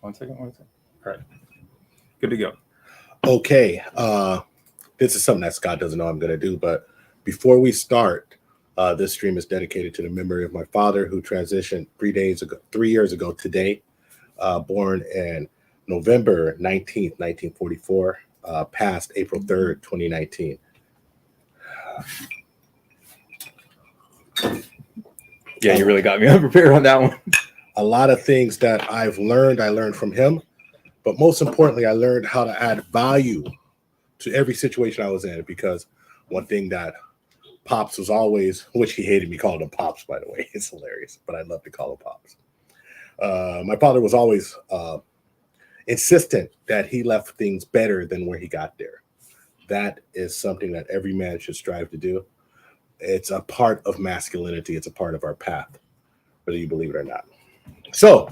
One second. All right. Good to go. Okay. This is something that Scott doesn't know I'm going to do, but before we start, this stream is dedicated to the memory of my father who transitioned 3 years ago today, born in November 19th, 1944, passed April 3rd, 2019. Yeah, you really got me unprepared on that one. A lot of things that I learned from him, but most importantly, I learned how to add value to every situation I was in, because one thing that Pops was always, which he hated me calling him Pops, by the way, it's hilarious, but I love to call him Pops. My father was always insistent that he left things better than where he got there. That is something that every man should strive to do. It's a part of masculinity. It's a part of our path, whether you believe it or not. So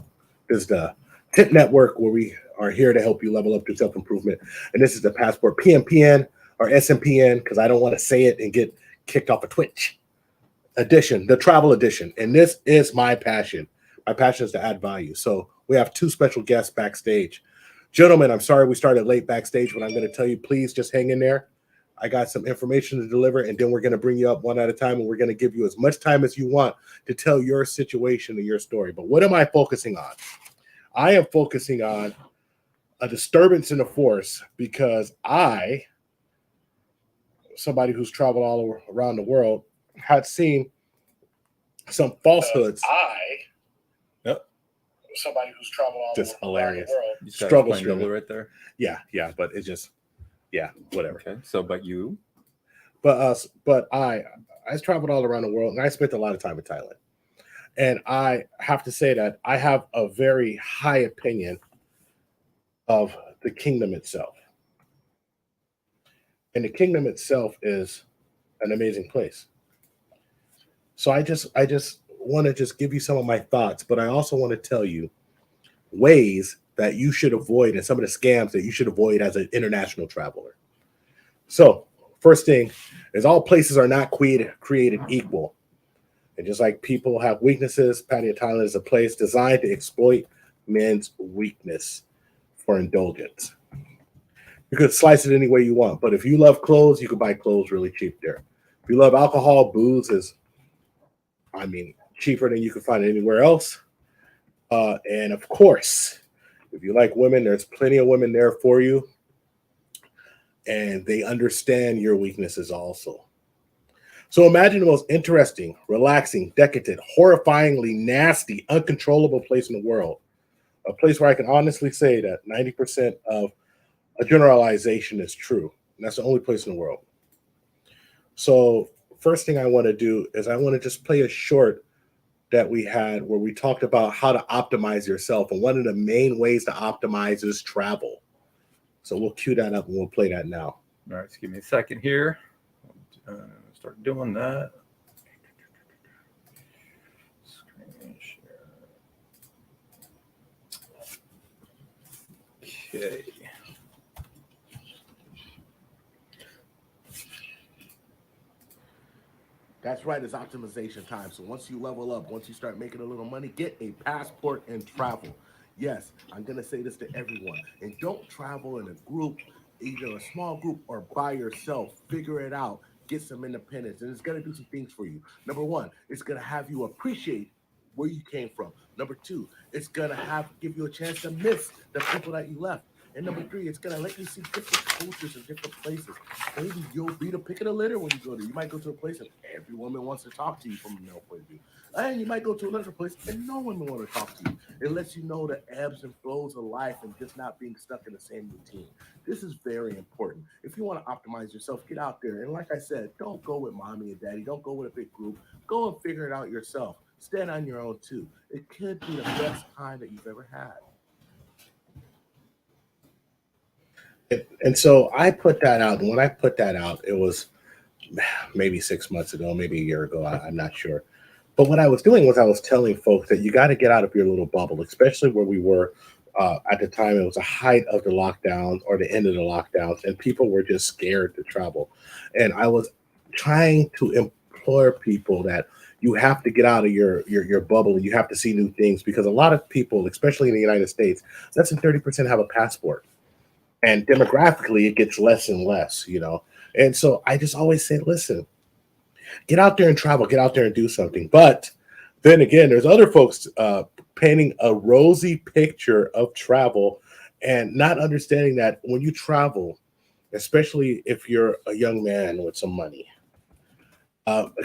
this is the THPP Network, where we are here to help you level up to self-improvement. And this is the Passport PMPin or SMPin, because I don't want to say it and get kicked off of Twitch edition, the travel edition. And this is my passion. My passion is to add value. So we have two special guests backstage. Gentlemen, I'm sorry we started late backstage, but I'm going to tell you, please just hang in there. I got some information to deliver, and then we're going to bring you up one at a time, and we're going to give you as much time as you want to tell your situation and your story. But what am I focusing on? I am focusing on a disturbance in the force, because somebody who's traveled all around the world, had seen some falsehoods. Somebody who's traveled all just around the world. Struggle streaming right there. Yeah, but it's just, whatever. Okay, so but you, but I traveled all around the world, and I spent a lot of time in Thailand. And I have to say that I have a very high opinion of the kingdom itself. And the kingdom itself is an amazing place. So I just want to just give you some of my thoughts, but I also want to tell you ways that you should avoid and some of the scams that you should avoid as an international traveler. So first thing is, all places are not created equal. And just like people have weaknesses, Pattaya, Thailand is a place designed to exploit men's weakness for indulgence. You could slice it any way you want, but if you love clothes, you can buy clothes really cheap there. If you love alcohol, booze is, cheaper than you can find it anywhere else. And of course, if you like women, there's plenty of women there for you. And they understand your weaknesses also. So imagine the most interesting, relaxing, decadent, horrifyingly nasty, uncontrollable place in the world. A place where I can honestly say that 90% of a generalization is true. And that's the only place in the world. So first thing I want to do is I want to just play a short that we had where we talked about how to optimize yourself. And one of the main ways to optimize is travel. So we'll cue that up and we'll play that now. All right, so give me a second here. Start doing that. Screen share. Okay. That's right, it's optimization time. So once you level up, once you start making a little money, get a passport and travel. Yes, I'm going to say this to everyone. And don't travel in a group, either a small group or by yourself. Figure it out. Get some independence. And it's going to do some things for you. Number one, it's going to have you appreciate where you came from. Number two, it's going to give you a chance to miss the people that you left. And number three, it's going to let you see different cultures and different places. Maybe you'll be the pick of the litter when you go there. You might go to a place and every woman wants to talk to you from a male point of view. And you might go to another place and no women want to talk to you. It lets you know the ebbs and flows of life and just not being stuck in the same routine. This is very important. If you want to optimize yourself, get out there. And like I said, don't go with mommy and daddy. Don't go with a big group. Go and figure it out yourself. Stand on your own too. It could be the best time that you've ever had. And so I put that out. And when I put that out, it was maybe 6 months ago, maybe a year ago. I'm not sure. But what I was doing was I was telling folks that you got to get out of your little bubble, especially where we were at the time. It was a height of the lockdowns or the end of the lockdowns, and people were just scared to travel. And I was trying to implore people that you have to get out of your bubble, and you have to see new things, because a lot of people, especially in the United States, less than 30% have a passport. And demographically, it gets less and less, you know. And so I just always say, listen, get out there and travel, get out there and do something. But then again, there's other folks painting a rosy picture of travel and not understanding that when you travel, especially if you're a young man with some money,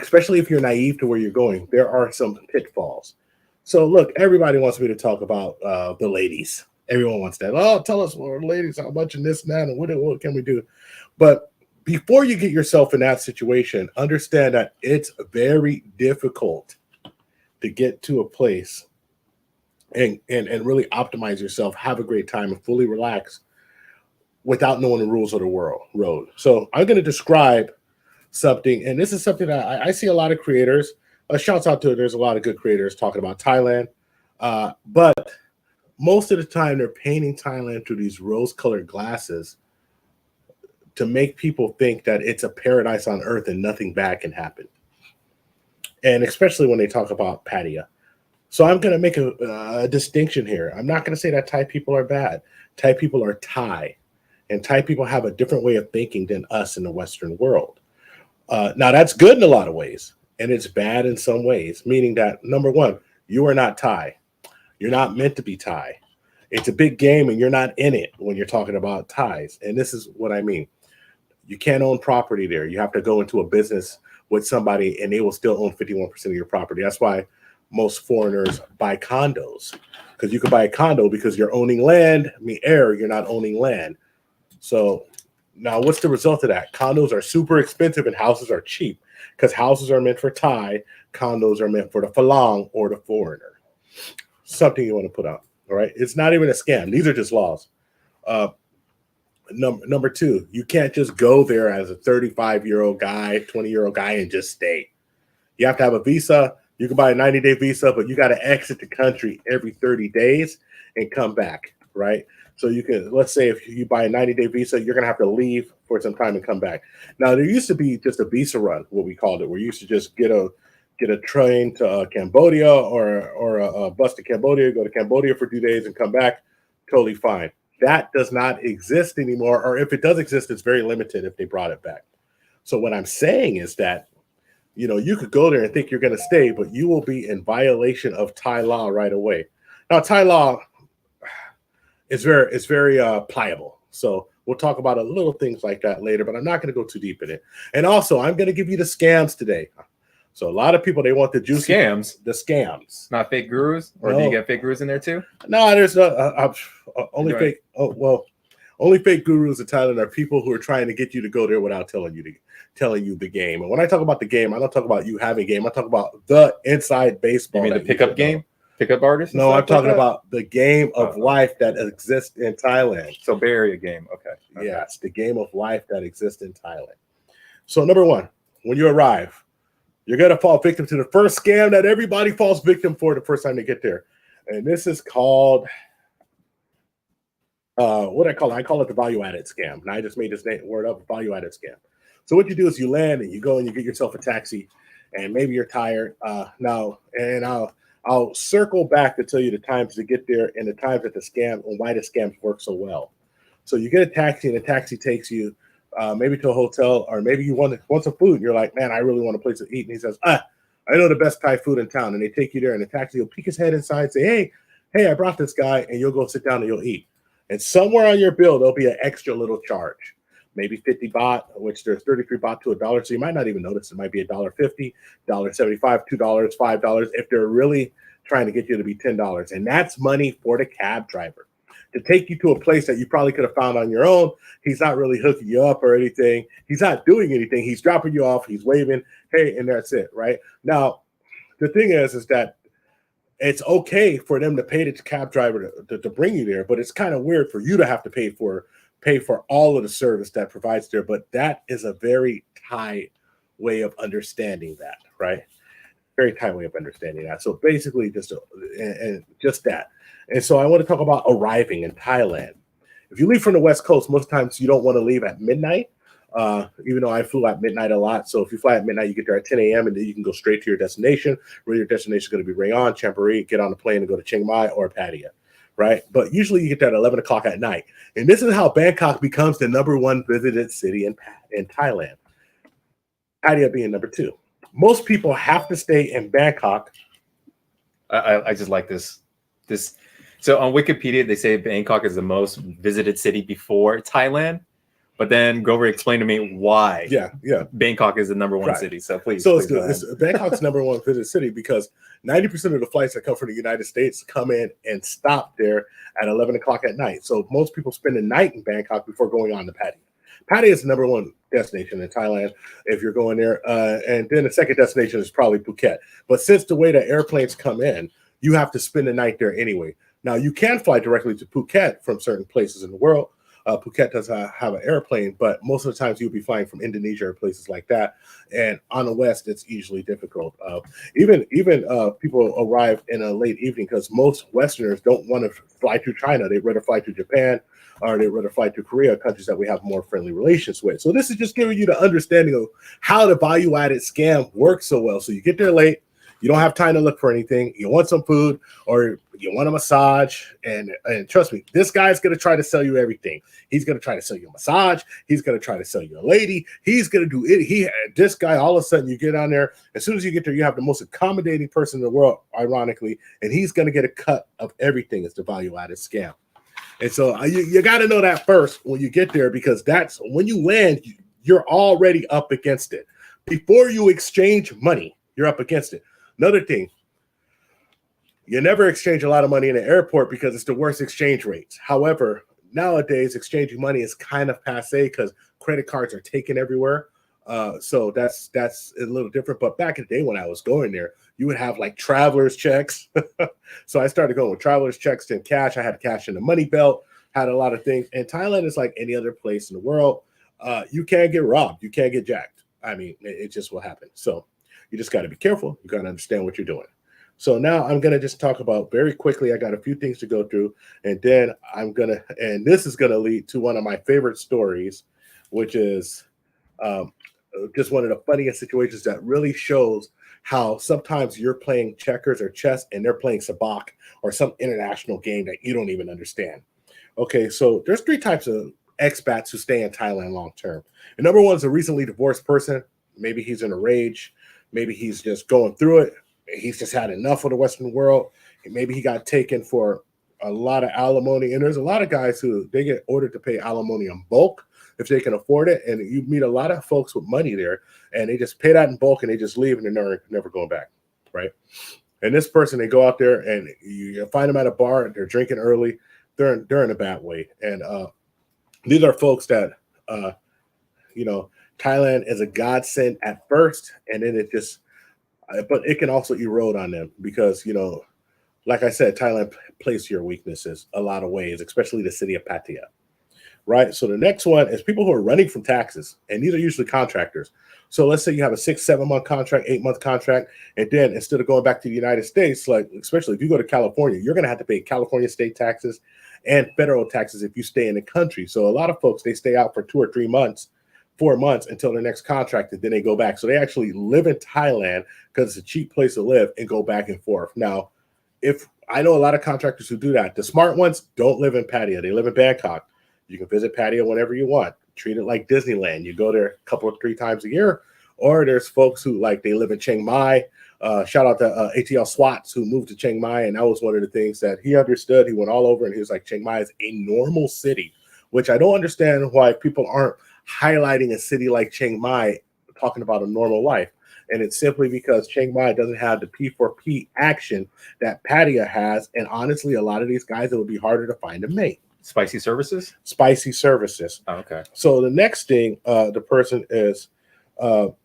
especially if you're naive to where you're going, there are some pitfalls. So look, everybody wants me to talk about the ladies. Everyone wants that. Oh, tell us, well, ladies, how much and this and that, and what can we do? But before you get yourself in that situation, understand that it's very difficult to get to a place and really optimize yourself, have a great time, and fully relax without knowing the rules of the road. So I'm going to describe something, and this is something that I see a lot of creators. Shouts out to, there's a lot of good creators talking about Thailand, but most of the time they're painting Thailand through these rose-colored glasses to make people think that it's a paradise on earth and nothing bad can happen. And especially when they talk about Pattaya. So I'm going to make a distinction here. I'm not going to say that Thai people are bad. Thai people are Thai. And Thai people have a different way of thinking than us in the Western world. Now, that's good in a lot of ways. And it's bad in some ways. Meaning that, number one, you are not Thai. You're not meant to be Thai. It's a big game and you're not in it when you're talking about Thais. And this is what I mean. You can't own property there. You have to go into a business with somebody and they will still own 51% of your property. That's why most foreigners buy condos, because you can buy a condo because you're owning land. I mean, you're not owning land. So now what's the result of that? Condos are super expensive and houses are cheap, because houses are meant for Thai. Condos are meant for the Falang or the foreigner. Something you want to put out. All right. It's not even a scam. These are just laws. Number two, you can't just go there as a 35-year-old guy, 20-year-old guy and just stay. You have to have a visa. You can buy a 90-day visa, but you got to exit the country every 30 days and come back, right? So you can, let's say if you buy a 90-day visa, you're going to have to leave for some time and come back. Now, there used to be just a visa run, what we called it, where you used to just get a train to Cambodia or a bus to Cambodia, go to Cambodia for 2 days and come back, totally fine. That does not exist anymore, or if it does exist, it's very limited if they brought it back. So what I'm saying is that, you know, you could go there and think you're going to stay, but you will be in violation of Thai law right away. Now, Thai law is very pliable. So we'll talk about a little things like that later, but I'm not going to go too deep in it. And also, I'm going to give you the scams today. So a lot of people, they want the juicy Scams. The scams. Not fake gurus? Or No. do you get fake gurus in there too? No, there's no only fake. Oh, well, only fake gurus in Thailand are people who are trying to get you to go there without telling you the game. And when I talk about the game, I don't talk about you having a game. I talk about the inside baseball. You mean the pickup game? Pickup artist? No, I'm talking about the game of life that exists in Thailand. So Bay Area game. Okay. Yes, the game of life that exists in Thailand. So number one, when you arrive, you're going to fall victim to the first scam that everybody falls victim for the first time they get there. And this is called, what I call it? I call it the value-added scam. And I just made this word up, value-added scam. So what you do is you land and you go and you get yourself a taxi, and maybe you're tired. I'll circle back to tell you the times to get there and the times that the scam and why the scams work so well. So you get a taxi and the taxi takes you maybe to a hotel, or maybe you want some food. And you're like, man, I really want a place to eat. And he says, I know the best Thai food in town. And they take you there, and the taxi will peek his head inside and say, hey, I brought this guy, and you'll go sit down and you'll eat. And somewhere on your bill, there'll be an extra little charge, maybe 50 baht, which there's 33 baht to $1. So you might not even notice. It might be $1.50, $1.75, $2, $5, if they're really trying to get you to be $10. And that's money for the cab driver to take you to a place that you probably could have found on your own. He's not really hooking you up or anything. He's not doing anything. He's dropping you off. He's waving, hey, and that's it, right? Now, the thing is that it's okay for them to pay the cab driver to bring you there, but it's kind of weird for you to have to pay for all of the service that provides there. But that is a very Thai way of understanding that, right? Very Thai way of understanding that. So basically just that. And so I want to talk about arriving in Thailand. If you leave from the West Coast, most times you don't want to leave at midnight. Even though I flew at midnight a lot. So if you fly at midnight, you get there at 10 a.m. and then you can go straight to your destination. Where your destination is going to be Rayon, Champery, get on the plane and go to Chiang Mai or Pattaya, right? But usually you get there at 11 o'clock at night. And this is how Bangkok becomes the #1 visited city in Thailand. Pattaya being number 2. Most people have to stay in Bangkok. I just like this. So on Wikipedia, they say Bangkok is the most visited city before Thailand. But then Grover explained to me why. Yeah. Bangkok is the #1 city. So please. So please it's Bangkok's #1 visited city because 90% of the flights that come from the United States come in and stop there at 11 o'clock at night. So most people spend the night in Bangkok before going on to Pattaya. Pattaya is the #1 destination in Thailand if you're going there. And then the second destination is probably Phuket. But since the way the airplanes come in, you have to spend the night there anyway. Now, you can fly directly to Phuket from certain places in the world. Phuket does have an airplane, but most of the times you'll be flying from Indonesia or places like that. And on the West, it's usually difficult. Even people arrive in a late evening because most Westerners don't want to fly to China. They'd rather fly to Japan or they'd rather fly to Korea, countries that we have more friendly relations with. So this is just giving you the understanding of how the value-added scam works so well. So you get there late. You don't have time to look for anything. You want some food or you want a massage. And trust me, this guy's going to try to sell you everything. He's going to try to sell you a massage. He's going to try to sell you a lady. He's going to do it. This guy, all of a sudden you get on there. As soon as you get there, you have the most accommodating person in the world, ironically. And he's going to get a cut of everything as the value-added scam. And so you got to know that first when you get there, because that's when you land, you're already up against it. Before you exchange money, you're up against it. Another thing, you never exchange a lot of money in the airport because it's the worst exchange rates. However, nowadays, exchanging money is kind of passe because credit cards are taken everywhere. So that's a little different. But back in the day when I was going there, you would have like traveler's checks. So I started going with traveler's checks and cash. I had cash in the money belt, had a lot of things. And Thailand is like any other place in the world. You can't get robbed. You can't get jacked. I mean, it just will happen. So you just got to be careful. You got to understand what you're doing. So now I'm going to just talk about very quickly. I got a few things to go through, and then and this is going to lead to one of my favorite stories, which is just one of the funniest situations that really shows how sometimes you're playing checkers or chess and they're playing sabak or some international game that you don't even understand. Okay, so there's 3 types of expats who stay in Thailand long term. And number 1 is a recently divorced person. Maybe he's in a rage. Maybe he's just going through it. He's just had enough of the Western world. Maybe he got taken for a lot of alimony. And there's a lot of guys who they get ordered to pay alimony in bulk if they can afford it. And you meet a lot of folks with money there, and they just pay that in bulk and they just leave and they're never going back, right? And this person, they go out there and you find them at a bar. They're drinking early. They're in a bad way. And these are folks that, Thailand is a godsend at first, and then but it can also erode on them because, like I said, Thailand plays to your weaknesses a lot of ways, especially the city of Pattaya, right? So the next one is people who are running from taxes, and these are usually contractors. So let's say you have a 6-7 month contract, 8-month contract, and then instead of going back to the United States, like especially if you go to California, you're going to have to pay California state taxes and federal taxes if you stay in the country. So a lot of folks, they stay out for 2 or 3 months, 4 months until their next contract, and then they go back. So they actually live in Thailand because it's a cheap place to live and go back and forth. Now, if I know a lot of contractors who do that, the smart ones don't live in Pattaya. They live in Bangkok. You can visit Pattaya whenever you want. Treat it like Disneyland. You go there a couple or 3 times a year. Or there's folks who they live in Chiang Mai. Shout out to ATL Swats who moved to Chiang Mai. And that was one of the things that he understood. He went all over and he was like, Chiang Mai is a normal city, which I don't understand why people aren't highlighting a city like Chiang Mai, talking about a normal life. And it's simply because Chiang Mai doesn't have the P4P action that Pattaya has. And honestly, a lot of these guys, it would be harder to find a mate. Spicy services? Spicy services. Oh, okay. So the next thing, the person is the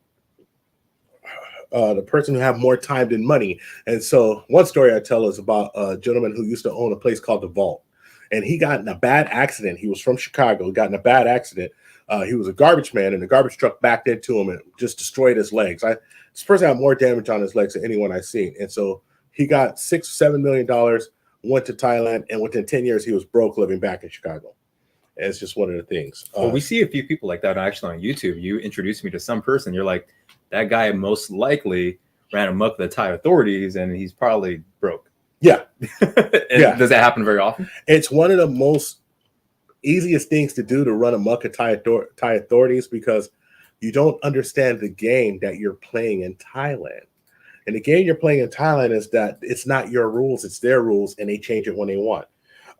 person who have more time than money. And so one story I tell is about a gentleman who used to own a place called The Vault. And he got in a bad accident. He was from Chicago, got in a bad accident. He was a garbage man, and the garbage truck backed into him and just destroyed his legs. This person had more damage on his legs than anyone I've seen. And so he got $6-7 million, went to Thailand, and within 10 years, he was broke living back in Chicago. It's just one of the things. Well, we see a few people like that actually on YouTube. You introduced me to some person. You're like, that guy most likely ran amok the Thai authorities, and he's probably broke. Yeah. Yeah. Does that happen very often? It's one of the most easiest things to do to run amok at Thai authorities, because you don't understand the game that you're playing in Thailand. And the game you're playing in Thailand is that it's not your rules, it's their rules, and they change it when they want.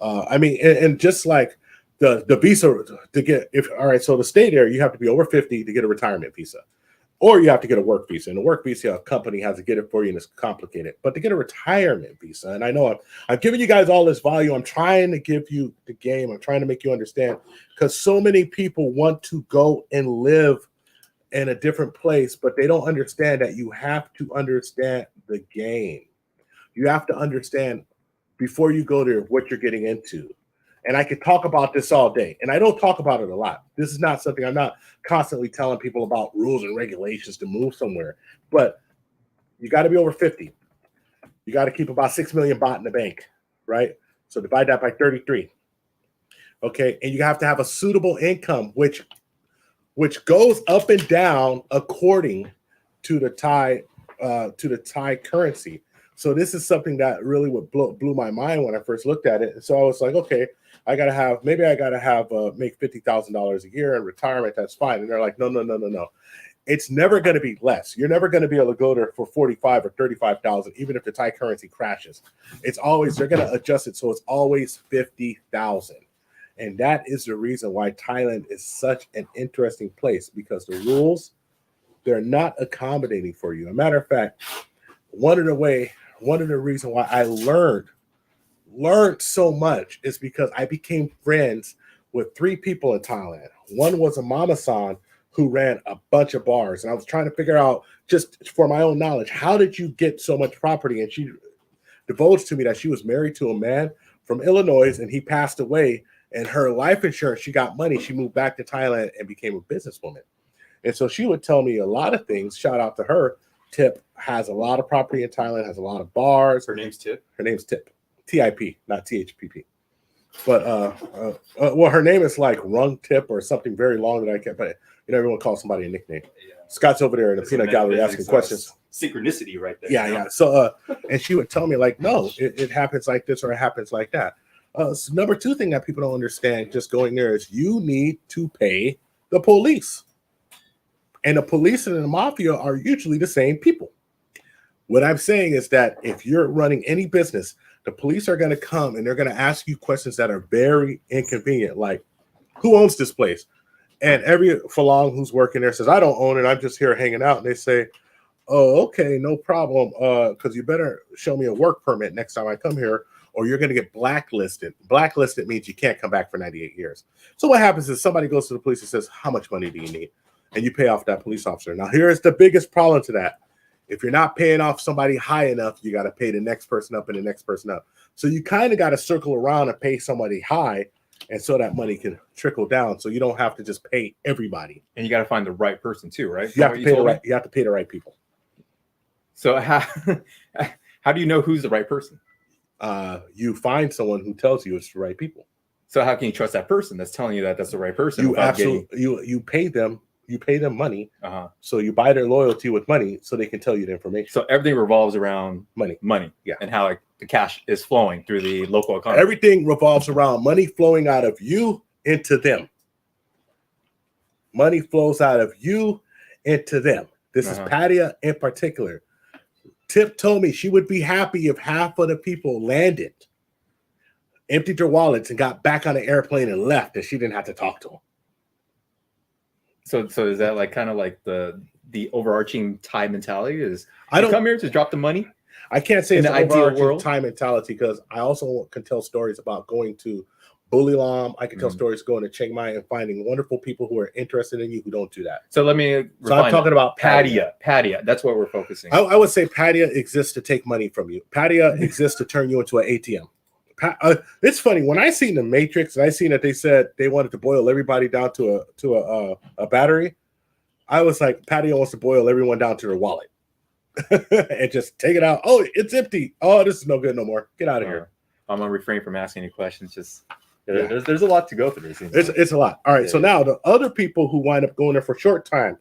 I mean, and just like the visa to get, so to stay there, you have to be over 50 to get a retirement visa, or you have to get a work visa. And the work visa, a company has to get it for you, and it's complicated. But to get a retirement visa, and I know I'm giving you guys all this value. I'm trying to give you the game. I'm trying to make you understand, because so many people want to go and live in a different place, but they don't understand that you have to understand the game. You have to understand before you go there what you're getting into. And I could talk about this all day, and I don't talk about it a lot. This is not something, I'm not constantly telling people about rules and regulations to move somewhere, but you got to be over 50. You got to keep about 6 million baht in the bank, right? So divide that by 33. Okay. And you have to have a suitable income, which goes up and down according to the Thai currency. So this is something that really blew my mind when I first looked at it. And so I was like, okay, maybe I gotta have make $50,000 a year in retirement. That's fine. And they're like, no. It's never going to be less. You're never going to be able to go there for 45 or 35,000, even if the Thai currency crashes. It's always, they're going to adjust it, so it's always 50,000. And that is the reason why Thailand is such an interesting place, because the rules, they're not accommodating for you. As a matter of fact, one of the reasons why I learned so much is because I became friends with 3 people in Thailand. One was a mama-san who ran a bunch of bars. And I was trying to figure out, just for my own knowledge, how did you get so much property? And she divulged to me that she was married to a man from Illinois, and he passed away. And her life insurance, she got money. She moved back to Thailand and became a businesswoman. And so she would tell me a lot of things. Shout out to her. Tip has a lot of property in Thailand, has a lot of bars. Her name's Tip? Her name's Tip. TIP, not THPP. But, well, her name is like Rung Tip or something very long that I can't, but everyone calls somebody a nickname. Yeah. Scott's over there in the peanut gallery asking questions. Synchronicity right there. Yeah. So, and she would tell me like, no, it happens like this or it happens like that. So number 2 thing that people don't understand just going there is you need to pay the police. And the police and the mafia are usually the same people. What I'm saying is that if you're running any business, the police are going to come and they're going to ask you questions that are very inconvenient, like, who owns this place? And every Falong who's working there says, I don't own it. I'm just here hanging out. And they say, oh, okay, no problem. Because you better show me a work permit next time I come here, or you're going to get blacklisted. Blacklisted means you can't come back for 98 years. So what happens is somebody goes to the police and says, how much money do you need? And you pay off that police officer. Now, here's the biggest problem to that. If you're not paying off somebody high enough, you got to pay the next person up and the next person up. So you kind of got to circle around and pay somebody high, and so that money can trickle down. So you don't have to just pay everybody. And you got to find the right person too, right? You have to pay the right people. So how do you know who's the right person? You find someone who tells you it's the right people. So how can you trust that person that's telling you that that's the right person? You pay them. You pay them money. So you buy their loyalty with money so they can tell you the information. So everything revolves around money. Yeah. And how the cash is flowing through the local economy. Everything revolves around money flowing out of you into them. Money flows out of you into them. This is Pattaya in particular. Tip told me she would be happy if half of the people landed, emptied their wallets, and got back on the airplane and left, and she didn't have to talk to them. So is that like kind of like the overarching Thai mentality is I don't come here to drop the money? I can't say it's an overarching Thai mentality, because I also can tell stories about going to Bulilam. I can tell stories going to Chiang Mai and finding wonderful people who are interested in you who don't do that. So let me. So I'm talking about Pattaya. Pattaya. That's what we're focusing. I would say Pattaya exists to take money from you. Pattaya exists to turn you into an ATM. It's funny when I seen the Matrix and I seen that they said they wanted to boil everybody down to a battery. I was like, Pattaya wants to boil everyone down to their wallet and just take it out. Oh, it's empty. Oh, this is no good no more. Get out of here. I'm gonna refrain from asking any questions. Just Yeah, there's a lot to go through. It's a lot. All right. So now the other people who wind up going there for short time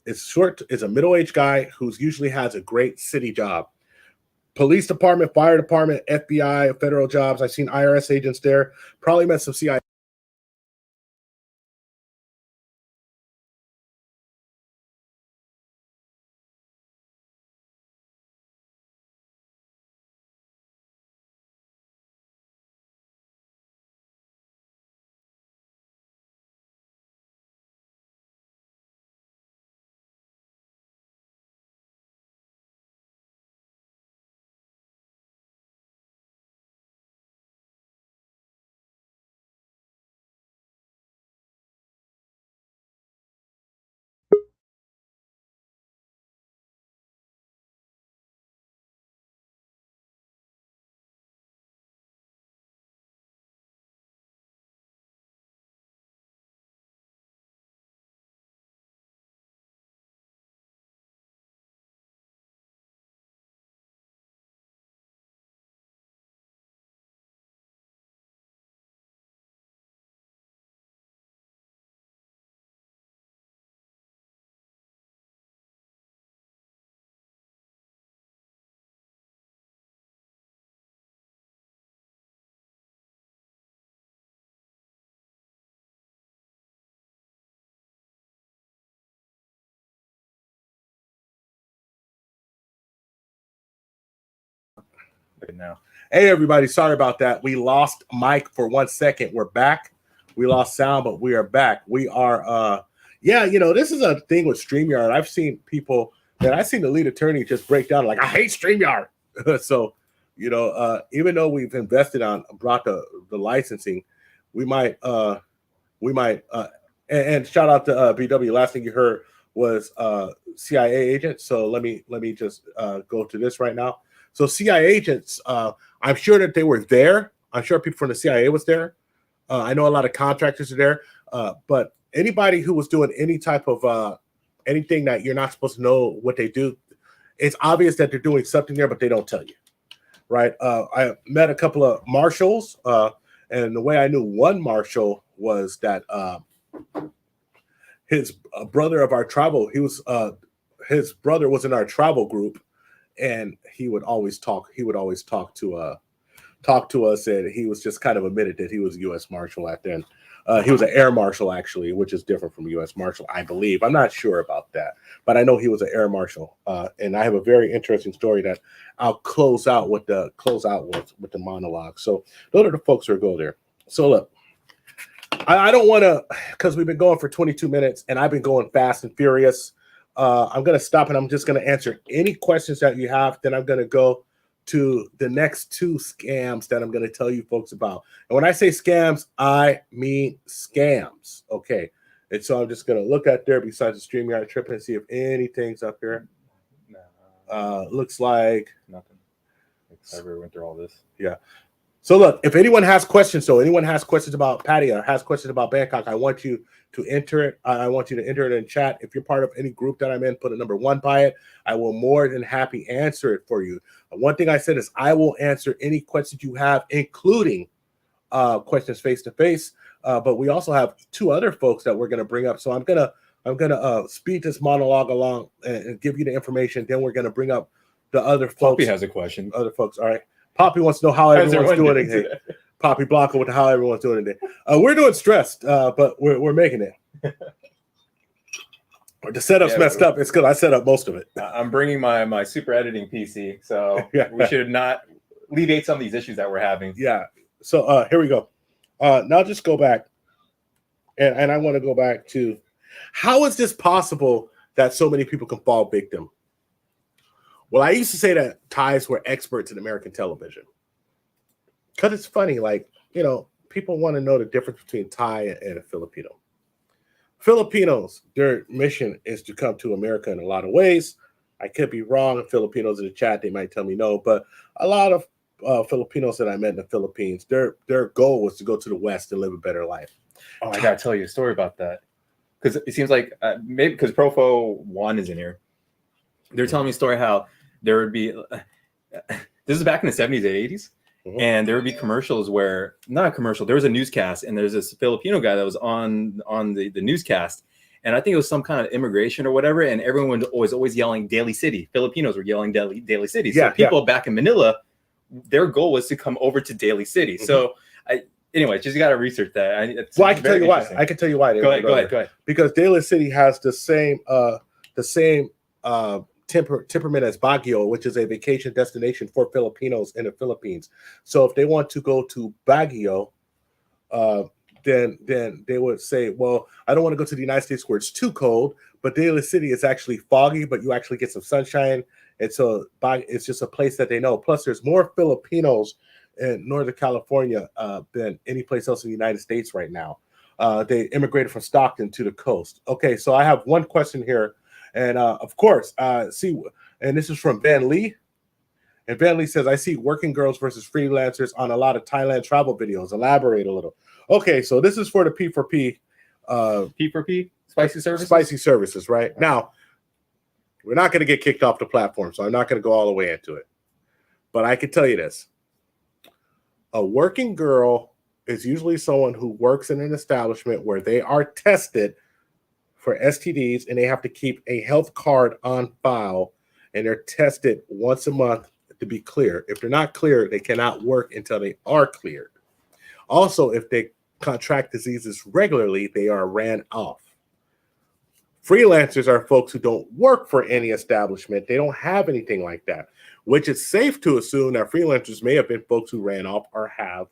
is a middle-aged guy who's usually has a great city job. Police department, fire department, FBI, federal jobs. I've seen IRS agents there. Probably met some CIA. Now. Hey, everybody. Sorry about that. We lost Mike for 1 second. We're back. We lost sound, but we are back. We are, this is a thing with StreamYard. I've seen people that I've seen the lead attorney just break down like, I hate StreamYard. So, even though we've brought the licensing, we might, and shout out to BW. Last thing you heard was CIA agent. So let me just go to this right now. So CIA agents, I'm sure that they were there. I'm sure people from the CIA was there. I know a lot of contractors are there. But anybody who was doing any type of anything that you're not supposed to know what they do, it's obvious that they're doing something there, but they don't tell you, right? I met a couple of marshals, and the way I knew one marshal was that his brother of our tribal, his brother was in our tribal group. And he would always talk. He would always talk to us, and he was just kind of admitted that he was a U.S. Marshal at then. He was an Air Marshal actually, which is different from U.S. Marshal, I believe. I'm not sure about that, but I know he was an Air Marshal. And I have a very interesting story that I'll close out with the monologue. So those are the folks who go there. So look, I don't want to, because we've been going for 22 minutes, and I've been going fast and furious. I'm going to stop, and I'm just going to answer any questions that you have. Then I'm going to go to the next two scams that I'm going to tell you folks about. And when I say scams, I mean scams. Okay. And so I'm just going to look out there besides the StreamYard trip and see if anything's up here. Looks like nothing. Cyber went through all this. Yeah. So look, if anyone has questions, anyone has questions about Pattaya, has questions about Bangkok, I want you to enter it. I want you to enter it in chat. If you're part of any group that I'm in, put a number 1 by it. I will more than happy answer it for you. One thing I said is I will answer any questions you have, including questions face to face. But we also have 2 other folks that we're going to bring up. So I'm gonna speed this monologue along and give you the information. Then we're going to bring up the other folks. Poppy has a question. Other folks. All right. Poppy wants to know how everyone's doing today. Poppy Blanco with how everyone's doing today. We're doing stressed, but we're making it. The setup's messed up. It's because I set up most of it. I'm bringing my super editing PC, so we should not alleviate some of these issues that we're having. Yeah. So here we go. Now just go back, and I want to go back to how is this possible that so many people can fall victim? Well, I used to say that Thais were experts in American television because it's funny. Like, people want to know the difference between Thai and a Filipino. Filipinos, their mission is to come to America in a lot of ways. I could be wrong. Filipinos in the chat, they might tell me no, but a lot of Filipinos that I met in the Philippines, their goal was to go to the West and live a better life. Oh, I gotta tell you a story about that, because it seems like maybe because Profo Juan is in here, they're telling me a story how there would be. This is back in the 70s and 80s, And there would be commercials where, not a commercial, there was a newscast, and there's this Filipino guy that was on the newscast. And I think it was some kind of immigration or whatever. And everyone was always yelling Daly City. Filipinos were yelling Daly City. So people back in Manila, their goal was to come over to Daly City. So anyway, just got to research that. I can tell you why. I can tell you why. Go ahead. Because Daly City has the same temperament as Baguio, which is a vacation destination for Filipinos in the Philippines. So if they want to go to Baguio, then they would say, well, I don't want to go to the United States where it's too cold, but Daly City is actually foggy, but you actually get some sunshine. And so it's just a place that they know. Plus, there's more Filipinos in Northern California than any place else in the United States right now. They immigrated from Stockton to the coast. Okay, so I have one question here. And of course, and this is from Van Lee. And Van Lee says, I see working girls versus freelancers on a lot of Thailand travel videos. Elaborate a little. Okay, so this is for the P4P. P4P? Spicy services? Spicy services, right? Now, we're not going to get kicked off the platform, so I'm not going to go all the way into it. But I can tell you this. A working girl is usually someone who works in an establishment where they are tested for STDs, and they have to keep a health card on file, and they're tested once a month to be clear. If they're not clear, they cannot work until they are cleared. Also, if they contract diseases regularly, they are ran off. Freelancers are folks who don't work for any establishment. They don't have anything like that, which is safe to assume that freelancers may have been folks who ran off or have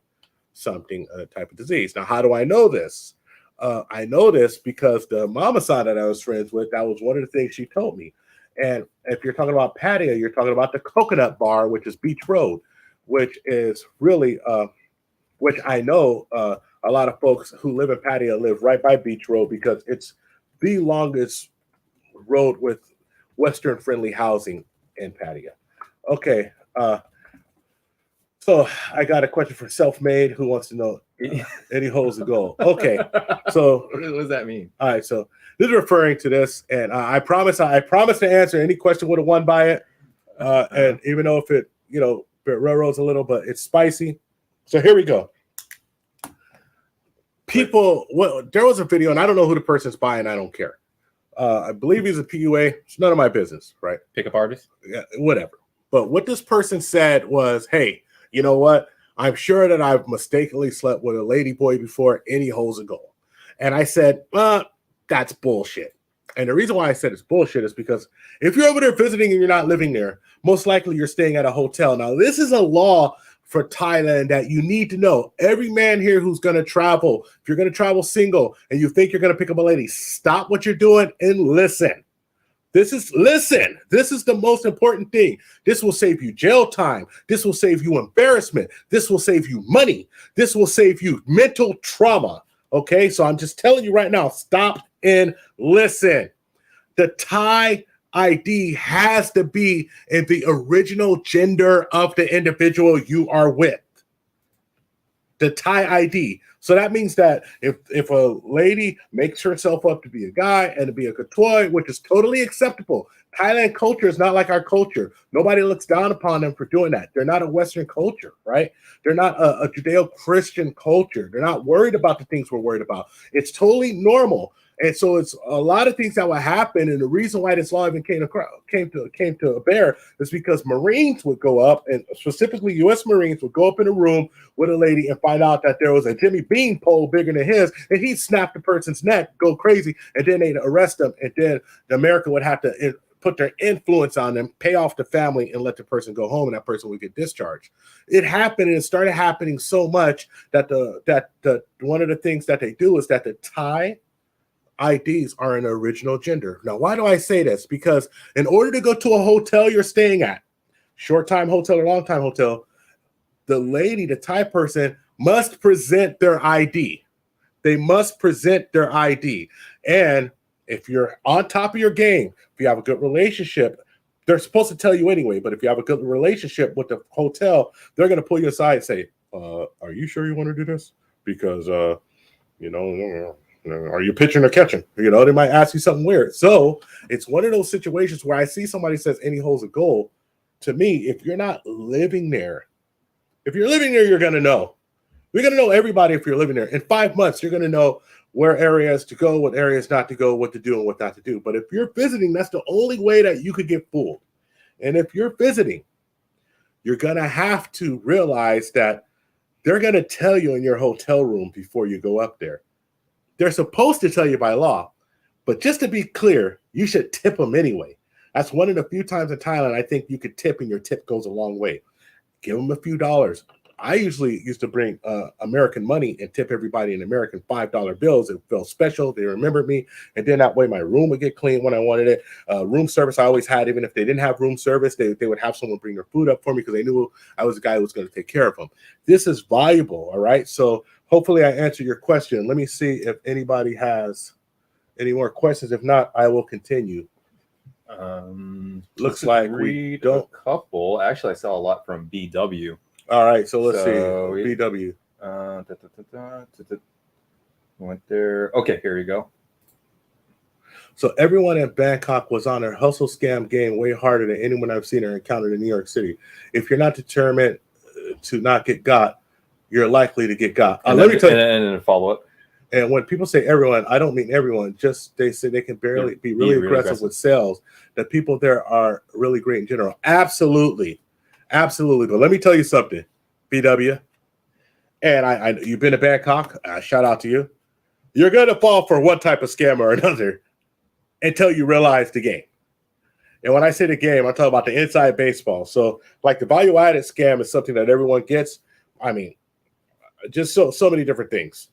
something, a type of disease. Now, how do I know this? I know this because the mama-san that I was friends with, that was one of the things she told me. And if you're talking about Pattaya, you're talking about the Coconut Bar, which is Beach Road, which is really, which I know a lot of folks who live in Pattaya live right by Beach Road because it's the longest road with Western-friendly housing in Pattaya. Okay, so I got a question for Self-Made who wants to know any holes to go. Okay, so what does that mean? All right, so this is referring to this, and I promise to answer any question would have won by it, and even though if it railroads a little, but it's spicy. So here we go. People, there was a video, and I don't know who the person's buying. I don't care. I believe he's a PUA. It's none of my business, right? Pickup artist, yeah, whatever. But what this person said was, hey, you know what? I'm sure that I've mistakenly slept with a lady boy before. Any holes a goal. And I said, that's bullshit. And the reason why I said it's bullshit is because if you're over there visiting and you're not living there, most likely you're staying at a hotel. Now, this is a law for Thailand that you need to know. Every man here who's going to travel, if you're going to travel single and you think you're going to pick up a lady, stop what you're doing and listen. This is the most important thing. This will save you jail time. This will save you embarrassment. This will save you money. This will save you mental trauma. Okay, so I'm just telling you right now, stop and listen. The Thai ID has to be in the original gender of the individual you are with. The Thai ID. So that means that if a lady makes herself up to be a guy and to be a couture, which is totally acceptable. Thailand culture is not like our culture. Nobody looks down upon them for doing that. They're not a Western culture, right? They're not a Judeo-Christian culture. They're not worried about the things we're worried about. It's totally normal. And so it's a lot of things that will happen. And the reason why this law even came to bear is because Marines would go up, and specifically U.S. Marines would go up in a room with a lady and find out that there was a Jimmy Bean pole bigger than his, and he'd snap the person's neck, go crazy, and then they'd arrest them. And then America would have to put their influence on them, pay off the family, and let the person go home, and that person would get discharged. It happened, and it started happening so much that the one of the things that they do is that the Thai IDs are an original gender. Now, why do I say this? Because in order to go to a hotel you're staying at, short-time hotel or long-time hotel, the lady, the Thai person, must present their ID. They must present their ID. And if you're on top of your game, if you have a good relationship, they're supposed to tell you anyway, but if you have a good relationship with the hotel, they're going to pull you aside and say, are you sure you want to do this? Because, are you pitching or catching? They might ask you something weird. So it's one of those situations where I see somebody says any hole's a goal. To me, if you're not living there, If you're living there, you're going to know. You're going to know everybody if you're living there. In 5 months, you're going to know where areas to go, what areas not to go, what to do, and what not to do. But if you're visiting, that's the only way that you could get fooled. And if you're visiting, you're going to have to realize that they're going to tell you in your hotel room before you go up there. They're supposed to tell you by law. But just to be clear, you should tip them anyway. That's one of the few times in Thailand I think you could tip, and your tip goes a long way. Give them a few dollars. I usually used to bring American money and tip everybody in American $5 bills. It felt special. They remembered me. And then that way my room would get clean when I wanted it. Room service I always had. Even if they didn't have room service, they would have someone bring their food up for me because they knew I was the guy who was going to take care of them. This is valuable, all right? So hopefully I answered your question. Let me see if anybody has any more questions. If not, I will continue. Looks like we don't. A couple. Actually, I saw a lot from BW. All right, so let's see. BW. Went there. Okay, here you go. So everyone in Bangkok was on their hustle scam game way harder than anyone I've seen or encountered in New York City. If you're not determined to not get got, you're likely to get got. Let me tell you. And then follow up. And when people say everyone, I don't mean everyone. Just they say they can barely be really aggressive with sales. The people there are really great in general. Absolutely. Absolutely. But let me tell you something, BW. And I you've been to Bangkok. Shout out to you. You're going to fall for one type of scam or another until you realize the game. And when I say the game, I'm talking about the inside baseball. So like the value-added scam is something that everyone gets. I mean, just so many different things.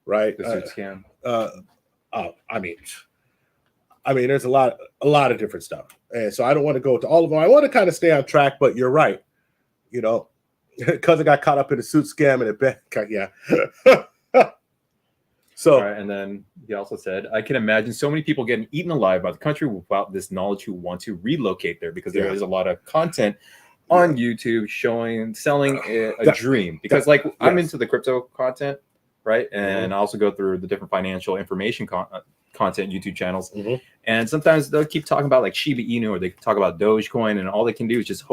Right. The suit scam. I mean, there's a lot of different stuff. And so I don't want to go to all of them. I want to kind of stay on track, but you're right. You know, because I got caught up in the suit scam and the bank. Yeah. So, right, and then he also said, I can imagine so many people getting eaten alive by the country without this knowledge who want to relocate there because there is a lot of content on YouTube selling a dream. Because I'm into the crypto content. Right. And I also go through the different financial information content YouTube channels. And sometimes they'll keep talking about like Shiba Inu, or they talk about Dogecoin, and all they can do is just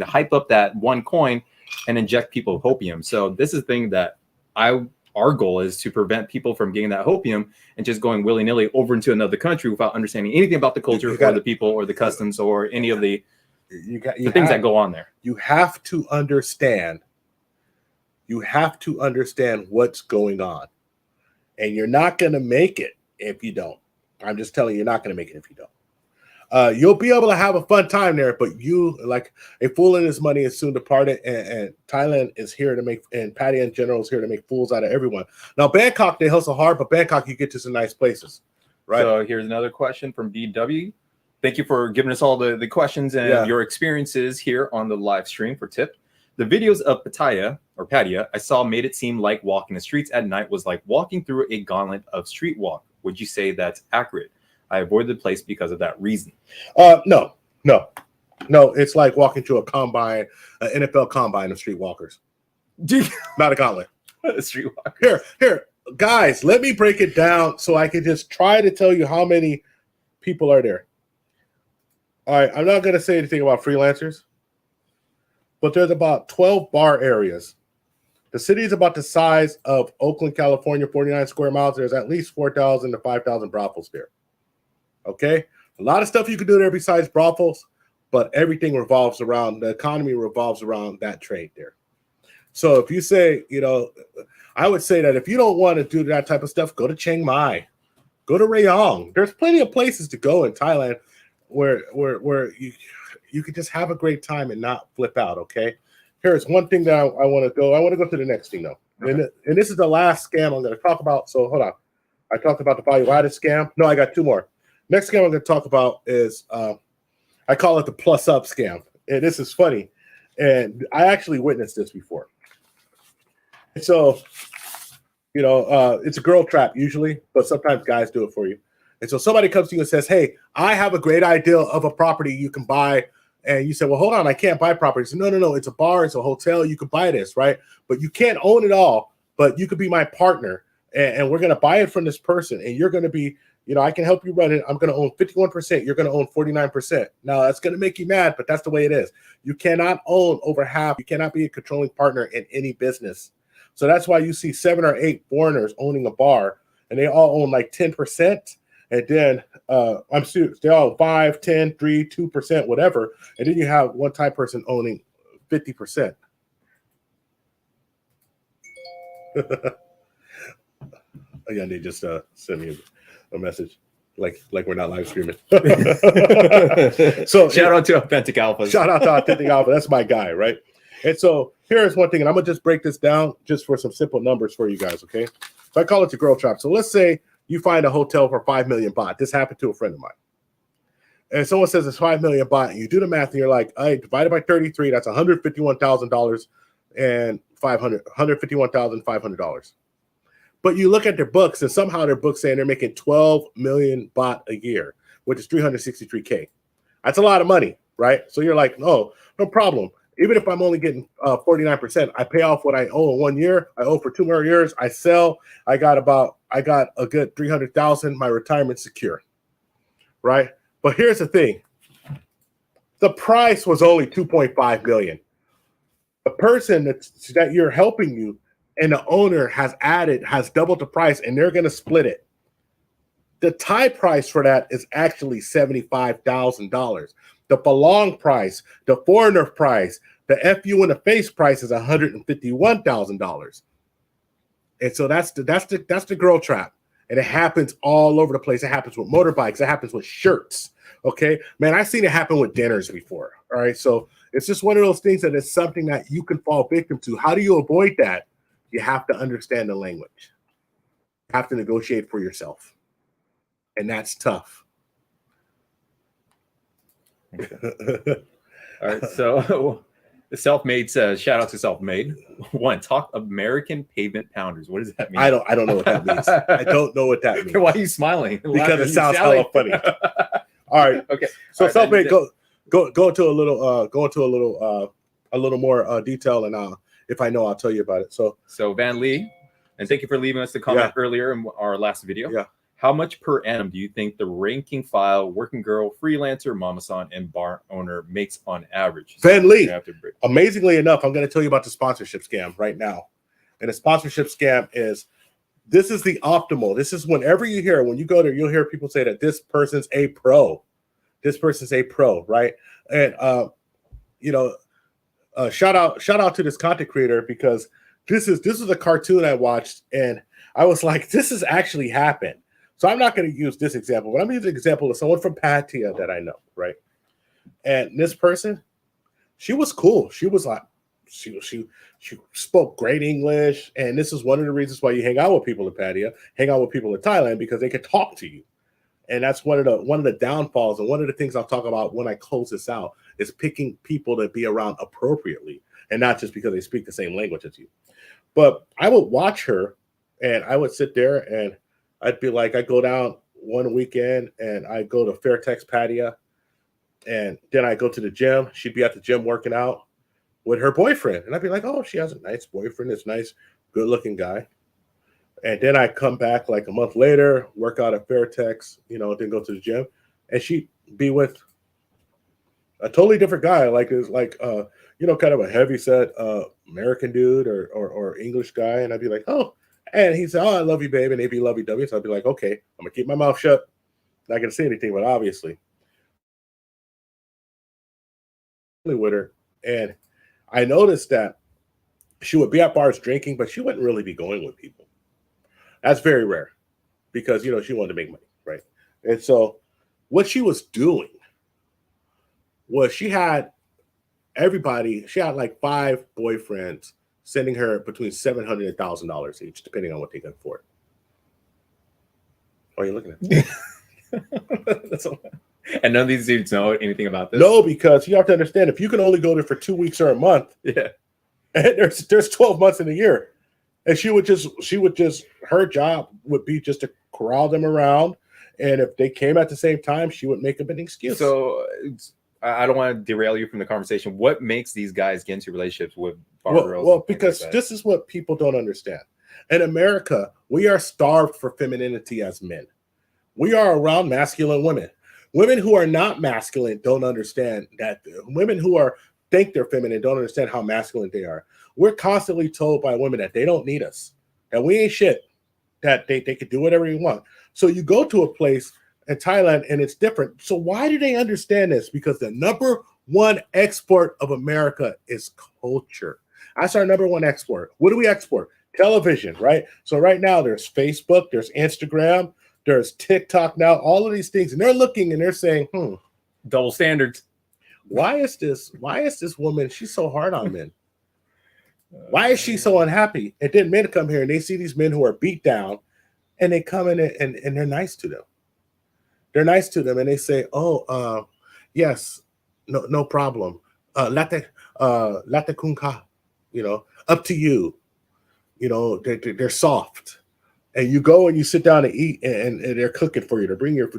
hype up that one coin and inject people with hopium. So this is the thing that our goal is to prevent people from getting that hopium and just going willy-nilly over into another country without understanding anything about the culture or the people or the customs or any of the things that go on there. You have to understand. You have to understand what's going on. And you're not going to make it if you don't. I'm just telling you, you're not going to make it if you don't. You'll be able to have a fun time there, but you, like a fool and his money is soon departed, and Thailand is here to make, and Pattaya in general is here to make fools out of everyone. Now, Bangkok, they hustle hard, but Bangkok, you get to some nice places, right? So here's another question from BW. Thank you for giving us all the questions and your experiences here on the live stream for tip. The videos of Pattaya I saw made it seem like walking the streets at night was like walking through a gauntlet of street walk. Would you say that's accurate? I avoided the place because of that reason. No. It's like walking to a combine, an NFL combine of streetwalkers. Not a gauntlet. A streetwalker. Here, guys, let me break it down so I can just try to tell you how many people are there. All right, I'm not going to say anything about freelancers, but there's about 12 bar areas. The city is about the size of Oakland, California, 49 square miles. There's at least 4,000 to 5,000 brothels there. Okay? A lot of stuff you can do there besides brothels, but everything revolves around, the economy revolves around that trade there. So if you say, I would say that if you don't want to do that type of stuff, go to Chiang Mai, go to Rayong. There's plenty of places to go in Thailand where you could just have a great time and not flip out, okay? Here's one thing that I want to go. I want to go to the next thing, though. Okay. And this is the last scam I'm going to talk about. So hold on. I talked about the value-added scam. No, I got two more. Next scam I'm going to talk about is, I call it the plus-up scam. And this is funny. And I actually witnessed this before. So, it's a girl trap usually, but sometimes guys do it for you. And so somebody comes to you and says, hey, I have a great idea of a property you can buy. And you say, well, hold on, I can't buy properties. No, it's a bar, it's a hotel, you can buy this, right? But you can't own it all, but you could be my partner. And we're going to buy it from this person. And you're going to be I can help you run it. I'm going to own 51%. You're going to own 49%. Now, that's going to make you mad, but that's the way it is. You cannot own over half. You cannot be a controlling partner in any business. So that's why you see 7 or 8 foreigners owning a bar, and they all own like 10%. And then I'm serious, they all 5, 10, 3, 2%, whatever. And then you have one Thai person owning 50%. Again, they just sent me a message like we're not live streaming. So shout out to Authentic Alpha. Shout out to Authentic Alpha. That's my guy, right? And so here's one thing, and I'm gonna just break this down just for some simple numbers for you guys, okay? So I call it the girl trap. So let's say you find a hotel for 5 million baht. This happened to a friend of mine. And someone says it's 5 million baht, and you do the math, and you're like, all right, divided by 33, that's $151,000 and $151,500. But you look at their books, and somehow their books saying they're making 12 million baht a year, which is 363K. That's a lot of money, right? So you're like, no problem. Even if I'm only getting 49%, I pay off what I owe in 1 year. I owe for 2 more years. I sell. I got a good 300,000. My retirement's secure, right? But here's the thing: the price was only 2.5 million. The person that you're helping you and the owner has doubled the price, and they're going to split it. The Thai price for that is actually $75,000. The Belong price, the foreigner price, the FU in the face price is $151,000. And so that's the girl trap. And it happens all over the place. It happens with motorbikes. It happens with shirts. Okay, man, I've seen it happen with dinners before. All right, so it's just one of those things that is something that you can fall victim to. How do you avoid that? You have to understand the language. You have to negotiate for yourself, and that's tough. Okay. All right, so Self-Made says, shout out to Self-Made. 1, talk American pavement pounders. What does that mean? I don't know what that means. I don't know what that means. Why are you smiling? Because it sounds hella funny. All right. Okay. So Self-Made, go into a little more detail, and if I know, I'll tell you about it. So Van Lee, and thank you for leaving us the comment earlier in our last video. Yeah. How much per annum do you think the ranking file, working girl, freelancer, mama-san, and bar owner makes on average? Van Lee, amazingly enough, I'm going to tell you about the sponsorship scam right now. And the sponsorship scam this is the optimal. This is whenever you hear, when you go there, you'll hear people say that this person's a pro. This person's a pro, right? And, shout out to this content creator, because this is a cartoon I watched, and I was like, this has actually happened. So I'm not going to use this example, but I'm using an example of someone from Pattaya that I know, right? And this person, she was cool. She was like, she spoke great English, and this is one of the reasons why you hang out with people in Pattaya, hang out with people in Thailand, because they can talk to you. And that's one of the downfalls, and one of the things I'll talk about when I close this out is picking people to be around appropriately, and not just because they speak the same language as you. But I would watch her, and I would sit there, and I'd be like, I go down one weekend, and I go to Fairtex Pattaya, and then I go to the gym. She'd be at the gym working out with her boyfriend, and I'd be like, oh, she has a nice boyfriend, this nice, good-looking guy. And then I come back like a month later, work out at Fairtex, then go to the gym, and she'd be with a totally different guy, kind of a heavy-set American dude or English guy, and I'd be like, oh. And he said, oh, I love you, babe, and they'd be lovey-dovey. So I'd be like, okay, I'm going to keep my mouth shut. Not going to say anything, but obviously. With her. And I noticed that she would be at bars drinking, but she wouldn't really be going with people. That's very rare because, she wanted to make money, right? And so what she was doing was she had like 5 boyfriends sending her between $700 and $1,000 each, depending on what they could afford. Why are you looking at me? And none of these dudes know anything about this? No, because you have to understand, if you can only go there for 2 weeks or a month, and there's 12 months in a year, and she would just her job would be just to corral them around, and if they came at the same time, she would make up an excuse. So I don't want to derail you from the conversation. What makes these guys get into relationships with bar girls? Well, because this is what people don't understand. In America, we are starved for femininity as men. We are around masculine women. Women who are not masculine don't understand that. Women who think they're feminine don't understand how masculine they are. We're constantly told by women that they don't need us, that we ain't shit, that they could do whatever you want. So you go to a place in Thailand and it's different. So why do they understand this? Because the number one export of America is culture. That's our number one export. What do we export? Television, right? So right now there's Facebook, there's Instagram, there's TikTok now, all of these things. And they're looking and they're saying, double standards. Why is this woman, she's so hard on men? Why is she so unhappy? And then men come here and they see these men who are beat down and they come in and they're nice to them. They're nice to them and they say, yes, no problem. Latte kunka, up to you. They're soft. And you go and you sit down and eat and they're cooking for you.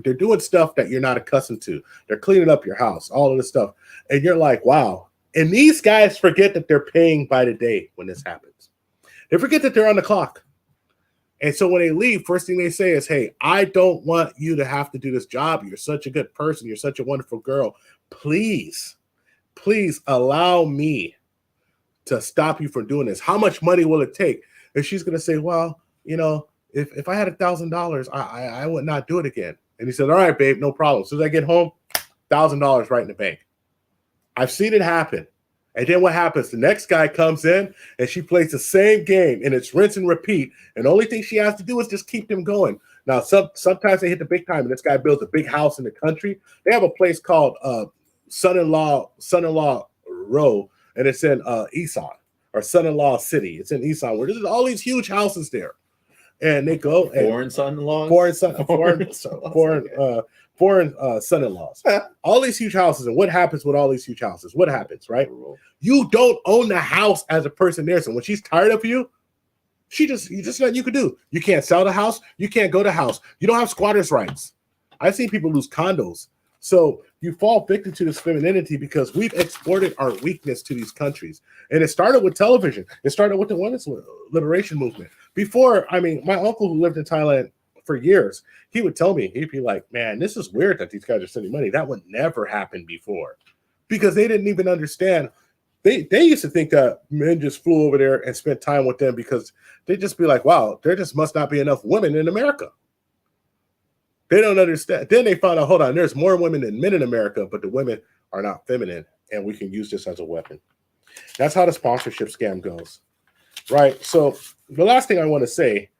They're doing stuff that you're not accustomed to. They're cleaning up your house, all of this stuff. And you're like, wow. And these guys forget that they're paying by the day when this happens. They forget that they're on the clock. And so when they leave, first thing they say is, hey, I don't want you to have to do this job. You're such a good person. You're such a wonderful girl. Please allow me to stop you from doing this. How much money will it take? And she's going to say, well, if I had $1,000, I would not do it again. And he said, all right, babe, no problem. As soon as I get home, $1,000 right in the bank. I've seen it happen. And then what happens? The next guy comes in and she plays the same game and it's rinse and repeat. And the only thing she has to do is just keep them going. Now, sometimes they hit the big time and this guy builds a big house in the country. They have a place called Son-in-Law Row, and it's in Isan, or Son-in-Law City. It's in Isan, where there's all these huge houses there. And they go foreign son-in-laws, foreign son-in-laws, all these huge houses. And what happens with all these huge houses? What happens, right? You don't own the house as a person there. So when she's tired of you, you just nothing you can do. You can't sell the house. You can't go to the house. You don't have squatters' rights. I've seen people lose condos. So you fall victim to this femininity because we've exported our weakness to these countries. And it started with television. It started with the women's liberation movement. Before, my uncle who lived in Thailand for years, he would tell me, he'd be like, man, this is weird that these guys are sending money. That would never happen before. Because they didn't even understand. They used to think that men just flew over there and spent time with them because they'd just be like, wow, there just must not be enough women in America. They don't understand. Then they found out, hold on, there's more women than men in America, but the women are not feminine, and we can use this as a weapon. That's how the sponsorship scam goes, right? So the last thing I want to say,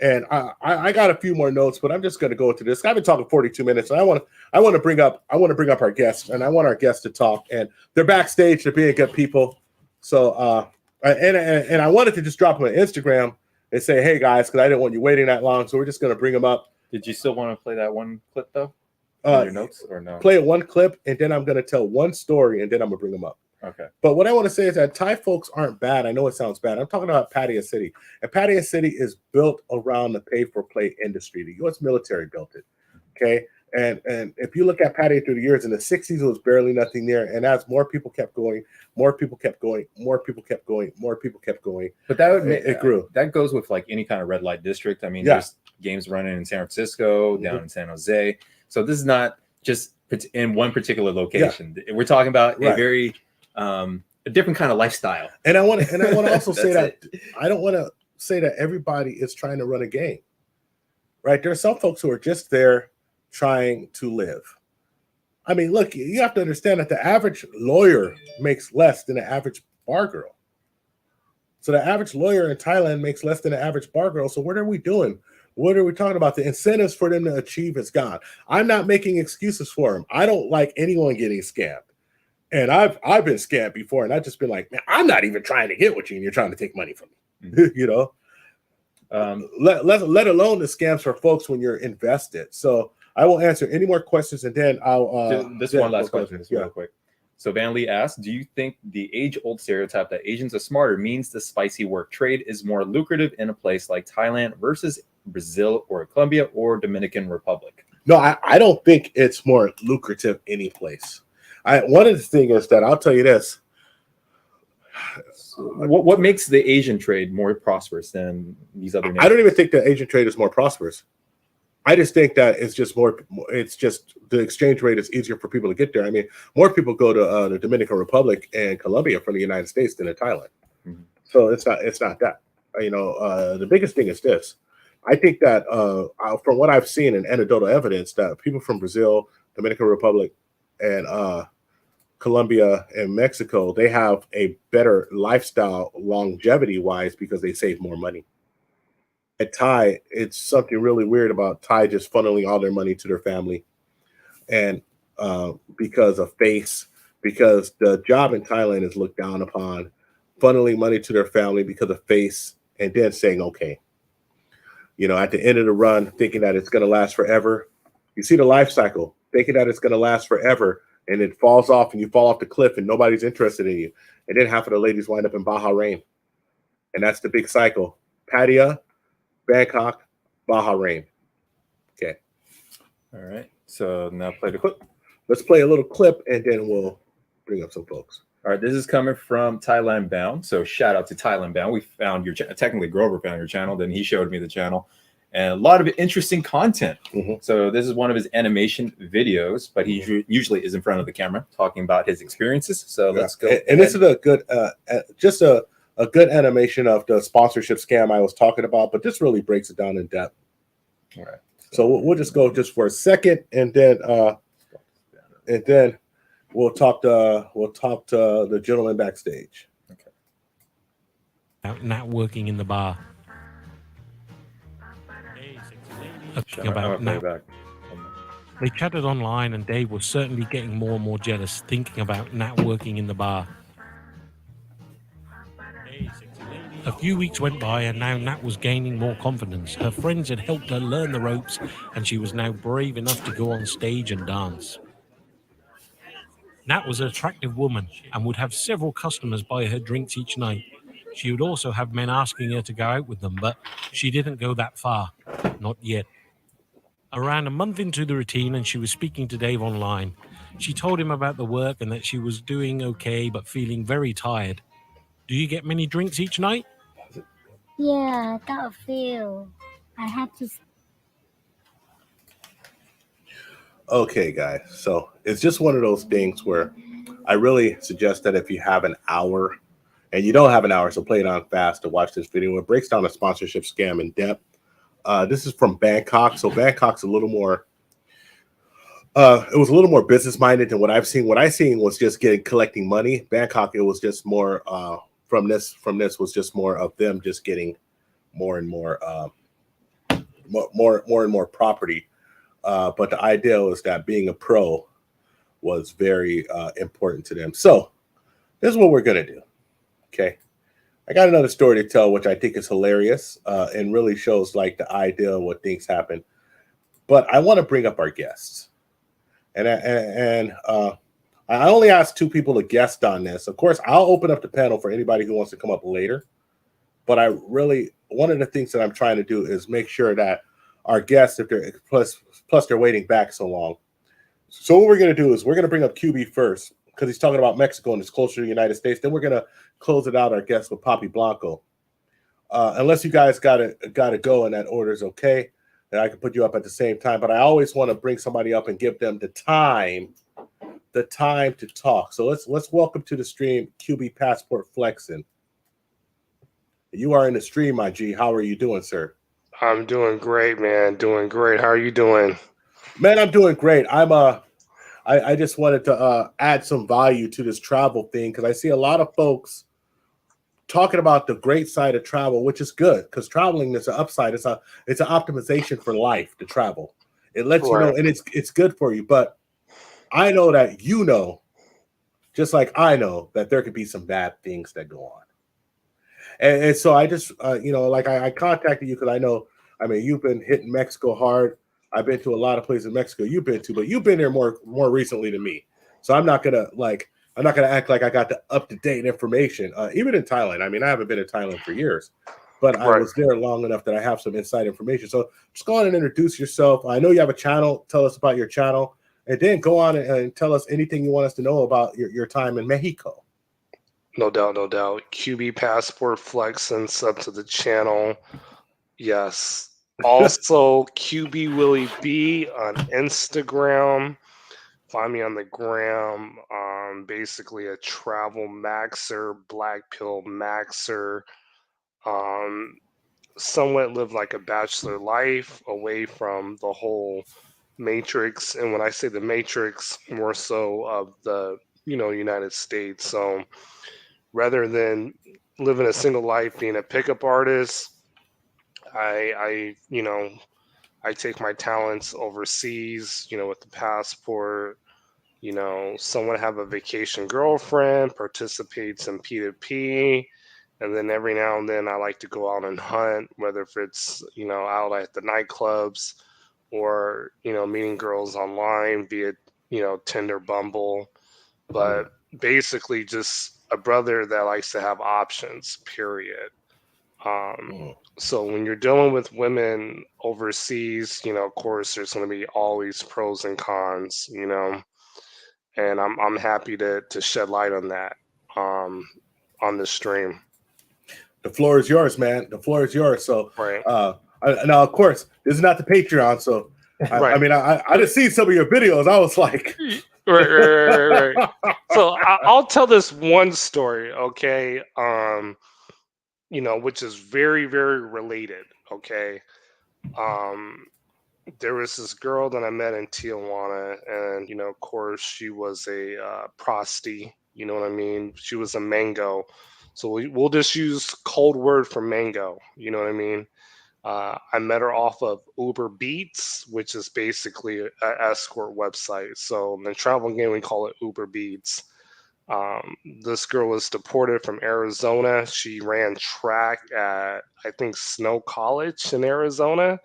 and I got a few more notes, but I'm just going to go into this. I've been talking 42 minutes, and I want to bring up our guests, and I want our guests to talk. And they're backstage; they're being good people. So, and I wanted to just drop them on Instagram and say, hey guys, because I didn't want you waiting that long, so we're just going to bring them up. Did you still want to play that one clip though? Your notes or no? Play one clip, and then I'm going to tell one story, and then I'm going to bring them up. Okay. But what I want to say is that Thai folks aren't bad. I know it sounds bad. I'm talking about Pattaya City. And Pattaya City is built around the pay-for-play industry. The U.S. military built it. Okay. And if you look at Pattaya through the years, in the 60s, it was barely nothing there. And as more people kept going, more people kept going. But that it grew. That goes with like any kind of red light district. Yeah. There's games running in San Francisco, down in San Jose. So this is not just in one particular location. Yeah. We're talking about a very a different kind of lifestyle. And I want to also say that I don't want to say that everybody is trying to run a game. Right? There are some folks who are just there trying to live. Look, you have to understand that the average lawyer makes less than the average bar girl. So the average lawyer in Thailand makes less than the average bar girl. So what are we doing? What are we talking about? The incentives for them to achieve is gone. I'm not making excuses for them. I don't like anyone getting scammed. And I've been scammed before, and I've just been like, man, I'm not even trying to get with you, and you're trying to take money from me. Let alone the scams for folks when you're invested. So I will answer any more questions, and then I'll this one last question is real quick. So Van Lee asks, do you think the age-old stereotype that Asians are smarter means the spicy work trade is more lucrative in a place like Thailand versus Brazil or Colombia or Dominican Republic? No, I don't think it's more lucrative any place. One of the things is that I'll tell you this. What makes the Asian trade more prosperous than these other nations? I don't even think the Asian trade is more prosperous. I just think that it's just it's just the exchange rate is easier for people to get there. I mean, more people go to the Dominican Republic and Colombia from the United States than to Thailand. Mhm. So it's not that. The biggest thing is this. I think that from what I've seen in anecdotal evidence, that people from Brazil, Dominican Republic, and Colombia and Mexico, they have a better lifestyle longevity wise because they save more money. At Thai, it's something really weird about Thai just funneling all their money to their family, and because of face, because the job in Thailand is looked down upon, funneling money to their family because of face, and then saying okay. At the end of the run, thinking that it's going to last forever. You see the life cycle, thinking that it's going to last forever, and it falls off, and you fall off the cliff, and nobody's interested in you. And then half of the ladies wind up in Bahrain, and that's the big cycle. Pattaya, Bangkok, Bahrain. Okay. All right. So now play the clip. Let's play a little clip, and then we'll bring up some folks. All right. This is coming from Thailand Bound. So shout out to Thailand Bound. We found your channel. Technically, Grover found your channel. Then he showed me the channel. And a lot of interesting content. Mhm. So this is one of his animation videos, but he usually is in front of the camera talking about his experiences. So let's go. And this is a good, just a good animation of the sponsorship scam I was talking about, but this really breaks it down in depth. All right. So we'll just go just for a second, and then we'll talk to the gentleman backstage. Okay. Not working in the bar. They chatted online, and Dave was certainly getting more and more jealous, thinking about Nat working in the bar. A few weeks went by, and now Nat was gaining more confidence. Her friends had helped her learn the ropes, and she was now brave enough to go on stage and dance. Nat was an attractive woman and would have several customers buy her drinks each night. She would also have men asking her to go out with them, but she didn't go that far. Not yet. Around a month into the routine, and she was speaking to Dave online. She told him about the work and that she was doing okay, but feeling very tired. Do you get many drinks each night? Yeah, I got a few. I had to. Okay, guys. So it's just one of those things where I really suggest that if you have an hour, and you don't have an hour, so play it on fast to watch this video. It breaks down a sponsorship scam in depth. This is from Bangkok. So Bangkok's a little more, it was a little more business minded than what I've seen. What I seen was just collecting money. Bangkok, it was just more from this was just more of them just getting more and more property. But the idea was that being a pro was very important to them. So this is what we're gonna do. Okay. I got another story to tell, which I think is hilarious and really shows like the idea of what things happen. But I want to bring up our guests, and I only asked 2 people to guest on this. Of course, I'll open up the panel for anybody who wants to come up later. But one of the things that I'm trying to do is make sure that our guests, if they're plus they're waiting back so long. So what we're going to do is we're going to bring up QB first, because he's talking about Mexico and it's closer to the United States. Then we're going to close it out, our guest, with Papi Blanco. Unless you guys got to go and that order is okay, then I can put you up at the same time. But I always want to bring somebody up and give them the time to talk. So let's welcome to the stream QB Passport Flexin'. You are in the stream, my G. How are you doing, sir? I'm doing great, man. Doing great. How are you doing? Man, I'm doing great. I just wanted to add some value to this travel thing, because I see a lot of folks talking about the great side of travel, which is good, because traveling is an upside. It's an optimization for life to travel. It lets you know, and it's good for you. But I know that just like I know that there could be some bad things that go on. And so I just, I contacted you because I mean, you've been hitting Mexico hard. I've been to a lot of places in Mexico you've been to, but you've been there more recently than me. So I'm not gonna act like I got the up-to-date information. Even in Thailand, I mean, I haven't been in Thailand for years, but I was there long enough that I have some inside information. So just go on and introduce yourself. I know you have a channel. Tell us about your channel, and then go on and tell us anything you want us to know about your time in Mexico. No doubt, no doubt. QB Passport Flexin', sub to the channel. Yes. Also, QB Willie B on Instagram. Find me on the gram. Basically a travel maxer, black pill maxer. Somewhat live like a bachelor life away from the whole matrix. And when I say the matrix, more so of the United States. So rather than living a single life being a pickup artist, I take my talents overseas, with the passport. Someone have a vacation girlfriend, participates in P2P, and then every now and then I like to go out and hunt, whether if it's, out at the nightclubs or, meeting girls online, be it, Tinder, Bumble, but basically just a brother that likes to have options, period. So when you're dealing with women overseas, of course, there's going to be always pros and cons, and I'm happy to shed light on that on the stream. The floor is yours, man. The floor is yours. So, Right. Now, of course, this is not the Patreon. So, Right. I mean, I just see some of your videos. I was like, right. So I'll tell this one story, okay? Which is very, very related, okay? There was this girl that I met in Tijuana, and of course, she was a prosti. You know what I mean? She was a mango, so we'll just use code word for mango. You know what I mean? I met her off of Uber Beats, which is basically an escort website. So in the travel game, we call it Uber Beats. This girl was deported from Arizona. She ran track at, I think, Snow College in Arizona.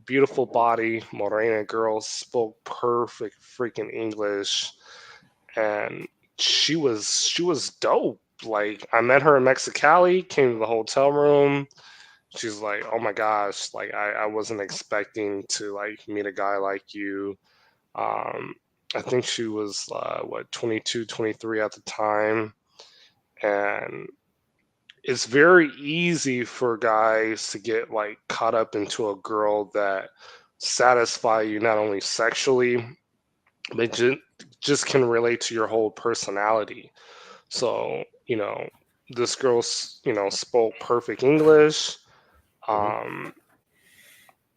Beautiful body, Morena girl, spoke perfect freaking English, and she was dope. Like, I met her in Mexicali, came to the hotel room. She's like, oh my gosh, like I wasn't expecting to like meet a guy like you. I think she was 22, 23 at the time, and it's very easy for guys to get like caught up into a girl that satisfy you not only sexually, but just can relate to your whole personality. So, this girl, spoke perfect English.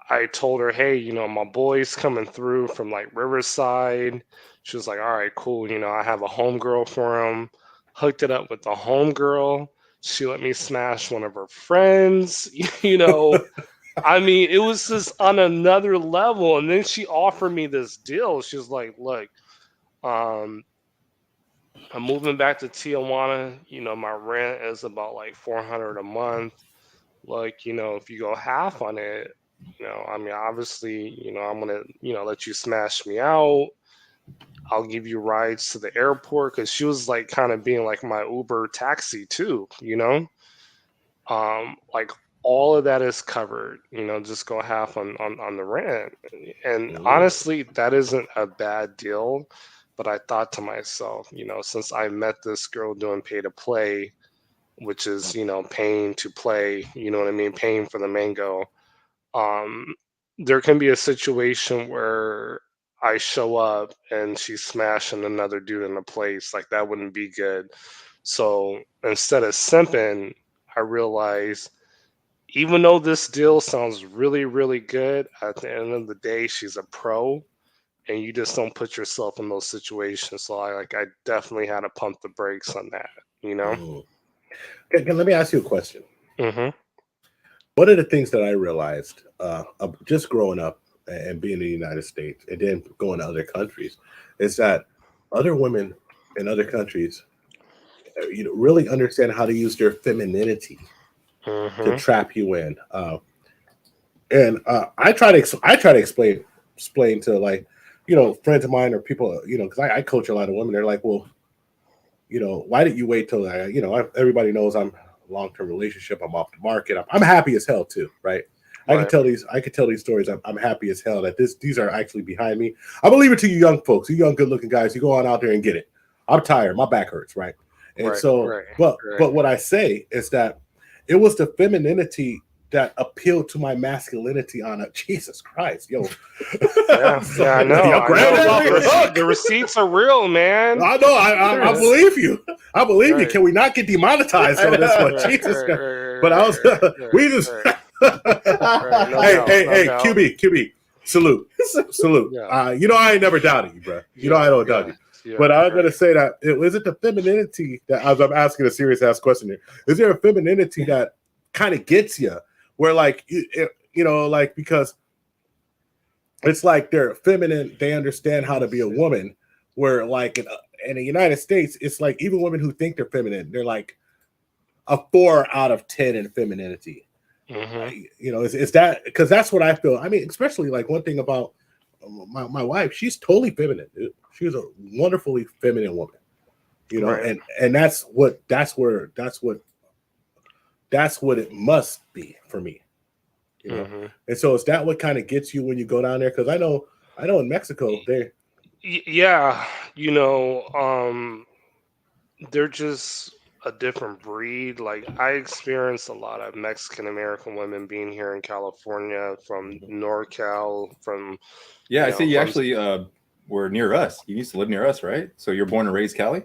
I told her, hey, my boy's coming through from like Riverside. She was like, all right, cool. I have a homegirl for him. Hooked it up with the homegirl. She let me smash one of her friends. I mean, it was just on another level. And then she offered me this deal. She was like, look, I'm moving back to Tijuana. My rent is about like $400 a month. Like, if you go half on it, I mean, obviously, I'm gonna, let you smash me out. I'll give you rides to the airport, because she was like kind of being like my Uber taxi too, like all of that is covered. Just go half on the rent. And honestly, that isn't a bad deal. But I thought to myself, since I met this girl doing pay to play, which is paying to play, you know what I mean, paying for the mango. There can be a situation where I show up and she's smashing another dude in the place. Like, that wouldn't be good. So instead of simping, I realized, even though this deal sounds really, really good, at the end of the day, she's a pro, and you just don't put yourself in those situations. So I definitely had to pump the brakes on that, Let me ask you a question. Mm-hmm. One of the things that I realized just growing up and being in the United States and then going to other countries is that other women in other countries, really understand how to use their femininity to trap you in. And I try to explain to, like, friends of mine or people, because I coach a lot of women. They're like, well, why did you wait till everybody knows I'm long-term relationship, I'm off the market, I'm happy as hell too, right? I can tell these stories. I'm happy as hell that these are actually behind me. I believe it to you young folks, you young good-looking guys, you go on out there and get it. I'm tired, my back hurts, right? And but what I say is that it was the femininity that appeal to my masculinity on a Jesus Christ, yo. Yeah, I know. Yo, The receipts are real, man. I know. I believe you. I believe you. Can we not get demonetized on this one? Jesus Christ. But I was, we just, hey, QB, salute. Yeah. You know, I ain't never doubted you, bro. You know, I don't doubt you. Yeah, but I'm going to say that, is it the femininity that, as I'm asking a serious ass question here, is there a femininity that kind of gets you where, like, you know, like, because it's like they're feminine, they understand how to be a woman, where, like, in the United States, it's like even women who think they're feminine, they're like a 4 out of 10 in femininity. You know, is that, because that's what I feel. I mean, especially like one thing about my wife, she's totally feminine, dude. She's a wonderfully feminine woman, you know, and that's what it must be for me, you know. And so is that what kind of gets you when you go down there? Because I know in Mexico they, you know, they're just a different breed. Like, I experienced a lot of Mexican American women being here in California, from NorCal, from I see you actually were near us. You used to live near us, right? So you're born and raised Cali?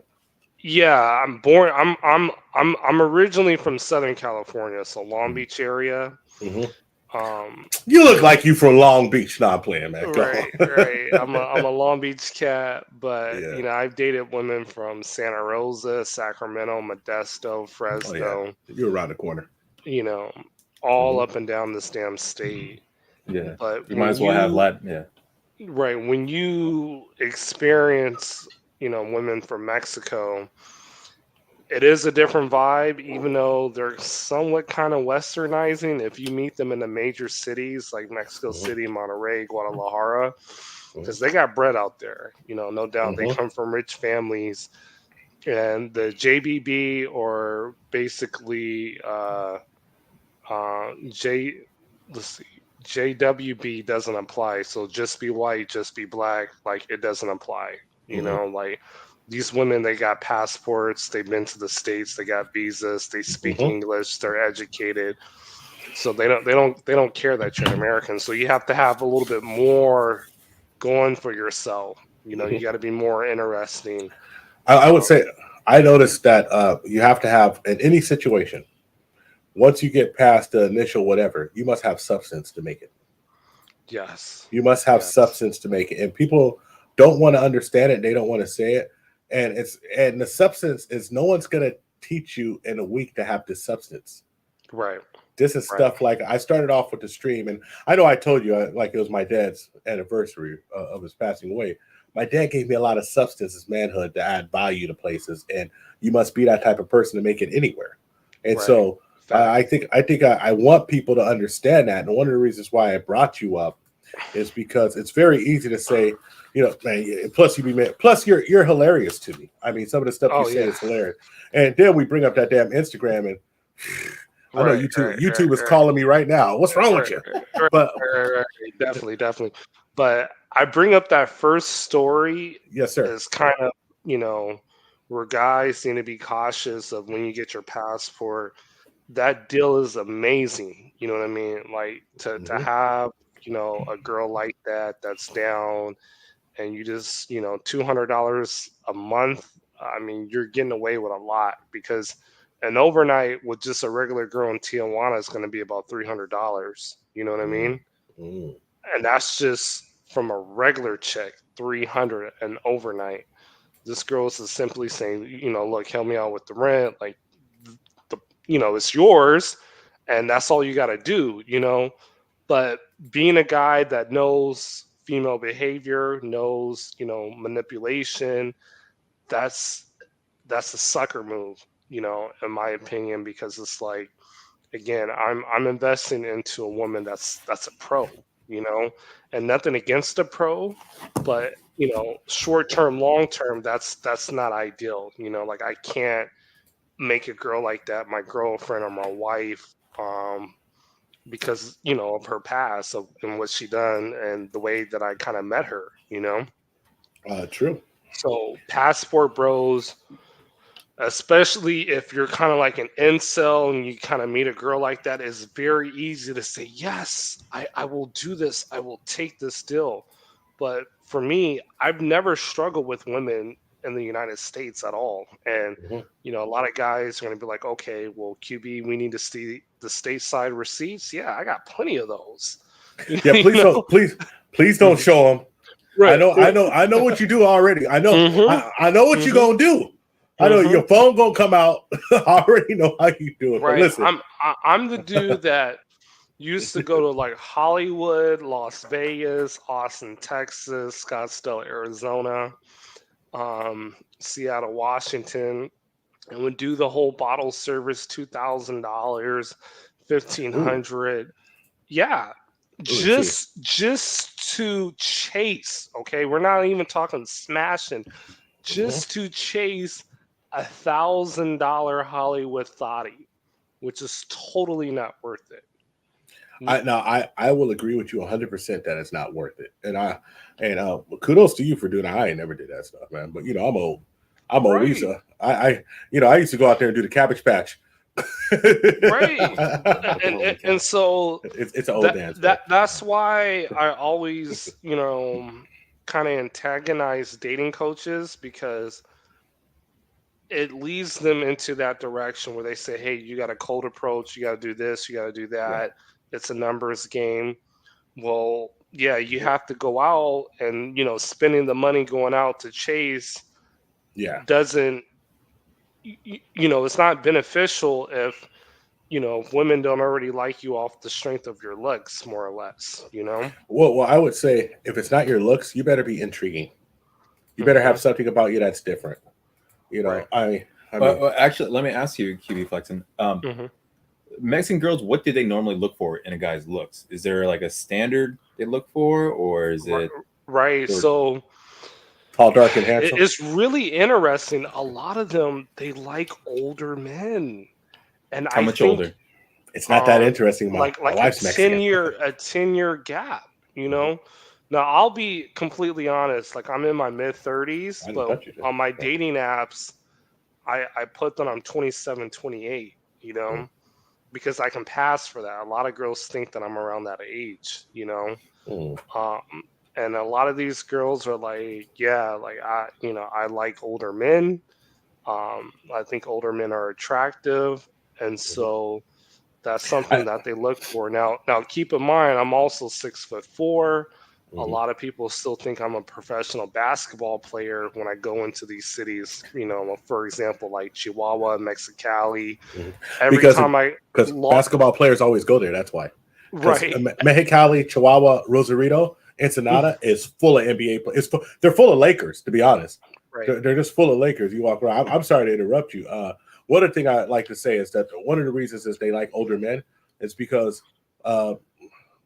Yeah, I'm originally from Southern California, so Long Beach area. You look like you from Long Beach. Not playing, man. Right. I'm a Long Beach cat, but you know, I've dated women from Santa Rosa, Sacramento, Modesto, Fresno. You're around the corner. You know, all up and down this damn state. Yeah, but you might as well have Latin. Yeah. Right. When you experience, you know, women from Mexico, it is a different vibe, even though they're somewhat kind of westernizing. If you meet them in the major cities like Mexico City, Monterrey, Guadalajara, because they got bread out there, you know, no doubt. They come from rich families. And the JBB, or basically JWB doesn't apply. So just be white, just be black, like, it doesn't apply. You know, like, these women, they got passports, they've been to the States, they got visas, they speak English, they're educated. So they don't care that you're an American. So you have to have a little bit more going for yourself. You know, you got to be more interesting. I would say, I noticed that you have to have, in any situation, once you get past the initial whatever, you must have substance to make it. Yes. You must have substance to make it. And people don't want to understand it. They don't want to say it. And the substance is, no one's going to teach you in a week to have this substance. Right. This is stuff like, I started off with the stream, and I know I told you, like, it was my dad's anniversary of his passing away. My dad gave me a lot of substance as manhood to add value to places, and you must be that type of person to make it anywhere. And so I think I want people to understand that. And one of the reasons why I brought you up is because it's very easy to say, you know, man, plus you're hilarious to me. I mean, some of the stuff you say is hilarious. And then we bring up that damn Instagram, and I know YouTube is calling me right now. What's wrong with you? But definitely. But I bring up that first story. Yes, sir. Is kind of, you know, where guys need to be cautious of when you get your passport. That deal is amazing. You know what I mean? Like, to have, you know, a girl like that's down, and you just, you know, $200 a month. I mean, you're getting away with a lot, because an overnight with just a regular girl in Tijuana is going to be about $300. You know what I mean? And that's just from a regular check, $300 an overnight. This girl is simply saying, you know, look, help me out with the rent. Like, you know, it's yours, and that's all you got to do, you know. But being a guy that knows female behavior, knows, you know, manipulation, that's a sucker move, you know, in my opinion, because it's like, again, I'm investing into a woman that's a pro, you know, and nothing against a pro, but, you know, short term, long term, that's not ideal, you know. Like, I can't make a girl like that my girlfriend or my wife, because, you know, of her past and what she done and the way that I kind of met her, you know. True. So passport bros, especially if you're kind of like an incel and you kind of meet a girl like that, it's very easy to say, yes, I will do this. I will take this deal. But for me, I've never struggled with women in the United States at all. And, Mhm. a lot of guys are going to be like, okay, well, QB, we need to see the stateside receipts. Yeah, I got plenty of those. Yeah, please don't, please don't show them. Right. I know what you do already. I know, Mhm. I know what you're gonna do. I know your phone gonna come out. I already know how you do it. But Right. listen, I'm the dude that used to go to like Hollywood, Las Vegas, Austin, Texas, Scottsdale, Arizona, Seattle, Washington, and would do the whole bottle service, $2,000, $1,500. Yeah, see, just to chase. Okay, we're not even talking smashing. Just to chase $1,000 Hollywood thotty, which is totally not worth it. I will agree with you 100% that it's not worth it. And kudos to you for doing that. I ain't never did that stuff, man. But I'm old. I'm old. Right. I used to go out there and do the Cabbage Patch. Right. and so it's an old dance. That's why I always, kind of antagonize dating coaches, because it leads them into that direction where they say, hey, you got a cold approach, you got to do this, you got to do that. It's a numbers game. Well, yeah, you have to go out and, spending the money going out to chase doesn't, it's not beneficial if, women don't already like you off the strength of your looks, more or less, Well, I would say if it's not your looks, you better be intriguing. You better have something about you that's different. Right. I mean, well, actually, let me ask you, QB Flexen. Mexican girls, what do they normally look for in a guy's looks? Is there like a standard they look for, or is it right? So tall, dark, and handsome? It's really interesting. A lot of them, they like older men, and how much older? It's not that interesting. My wife's a Mexican. 10-year gap. Now I'll be completely honest. Like, I'm in my mid-30s, but on my dating apps, I put that I'm 27, 28. Because I can pass for that. A lot of girls think that I'm around that age. And a lot of these girls are like, yeah, like I like older men. I think older men are attractive, and so that's something that they look for. Now keep in mind, I'm also 6'4". A lot of people still think I'm a professional basketball player when I go into these cities, for example, like Chihuahua, Mexicali. Because basketball players always go there. That's why. Right. Mexicali, Chihuahua, Rosarito, Ensenada is full of NBA players. They're full of Lakers, to be honest. Right. They're just full of Lakers. You walk around. I'm sorry to interrupt you. One other thing I'd like to say is that one of the reasons is they like older men is because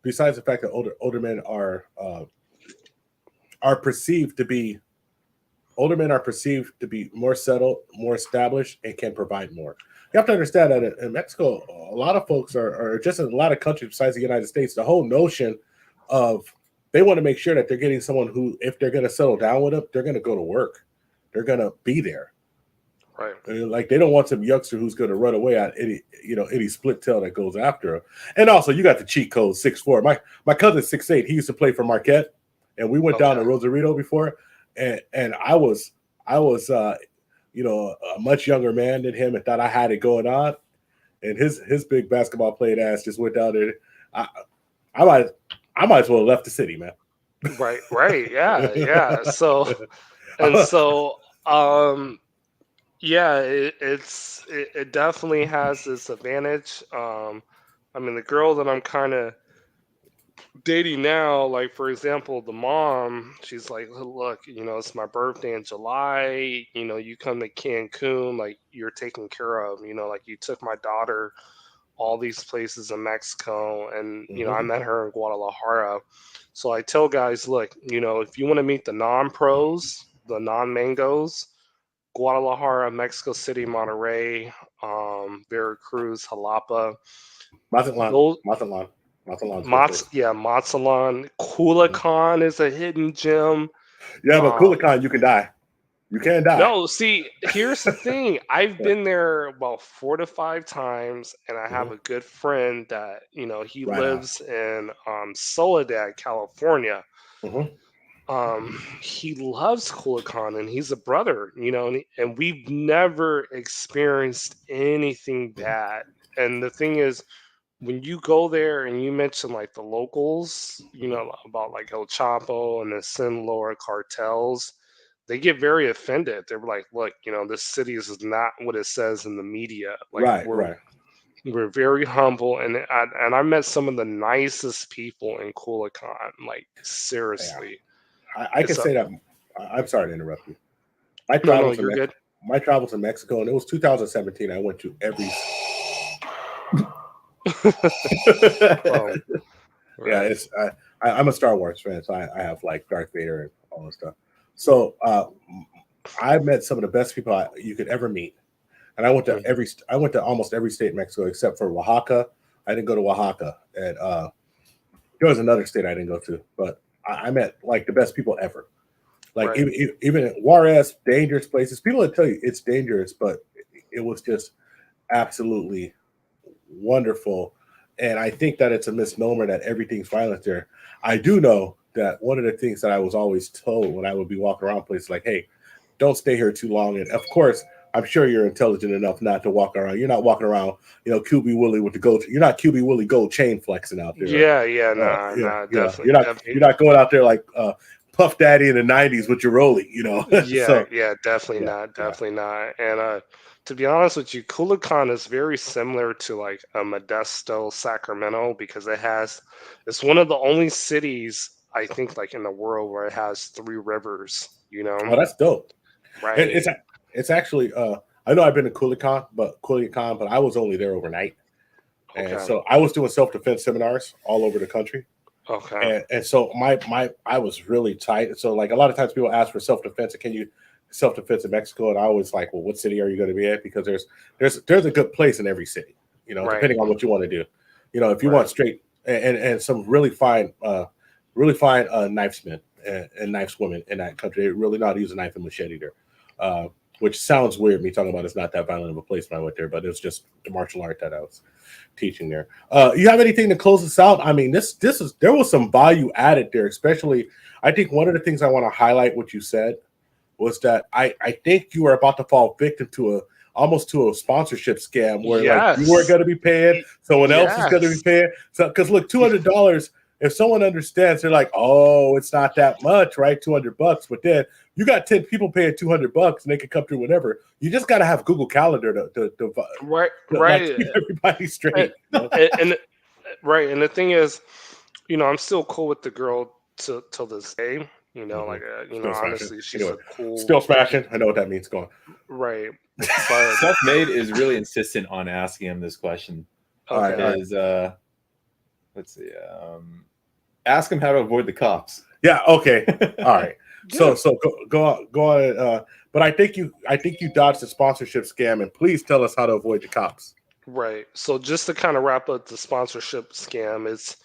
besides the fact that older men are perceived to be more settled, more established, and can provide more. You have to understand that in Mexico, a lot of folks are just in a lot of countries besides the United States, the whole notion of they want to make sure that they're getting someone who, if they're going to settle down with them, they're going to go to work. They're going to be there. Right. Like, they don't want some youngster who's going to run away at any split tail that goes after him. And also, you got the cheat code 6'4". My cousin's 6'8". He used to play for Marquette, and we went down to Rosarito before, and I was a much younger man than him and thought I had it going on, and his big basketball playing ass just went down there. I might as well have left the city, man. Right. Yeah. So yeah, it definitely has this advantage. I mean, the girl that I'm kind of dating now, like, for example, the mom, she's like, look, it's my birthday in July. You come to Cancun, like, you're taken care of. Like, you took my daughter all these places in Mexico, and I met her in Guadalajara. So I tell guys, look, if you want to meet the non-pros, the non-mangoes, Guadalajara, Mexico City, Monterrey, Veracruz, Jalapa, Mazatlan. Mazatlan. Culiacan is a hidden gem. Yeah, but Culiacan, you can die. You can't die. No, see, here's the thing. I've been there about 4 to 5 times, and I have Mhm. a good friend that, he Right on. lives in Soledad, California. Mhm. He loves Kulikan, and he's a brother, and we've never experienced anything bad. And the thing is, when you go there and you mention like the locals, about like El Chapo and the Sinaloa cartels, they get very offended. They're like, "Look, this city is not what it says in the media. Like Right. Right. we're very humble." And I met some of the nicest people in Kulikan. Like Yeah. seriously, I can it's a say that. I'm sorry to interrupt you. My no, travels in you're good. My travels in Mexico, and it was 2017. I went to every. Oh, Yeah, right, it's I'm a Star Wars fan, so I have like Darth Vader and all this stuff. So I met some of the best people you could ever meet, and I went to almost every state in Mexico except for Oaxaca. I didn't go to Oaxaca, and there was another state I didn't go to, but I met like the best people ever. Like right. even in Juarez, dangerous places. People that tell you it's dangerous, but it was just absolutely wonderful. And I think that it's a misnomer that everything's violent there. I do know that one of the things that I was always told when I would be walking around places like, hey, don't stay here too long. And of course, I'm sure you're intelligent enough not to walk around. You're not walking around, QB Willie with the gold. You're not QB Willie gold chain flexing out there. Yeah, nah, You're definitely. not going out there like Puff Daddy in the '90s with your Rolly. Yeah, So yeah, definitely yeah, not, yeah. definitely not. And to be honest with you, Culiacan is very similar to like a Modesto, Sacramento, because it's one of the only cities I think like in the world where it has 3 rivers. Oh, that's dope. It, Right? it's it's actually I know I've been to Culiacan, but I was only there overnight, and Okay, so I was doing self-defense seminars all over the country. okay, And so my I was really tight. So like a lot of times people ask for self-defense, and can you self-defense in Mexico? And I always like, well, what city are you going to be at? Because there's a good place in every city, right, depending on what you want to do. If you right. want straight and some really fine knifesmen and knifeswomen in that country, they really know how to use a knife and machete there. Which sounds weird, me talking about it's not that violent of a place when I went there, but it was just the martial art that I was teaching there. You have anything to close us out? I mean, there was some value added there, especially I think one of the things I want to highlight what you said was that I think you were about to fall victim to almost to a sponsorship scam where like you weren't Yes, going to be paying, someone else is going to be yes. paying. So because look, $200, if someone understands, they're like, oh, it's not that much, right? $200, but then you got 10 people paying $200 and they can come through whenever. You just got to have Google Calendar to Right, like right. keep everybody straight. And right, and the thing is, I'm still cool with the girl till this day. Mhm. Like Still smashing. honestly, she's Anyway, a cool still smashing. I know what that means. Go on. right. But Self-made is really insistent on asking him this question. All right. okay, Is let's see, ask him how to avoid the cops. Yeah. Okay. All right. yeah, So go on. But I think you dodged the sponsorship scam, and please tell us how to avoid the cops. right. So just to kind of wrap up the sponsorship scam, it's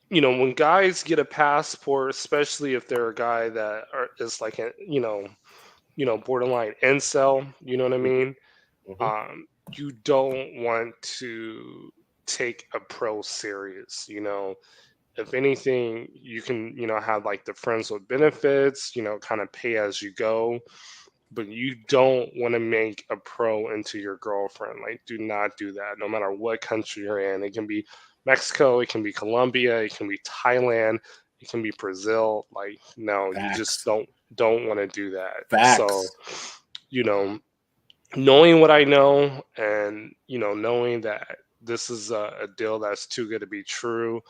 when guys get a passport, especially if they're a guy that is like a borderline incel, you know what I mean? Mm-hmm. You don't want to take a pro serious. If anything, you can have like the friends with benefits, kind of pay as you go, but you don't want to make a pro into your girlfriend. Like, do not do that, no matter what country you're in. It can be Mexico, it can be Colombia, it can be Thailand, it can be Brazil. Like, no, you just Facts. don't want to do that. So, Facts. you know, knowing what I know, and knowing that this is a deal that's too good to be true,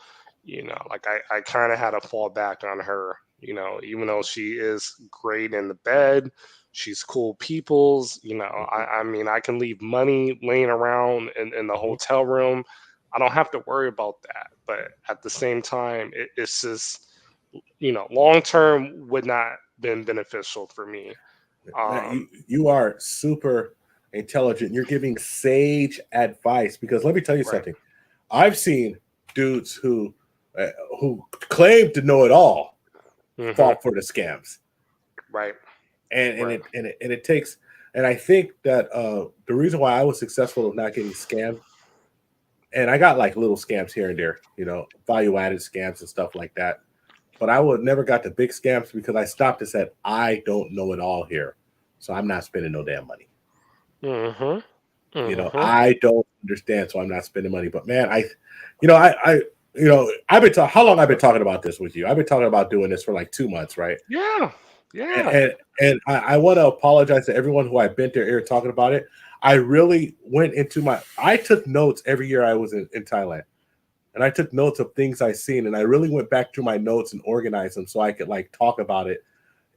like I kind of had to fall back on her. Even though she is great in the bed, she's cool people's. I mean, I can leave money laying around in the Mm-hmm. hotel room. I don't have to worry about that. But at the same time, it's just long term would not been beneficial for me. Man, Um, you are super intelligent. You're giving sage advice because let me tell you right. something. I've seen dudes who claim to know it all Hmm. fall for the scams. Right. and it takes. And I think that the reason why I was successful of not getting scammed, and I got like little scams here and there, value added scams and stuff like that. But I would never got the big scams because I stopped and said, I don't know it all here. So I'm not spending no damn money. I don't understand, so I'm not spending money. But man, I've been how long I've been talking about this with you? I've been talking about doing this for like 2 months, right? Yeah. And I want to apologize to everyone who I bent their ear talking about it. I really went into I took notes every year I was in Thailand, and I took notes of things I seen, and I really went back through my notes and organized them so I could like talk about it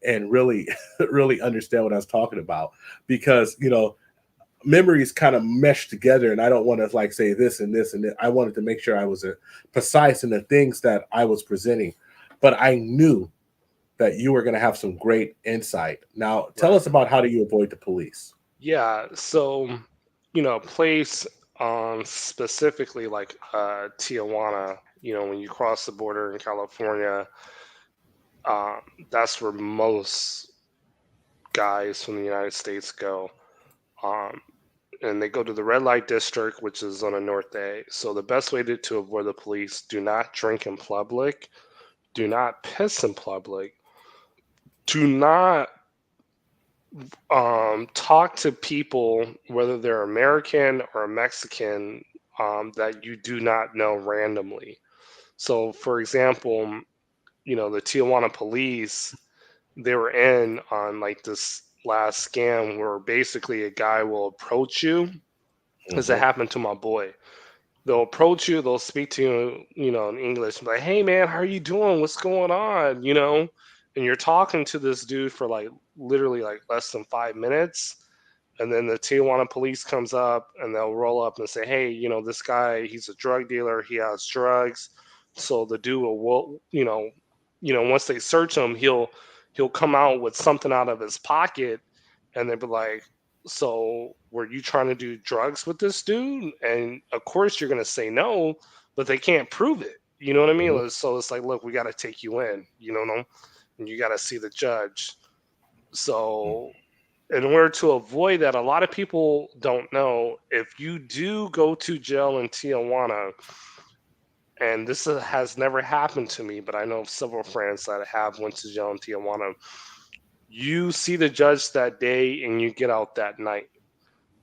and really, really understand what I was talking about, because memories kind of mesh together, and I don't want to like say this and this and that. I wanted to make sure I was precise in the things that I was presenting, but I knew that you were going to have some great insight. Now, tell us about how do you avoid the police? Yeah, so place specifically like Tijuana, when you cross the border in California, that's where most guys from the United States go. And they go to the red light district, which is on a north day. So the best way to avoid the police: do not drink in public, do not piss in public, do not talk to people, whether they're American or Mexican, that you do not know randomly. So, for example, the Tijuana police, they were in on like this last scam where basically a guy will approach you, as it happened to my boy. They'll approach you, they'll speak to you, in English, like, "Hey man, how are you doing? What's going on?" And you're talking to this dude for like literally like less than 5 minutes. And then the Tijuana police comes up and they'll roll up and say, "Hey, this guy, he's a drug dealer. He has drugs." So the dude will, once they search him, he'll come out with something out of his pocket, and they'll be like, "So were you trying to do drugs with this dude?" And of course you're gonna say no, but they can't prove it. You know what I mean? So it's like, "Look, we got to take you in. And you got to see the judge." So in order to avoid that, a lot of people don't know, if you do go to jail in Tijuana, and this has never happened to me, but I know of several friends that have went to jail in Tijuana, you see the judge that day and you get out that night.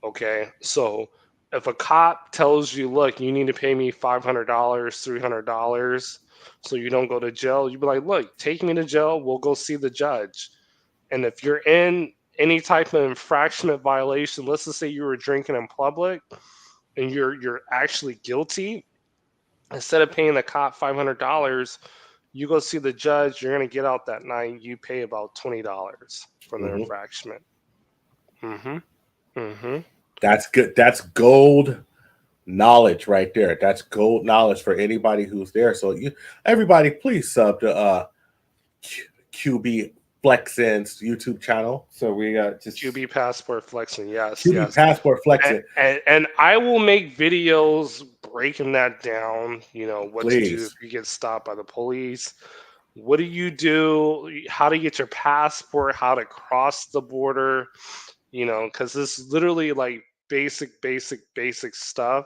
Okay, so if a cop tells you, "Look, you need to pay me $500, $300 so you don't go to jail," you'd be like, "Look, take me to jail, we'll go see the judge." And if you're in any type of infraction violation, let's just say you were drinking in public and you're actually guilty, instead of paying the cop $500, you go see the judge, you're going to get out that night, you pay about $20 for the infraction. That's good. That's gold knowledge right there. That's gold knowledge for anybody who's there. So everybody, please sub to QB Flexen's YouTube channel. So we got just QB Passport Flexing, yes. QB Passport Flexing. And I will make videos breaking that down, what to do if you get stopped by the police. What do you do? How to get your passport, how to cross the border, because this is literally like basic stuff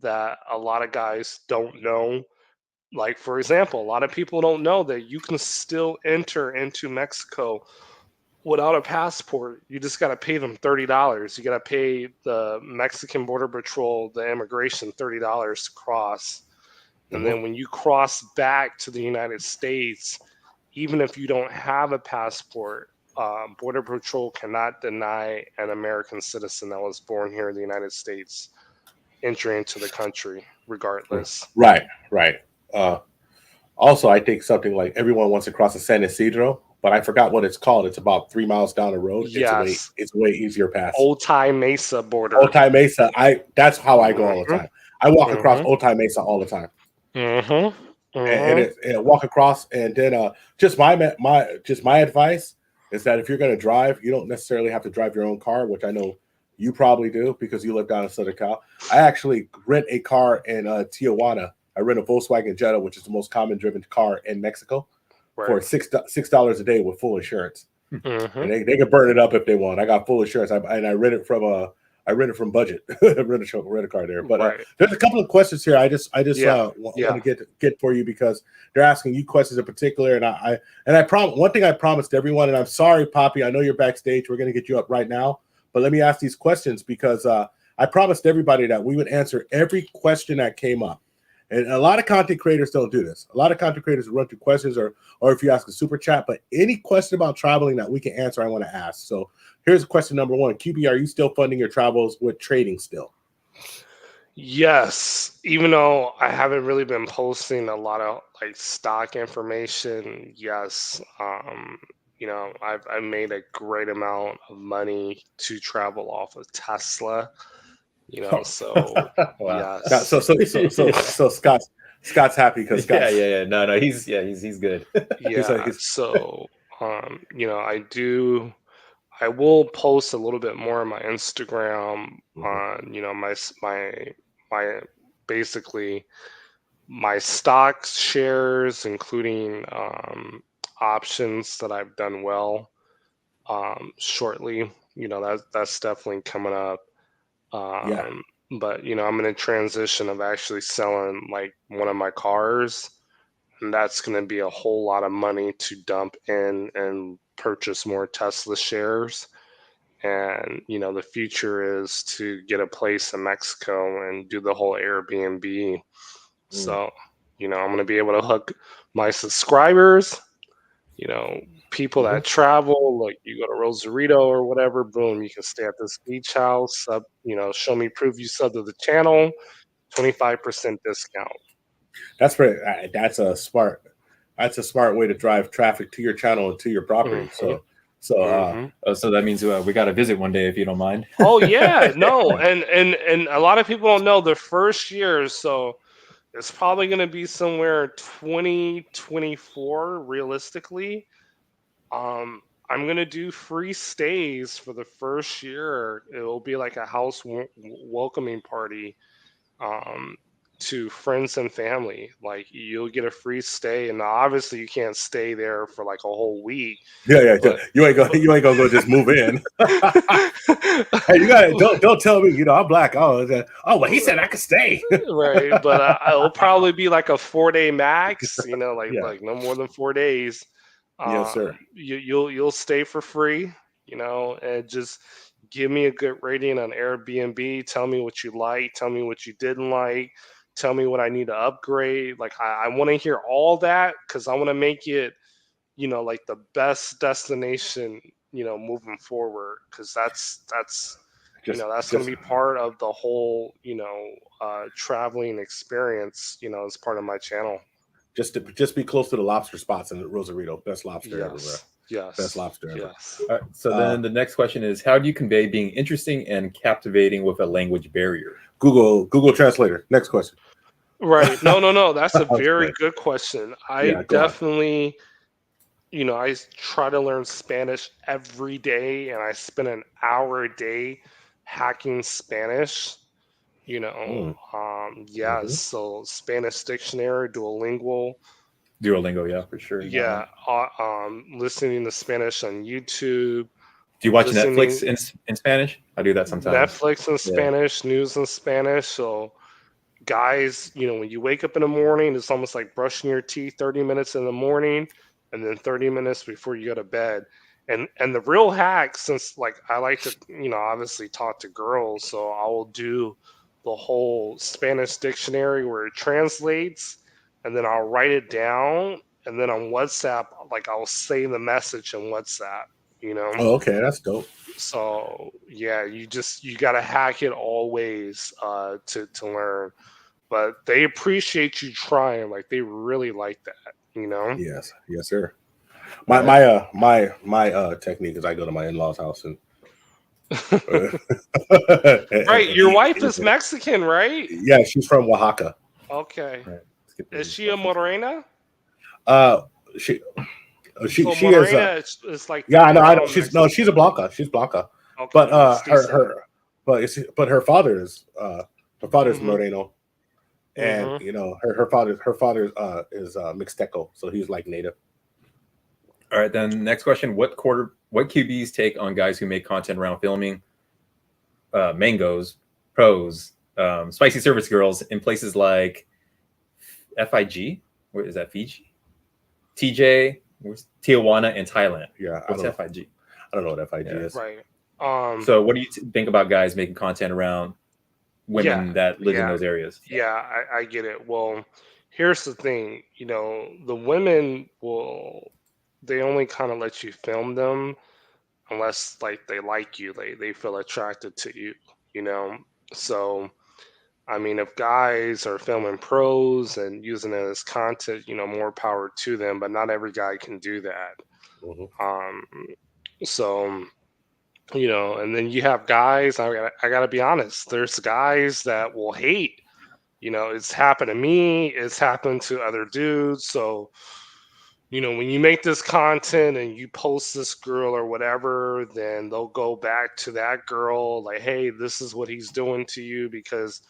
that a lot of guys don't know. Like, for example, a lot of people don't know that you can still enter into Mexico without a passport. You just got to pay them $30. You got to pay the Mexican Border Patrol, the immigration, $30 to cross. And then when you cross back to the United States, even if you don't have a passport, Border Patrol cannot deny an American citizen that was born here in the United States entry into the country, regardless. Right. Also, I think something like everyone wants to cross the San Isidro, but I forgot what it's called. It's about 3 miles down the road. Yes. It's way easier pass. Otay Mesa border. Otay Mesa. That's how I go all the time. I walk across Otay Mesa all the time. And walk across, and then just my advice is that if you're going to drive, you don't necessarily have to drive your own car, which I know you probably do because you live down in Southern Cal. I actually rent a car in Tijuana. I rent a Volkswagen Jetta, which is the most common driven car in Mexico, for $6 a day with full insurance. and they can burn it up if they want. I got full insurance, and I rent it from Budget. rent a car there. But there's a couple of questions here. I just want to get for you because they're asking you questions in particular, and I promise one thing I promised everyone, and I'm sorry, Poppy, I know you're backstage. We're going to get you up right now, but let me ask these questions because I promised everybody that we would answer every question that came up. And a lot of content creators don't do this. A lot of content creators run through questions or if you ask a super chat, but any question about traveling that we can answer, I want to ask. So here's question number one. QB, are you still funding your travels with trading still? Yes, even though I haven't really been posting a lot of like stock information. Yes, I've made a great amount of money to travel off of Tesla. So wow. yes. So Scott's happy because no, he's good. I will post a little bit more on my Instagram on my basically my stocks shares, including options that I've done well shortly. That's definitely coming up. But I'm in a transition of actually selling like one of my cars, and that's going to be a whole lot of money to dump in and purchase more Tesla shares. And the future is to get a place in Mexico and do the whole Airbnb. So I'm going to be able to hook my subscribers, people that travel, like you go to Rosarito or whatever, boom, you can stay at this beach house, show me proof you sub to the channel, 25% discount. That's right. That's a smart way to drive traffic to your channel and to your property. So that means we got to visit one day if you don't mind. Oh yeah, no, and a lot of people don't know the first year, so it's probably going to be somewhere 2024 realistically. I'm going to do free stays for the first year. It will be like a house welcoming party to friends and family. Like you'll get a free stay, and obviously you can't stay there for like a whole week. But, you ain't gonna go just move in. Hey, you got don't tell me. I'm black. Well, he said I could stay. Right, but it'll probably be like a 4-day max. Like no more than 4 days. Yes, sir. You'll stay for free. And just give me a good rating on Airbnb. Tell me what you like. Tell me what you didn't like. Tell me what I need to upgrade. Like I want to hear all that because I want to make it, like the best destination, moving forward. Because that's going to be part of the whole, traveling experience. As part of my channel. Just be close to the lobster spots in Rosarito. Best lobster everywhere. Yes. Best lobster ever. Yes. All right, so then the next question is, how do you convey being interesting and captivating with a language barrier? Google Translator. Next question. Right. No. That's a very good question. I definitely, I try to learn Spanish every day, and I spend an hour a day hacking Spanish. So Spanish dictionary, Duolingo, yeah, for sure. Yeah, listening to Spanish on YouTube. Do you watch Netflix in Spanish? I do that sometimes. Netflix in Spanish, news in Spanish. So, guys, when you wake up in the morning, it's almost like brushing your teeth 30 minutes in the morning and then 30 minutes before you go to bed. And the real hack, since like I like to, obviously talk to girls, so I will do the whole Spanish dictionary where it translates, and then I'll write it down, and then on WhatsApp, like I'll say the message in WhatsApp, Oh, okay, that's dope. So yeah, you gotta hack it always to learn. But they appreciate you trying, like they really like that, Yes, sir. My technique is I go to my in-laws' house and right. Your wife is Mexican, right? Yeah, she's from Oaxaca. Okay. Right. Is she a morena? She morena is like I know. She's a blanca. She's blanca. Okay, but her father is moreno, and her father is Mixteco, so he's like native. All right, then next question: what what QB's take on guys who make content around filming, mangoes, pros, spicy service girls in places like FIG? Where is that? Fiji? TJ? Where's Tijuana and Thailand? Yeah, What's FIG? I don't know what FIG Yeah. is. Right. So what do you think about guys making content around women that live in those areas? Yeah, I get it. Well, here's the thing, the women they only kind of let you film them unless like they like you, they feel attracted to you, you know. So I mean, if guys are filming pros and using it as content, more power to them, but not every guy can do that. Mhm. So and then you have guys, I gotta be honest, there's guys that will hate. It's happened to me, it's happened to other dudes. So when you make this content and you post this girl or whatever, then they'll go back to that girl like, hey, this is what he's doing to you, because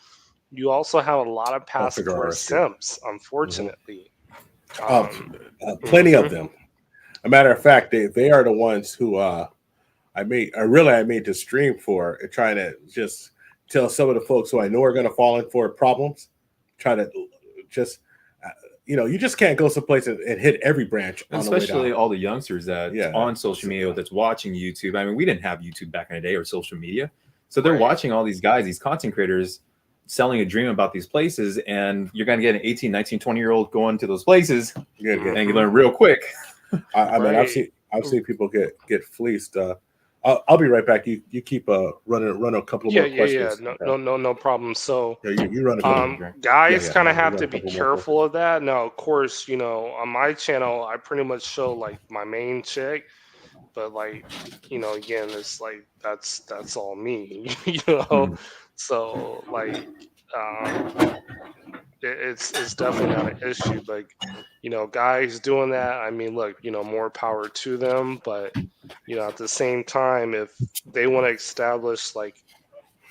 you also have a lot of passive simps, unfortunately. Plenty of them. A matter of fact, they are the ones who I made the stream for, and trying to just tell some of the folks who I know are going to fall in for problems, try to just you just can't go someplace and hit every branch, especially all the youngsters that on social media that's watching YouTube. I mean, we didn't have YouTube back in the day or social media, so they're watching all these guys, these content creators, selling a dream about these places, and you're going to get an 18, 19, 20-year-old going to those places and you learn real quick. I mean, I've seen people get fleeced. I'll be right back. You keep run a couple more questions. No problem. So you run a couple. Guys kind of have to be careful of that. Now, of course, on my channel, I pretty much show like my main chick, but like, again, it's like that's all me, So like, it's definitely not an issue. But guys doing that, I mean, look, more power to them. But at the same time, if they want to establish like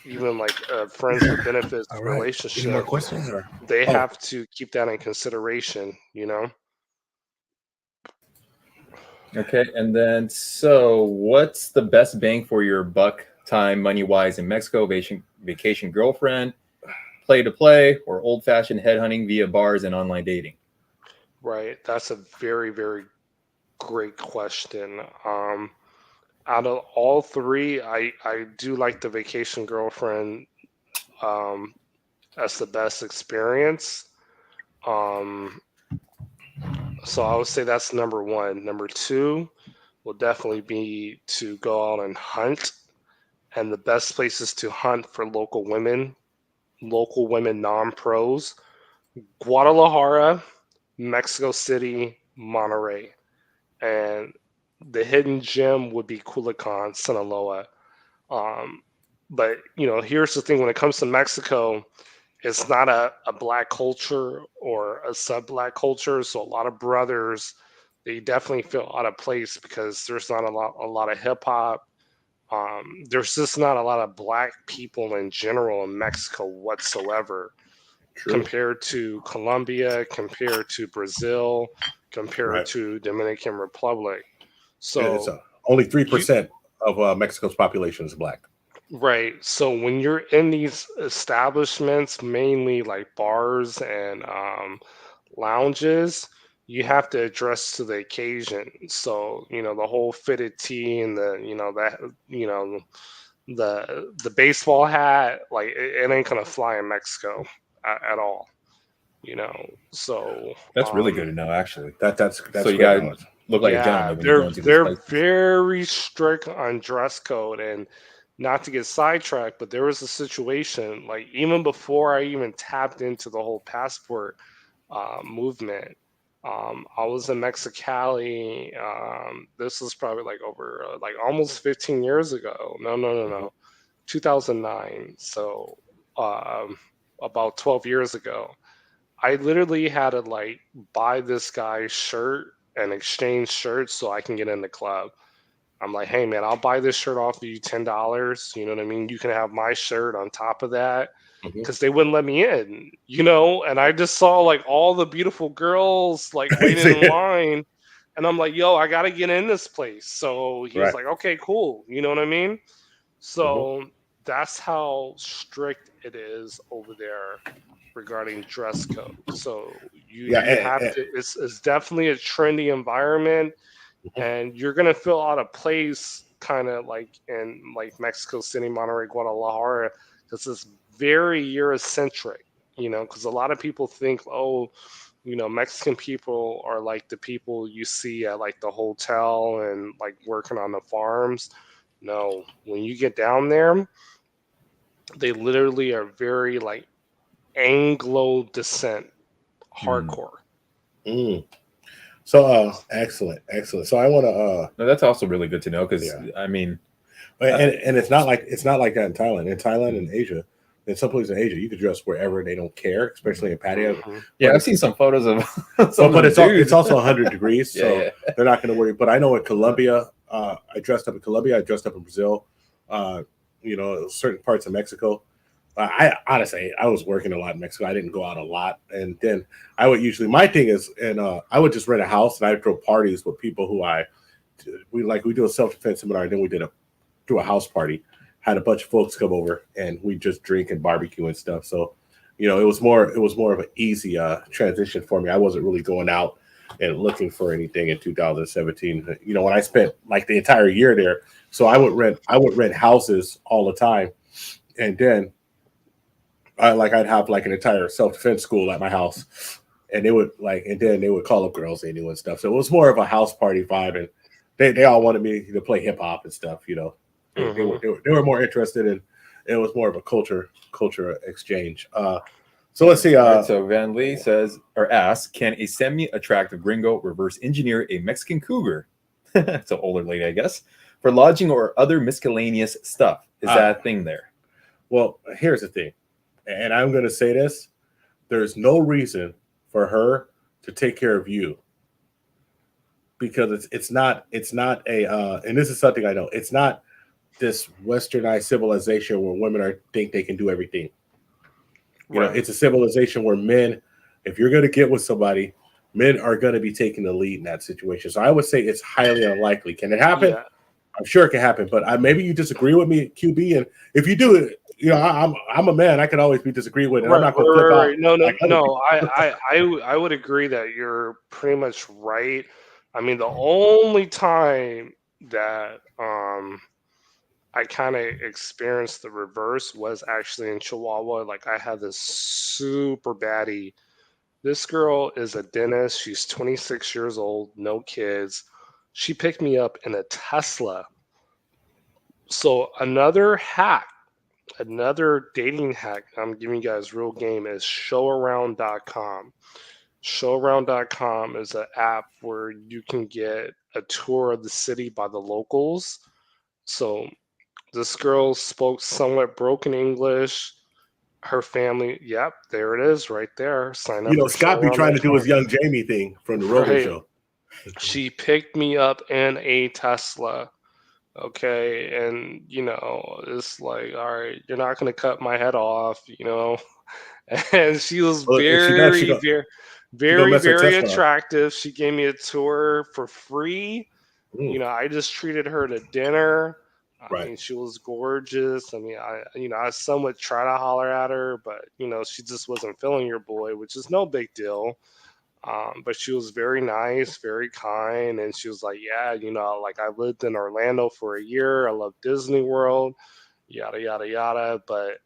even like a friends with benefits relationship, any more questions, or? They have to keep that in consideration. Okay, and then so what's the best bang for your buck time money wise in Mexico? Vacation girlfriend, play to play, or old fashioned headhunting via bars and online dating? Right, that's a very, very great question. Out of all three, I do like the vacation girlfriend as the best experience. So I would say that's number one. Number two will definitely be to go out and hunt. And the best places to hunt for local women non-pros: Guadalajara, Mexico City, Monterrey. And the hidden gem would be Culiacan, Sinaloa. But here's the thing: when it comes to Mexico, it's not a black culture or a sub-black culture. So a lot of brothers, they definitely feel out of place because there's not a lot of hip hop. There's just not a lot of black people in general in Mexico whatsoever. True. Compared to Colombia, compared to Brazil, compared to Dominican Republic. So it's only 3% of Mexico's population is black. Right. So when you're in these establishments, mainly like bars and lounges, you have to address to the occasion. So, the whole fitted tee and the baseball hat, like it ain't gonna fly in Mexico at all. So that's really good to know, actually. That's so you guys look like a gentleman. They're very strict on dress code. And not to get sidetracked, but there was a situation, like even before I even tapped into the whole passport movement, I was in Mexicali. This was probably like over like almost 15 years ago. No, 2009. So about 12 years ago. I literally had to like buy this guy's shirt and exchange shirts so I can get in the club. I'm like, hey man, I'll buy this shirt off of you $10. You know what I mean? You can have my shirt on top of that, because they wouldn't let me in, And I just saw like all the beautiful girls like waiting in line, And I'm like, yo, I got to get in this place. So he was Right. like, okay, cool. You know what I mean? So that's how strict it is over there regarding dress code. So Yeah, you have to, it's definitely a trendy environment, and you're going to feel out of place kind of like in like Mexico City, Monterrey, Guadalajara, because it's very Eurocentric, you know, because a lot of people think, oh, you know, Mexican people are like the people you see at like the hotel and like working on the farms. No, when you get down there, they literally are very like Anglo descent, hardcore. So excellent. So I want to No, that's also really good to know because I mean, and it's not like that in Thailand. In Thailand and Asia, in some places in Asia, you can dress wherever they don't care, especially in Pattaya. Yeah, I've seen some photos of but it's also 100 degrees, so Yeah. they're not going to worry. But I know in Colombia, I dressed up in Colombia, I dressed up in Brazil, you know, certain parts of Mexico. I honestly, I was working a lot in Mexico. I didn't go out a lot, and then I would usually, my thing is, and I would just rent a house and I'd throw parties with people who we do a self-defense seminar, and then we do a house party, had a bunch of folks come over, and we just drink and barbecue and stuff. So, you know, it was more of an easy transition for me. I wasn't really going out and looking for anything in 2017. You know, when I spent like the entire year there, so I would rent houses all the time, and then I'd have like an entire self-defense school at my house, and then they would call up girls they knew and stuff. So it was more of a house party vibe, and they all wanted me to play hip hop and stuff. You know, they were more interested in. It was more of a culture exchange. So let's see. So Van Lee says or asks, can a semi-attractive gringo reverse engineer a Mexican cougar? It's an older lady, I guess, for lodging or other miscellaneous stuff. Is that a thing there? Well, here's the thing, and I'm going to say this: there's no reason for her to take care of you, because it's not a and this is something I know. It's not this westernized civilization where women think they can do everything. You know, it's a civilization where men, if you're going to get with somebody, men are going to be taking the lead in that situation. So I would say it's highly unlikely. Can it happen? Yeah. I'm sure it can happen, but maybe you disagree with me, QB. And if you do, you know, I'm a man. I can always be disagreed with, and I'm not going to flip out. No. I would agree that you're pretty much right. I mean, the only time that I kind of experienced the reverse was actually in Chihuahua. Like, I had this super baddie. This girl is a dentist. She's 26 years old, no kids. She picked me up in a Tesla. So another hack, another dating hack I'm giving you guys real game is showaround.com. Showaround.com is an app where you can get a tour of the city by the locals. So this girl spoke somewhat broken English. Her family, yep, there it is, right there. Sign up. You know, for Scott be trying to do his Young Jamie thing from the Rogan show. She picked me up in a Tesla. Okay, and you know, it's like, all right, you're not gonna cut my head off, you know. And she was very attractive. She gave me a tour for free. You know, I just treated her to dinner. I mean, she was gorgeous. I mean, I somewhat try to holler at her, but you know, she just wasn't feeling your boy, which is no big deal. But she was very nice, very kind, and she was like, yeah, you know, like I lived in Orlando for a year. I love Disney World, yada yada yada. But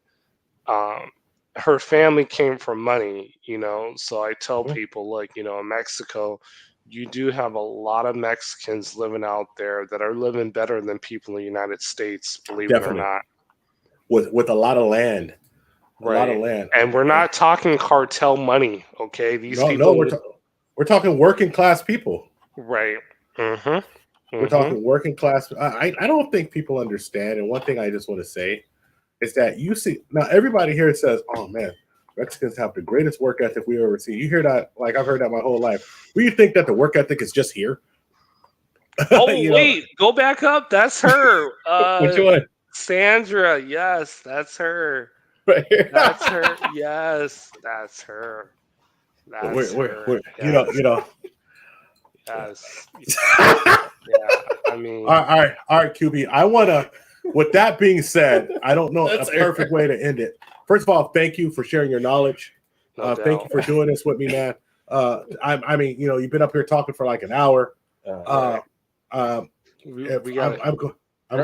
her family came from money, you know. So I tell people, like, you know, in Mexico, you do have a lot of Mexicans living out there that are living better than people in the United States, believe it or not. With a lot of land. A lot of land. And we're not talking cartel money, okay? These people. No, we're talking working class people. Right. We're talking working class. I don't think people understand. And one thing I just want to say is that you see, now everybody here says, oh man, Mexicans have the greatest work ethic we ever seen. You hear that? Like, I've heard that my whole life. Do you think that the work ethic is just here? Oh, wait, go back up. That's her. Which one? Sandra. Yes, that's her. Right here. That's her. Yes, that's her. That's her. You know. That's yeah. I mean, All right, QB. I want to. With that being said, I don't know That's a perfect way to end it. First of all, thank you for sharing your knowledge. no Thank you doubt. for doing this with me, man. I mean, you know, you've been up here talking for like an hour. We I'm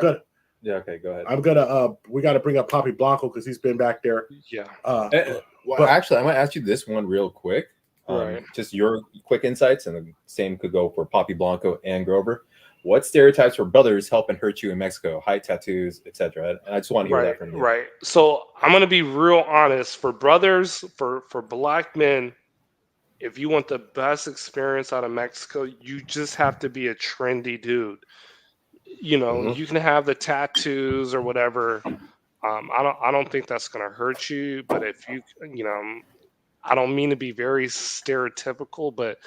good. Yeah, okay, go ahead. I'm gonna. We got to bring up Poppy Blanco because he's been back there. Yeah. Well, but- actually, I'm gonna ask you this one real quick. Right. Just your quick insights, and the same could go for Poppy Blanco and Grover. What stereotypes for brothers help and hurt you in Mexico? Height, tattoos, etc. I just want to hear that from you. Right. So I'm gonna be real honest. For brothers, for Black men, if you want the best experience out of Mexico, you just have to be a trendy dude. You know, you can have the tattoos or whatever. I don't think that's gonna hurt you. But if you, you know, I don't mean to be very stereotypical, but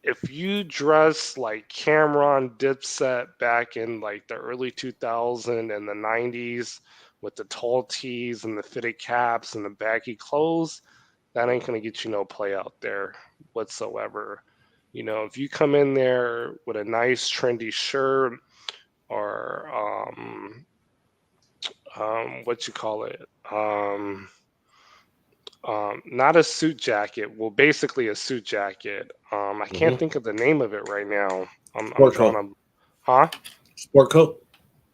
if you dress like Cameron Dipset back in like the early 2000s and the 90s with the tall tees and the fitted caps and the baggy clothes, that ain't gonna get you no play out there whatsoever. You know, if you come in there with a nice trendy shirt or what you call it, not a suit jacket. Well, basically a suit jacket. I can't think of the name of it right now. I'm trying to, huh? Sport coat.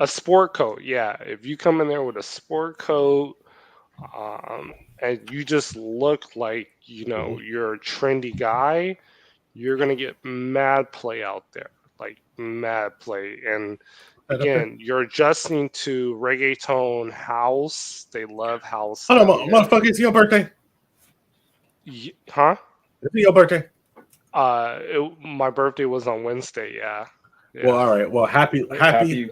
A sport coat. Yeah. If you come in there with a sport coat, and you just look like, you know, you're a trendy guy, you're gonna get mad play out there, like mad play. And again, you're adjusting to reggaeton, house. They love house. Hold on, motherfucker, it's your birthday. Huh? It's your birthday. My birthday was on Wednesday. Yeah. Well, all right. Well, happy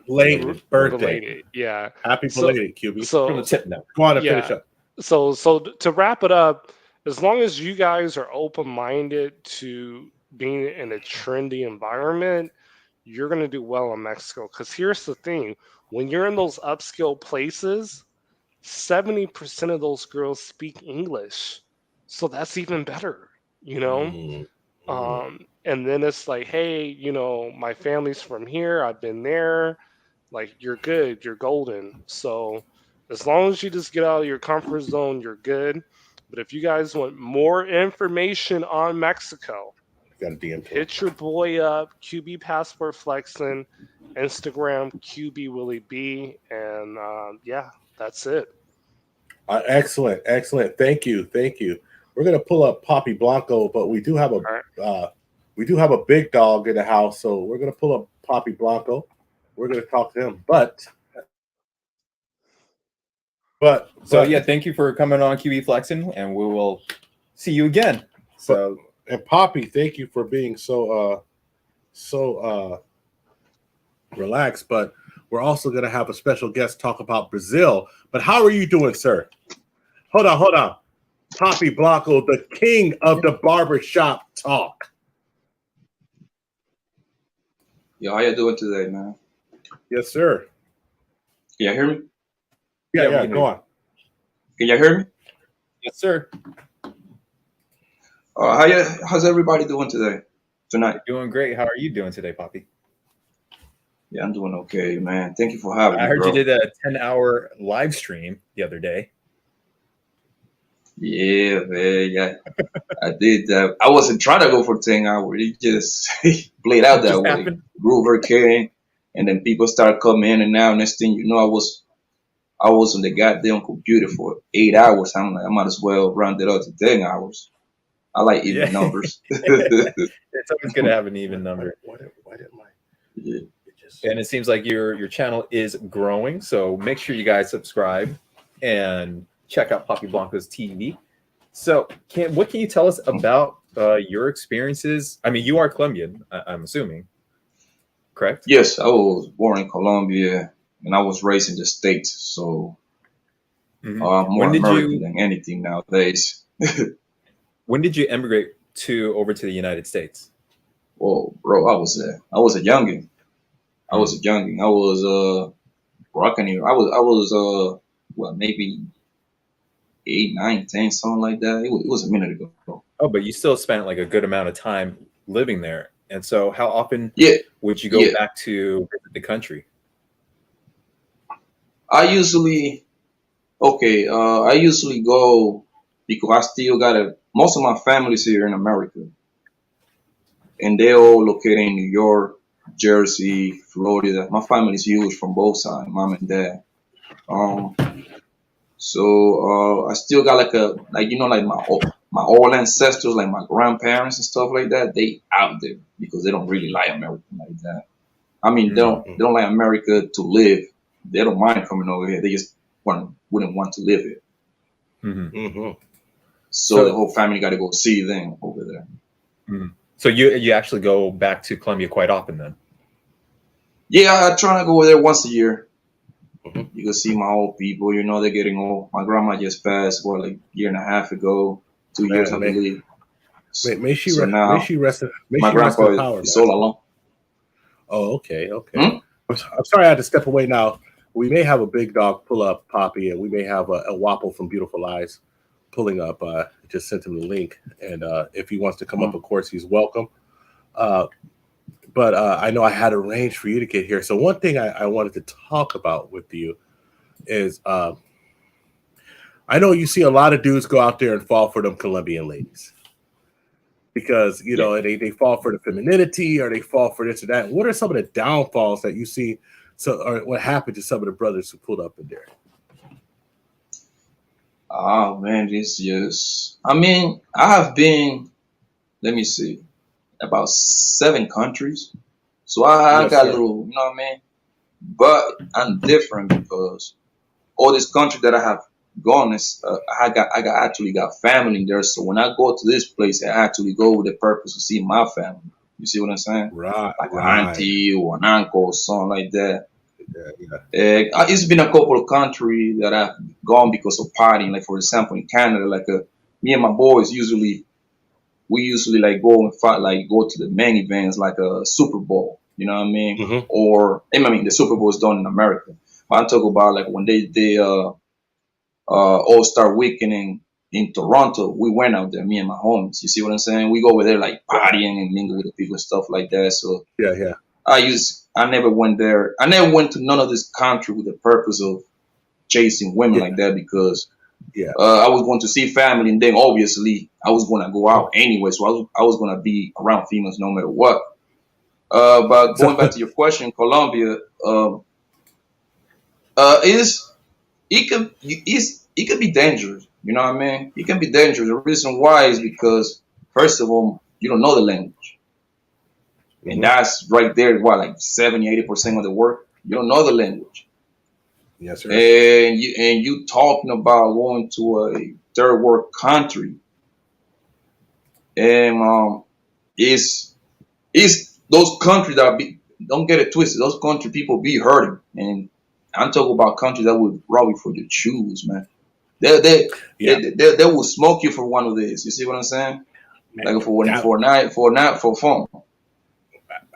belated birthday. Belated, yeah. Happy belated, QB. So From the tip now. Go on and finish up. So to wrap it up, as long as you guys are open-minded to being in a trendy environment, you're gonna do well in Mexico. Because here's the thing: when you're in those upscale places, 70% of those girls speak English, so that's even better, you know. And then it's like, hey, you know, my family's from here. I've been there. Like, you're good. You're golden. So as long as you just get out of your comfort zone, you're good. But if you guys want more information on Mexico, hit your boy up, QB Passport Flexing, Instagram, QB Willie B, and yeah, that's it. Excellent. Thank you. We're gonna pull up Poppy Blanco, but we do have a big dog in the house, so we're gonna pull up Poppy Blanco. We're gonna talk to him, but yeah, thank you for coming on QB Flexing, and we will see you again. So, and Poppy, thank you for being so relaxed. But we're also gonna have a special guest talk about Brazil. But how are you doing, sir? Hold on. Poppy Blanco, the king of the barbershop talk. Yo, how you doing today, man? Yes, sir. Can you hear me? Yeah, go on. Can you hear me? Yes, sir. How's everybody doing tonight? Doing great. How are you doing today, Poppy? Yeah, I'm doing okay, man. Thank you for having me. I heard bro. you did a 10-hour live stream the other day. Yeah, man. Yeah, I did that. I wasn't trying to go for 10 hours. It just played out that way. Happened. Groover came, and then people started coming in and out. Next thing you know, I was on the goddamn computer for 8 hours. I'm like, I might as well round it up to 10 hours. I like even numbers. It's always good to have an even number. Why didn't my? Yeah. And it seems like your channel is growing, so make sure you guys subscribe and check out Poppy Blanco's TV. So, what can you tell us about your experiences? I mean, you are Colombian, I'm assuming, correct? Yes, I was born in Colombia, and I was raised in the States, so I'm more American than anything nowadays. When did you emigrate over to the United States? Well, bro, I was a youngin. I was rocking here. I was what, maybe 8, 9, 10, something like that. It was a minute ago. Oh, but you still spent like a good amount of time living there. And so how often Yeah, would you go yeah. back to visit the country? I usually go because I still got most of my family's here in America, and they're all located in New York, Jersey, Florida. My family's huge from both sides, mom and dad. Um, so I still got like my old ancestors, like my grandparents and stuff like that. They out there because they don't really like America like that. I mean, they don't like America to live. They don't mind coming over here. They just wouldn't want to live here. So the whole family got to go see them over there. So you actually go back to Colombia quite often then? Yeah, I try to go over there once a year. You can see my old people. You know, they're getting old. My grandma just passed, like a year and a half ago, 2 years, I believe. May she rest. My grandpa is all alone. Oh, okay. I'm sorry I had to step away now. We may have a big dog pull up, Poppy, and we may have a Wapple from Beautiful Eyes pulling up. Just sent him the link, and if he wants to come up, of course, he's welcome. But I know I had arranged for you to get here. So one thing I wanted to talk about with you is I know you see a lot of dudes go out there and fall for them Colombian ladies because, you know, they fall for the femininity or they fall for this or that. What are some of the downfalls that you see? Or what happened to some of the brothers who pulled up in there? Oh, man, I mean, I have been, let me see, about 7 countries. So I got a little, you know what I mean? But I'm different because all this country that I have gone is, I actually got family in there. So when I go to this place, I actually go with the purpose to see my family. You see what I'm saying? Right. Like an auntie or an uncle or something like that. It's been a couple of countries that I've gone because of partying. Like, for example, in Canada, me and my boys we usually like go and fight, like go to the main events, like a Super Bowl. You know what I mean? Or I mean, the Super Bowl is done in America. But I'm talking about like when they All-Star Weekend in Toronto. We went out there, me and my homies. You see what I'm saying? We go over there like partying and mingle with the people and stuff like that. So I never went there. I never went to none of this country with the purpose of chasing women like that because I was going to see family, and then obviously I was going to go out anyway. So I was going to be around females no matter what. But going back to your question, Colombia, it can be dangerous. You know what I mean? It can be dangerous. The reason why is because, first of all, you don't know the language. And that's right there, like 70-80% of the work. You don't know the language. Yes, sir. And you talking about going to a third world country. And it's those countries that don't get it twisted. Those country people be hurting. And I'm talking about countries that would rob you for your shoes, man. They will smoke you for one of these. You see what I'm saying? Man, like for fun.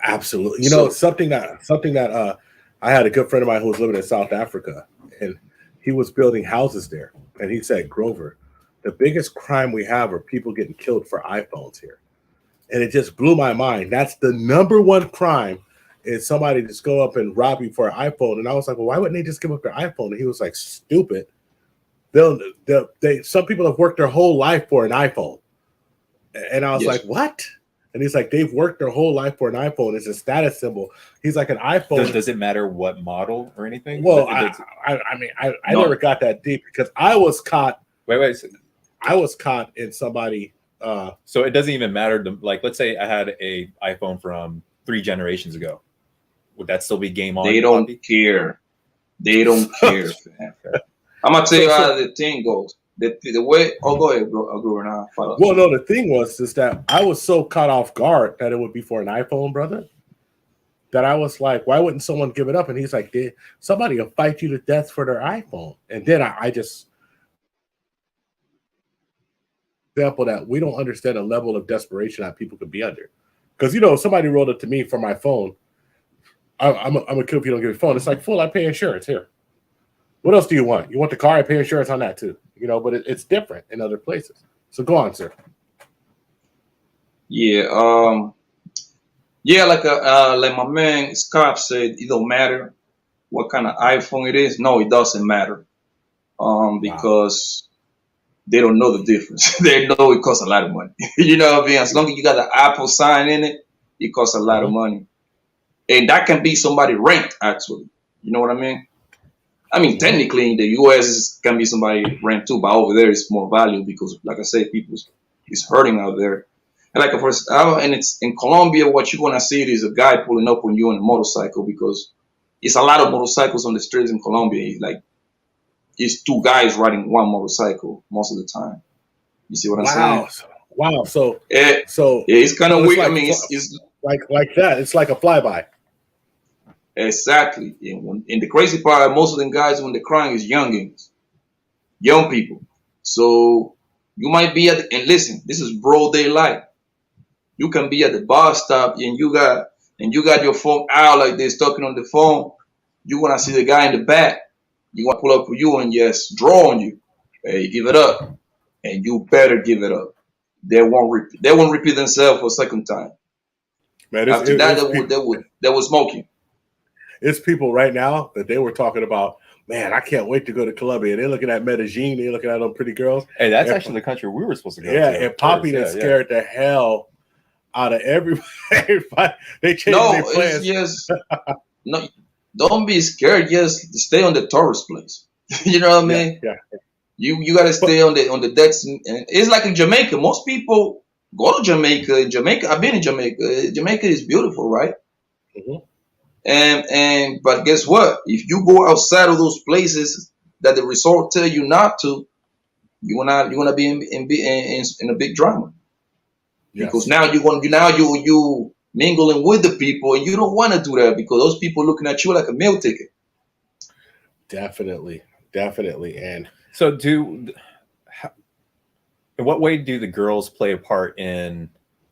Absolutely. You know, something that I had a good friend of mine who was living in South Africa, and he was building houses there. And he said, Grover, the biggest crime we have are people getting killed for iPhones here. And it just blew my mind. That's the number one crime, is somebody just go up and rob you for an iPhone. And I was like, well, why wouldn't they just give up their iPhone? And he was like, stupid. Some people have worked their whole life for an iPhone. And I was like, what? And he's like, they've worked their whole life for an iPhone. It's a status symbol. He's like, an iPhone. Does it matter what model or anything? Well, I never got that deep because I was caught. I was caught in somebody. So it doesn't even matter. Like, let's say I had a iPhone from 3 generations ago. Would that still be game on? They don't care. They don't care. I'm gonna tell you how the thing goes. The way. Oh, go ahead, bro. Well, no, the thing was that I was so caught off guard that it would be for an iPhone, brother, that I was like, why wouldn't someone give it up? And he's like, somebody will fight you to death for their iPhone. And then I just example that we don't understand the level of desperation that people could be under. Because, you know, somebody rolled up to me for my phone. I'm gonna kill if you don't give me a phone. It's like, fool, I pay insurance here. What else do you want? You want the car? I pay insurance on that too. You know, but it's different in other places. So go on, sir. Yeah. Yeah, like my man Scott said, it don't matter what kind of iPhone it is. No, it doesn't matter. Wow. Because they don't know the difference. They know it costs a lot of money. You know what I mean? As long as you got the Apple sign in it, it costs a lot of money. And that can be somebody ranked, actually. You know what I mean? I mean, technically in the US can be somebody ranked too, but over there it's more value because, like I said, people is hurting out there. And like first, and it's in Colombia. What you're gonna see is a guy pulling up on you on a motorcycle because it's a lot of motorcycles on the streets in Colombia. It's two guys riding one motorcycle most of the time. You see what I'm saying? Wow. So Yeah, it's kind of weird. I mean, it's like that. It's like a flyby. Exactly. And the crazy part, most of them guys when they're crying is young people. So you might be and listen, this is broad daylight. You can be at the bus stop and you got your phone out like this, talking on the phone. You wanna see the guy in the back. You want to pull up with you and just draw on you. Hey, give it up, and you better give it up. They won't repeat themselves for a second time. Man, After that, they would smoke you. It's people right now that they were talking about. Man, I can't wait to go to Colombia. They're looking at Medellin. They're looking at them pretty girls. Hey, that's actually the country we were supposed to go to. Yeah, and Poppy is scared the hell out of everybody. They changed their plans. Yes. No, don't be scared. Just stay on the tourist place. You know what I mean? Yeah. You got to stay on the decks. And it's like in Jamaica. Most people go to Jamaica. In Jamaica, I've been in Jamaica. Jamaica is beautiful, right? Mm-hmm. But guess what? If you go outside of those places that the resort tell you not to, you're gonna be in a big drama. Yes. Because now you mingling with the people, and you don't want to do that because those people looking at you like a meal ticket. Definitely. And so, in what way do the girls play a part in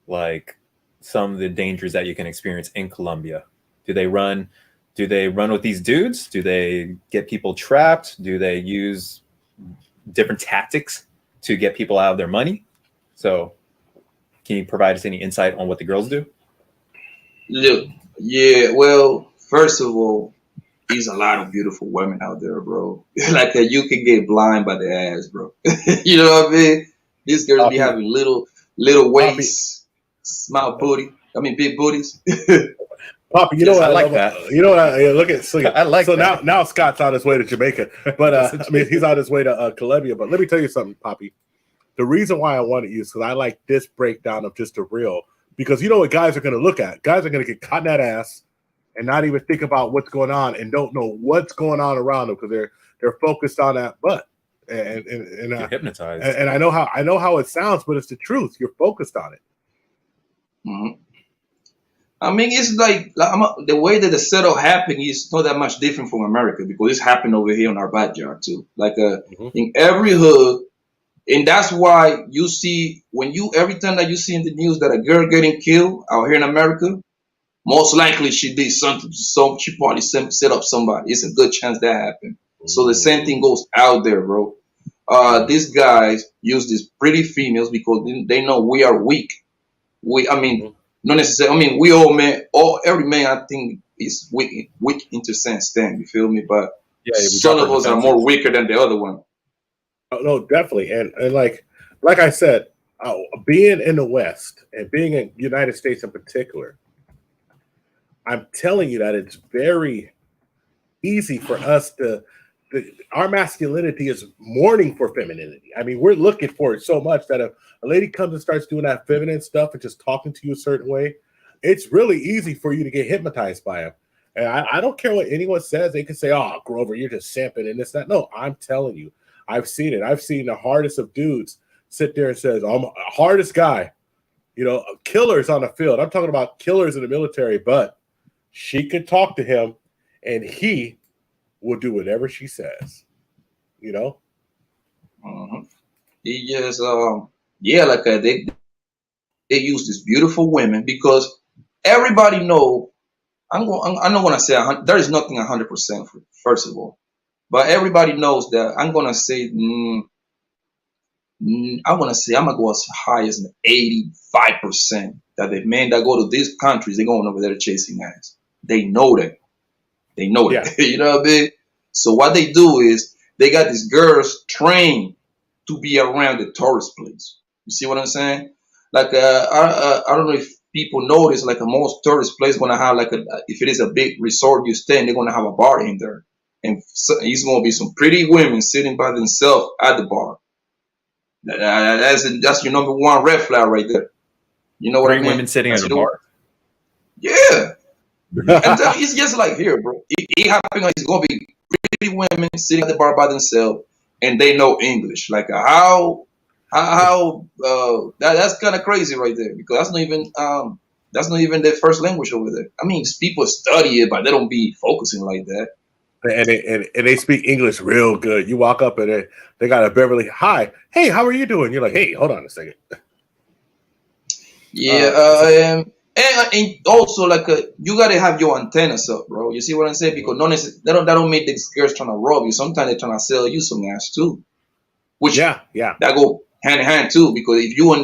like some of the dangers that you can experience in Colombia? Do they run with these dudes? Do they get people trapped? Do they use different tactics to get people out of their money? So can you provide us any insight on what the girls do? Look, yeah, well, first of all, there's a lot of beautiful women out there, bro. You can get blind by the ass, bro. You know what I mean? These girls be having little waists, small booty. I mean, big booties. Poppy, you know what I like that. You know what I look at. So, I like so that. now Scott's on his way to Jamaica, but I mean he's on his way to Colombia. But let me tell you something, Poppy. The reason why I wanted you is because I like this breakdown of just the real. Because you know what guys are going to look at? Guys are going to get caught in that ass and not even think about what's going on and don't know what's going on around them because they're focused on that butt and you're hypnotized. And I know how it sounds, but it's the truth. You're focused on it. Mm-hmm. I mean, it's like the way that the setup happened is not that much different from America because it's happened over here in our backyard too. In every hood, and that's why you see every time that you see in the news that a girl getting killed out here in America, most likely she did something. So she probably set up somebody. It's a good chance that happened. So the same thing goes out there, bro. These guys use these pretty females because they know we are weak. Not necessarily. I mean, we all men, every man, I think, is weak into sense. Then you feel me? But some of us are more weaker than the other one. Oh, no, definitely, and like I said, being in the West and being in the United States in particular, I'm telling you that it's very easy for us our masculinity is mourning for femininity. I mean, we're looking for it so much that if a lady comes and starts doing that feminine stuff and just talking to you a certain way, it's really easy for you to get hypnotized by them. And I don't care what anyone says. They can say, "Oh, Grover, you're just simping and this, that." No, I'm telling you, I've seen it. I've seen the hardest of dudes sit there and says, "I'm the hardest guy." You know, killers on the field. I'm talking about killers in the military, but she could talk to him and he will do whatever she says, you know. Mm-hmm. He just, they use these beautiful women because everybody know. I'm not gonna say there is nothing 100% first of all, but everybody knows that I'm gonna say I want to say I'm gonna go as high as an 85% that the men that go to these countries, they're going over there chasing ass. They know that. They know Yeah. that. You know what I mean? So what they do is they got these girls trained to be around the tourist place. You see what I'm saying? Like I don't know if people notice, like most tourist place gonna have like if it is a big resort you stay in, they're gonna have a bar in there, and it's gonna be some pretty women sitting by themselves at the bar. That's your number one red flag right there. You know what I mean? Women sitting at a bar. Yeah. And it's just like here, bro. It happens like it's gonna be pretty women sitting at the bar by themselves, and they know English. Like that's kind of crazy right there, because that's not even their first language over there. I mean, people study it, but they don't be focusing like that. And they speak English real good. You walk up and they got a Beverly, hi, hey, how are you doing? You're like, hey, hold on a second. Yeah, and also like you gotta have your antennas up, bro. You see what I'm saying? Because that don't make these girls trying to rob you. Sometimes they're trying to sell you some ass too. Which that go hand in hand too. Because if you in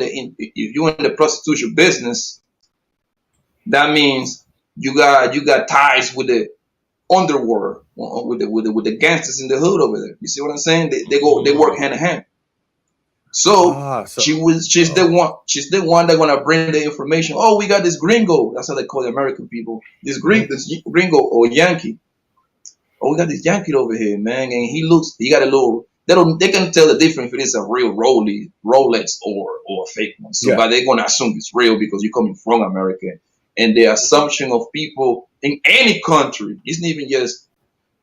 the prostitution business, that means you got ties with the underworld, with the gangsters in the hood over there. You see what I'm saying? They work hand in hand. So she's the one that gonna bring the information. Oh, we got this gringo. That's how they call the American people. This gringo or Yankee. Oh, we got this Yankee over here, man, and he got a little. They can tell the difference if it is a real Rolex or a fake one. So, but they're gonna assume it's real because you're coming from America, and the assumption of people in any country isn't even just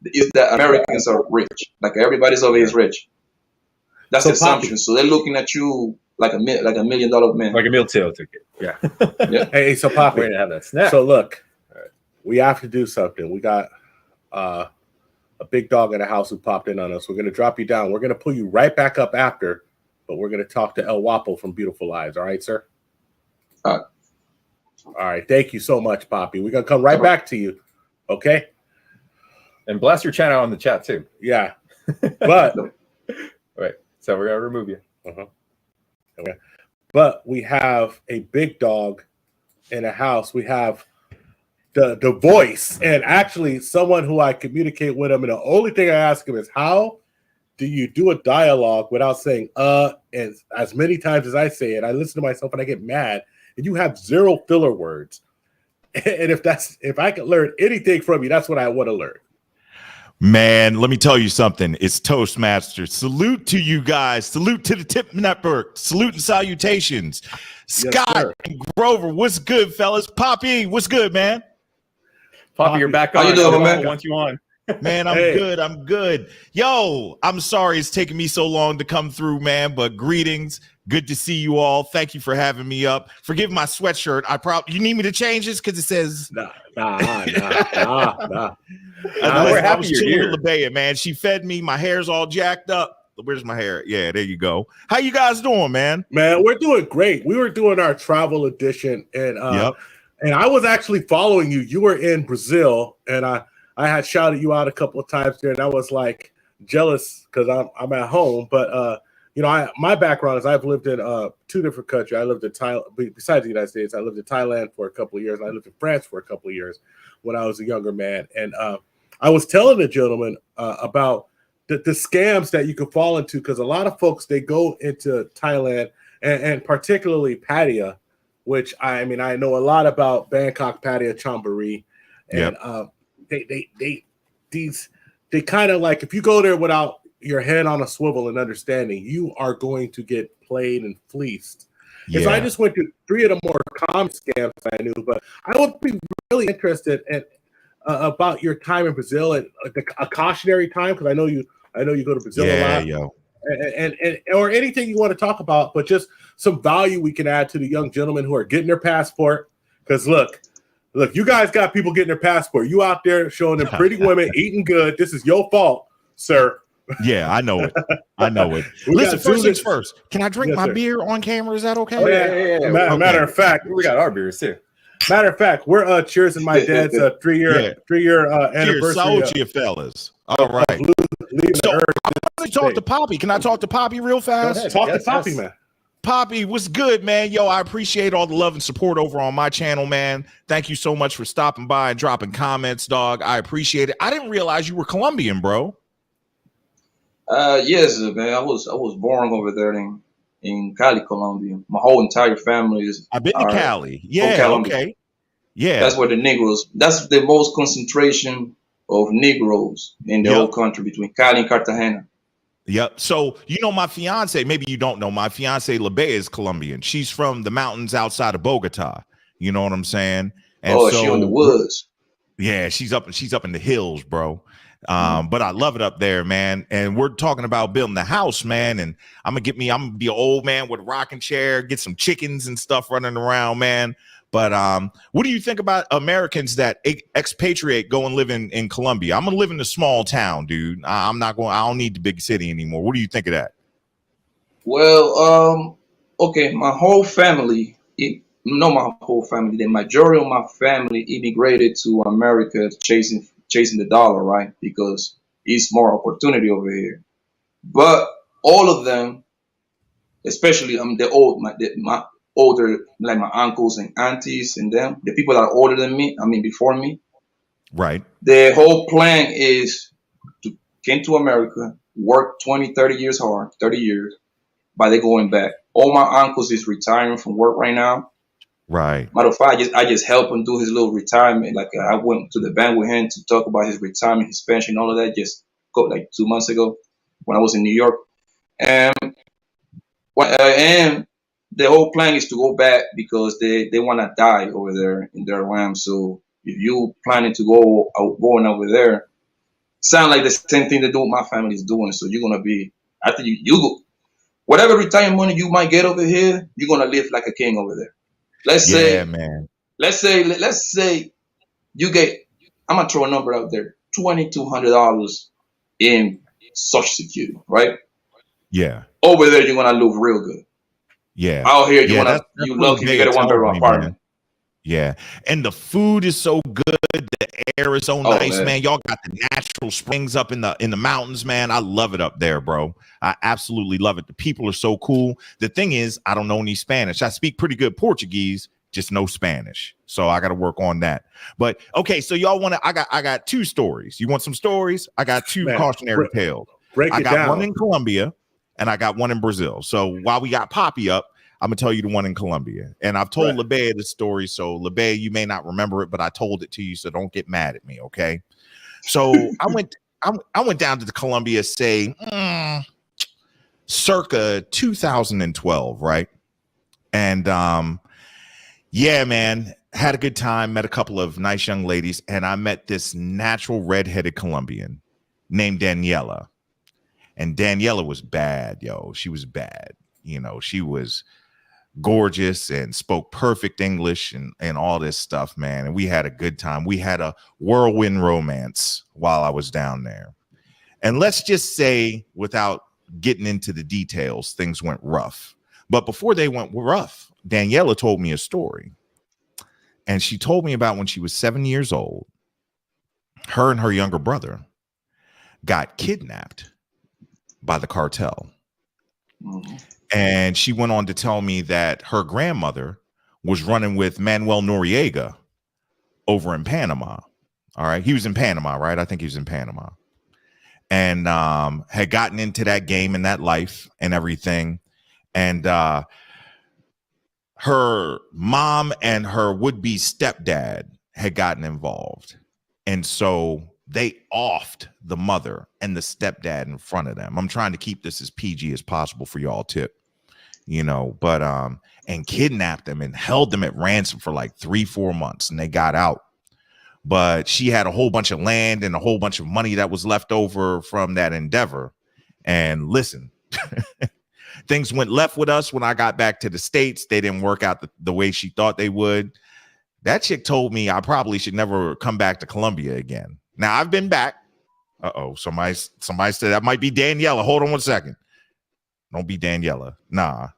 is that Americans are rich. Like everybody's over here is rich. That's the assumption. So they're looking at you like a $1 million man, like a meal ticket. Yeah. Yeah. Hey, so Poppy, we're gonna have that snap. So look, we have to do something. We got a big dog in the house who popped in on us. We're gonna drop you down. We're gonna pull you right back up after, but we're gonna talk to El Wapo from Beautiful Lives. All right, sir. All right. Thank you so much, Poppy. We're gonna come right back to you. Okay. And blast your channel on the chat too. Yeah. But right. So we're gonna remove you. Okay. But we have a big dog in a house. We have the voice, and actually someone who I communicate with him. And the only thing I ask him is, how do you do a dialogue without saying and as many times as I say it, I listen to myself and I get mad, and you have 0 filler words. And if I can learn anything from you, that's what I want to learn. Man, let me tell you something. It's Toastmasters. Salute to you guys. Salute to the THPP Network. Salute and salutations. Scott and Grover, what's good, fellas? Poppy, what's good, man? Poppy, you're back on. How you doing, man? Want you on. Man, I'm good. I'm good. Yo, I'm sorry it's taking me so long to come through, man, but greetings. Good to see you all. Thank you for having me up. Forgive my sweatshirt. You need me to change this because it says Nah. We're happy you're here. LaBea, man. She fed me. My hair's all jacked up. Where's my hair? Yeah, there you go. How you guys doing, man? Man, we're doing great. We were doing our travel edition, and and I was actually following you. You were in Brazil, and I had shouted you out a couple of times there, and I was like jealous because I'm at home. But my background is I've lived in 2 different countries. I lived in Thailand. Besides the United States, I lived in Thailand for a couple of years, and I lived in France for a couple of years when I was a younger man. And I was telling the gentleman about the scams that you could fall into, because a lot of folks, they go into Thailand and particularly Pattaya, which I know a lot about Bangkok, Pattaya, Chonburi, and they kind of like, if you go there without your head on a swivel and understanding, you are going to get played and fleeced. Yeah. And so I just went through 3 of the more common scams I knew, but I would be really interested in about your time in Brazil, and a cautionary time, because I know you go to Brazil a lot. Yo. And or anything you want to talk about, but just some value we can add to the young gentlemen who are getting their passport. Because look, you guys got people getting their passport. You out there showing them pretty women eating good. This is your fault, sir. Yeah, I know it. Listen, first things first. Can I drink my beer on camera? Is that okay? Oh, yeah. Matter of fact, we got our beers too. Matter of fact, we're cheersing my dad's three-year Cheers, anniversary. salute to you fellas. All right. Leaving So the earth I want to talk to day. Poppy. Can I talk to Poppy real fast? Talk to Poppy, man. Poppy, what's good, man? Yo, I appreciate all the love and support over on my channel, man. Thank you so much for stopping by and dropping comments, dog. I appreciate it. I didn't realize you were Colombian, bro. Yes, man. I was born over there in Cali, Colombia. My whole entire family is. I've been to Cali. from Yeah, Colombia. okay. Yeah. That's where the Negroes. That's the most concentration of Negroes in the whole country between Cali and Cartagena. Yep. So, you know, my fiance, maybe you don't know, my fiance Lebea is Colombian. She's from the mountains outside of Bogota. You know what I'm saying? And so, she in the woods. Yeah, she's up in the hills, bro. But I love it up there, man. And we're talking about building the house, man. And I'm gonna be an old man with a rocking chair, get some chickens and stuff running around, man. But what do you think about Americans that expatriate, go and live in Colombia? I'm gonna live in a small town, dude. I don't need the big city anymore. What do you think of that? Well, okay, my whole family, not my whole family, the majority of my family immigrated to America chasing the dollar, right? Because it's more opportunity over here. But all of them, especially my older, like my uncles and aunties and them, the people that are older than me, before me, right? The whole plan is to came to America, work 20, 30 years hard, 30 years, but they're going back. All my uncles is retiring from work right now. Right. Matter of fact, I just helped him do his little retirement. Like I went to the bank with him to talk about his retirement, his pension, all of that. Just like 2 months ago when I was in New York, and the whole plan is to go back because they want to die over there in their land. So if you planning to going over there, sound like the same thing that my family is doing. So you're gonna be after you go, whatever retirement money you might get over here, you're gonna live like a king over there. Let's say you get, I'm gonna throw a number out there, $2,200 in Social Security, right? Yeah. Over there, you're gonna live real good. Yeah. Out here, you lucky you get a one-bedroom apartment. Yeah. And the food is so good. The air is so nice, man. Y'all got the natural springs up in the mountains, man. I love it up there, bro. I absolutely love it. The people are so cool. The thing is, I don't know any Spanish. I speak pretty good Portuguese, just no Spanish. So I got to work on that. But okay, so y'all want to, I got two stories. You want some stories? I got two cautionary tales. I got one in Colombia and I got one in Brazil. So while we got Poppy up, I'm gonna tell you the one in Colombia. And I've told Lebea the story. So Lebea, you may not remember it, but I told it to you. So don't get mad at me. Okay. So I went down to the Colombia, say circa 2012, right? And yeah, man, had a good time, met a couple of nice young ladies, and I met this natural redheaded Colombian named Daniela. And Daniela was bad, yo. She was bad. You know, she was gorgeous and spoke perfect English and all this stuff, man. And we had a good time. We had a whirlwind romance while I was down there. And let's just say, without getting into the details, things went rough. But before they went rough, Daniela told me a story. And she told me about when she was 7 years old, her and her younger brother got kidnapped by the cartel. Mm-hmm. And she went on to tell me that her grandmother was running with Manuel Noriega over in Panama. All right. He was in Panama, right? I think he was in Panama. And had gotten into that game and that life and everything. And her mom and her would-be stepdad had gotten involved. And so they offed the mother and the stepdad in front of them. I'm trying to keep this as PG as possible for y'all, tip. You know, but and kidnapped them and held them at ransom for like 3-4 months, and they got out. But she had a whole bunch of land and a whole bunch of money that was left over from that endeavor. And listen, things went left with us when I got back to the States. They didn't work out the way she thought they would. That chick told me I probably should never come back to Colombia again. Now I've been back. Somebody said that might be Daniela. Hold on one second. Don't be Daniela. Nah.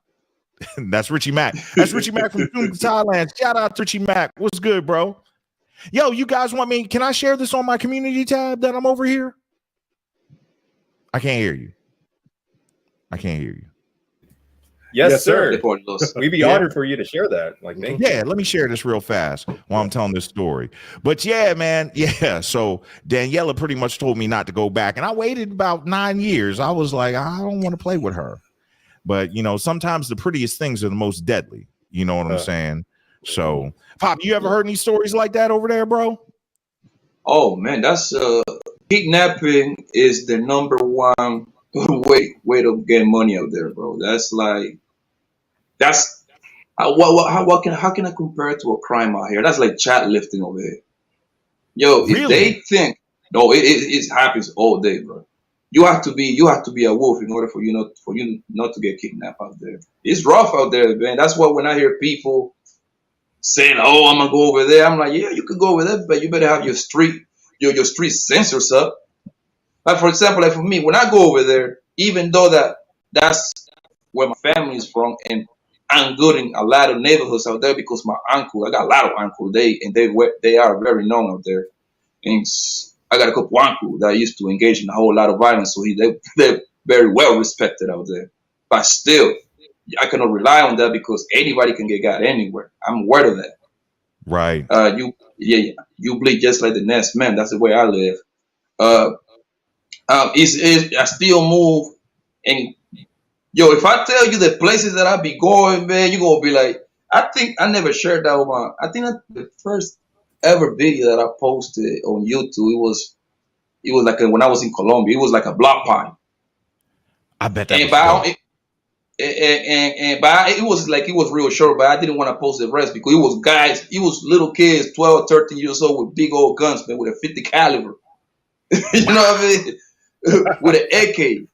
That's Richie Mack. That's Richie Mack from Thailand. Shout out to Richie Mack. What's good, bro? Yo, you guys want me? Can I share this on my community tab that I'm over here? I can't hear you. I can't hear you. Yes, sir. sir. We'd be honored for you to share that. Like, thank you. Yeah, let me share this real fast while I'm telling this story. But yeah, man, yeah. So Daniela pretty much told me not to go back, and I waited about 9 years. I was like, I don't want to play with her. But you know, sometimes the prettiest things are the most deadly. You know what I'm saying? So, Pop, you ever heard any stories like that over there, bro? Oh man, that's kidnapping is the number one way to get money out there, bro. That's like how can I compare it to a crime out here? That's like chat lifting over here. Yo, if they think it happens all day, bro. You have to be a wolf in order for you not to get kidnapped out there. It's rough out there, man. That's why when I hear people saying, "Oh, I'm gonna go over there," I'm like, "Yeah, you could go over there, but you better have your street sensors up." Like for example, like for me, when I go over there, even though that's where my family is from, and I'm good in a lot of neighborhoods out there because I got a lot of uncles. They are very known out there, and I got a couple uncles that used to engage in a whole lot of violence, so they're very well respected out there. But still, I cannot rely on that because anybody can get got anywhere. I'm aware of that. Right. You bleed just like the next man. That's the way I live. I still move, and yo, if I tell you the places that I be going, man, you're gonna be like, I think I never shared that with I think that's the first ever video that I posted on YouTube. It was like when I was in Colombia. It was like a block party. I bet that it was real short, but I didn't want to post the rest because it was little kids, 12, 13 years old with big old guns, man, with a 50 caliber. You know what I mean? With an AK.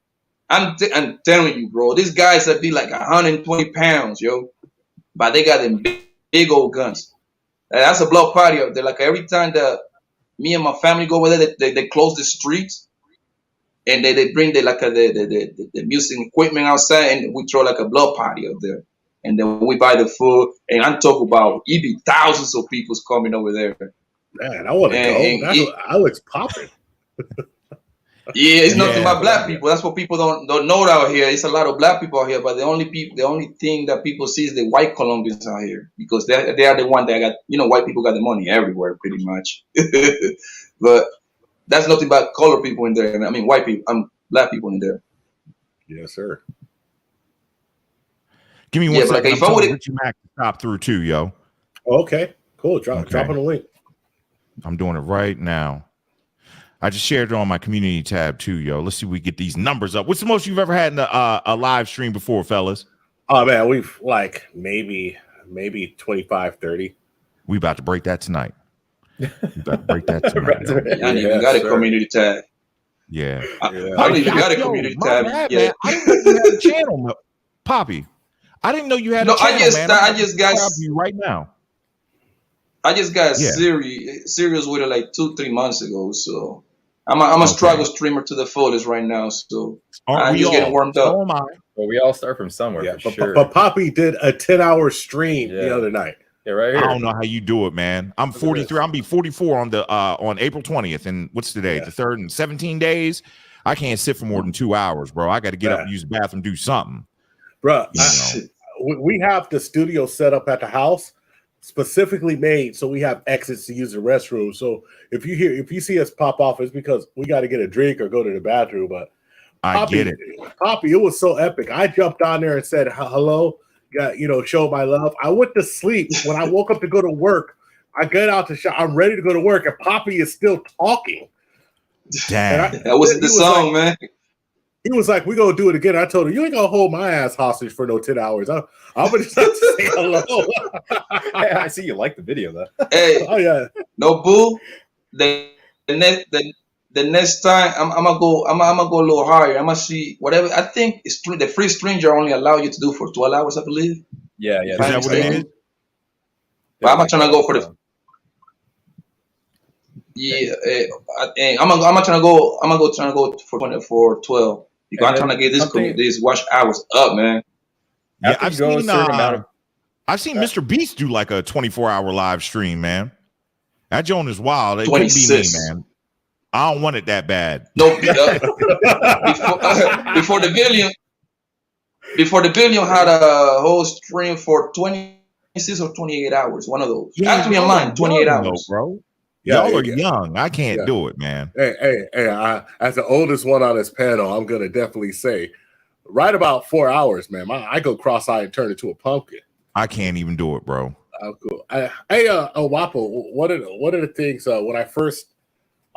I'm telling you, bro, these guys that be like 120 pounds, yo, but they got them big old guns. That's a block party out there. Like every time that me and my family go over there, they close the streets and they bring the music equipment outside, and we throw like a block party out there. And then we buy the food, and I'm talking about it be thousands of people's coming over there. Man, I want to go. I looks popping. Yeah, it's nothing but black people. That's what people don't know out here. It's a lot of black people out here, but the only thing that people see is the white Colombians out here because they are the one that got, white people got the money everywhere pretty much. But that's nothing but colored people in there. I mean, white people, black people in there. Yes, sir. Give me one second. If I would Richie Mack to stop through too, yo. Okay, cool. Drop on the link. I'm doing it right now. I just shared it on my community tab too, yo. Let's see if we get these numbers up. What's the most you've ever had in a live stream before, fellas? Oh man, we've like maybe 25, 30. We about to break that tonight. We about to break that tonight. I didn't even got a community tab. Yeah. I don't even got a community tab. Yeah. I didn't know you had a channel, Poppy. I didn't know you had a channel, I just got you right now. I just got serious with it like 2-3 months ago. So I'm a struggle streamer to the fullest right now. So I'm just getting warmed up. So am I. Well, we all start from somewhere. For sure. But Poppy did a 10-hour stream the other night. Yeah, right here. I don't know how you do it, man. I'm 43. I'll be 44 on April 20th. And what's today? The 3rd, in 17 days. I can't sit for more than 2 hours, bro. I got to get up and use the bathroom, do something. Bro, we have the studio set up at the house, specifically made so we have exits to use the restroom. So if you see us pop off, it's because we got to get a drink or go to the bathroom. But Poppy, get it, Poppy. It was so epic. I jumped on there and said hello. Show my love. I went to sleep. When I woke up to go to work, I get out to shop. I'm ready to go to work, and Poppy is still talking. Damn, that wasn't the song, man. He was like, "We're gonna do it again." I told her, "You ain't gonna hold my ass hostage for no 10 hours. I'm gonna just have to say hello." Hey, I see you like the video though. Hey, oh yeah, no boo. The next time I'm gonna go a little higher. I'm gonna see whatever. I think it's the free stranger only allow you to do for 12 hours, I believe. Yeah. Is that what it is? But I'm not trying to go for the. Yeah, I'm gonna go for 12 because I'm trying to get this watch hours up, man. Yeah, After you go a certain amount of I've seen Mr. Beast do like a 24-hour live stream, man. That joint is wild. It couldn't be me, 26. man. I don't want it that bad. No, before the billion had a whole stream for 26 or 28 hours. One of those. Yeah, Actually, online 28 young, hours, bro. Yeah, Y'all are young. I can't do it, man. Hey, as the oldest one on this panel, I'm gonna definitely say, right about 4 hours, man. I go cross-eyed and turn into a pumpkin. I can't even do it, bro. Oh, cool. Wapo, what are the things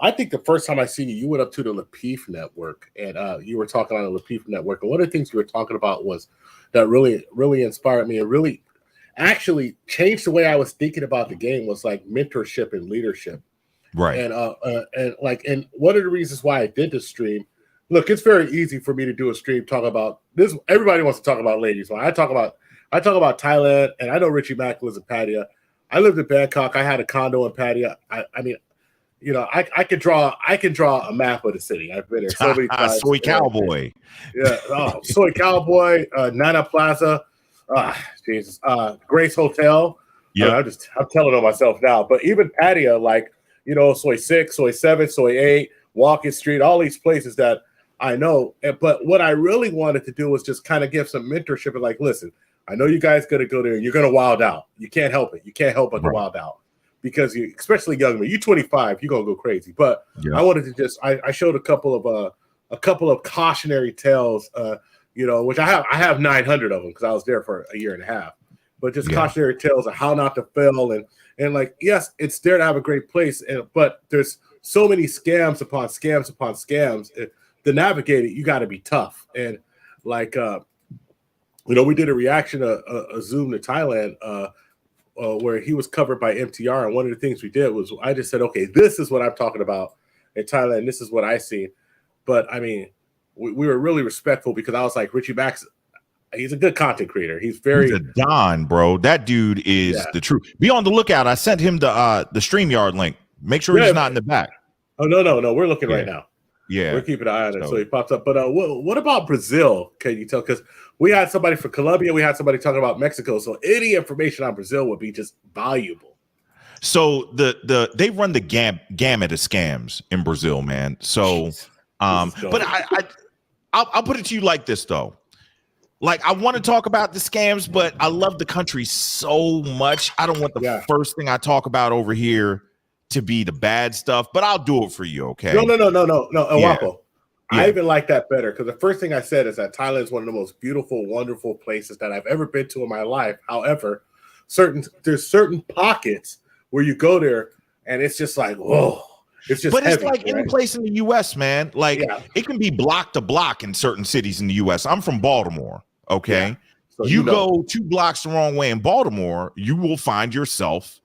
I think the first time I seen you went up to the Lapeef Network and you were talking on the Lapeef Network. And one of the things you were talking about was that really, really inspired me and really actually changed the way I was thinking about the game was like mentorship and leadership. Right. And one of the reasons why I did the stream, look, it's very easy for me to do a stream, talk about this. Everybody wants to talk about ladies. So I talk about Thailand, and I know Richie Mack lives in Pattaya. I lived in Bangkok. I had a condo in Pattaya. I mean, you know, I can draw a map of the city. I've been there so many times. Soy Cowboy. Yeah, Soy Cowboy, Nana Plaza, Jesus, Grace Hotel. Yeah, I'm telling on myself now. But even Pattaya, like, you know, Soy 6, Soy 7, Soy 8, Walking Street, all these places that I know. But what I really wanted to do was just kind of give some mentorship and like, listen, I know you guys gonna go there and you're gonna wild out. You can't help it. You can't help but to wild out. Because you, especially young men, you're 25, you're gonna go crazy. But I wanted to just I showed a couple of cautionary tales, you know, which I have 900 of them because I was there for a year and a half. But just cautionary tales of how not to fail and like, yes, it's there to have a great place, but there's so many scams upon scams upon scams. To navigate it, you got to be tough. And like, you know, we did a reaction, a Zoom to Thailand. Where he was covered by MTR, and one of the things we did was I just said, okay, this is what I'm talking about in Thailand. This is what I see. But I mean, we were really respectful because I was like, Richie Max, he's a good content creator. He's a Don, bro. That dude is the truth. Be on the lookout. I sent him the StreamYard link. Make sure he's not in the back. Oh no, we're looking right now. Yeah, we're keeping an eye on it, so he pops up. But what about Brazil? Can you tell? Because we had somebody from Colombia, we had somebody talking about Mexico. So any information on Brazil would be just valuable. So they run the gamut of scams in Brazil, man. So, but I'll put it to you like this though. Like, I want to talk about the scams, but I love the country so much. I don't want the first thing I talk about over here to be the bad stuff, but I'll do it for you, okay? No, Wapo. I even like that better because the first thing I said is that Thailand is one of the most beautiful, wonderful places that I've ever been to in my life. However, there's certain pockets where you go there and it's just like, whoa, it's just. But it's like any place in the U.S., man. Like it can be block to block in certain cities in the U.S. I'm from Baltimore, okay? So you go 2 blocks the wrong way in Baltimore, you will find yourself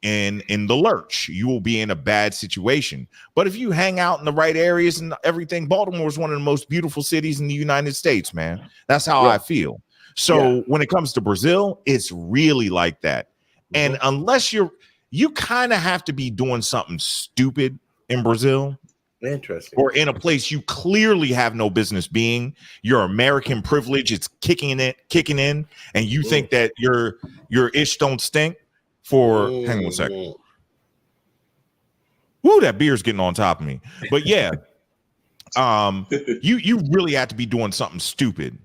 in the lurch. You will be in a bad situation. But if you hang out in the right areas and everything, Baltimore is one of the most beautiful cities in the United States, man. That's how I feel. So when it comes to Brazil, it's really like that. And unless you kind of have to be doing something stupid in Brazil, interesting, or in a place you clearly have no business being, your American privilege, it's kicking in, and you think that your ish don't stink. Hang on one second. Woo, that beer's getting on top of me. But yeah, you really have to be doing something stupid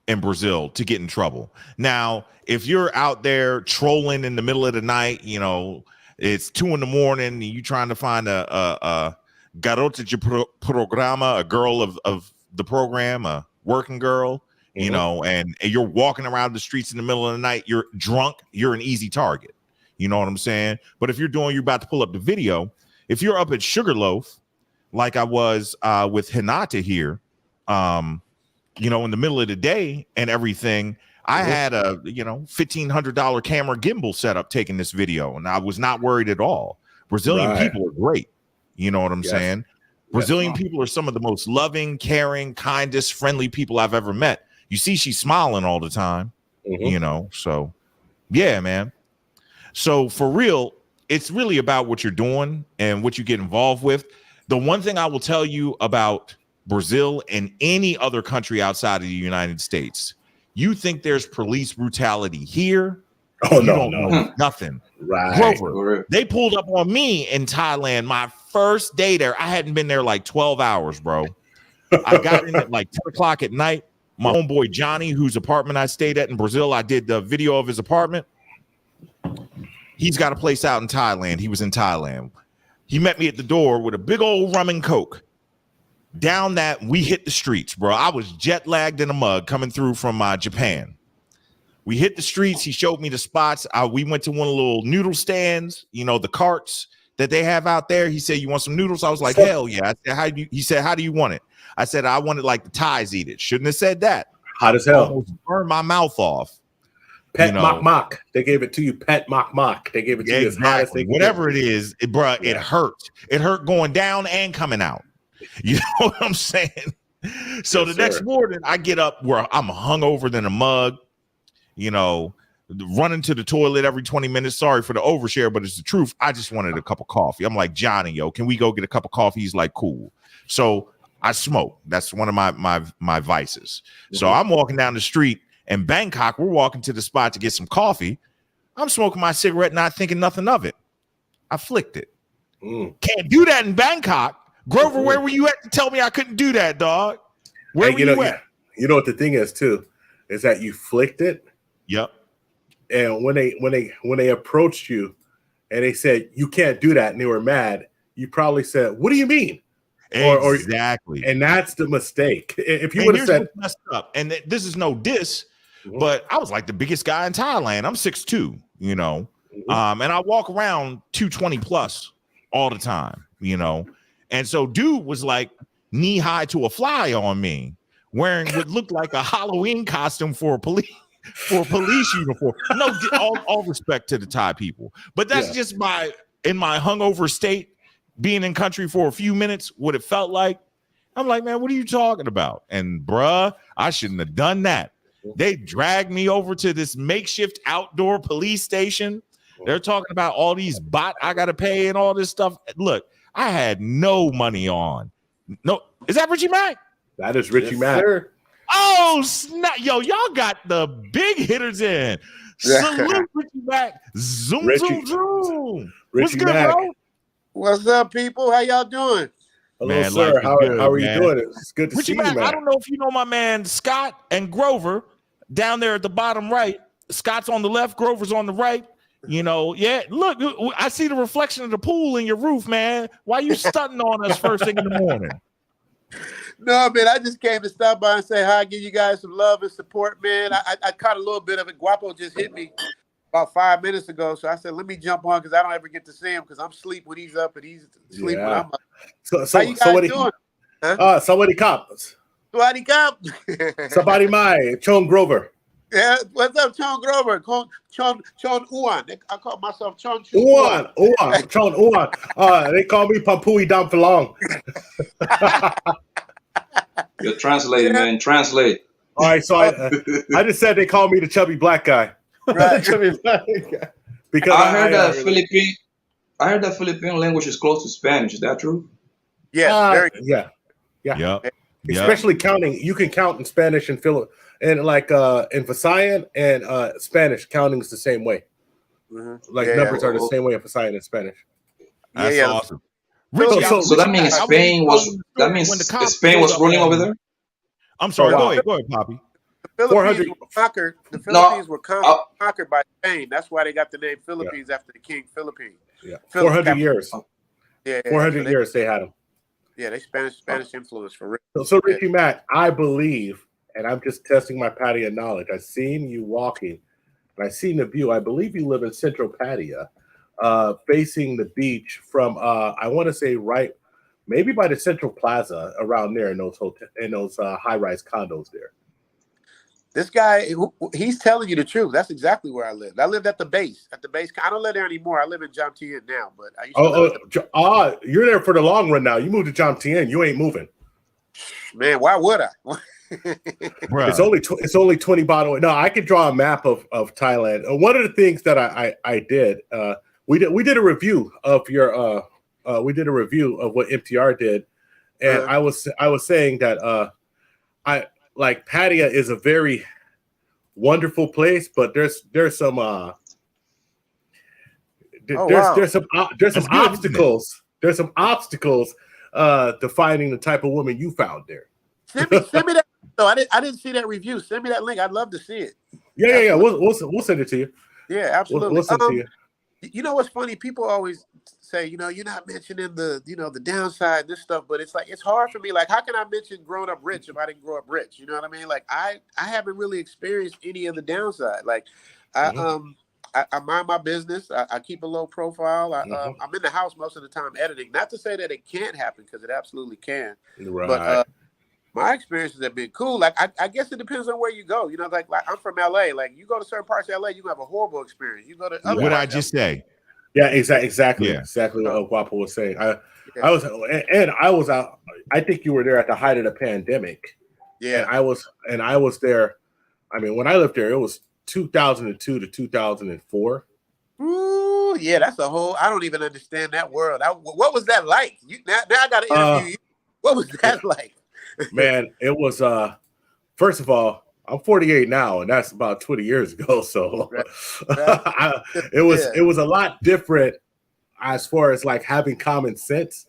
in Brazil to get in trouble. Now, if you're out there trolling in the middle of the night, you know, it's 2 a.m. and you trying to find a garota de programa, a girl of the program, a working girl, you know, and you're walking around the streets in the middle of the night, you're drunk, you're an easy target. You know what I'm saying? But if you're about to pull up the video, if you're up at Sugarloaf, like I was with Hinata here, you know, in the middle of the day and everything, I had a, you know, $1,500 camera gimbal setup taking this video, and I was not worried at all. Brazilian people are great. You know what I'm saying? Brazilian people are some of the most loving, caring, kindest, friendly people I've ever met. You see, she's smiling all the time, you know, so yeah, man. So for real, it's really about what you're doing and what you get involved with. The one thing I will tell you about Brazil and any other country outside of the United States, You think there's police brutality here? Oh, You no, don't no. know nothing. Right. Grover, they pulled up on me in Thailand. My first day there, I hadn't been there like 12 hours, bro. I got in at like 10 o'clock at night. My homeboy Johnny, whose apartment I stayed at in Brazil, I did the video of his apartment. He's got a place out in Thailand. He was in Thailand. He met me at the door with a big old rum and coke. Down that, we hit the streets, bro. I was jet lagged in a mug coming through from Japan. We hit the streets. He showed me the spots. We went to one of the little noodle stands, you know, the carts that they have out there. He said, "You want some noodles?" I was like, "Hell yeah." I said, he said, "How do you want it?" I said, "I want it like the Thais eat it." Shouldn't have said that. Hot as hell. Almost burned my mouth off. Pet mock. They gave it to you. Pet mock. They gave it to you as hot as they could. Whatever it is, bro, it hurt. It hurt going down and coming out. You know what I'm saying? So the next morning, I get up where I'm hungover than a mug. You know, running to the toilet every 20 minutes. Sorry for the overshare, but it's the truth. I just wanted a cup of coffee. I'm like, "Johnny, yo, can we go get a cup of coffee?" He's like, "Cool." So I smoke. That's one of my vices. So I'm walking down the street in Bangkok. We're walking to the spot to get some coffee. I'm smoking my cigarette, not thinking nothing of it. I flicked it. Can't do that in Bangkok. Grover, where were you at to tell me I couldn't do that, dog? Where were you at? You know what the thing is too, is that you flicked it. Yep. And when they approached you and they said you can't do that and they were mad, you probably said, "What do you mean?" Exactly. And that's the mistake. If you would have said messed up, and this is no diss, but I was like the biggest guy in Thailand. I'm 6'2", you know, and I walk around 220 plus all the time, you know. And so dude was like knee high to a fly on me, wearing what looked like a Halloween costume for a police uniform. No, all respect to the Thai people, but that's just in my hungover state, being in country for a few minutes, what it felt like. I'm like, "Man, what are you talking about?" And bruh, I shouldn't have done that. They dragged me over to this makeshift outdoor police station. They're talking about all these bot I gotta pay and all this stuff. Look, I had no money on. No, is that Richie Mack? That is Richie Mack. Sir. Oh, snap. Yo, y'all got the big hitters in. Salute Richie Mack. Zoom. What's good, Mack. bro? What's up, people? How y'all doing? Hello, Man, sir. How are you doing? It's good to Richie see you, Mack, man. I don't know if you know my man Scott and Grover down there at the bottom right. Scott's on the left, Grover's on the right. You know, yeah. Look, I see the reflection of the pool in your roof, man. Why you stunting on us first thing in the morning? No, man, I just came to stop by and say hi, give you guys some love and support, man. I caught a little bit of it. Guapo just hit me about 5 minutes ago, so I said, let me jump on because I don't ever get to see him because I'm asleep when he's up and he's asleep when I'm up. So how you guys doing? Huh? Somebody cops. Somebody cop. Somebody my Chon Grover. Yeah, what's up, Chon Grover? Chon Uan. I call myself Chon Uan. Chon Uan. They call me Pampui Dam for long. You're translating, man. Translate. All right, so I just said they call me the chubby black guy. Right. Chubby black guy. Because I heard that Philippine language is close to Spanish. Is that true? Yeah. Yeah. Especially counting. You can count in Spanish and in Visayan and Spanish, counting is the same way. Numbers are the same way in Visayan and Spanish. That's awesome. So that means Spain was ruling over there? I'm sorry. Go ahead, Poppy. The Philippines were conquered by Spain. That's why they got the name Philippines after the king Philippine. Yeah, 400 years. Yeah, 400 years they had them. Yeah, they Spanish influence for real. So Richie Mack, I believe, and I'm just testing my Pattaya knowledge. I've seen you walking, and I've seen the view. I believe you live in Central Pattaya, facing the beach from I want to say right, maybe by the Central Plaza around there in those high-rise condos there. This guy, he's telling you the truth. That's exactly where I lived. I lived at the base. I don't live there anymore. I live in Jomtien now, but I used to you're there for the long run now. You moved to Jomtien. You ain't moving. Man, why would I? It's only 20 bottle. No, I could draw a map of Thailand. One of the things that I did, we did a review of your what MTR did, and I was saying that Pattaya is a very wonderful place, but there's some there's some obstacles. There's some obstacles to finding the type of woman you found there. Send me that. No, I didn't see that review. Send me that link. I'd love to see it. Yeah. We'll send it to you. Yeah, absolutely. We'll send it to you. You know what's funny? People always say, you're not mentioning the downside, this stuff, but it's like, it's hard for me. Like, how can I mention growing up rich if I didn't grow up rich? You know what I mean? Like, I haven't really experienced any of the downside. Like, I mind my business. I keep a low profile. I'm in the house most of the time editing. Not to say that it can't happen, because it absolutely can. Right. But my experiences have been cool. Like, I guess it depends on where you go. Like I'm from LA. Like, you go to certain parts of LA, you have a horrible experience. You go to other what parts I just say. Yeah, exactly what Guapo was saying. I was out. I think you were there at the height of the pandemic. Yeah, and I was there. I mean, when I lived there, it was 2002 to 2004. Ooh, yeah, that's a whole. I don't even understand that world. What was that like? Now I got to interview you. What was that like? Man, it was. First of all, I'm 48 now, and that's about 20 years ago. So right. it was a lot different as far as like having common sense,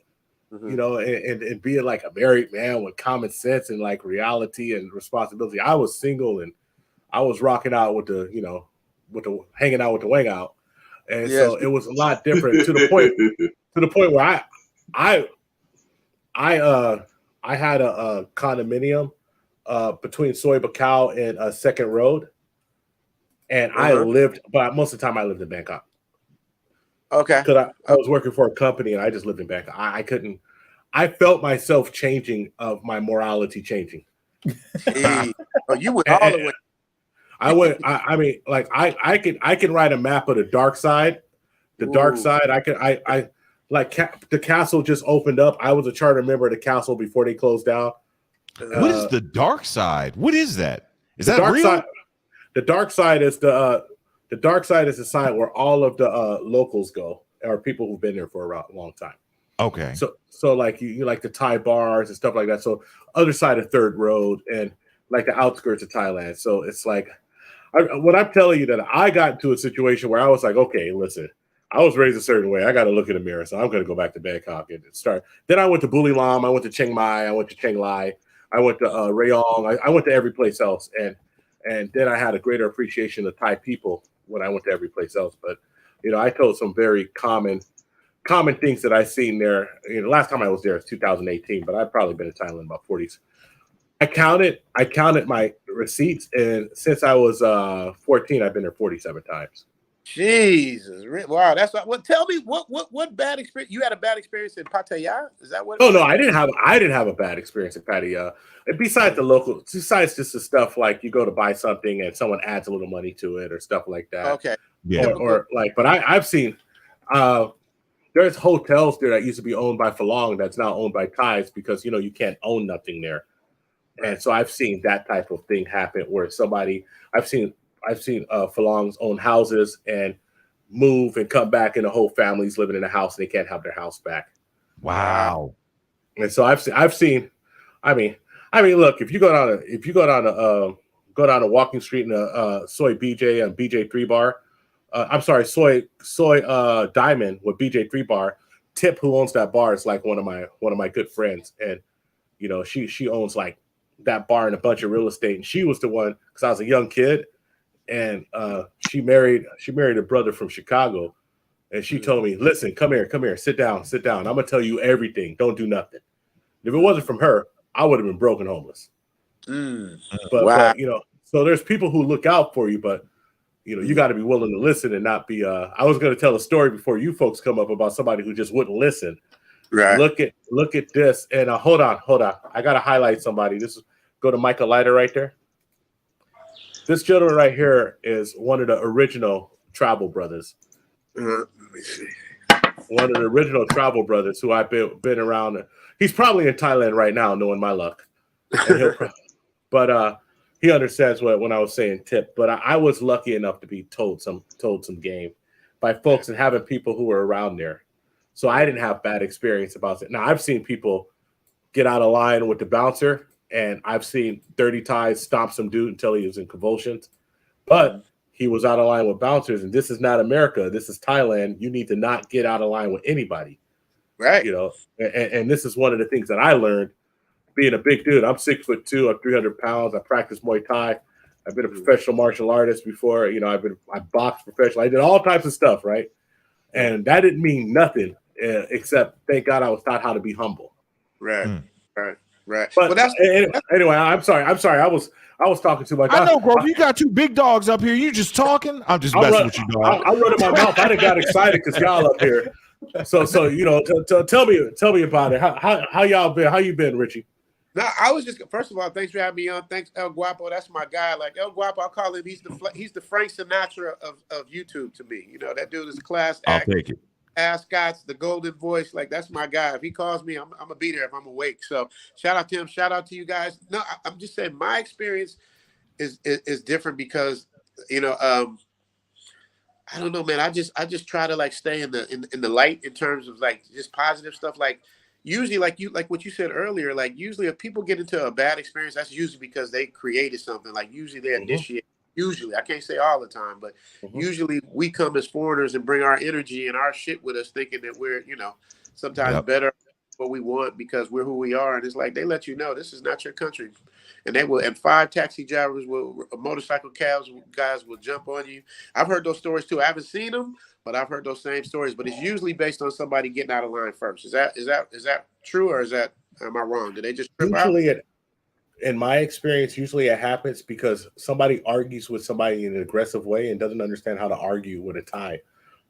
and being like a married man with common sense and like reality and responsibility. I was single and I was rocking out with the hanging out with the wang out, and so it was a lot different to the point where I had a condominium between Soy Bacau and Second Road, and I lived, but most of the time I lived in Bangkok. Okay, because I was working for a company and I just lived in Bangkok. I felt myself changing, of my morality changing. Hey, you went all the way. I mean, like I can write a map of the dark side. The dark side. I the castle just opened up. I was a charter member of the castle before they closed down. What is the dark side? What is that? Is that dark real? Side, the dark side is the dark side is the side where all of the locals go, or people who've been there for a long time. Okay. So like you like the Thai bars and stuff like that. So other side of Third Road and like the outskirts of Thailand. So it's like what I'm telling you, that I got into a situation where I was like, okay, listen, I was raised a certain way. I got to look in the mirror. So I'm going to go back to Bangkok and start. Then I went to Buli Lam. I went to Chiang Mai. I went to Chiang Lai. I went to Rayong. I went to every place else. And then I had a greater appreciation of Thai people when I went to every place else. But, I told some very common things that I seen there. Last time I was there was 2018, but I've probably been in Thailand about 40. I counted my receipts, and since I was 14, I've been there 47 times. Jesus, wow, that's what. Tell me what bad experience you had? A bad experience in Pattaya? Is that what? Oh no, I didn't have a bad experience in Pattaya. Besides just the stuff like you go to buy something and someone adds a little money to it or stuff like that. Okay, yeah, or like, but I've seen there's hotels there that used to be owned by Falong that's now owned by Thais because you can't own nothing there, and so I've seen that type of thing happen where I've seen Falongs own houses and move and come back, and the whole family's living in a house and they can't have their house back. Wow. And so I've seen. I mean, look, if you go down a walking street in a Soy BJ and BJ 3 bar, I'm sorry, Soy Diamond with BJ 3 bar. Tip, who owns that bar, is like one of my good friends, and she owns like that bar and a bunch of real estate, and she was the one because I was a young kid. And she married a brother from Chicago, and she told me, "Listen, come here, sit down. I'm gonna tell you everything. Don't do nothing." If it wasn't from her, I would have been broken homeless. But, wow. but so there's people who look out for you, but you got to be willing to listen and not be. I was gonna tell a story before you folks come up about somebody who just wouldn't listen. Right. Look at this, and hold on. I gotta highlight somebody. Go to Michael Leiter right there. This gentleman right here is one of the original travel brothers. Let me see. One of the original travel brothers who I've been around. He's probably in Thailand right now, knowing my luck. But he understands when I was saying tip. But I was lucky enough to be told some game by folks and having people who were around there. So I didn't have bad experience about it. Now I've seen people get out of line with the bouncer. And I've seen 30 Thais stomp some dude until he was in convulsions. But he was out of line with bouncers, and this is not America. This is Thailand. You need to not get out of line with anybody. Right. You know, and this is one of the things that I learned being a big dude. I'm 6'2", I'm 300 pounds. I practice Muay Thai. I've been a professional martial artist before. You know, I boxed professionally. I did all types of stuff, right? And that didn't mean nothing except, thank God, I was taught how to be humble. Right. Right. But anyway, I'm sorry. I was talking too much. I know, Grover. You got two big dogs up here. You just talking. I'm just messing with you, dog. I'm running my mouth. I done got excited because y'all up here. So you know, tell me about it. How y'all been? How you been, Richie? No, I was just, first of all, thanks for having me on. Thanks, El Guapo. That's my guy. Like El Guapo, I call him. He's the Frank Sinatra of YouTube to me. You know, that dude is class act. I'll take it. Scott's the golden voice. Like, that's my guy. If he calls me, I'm gonna be there if I'm awake. So shout out to him. Shout out to you guys. No, I'm just saying my experience is different because, you know, I don't know, man. I just try to like stay in the light in terms of like just positive stuff. Like usually, like what you said earlier, like usually if people get into a bad experience, that's usually because they created something. Like usually they initiate. Usually, I can't say all the time, but usually we come as foreigners and bring our energy and our shit with us, thinking that we're, you know, sometimes better what we want because we're who we are. And it's like they let you know this is not your country, and they will. And 5 taxi drivers will, motorcycle guys will jump on you. I've heard those stories too. I haven't seen them, but I've heard those same stories. But it's usually based on somebody getting out of line first. Is that true, or am I wrong? Did they just trip out? In my experience, usually it happens because somebody argues with somebody in an aggressive way and doesn't understand how to argue with a Thai.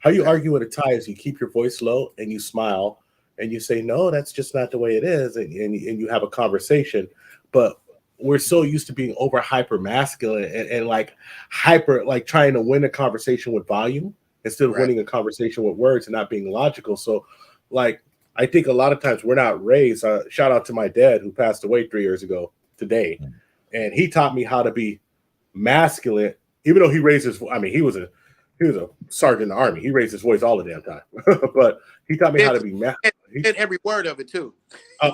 How you argue with a Thai is you keep your voice low and you smile and you say, no, that's just not the way it is. And you have a conversation. But we're so used to being over hyper masculine and like hyper, like trying to win a conversation with volume instead of winning a conversation with words and not being logical. So like, I think a lot of times we're not raised. Shout out to my dad who passed away 3 years ago today, and he taught me how to be masculine, even though he raised his. I mean, he was a sergeant in the army. He raised his voice all the damn time, but he taught me how to be masculine. He did every word of it too.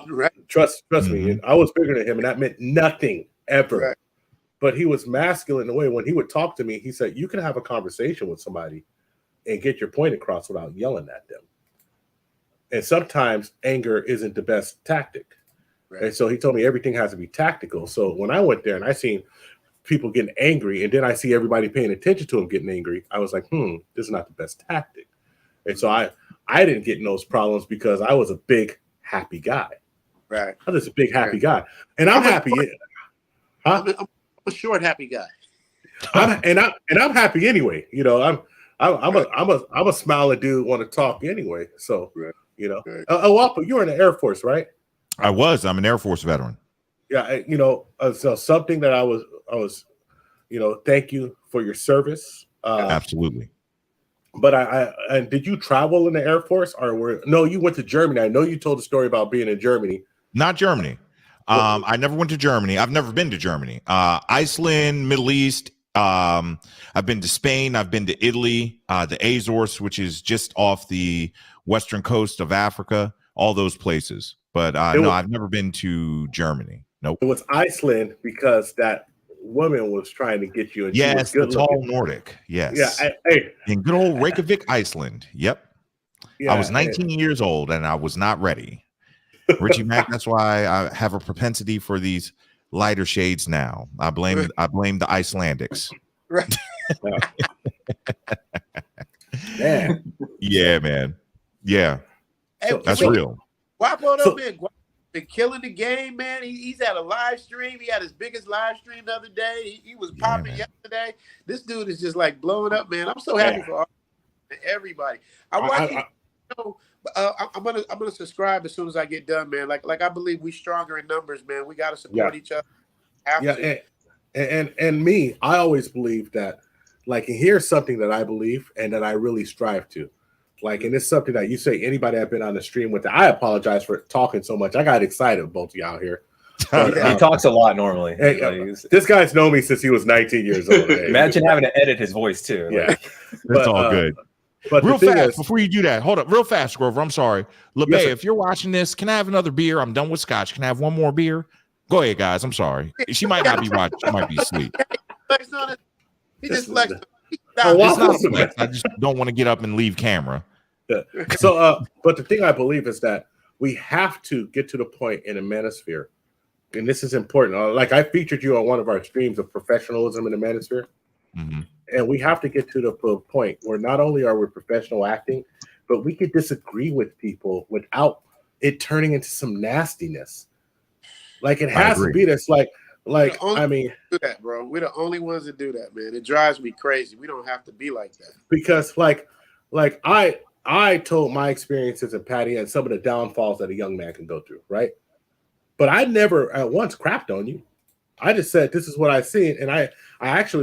Right? Trust me. And I was bigger than him, and that meant nothing ever. Right. But he was masculine in a way. When he would talk to me, he said, "You can have a conversation with somebody and get your point across without yelling at them." And sometimes anger isn't the best tactic. Right. And so he told me everything has to be tactical. So when I went there and I seen people getting angry, and then I see everybody paying attention to them getting angry, I was like, this is not the best tactic. And so I didn't get in those problems because I was a big, happy guy. Right. I was a big, happy guy. And I'm happy. I'm a short, happy guy. I'm happy anyway. You know, I'm a smiling dude, want to talk anyway. So, you know, Wapo, you were in the Air Force, right? I was. I'm an Air Force veteran. Yeah, you know, so something that I was, you know, thank you for your service. Absolutely. But and did you travel in the Air Force, or no? You went to Germany. I know you told the story about being in Germany. Not Germany. I never went to Germany. I've never been to Germany. Iceland, Middle East. I've been to Spain. I've been to Italy, the Azores, which is just off the western coast of Africa. All those places. But no, I've never been to Germany. Nope. It was Iceland because that woman was trying to get you. And yes, the tall Nordic. Yes. Yeah. In good old Reykjavik, Iceland. Yep. Yeah, I was 19 years old and I was not ready. Richie Mack, that's why I have a propensity for these lighter shades now. I blame the Icelandics. Right. Man. Yeah, man. Yeah. Hey, that's real. Guapo, though, man, been killing the game, man. He's at a live stream. He had his biggest live stream the other day. He was popping yesterday. This dude is just like blowing up, man. I'm so happy for everybody. I'm gonna subscribe as soon as I get done, man. Like I believe we stronger in numbers, man. We got to support each other. And me, I always believe that. Like, and here's something that I believe and that I really strive to. Like, and it's something that you say anybody I've been on the stream with. I apologize for talking so much. I got excited with both of y'all here. But, he talks a lot normally. This guy's known me since he was 19 years old. Imagine having to edit his voice too. Yeah, it's all good. But real fast, before you do that, hold up, real fast, Grover. I'm sorry, LeBay. If you're watching this, can I have another beer? I'm done with scotch. Can I have one more beer? Go ahead, guys. I'm sorry. She might not be watching. She might be asleep. He just flexed. It's not a flex. I just don't want to get up and leave camera. Yeah. So, but the thing I believe is that we have to get to the point in the manosphere, and this is important. Like I featured you on one of our streams of professionalism in the manosphere, and we have to get to the point where not only are we professional acting, but we could disagree with people without it turning into some nastiness. Like it has to be this. Like I mean, do that, bro. We're the only ones that do that, man. It drives me crazy. We don't have to be like that. Because like I told my experiences in Pattaya and some of the downfalls that a young man can go through, right? But I never at once crapped on you. I just said this is what I've seen, and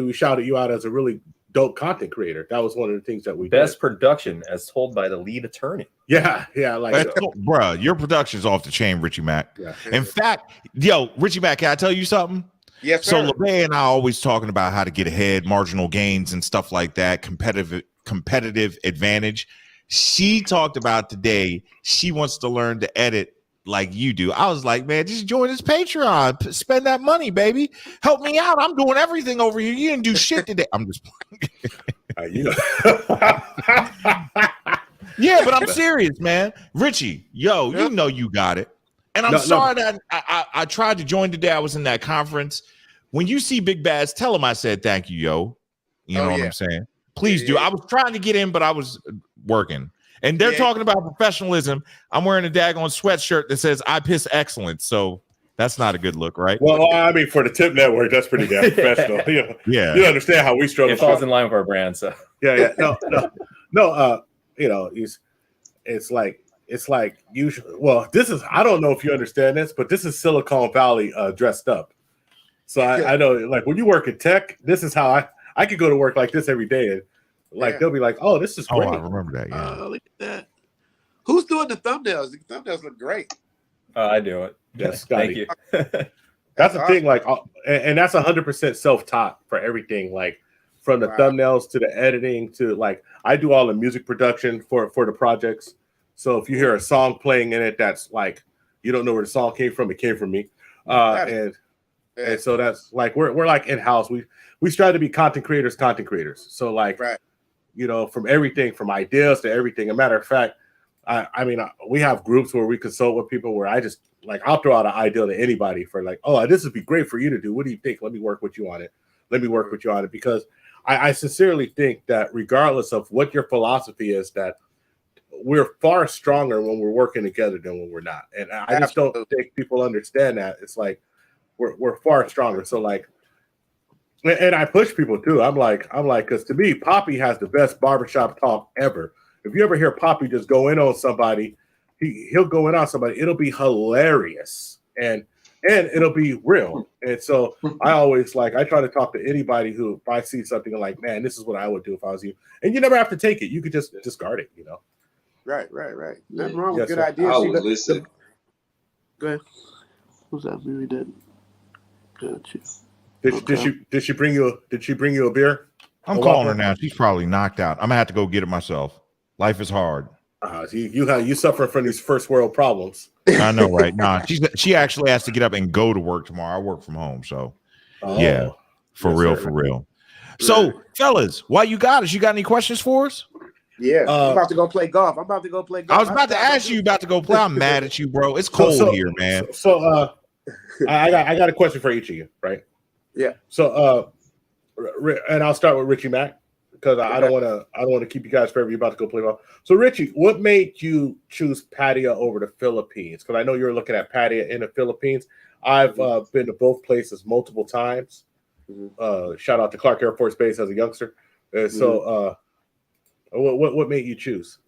we shouted you out as a really dope content creator. That was one of the things that we best production as told by the lead attorney. Yeah, like bruh, your production's off the chain, Richie Mac. Yeah. In fact, Richie Mac, can I tell you something? Yes, sir. So LeBay and I are always talking about how to get ahead, marginal gains and stuff like that, competitive advantage. She talked about today she wants to learn to edit like you do. I was like, man, just join this Patreon. Spend that money, baby. Help me out. I'm doing everything over here. You didn't do shit today. I'm just playing. Yeah, but I'm serious, man. Richie, you know you got it. And I'm sorry that I tried to join today. I was in that conference. When you see Big Bads, tell him I said thank you, yo. You know what I'm saying? Please do. I was trying to get in, but I was working. And they're talking about professionalism. I'm wearing a daggone sweatshirt that says I piss excellence. So that's not a good look, right? Well, I mean, for the Tip Network, that's pretty damn professional. You understand how we struggle. It falls in line with our brand. So no. It's like usually. Well, this is. I don't know if you understand this, but this is Silicon Valley dressed up. So I know, like when you work in tech, this is how I could go to work like this every day, and like they'll be like, "Oh, this is great." Oh, I remember that. Yeah. Look at that. Who's doing the thumbnails? The thumbnails look great. I do it. Yes, thank you. That's the thing. Like, and that's 100% self-taught for everything. Like from the thumbnails to the editing to like, I do all the music production for the projects. So if you hear a song playing in it, that's like you don't know where the song came from. It came from me, and so that's like we're like in house. We strive to be content creators. So like, from everything from ideas to everything. A matter of fact, I mean, we have groups where we consult with people where I just like I'll throw out an idea to anybody for like, oh, this would be great for you to do. What do you think? Let me work with you on it. Because I sincerely think that regardless of what your philosophy is, that we're far stronger when we're working together than when we're not. And I just don't think people understand that. It's like we're far stronger. So like, and I push people too. I'm like, because to me, Poppy has the best barbershop talk ever. If you ever hear Poppy just go in on somebody, he'll go in on somebody. It'll be hilarious and it'll be real. And so I always I try to talk to anybody who, if I see something like, man, this is what I would do if I was you. And you never have to take it. You could just discard it, Right. Nothing wrong with good ideas. I would listen. Go ahead. Who's that? Maybe did. Gotcha. Did she bring you a beer? I'm calling her now. She's probably knocked out. I'm gonna have to go get it myself. Life is hard. You suffer from these first world problems. I know, right? Nah, she actually has to get up and go to work tomorrow. I work from home, so yeah, for real. So, fellas, while you got us, you got any questions for us? Yeah, I'm about to go play golf. I was about to ask you about to go play. I'm mad at you, bro. It's cold here, man. So I got a question for each of you, right? Yeah. So and I'll start with Richie Mac because I don't want to keep you guys forever. You're about to go play golf. So Richie, what made you choose Pattaya over the Philippines? Because I know you're looking at Pattaya in the Philippines. I've been to both places multiple times. Shout out to Clark Air Force Base as a youngster. So what made you choose?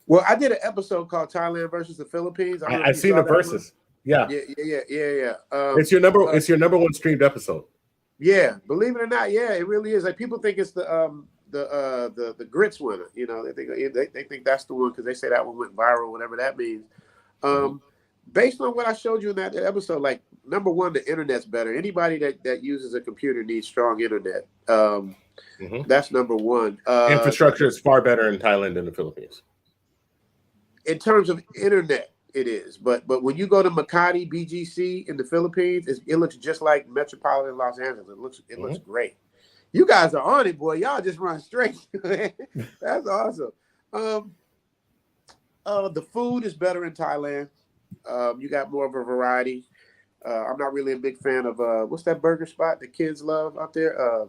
Well, I did an episode called Thailand versus the Philippines. I've seen the versus. Yeah. It's your number one streamed episode. Yeah, believe it or not, it really is. Like people think it's the grits winner. They think that's the one because they say that one went viral, whatever that means. Based on what I showed you in that episode, like number one, the internet's better. Anybody that uses a computer needs strong internet. That's number one. Infrastructure is far better in Thailand than the Philippines. In terms of internet, it is. But when you go to Makati, BGC in the Philippines, it looks just like metropolitan Los Angeles. It looks great. You guys are on it, boy. Y'all just run straight. That's awesome. The food is better in Thailand. You got more of a variety. I'm not really a big fan of what's that burger spot the kids love out there?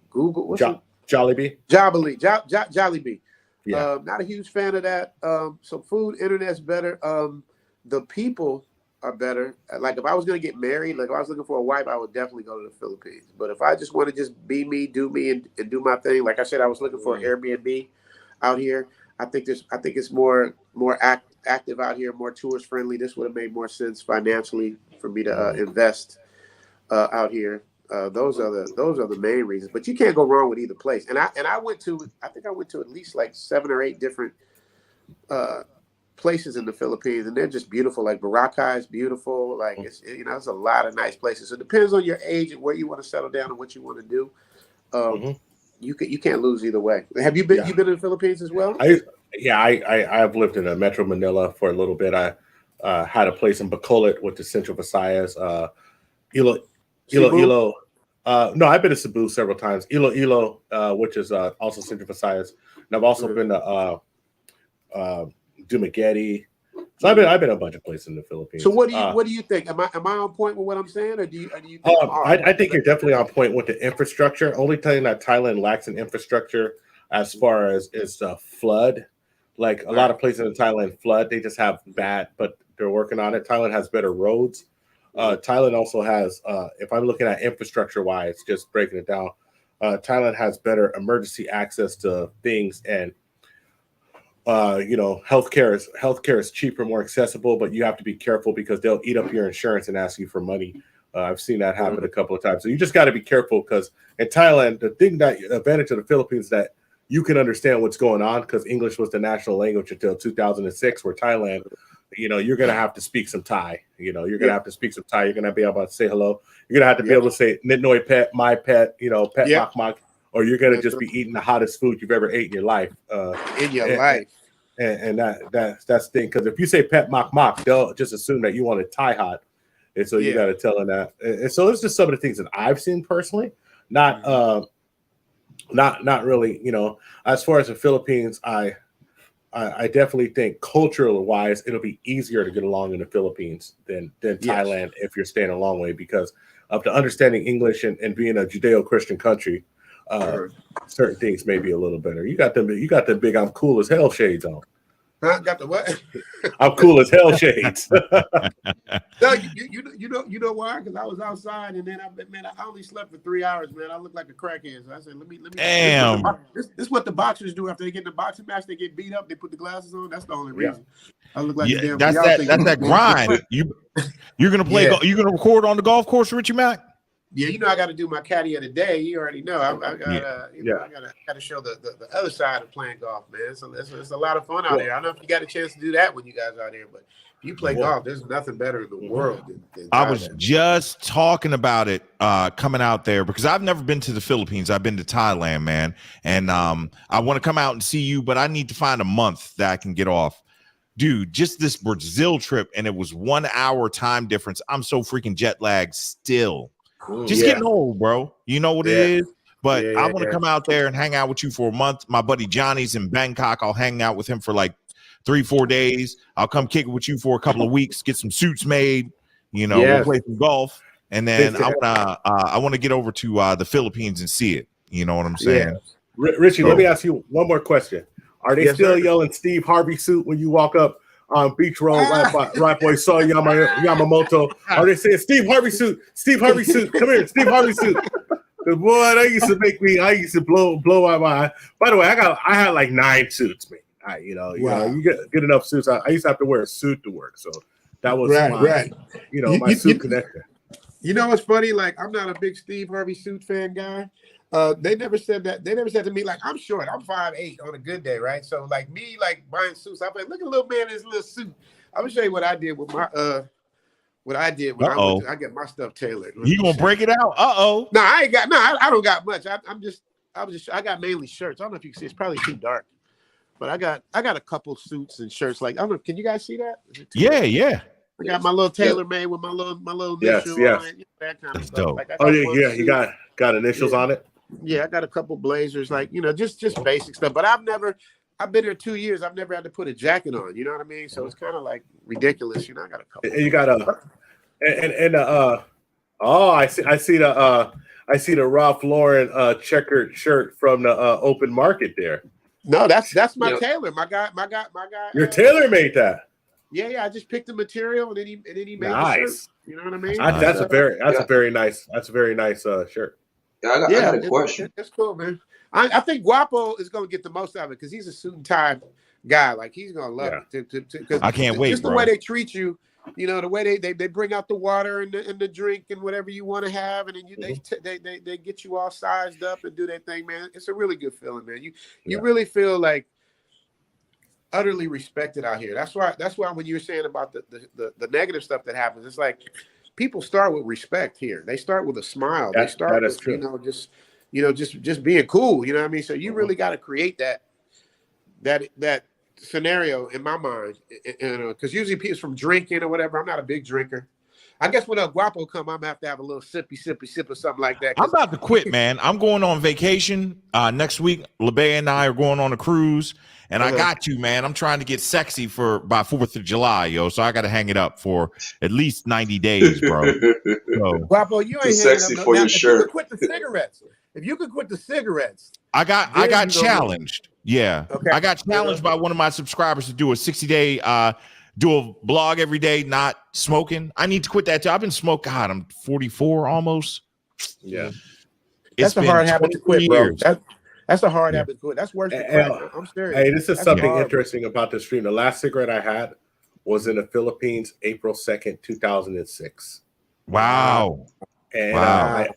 Google. What's it? Jollibee. Jollibee. Yeah. Not a huge fan of that. So food, internet's better. The people are better. Like if I was gonna get married, like if I was looking for a wife, I would definitely go to the Philippines. But if I just want to just be me, and do my thing, like I said, I was looking for an Airbnb out here. I think it's more active out here, more tourist friendly. This would have made more sense financially for me to invest out here. Those are the main reasons. But you can't go wrong with either place. And I went to at least like 7 or 8 different places in the Philippines, and they're just beautiful. Like Boracay is beautiful. Like it's a lot of nice places. So it depends on your age and where you want to settle down and what you want to do. You can't lose either way. Have you been? Yeah. You been in the Philippines as well? I've lived in Metro Manila for a little bit. I had a place in Bacolod, with the Central Visayas. Iloilo. No, I've been to Cebu several times. Iloilo, which is also Central Visayas, and I've also been to Dumaguete. So I've been a bunch of places in the Philippines. So what do you think? Am I on point with what I'm saying, or do you think I think you're definitely on point with the infrastructure. Only thing that Thailand lacks in infrastructure as far as is flood. Like a lot of places in Thailand flood, they just have bad, but they're working on it. Thailand has better roads. Thailand also has, if I'm looking at infrastructure wise, just breaking it down, Thailand has better emergency access to things, and healthcare is cheaper, more accessible, but you have to be careful because they'll eat up your insurance and ask you for money. I've seen that happen a couple of times. So you just got to be careful, because in Thailand, the advantage of the Philippines is that you can understand what's going on, because English was the national language until 2006, where Thailand, you're going to have to speak some Thai. You're going to have to speak some Thai. You're going to be able to say hello. You're going to have to be able to say Nitnoy pet, my pet, pet mak mak, or you're going to just be eating the hottest food you've ever ate in your life. And that's the thing, because if you say pet mak mak, they'll just assume that you want it Thai hot, and so you got to tell them that. And so it's just some of the things that I've seen personally, not really. As far as the Philippines, I definitely think cultural wise, it'll be easier to get along in the Philippines than Thailand if you're staying a long way, because of the understanding English and being a Judeo-Christian country. Certain things may be a little better. You got the big "I'm cool as hell" shades on. Huh? Got the what? I'm cool as hell shades. No, you know why? Because I was outside, and then I only slept for 3 hours, man. I looked like a crackhead. So I said, let me. Damn. This is what the boxers do after they get in the boxing match. They get beat up. They put the glasses on. That's the only reason. I look like a damn. That's that grind. You're gonna play. You're gonna record on the golf course, Richie Mack. Yeah, I got to do my caddy of the day. You already know. I got to show the other side of playing golf, man. So it's a lot of fun out here. I don't know if you got a chance to do that when you guys are out here, but if you play golf, there's nothing better in the world than I was just talking about it coming out there, because I've never been to the Philippines. I've been to Thailand, man, and I want to come out and see you, but I need to find a month that I can get off. Dude, just this Brazil trip, and it was 1 hour time difference. I'm so freaking jet lagged still. Getting old, bro. You know what it is? But I want to come out there and hang out with you for a month. My buddy Johnny's in Bangkok. I'll hang out with him for like 3-4 days. I'll come kick it with you for a couple of weeks, get some suits made, we'll play some golf. And then I want to get over to the Philippines and see it. You know what I'm saying? Yeah. Richie, let me ask you one more question. Are they still yelling Steve Harvey suit when you walk up on Beach Road, right boy, saw Yamamoto? Are they saying Steve Harvey suit? Steve Harvey suit, come here, Steve Harvey suit. Boy, that used to make me. I used to blow out my. By the way, I had like 9 suits, man. You get enough suits. I used to have to wear a suit to work, so that was my suit connection. You know what's funny? Like, I'm not a big Steve Harvey suit fan guy. They never said that. They never said to me, like, I'm short. I'm 5'8" on a good day, right? So, like, me, like, buying suits, I'm like, look at little man in his little suit. I'm going to show you what I did with my, when I get my stuff tailored. You going to break it out? No, I don't got much. I got mainly shirts. I don't know if you can see. It's probably too dark. But I got a couple suits and shirts. Like, I don't know. Can you guys see that? Yeah. I got my little tailor made with my little initial on it, that kind of stuff. dope. Like, you got initials on it? Yeah, I got a couple blazers, like, you know, just basic stuff. But I've been here 2 years. I've never had to put a jacket on. You know what I mean? So it's kind of like ridiculous. You know, I got a couple. And you got I see the Ralph Lauren checkered shirt from the open market there. No, that's my tailor. My guy. Your tailor made that. Yeah. I just picked the material and then he made nice. the shirt. You know what I mean? That's a very nice shirt. Yeah, I got a question. It's cool, man. I think Guapo is going to get the most out of it because he's a suit and tie guy. Like, he's going to love it. I can't wait, just the way they treat you. You know, the way they bring out the water and the drink and whatever you want to have, and then they get you all sized up and do their thing, man. It's a really good feeling, man. You really feel like utterly respected out here. That's why when you were saying about the negative stuff that happens, it's like people start with respect here. They start with a smile. They start with true. just being cool. You know what I mean? So you really got to create that scenario in my mind, because usually people from drinking or whatever. I'm not a big drinker. I guess when El Guapo come, I'm gonna have to have a little sippy or something like that. I'm about to quit, man. I'm going on vacation next week. LeBay and I are going on a cruise, and I got to, man. I'm trying to get sexy by 4th of July, yo. So I got to hang it up for at least 90 days, bro. So, Guapo, you ain't sexy for your shirt. You could quit the cigarettes. If you could quit the cigarettes, I got challenged. Yeah, okay. I got challenged by one of my subscribers to do a 60-day do a blog every day, not smoking. I need to quit that too. I've been smoking. God, I'm 44 almost. Yeah, that's a hard habit to quit, bro. That's a hard habit to quit. That's worse than crack. I'm serious. Hey, this is something interesting about the stream. The last cigarette I had was in the Philippines, April 2nd, 2006. Wow. And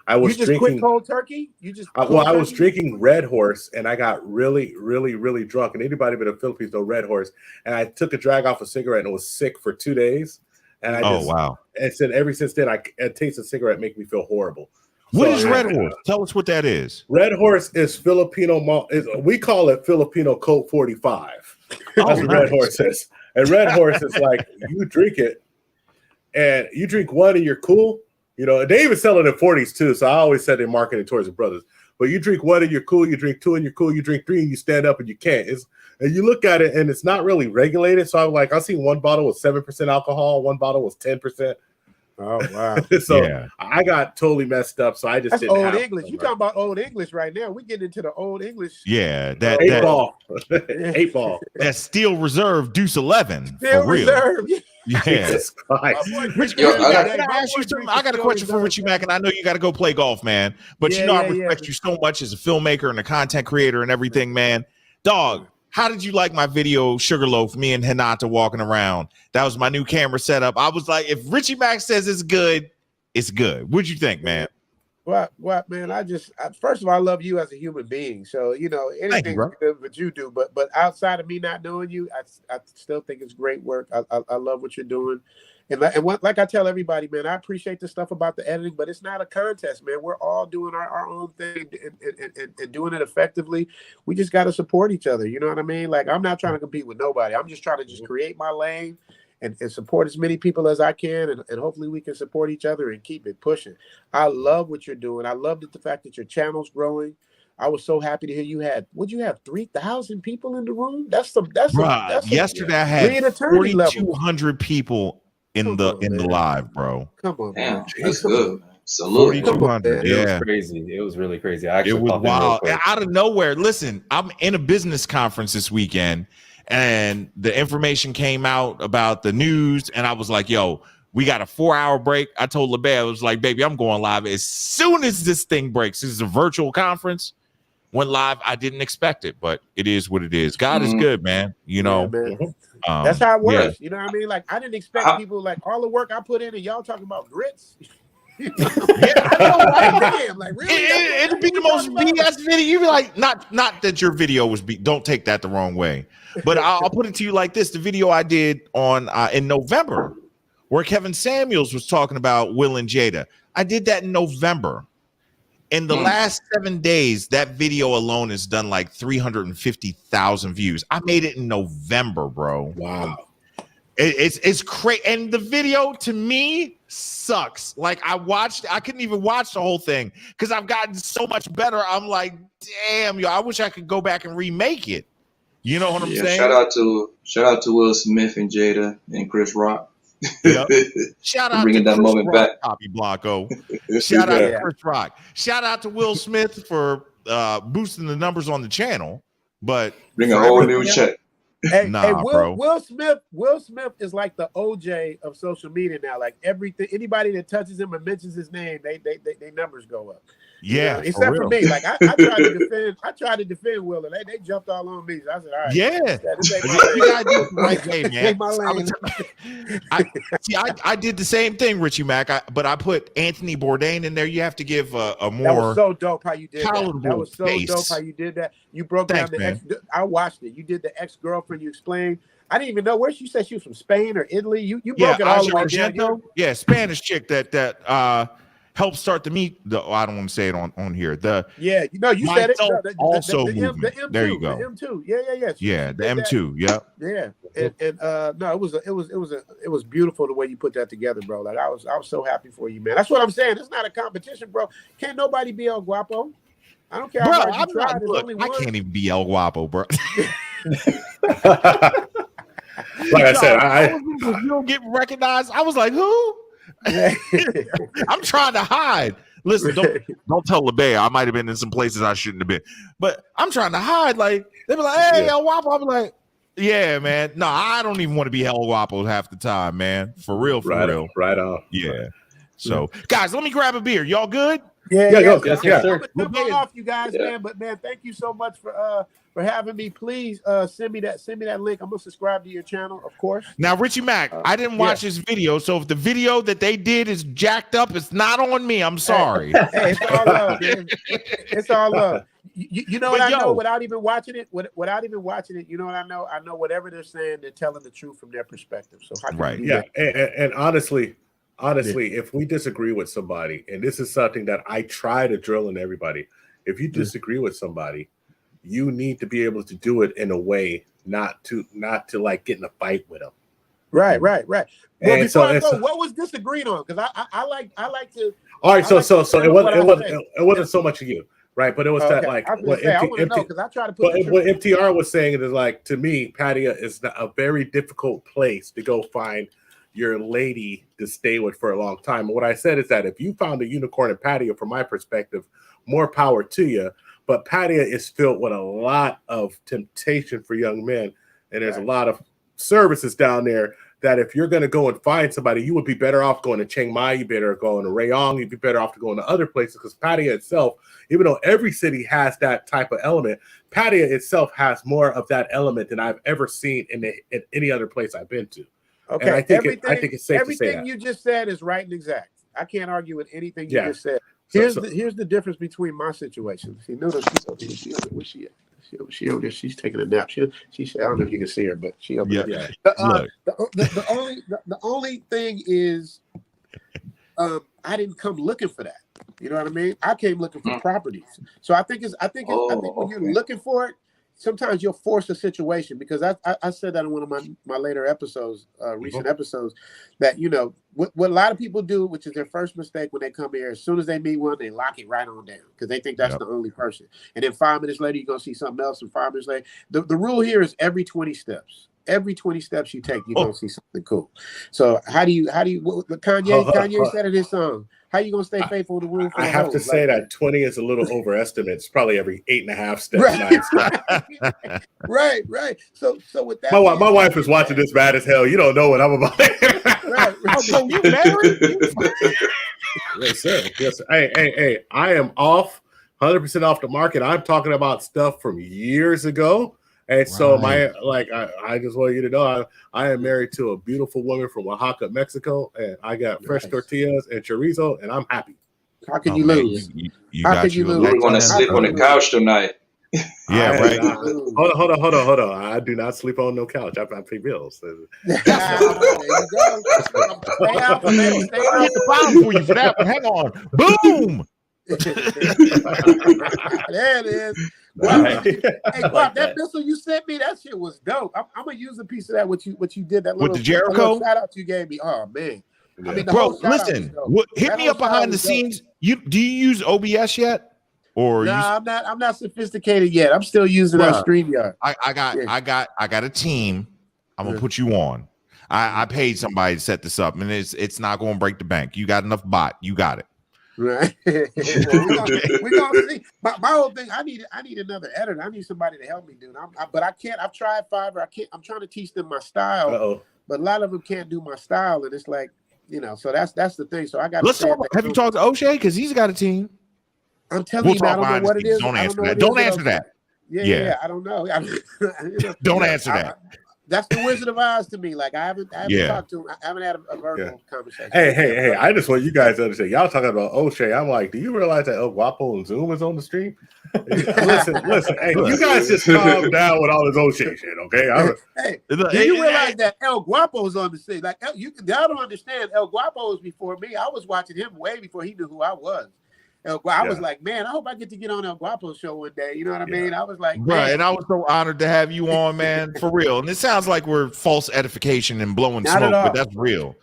I was just drinking quit cold turkey. I was drinking Red Horse, and I got really, really, really drunk. And anybody been in the Philippines know Red Horse. And I took a drag off a cigarette and was sick for 2 days. And and said ever since then, a taste of cigarette make me feel horrible. What is Red Horse? Tell us what that is. Red Horse is Filipino. We call it Filipino Colt 45. That's what Red Horse is. And Red Horse is like, you drink it, and you drink one, and you're cool. You know, they even sell it in 40s too. So I always said they market it towards the brothers. But you drink one and you're cool. You drink two and you're cool. You drink three and you stand up and you can't. And you look at it and it's not really regulated. So I'm like, I see one bottle with 7% alcohol. One bottle was 10%. Oh, wow. So I got totally messed up. So I just That's didn't old have English. You talking about old English right now. We getting into the old English. Yeah. That 8 ball. 8 ball. That Steel Reserve Deuce 11. Steel Reserve. Yes. I got a question for Richie Mack, and I know you got to go play golf, man. But I respect you so much as a filmmaker and a content creator and everything, man. Dog, how did you like my video, Sugarloaf, me and Hinata walking around? That was my new camera setup. I was like, if Richie Mack says it's good, it's good. What'd you think, man? What, man? First of all, I love you as a human being. So, anything good what you do. But outside of me not knowing you, I still think it's great work. I love what you're doing. And like I tell everybody, man, I appreciate the stuff about the editing, but it's not a contest, man. We're all doing our own thing and doing it effectively. We just got to support each other. You know what I mean? Like, I'm not trying to compete with nobody. I'm just trying to just create my lane and support as many people as I can. And hopefully we can support each other and keep it pushing. I love what you're doing. I love the fact that your channel's growing. I was so happy to hear you had 3,000 people in the room? Yesterday I had 4,200 people in the live, bro. Come on, man. That's good. Salute. 4,200. It was crazy. It was really crazy. It was wild. Out of nowhere. Listen, I'm in a business conference this weekend, and the information came out about the news, and I was like, yo, we got a 4-hour break. I told LeBay, I was like, baby, I'm going live as soon as this thing breaks. This is a virtual conference. Went live. I didn't expect it, but it is what it is. God is good, man. Man. That's how it works. You know what I mean? Like, I didn't expect people, like, all the work I put in and y'all talking about grits. I know, right? Damn, like, really? It'd be the most BS video. You'd be like, not that your video was don't take that the wrong way, but I'll put it to you like this: the video I did on in November, where Kevin Samuels was talking about Will and Jada. I did that in November. In the last 7 days, that video alone has done like 350,000 views. I made it in November, bro. Wow. It's crazy, and the video to me sucks. Like I couldn't even watch the whole thing because I've gotten so much better. I'm like, damn, yo, I wish I could go back and remake it. You know what I'm saying? Shout out to Will Smith and Jada and Chris Rock. Yep. Shout out bringing to that Chris moment Rock, back. Copy Blanco. Shout out to Chris Rock. Shout out to Will Smith for boosting the numbers on the channel. But bring a whole new check. Hey, bro. Will Smith is like the OJ of social media now. Like everything, anybody that touches him or mentions his name, they numbers go up. Yeah, you know? Except for me. Like I tried to defend Will, and they jumped all on me. So I said, all right, I did the same thing, Richie Mack. But I put Anthony Bourdain in there. You have to give a more. That was so dope how you did that. That was so face. dope how you did that. You broke down I watched it. You did the ex-girlfriend. You explained. I didn't even know where she said she was from, Spain or Italy. You broke it all the way down. Yeah, Spanish chick that helped start the meet. I don't want to say it on here. You said it. The M2. There you go. The M2. Yeah. Yeah, the M2. Yep. Yeah, it was beautiful the way you put that together, bro. Like I was so happy for you, man. That's what I'm saying. It's not a competition, bro. Can't nobody be El Guapo. I don't care how hard you try. I can't even be El Guapo, bro. Like I said, you don't get recognized. I was like, who? I'm trying to hide. Listen, don't tell LeBay. I might have been in some places I shouldn't have been, but I'm trying to hide. Like they be like, "Hey, El Guapo." I'm like, "Yeah, man. No, I don't even want to be El Guapo half the time, man. For real, real. Right on. Yeah. So, guys, let me grab a beer. Y'all good? Yeah. Yes, I'm gonna off you guys, man. But man, thank you so much for having me. Please send me that link. I'm gonna subscribe to your channel, of course. Now, Richie Mack, I didn't watch this video, so if the video that they did is jacked up, it's not on me. I'm sorry. Hey, it's all love, man. It's all love. You know what I know without even watching it. You know what I know? I know whatever they're saying, they're telling the truth from their perspective. So how can you do that? And honestly, if we disagree with somebody, and this is something that I try to drill in everybody, if you disagree with somebody, you need to be able to do it in a way not to like get in a fight with them. Right. Well, before I go, what was disagreed on? Because I like to. All right, so it wasn't so much of you, right? But it was that like what MTR was saying is like, to me, Pattaya is a very difficult place to go find your lady to stay with for a long time. And what I said is that if you found a unicorn in Pattaya, from my perspective, more power to you. But Pattaya is filled with a lot of temptation for young men, and there's a lot of services down there that if you're going to go and find somebody, you would be better off going to Chiang Mai, you better going to Rayong, you'd be better off to going to other places, because Pattaya itself, even though every city has that type of element, Pattaya itself has more of that element than I've ever seen in any other place I've been to. Okay, and I think it's safe to say that. Everything you just said is right and exact. I can't argue with anything you just said. Here's the difference between my situation. See, notice she's where's she at? She over there. She's taking a nap. She said, I don't know if you can see her, but she over there. The only thing is, I didn't come looking for that. You know what I mean? I came looking for properties. So I think when you're looking for it, sometimes you'll force a situation, because I said that in one of my later episodes, recent episodes, that, you know, what a lot of people do, which is their first mistake when they come here, as soon as they meet one, they lock it right on down because they think that's the only person. And then 5 minutes later, you're going to see something else. And 5 minutes later, the rule here is every 20 steps. Every 20 steps you take, you're going to see something cool. So how do you Kanye said in his song, how you going to stay faithful to the rule? I have to say that 20 is a little overestimated. It's probably every 8.5 steps. Right. So with that, my wife is watching this mad as hell. You don't know what I'm about. Right. So you married? Yes, sir. Hey, I am 100% off the market. I'm talking about stuff from years ago. And so I just want you to know, I am married to a beautiful woman from Oaxaca, Mexico, and I got fresh tortillas and chorizo, and I'm happy. How can you lose? How can you lose? We're going to sleep on the couch tonight. Yeah, right. Hold on. I do not sleep on no couch. I pay bills. There you go. Stay out for the bottom for you for that one. Hang on. Boom. There it is. Right. Hey, Like Bob, that that. missile you sent me, that shit was dope. I'm gonna use a piece of that. What you did, that With little, the Jericho? that little shout out you gave me. Oh man, I mean the Bro, whole shout out was listen, dope. hit That me whole up shout out behind the was dope. scenes. Do you use OBS yet? Or Nah, I'm not sophisticated yet. I'm still using Bruh, StreamYard. I got a team. I'm gonna put you on. I paid somebody to set this up, and it's not gonna break the bank. You got enough bot, you got it. Right. Well, we're gonna see. My whole thing, I need another editor. I need somebody to help me, dude. But I can't. I've tried Fiverr. I can't. I'm trying to teach them my style, but a lot of them can't do my style, and it's like, so that's the thing. So I got. Let's talk. Have you talked to O'Shea? Because he's got a team. I'm telling you, I don't know what it is. Don't answer that. Don't answer that. Yeah. I don't know. Don't answer that. That's the Wizard of Oz to me. Like I haven't talked to him. I haven't had a verbal conversation. Hey! I just want you guys to understand. Y'all talking about O'Shea. I'm like, do you realize that El Guapo and Zoom is on the stream? listen. Hey, you guys just calm down with all this O'Shea shit, okay? Do you realize that El Guapo is on the scene? Like y'all don't understand. El Guapo was before me. I was watching him way before he knew who I was. I was like, man, I hope I get to get on El Guapo's show one day. You know what I mean? I was like, right. And I was so honored to have you on, man, for real. And it sounds like we're false edification and blowing smoke, but that's real.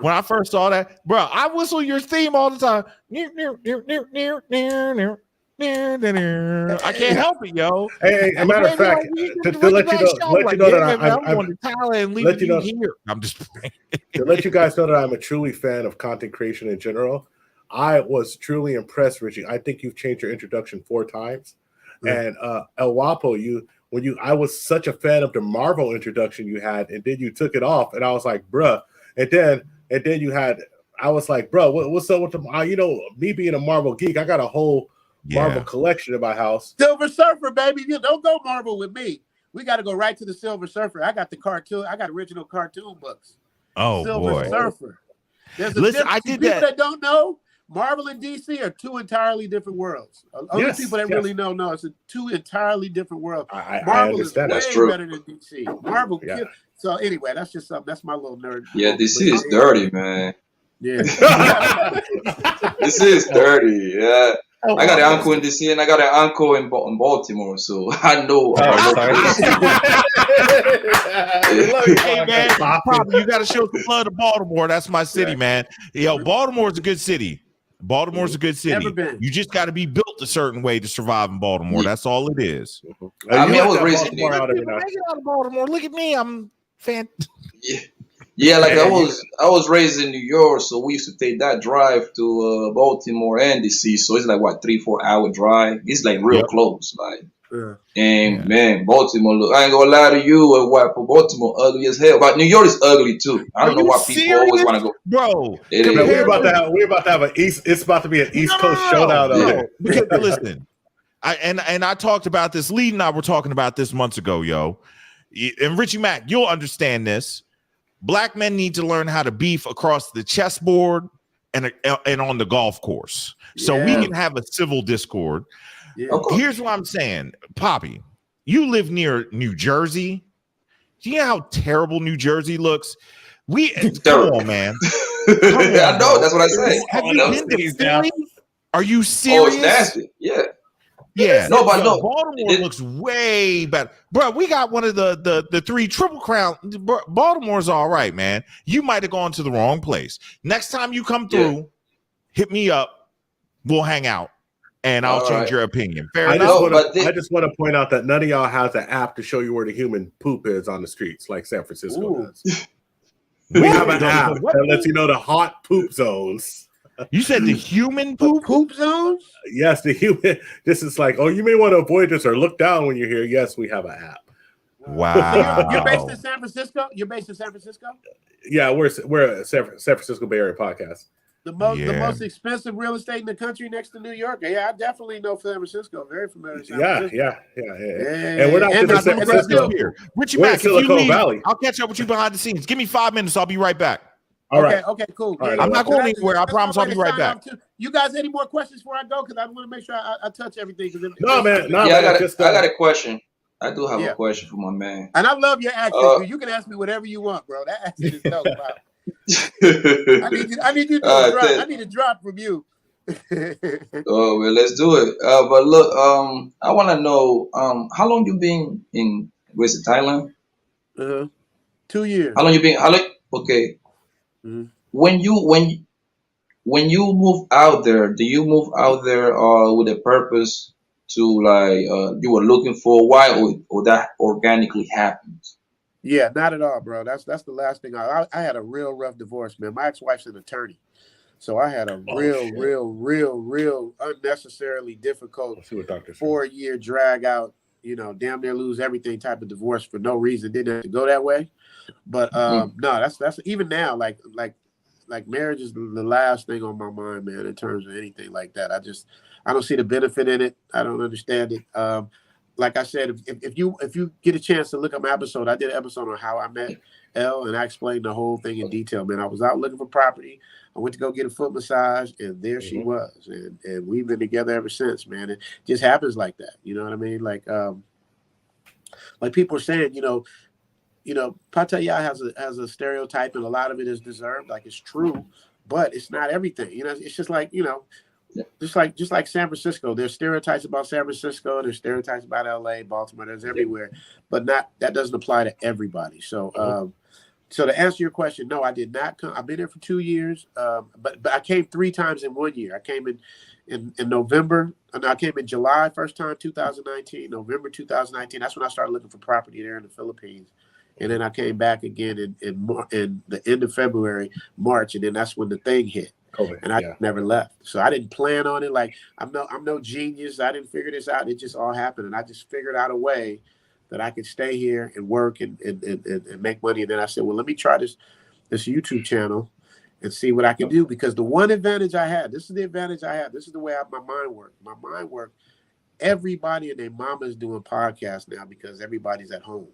When I first saw that, bro, I whistle your theme all the time. I can't help it, yo. Hey, a matter of fact, to let you know that I'm going to Thailand, leaving you here. I'm just to let you guys know that I'm a truly fan of content creation in general. I was truly impressed, Richie. I think you've changed your introduction 4 times. And El Guapo, I was such a fan of the Marvel introduction you had, and then you took it off, and I was like, bruh. And then I was like, bro, what's up with the, me being a Marvel geek, I got a whole Marvel collection in my house. Silver Surfer, baby. You don't go Marvel with me. We got to go right to the Silver Surfer. I got the cartoon. I got original cartoon books. Oh, Silver Surfer. There's Listen, I did people that don't know. Marvel and DC are 2 entirely different worlds. Only people that really know it's 2 entirely different worlds. Marvel is way better than DC. Marvel. So anyway, that's just something. That's my little nerd. Yeah, DC is dirty, man. Yeah. This is dirty. Yeah. I got an uncle in DC and I got an uncle in Baltimore, so I know. Hey man, you got to show some love to Baltimore. That's my city, man. Yo, Baltimore's a good city. Baltimore's a good city. You just got to be built a certain way to survive in Baltimore. That's all it is. I mean, I was raised in Baltimore. Look at me. I'm fan. Yeah, like I was raised in New York, so we used to take that drive to Baltimore and DC. So it's like what 3-4 hour drive. It's like real close, like. And man, Baltimore. Look, I ain't gonna lie to you, Baltimore ugly as hell. But New York is ugly too. I don't know why people always want to go. Bro, we're about to have an East. It's about to be an East Coast showdown. Because listen, I talked about this. Lee and I were talking about this months ago, yo. And Richie Mack, you'll understand this. Black men need to learn how to beef across the chessboard and on the golf course, so we can have a civil discord. Yeah. Here's what I'm saying, Poppy. You live near New Jersey. Do you know how terrible New Jersey looks? Come on, man. I know. That's what I say. Have you been to Philly? Are you serious? Oh, it's nasty. Yeah. Yeah. No, but no. Baltimore looks way better, bro. We got one of the 3 Triple Crown. Baltimore's all right, man. You might have gone to the wrong place. Next time you come through, hit me up. We'll hang out. And I'll change your opinion. I just want to point out that none of y'all has an app to show you where the human poop is on the streets like San Francisco does. We have an app that lets you know the hot poop zones. You said the human poop zones? Yes, the human. This is like, you may want to avoid this or look down when you're here. Yes, we have an app. Wow. You're based in San Francisco? Yeah, we're a San Francisco Bay Area podcast. The most expensive real estate in the country next to New York. Yeah, I definitely know San Francisco. Very familiar with San Francisco. Yeah. And we're not in San Francisco here. Richie Mack, if you leave, I'll catch up with you behind the scenes. Give me 5 minutes. I'll be right back. Okay, cool. All right, I'm not going anywhere. I promise I'll be right back. You guys, any more questions before I go? Because I want to make sure I touch everything. I got a question. I do have a question for my man. And I love your accent. You can ask me whatever you want, bro. That accent is dope. I need you to drop. I need a drop from you. Oh well, let's do it. But look, I want to know, how long you been in where's it, Thailand? 2 years. How long you been? How long? Okay. Mhm. When you move out there, do you move out there with a purpose to like you were looking for a while, or that organically happens? Yeah, not at all, bro. That's the last thing. I had a real rough divorce, man. My ex-wife's an attorney. So I had a Oh real, shit. real unnecessarily difficult Let's see what Doctor said. 4-year drag out, damn near lose everything type of divorce for no reason. Didn't have to go that way. But no, that's even now, like marriage is the last thing on my mind, man, in terms of anything like that. I don't see the benefit in it. I don't understand it. Like I said, if you get a chance to look at my episode, I did an episode on how I met Elle, and I explained the whole thing in detail, man. I was out looking for property. I went to go get a foot massage, and there she was, and we've been together ever since, man. It just happens like that, you know what I mean? Like people are saying, Pattaya has a stereotype, and a lot of it is deserved, like it's true, but it's not everything. It's just like just like San Francisco. There's stereotypes about San Francisco. There's stereotypes about LA, Baltimore. There's everywhere, but that doesn't apply to everybody. So. So to answer your question, no, I did not come. I've been here for 2 years, but I came 3 times in 1 year. I came in November, and I came in July first time, 2019, November 2019. That's when I started looking for property there in the Philippines, and then I came back again in the end of February, March, and then that's when the thing hit. COVID, and I never left. So I didn't plan on it. Like I'm no genius. I didn't figure this out. It just all happened, and I just figured out a way that I could stay here and work and make money. And then I said, well, let me try this YouTube channel and see what I can do. Because the one advantage I had, this is the advantage I had. This is the way my mind worked. My mind worked. Everybody and their mama is doing podcasts now because everybody's at home,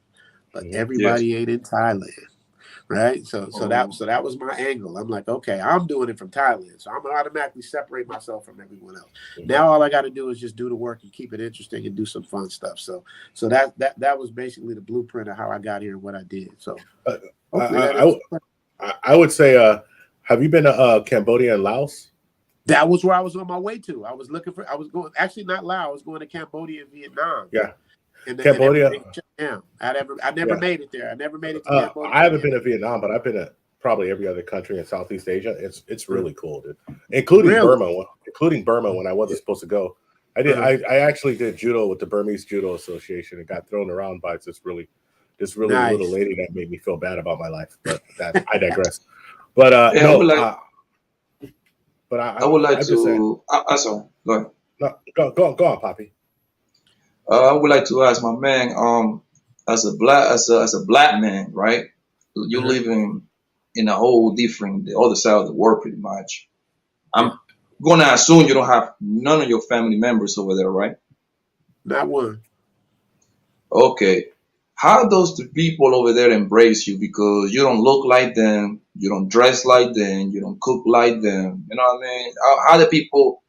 but everybody ain't in Thailand. Right. So that was my angle. I'm like, okay, I'm doing it from Thailand. So I'm gonna automatically separate myself from everyone else. Now all I got to do is just do the work and keep it interesting and do some fun stuff. So that was basically the blueprint of how I got here and what I did. So I would say, have you been to Cambodia and Laos? That was where I was on my way to. I was going, actually not Laos, I was going to Cambodia and Vietnam. Yeah. Cambodia. I never made it there. I never made it to Cambodia. I haven't been to Vietnam, but I've been to probably every other country in Southeast Asia. It's really cool, dude. Including Burma when I wasn't supposed to go. I actually did judo with the Burmese Judo Association and got thrown around by this really nice little lady that made me feel bad about my life. But I digress. But I would like to. Sorry, go ahead. No, go on, Poppy. I would like to ask my man, as a black man, right? You live in a whole different, the other side of the world, pretty much. I'm gonna assume you don't have none of your family members over there, right? Not one. Okay. How does the people over there embrace you? Because you don't look like them, you don't dress like them, you don't cook like them. You know what I mean? How the people,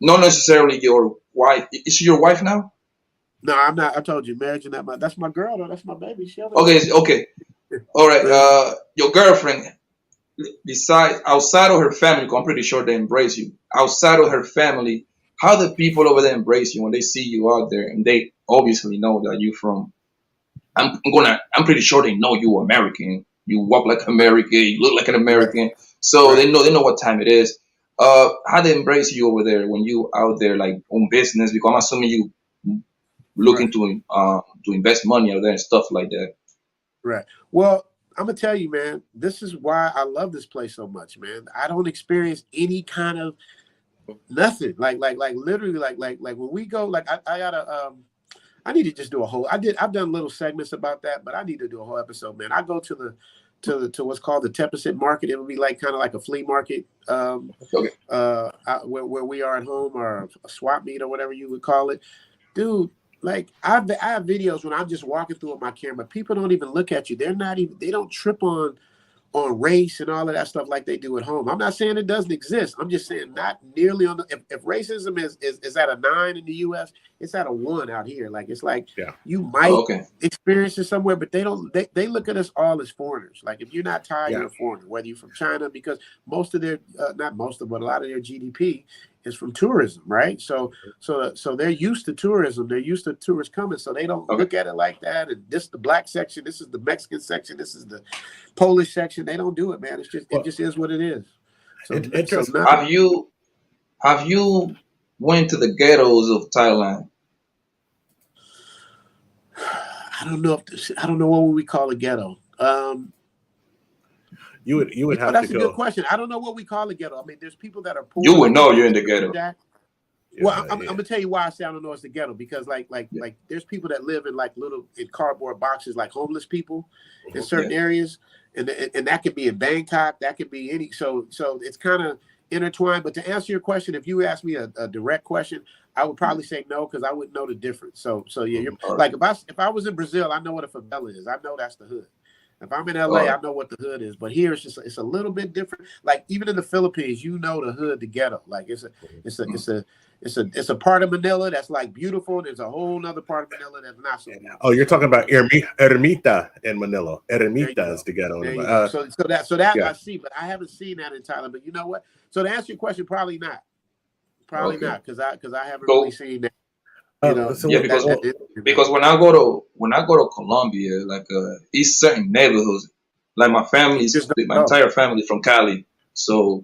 not necessarily your wife. Is she your wife now? No, I'm not. I told you, marriage and that's my girl though. That's my baby. Okay. All right. Your girlfriend, outside of her family, I'm pretty sure they embrace you. Outside of her family, how the people over there embrace you when they see you out there, and they obviously know that you're from. I'm pretty sure they know you're American. You walk like American. You look like an American. So they know what time it is. How they embrace you over there when you out there like on business? Because I'm assuming you looking to invest money out there and stuff like that. Right. Well, I'm gonna tell you, man, this is why I love this place so much, man. I don't experience any kind of nothing. Like literally like when we go, like I gotta I need to just do a whole I've done little segments about that, but I need to do a whole episode, man. I go to what's called the 10% market. It would be like kind of like a flea market where we are at home, or a swap meet or whatever you would call it. Dude, like I have videos when I'm just walking through with my camera. People don't even look at you. They don't trip on on race and all of that stuff like they do at home. I'm not saying it doesn't exist. I'm just saying not nearly on the. If racism is at a 9 in the U.S., it's at a 1 out here. Like it's like you might experience it somewhere, but they don't. They look at us all as foreigners. Like if you're not Thai, you're a foreigner. Whether you're from China, because most of their not most of, but a lot of their GDP is from tourism, right? So they're used to tourism. They're used to tourists coming, so they don't look at it like that. And this is the black section. This is the Mexican section. This is the Polish section. They don't do it, man. It's just it just is what it is. So, have you went to the ghettos of Thailand? I don't know what we call a ghetto. You would have that's to go. That's a good question. I don't know what we call a ghetto. I mean, there's people that are poor. You would know you're in the ghetto. Well, I'm gonna tell you why I say I don't know it's the ghetto, because like there's people that live in in cardboard boxes, like homeless people in certain areas, and that could be in Bangkok, that could be any. So it's kind of intertwined. But to answer your question, if you ask me a direct question, I would probably say no, because I wouldn't know the difference. So yeah, you're, like if I was in Brazil, I know what a favela is. I know that's the hood. If I'm in LA, I know what the hood is, but here it's a little bit different. Like even in the Philippines, you know the hood, the ghetto. Like it's a part of Manila that's like beautiful. There's a whole nother part of Manila that's not so beautiful. Oh, you're talking about Ermita in Manila. Ermita is the ghetto. So that I see, but I haven't seen that in Thailand. But you know what? So to answer your question, probably not. Probably not, because I haven't really seen that. Because when I go to Colombia, like it's certain neighborhoods, like my entire family from Cali, so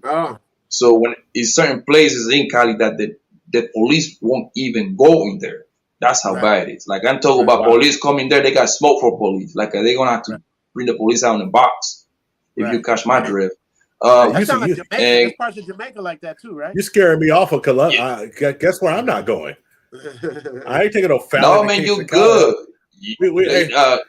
when it's certain places in Cali that the police won't even go in there. That's how bad it is. Like I'm talking about police coming there, they got smoke for police. Like they're gonna have to bring the police out in a box if you catch my drift. That sounds like Jamaica. There's parts of Jamaica like that too, right? You're scaring me off of Colombia. Guess where I'm not going. I ain't taking no felony. No, man, you good.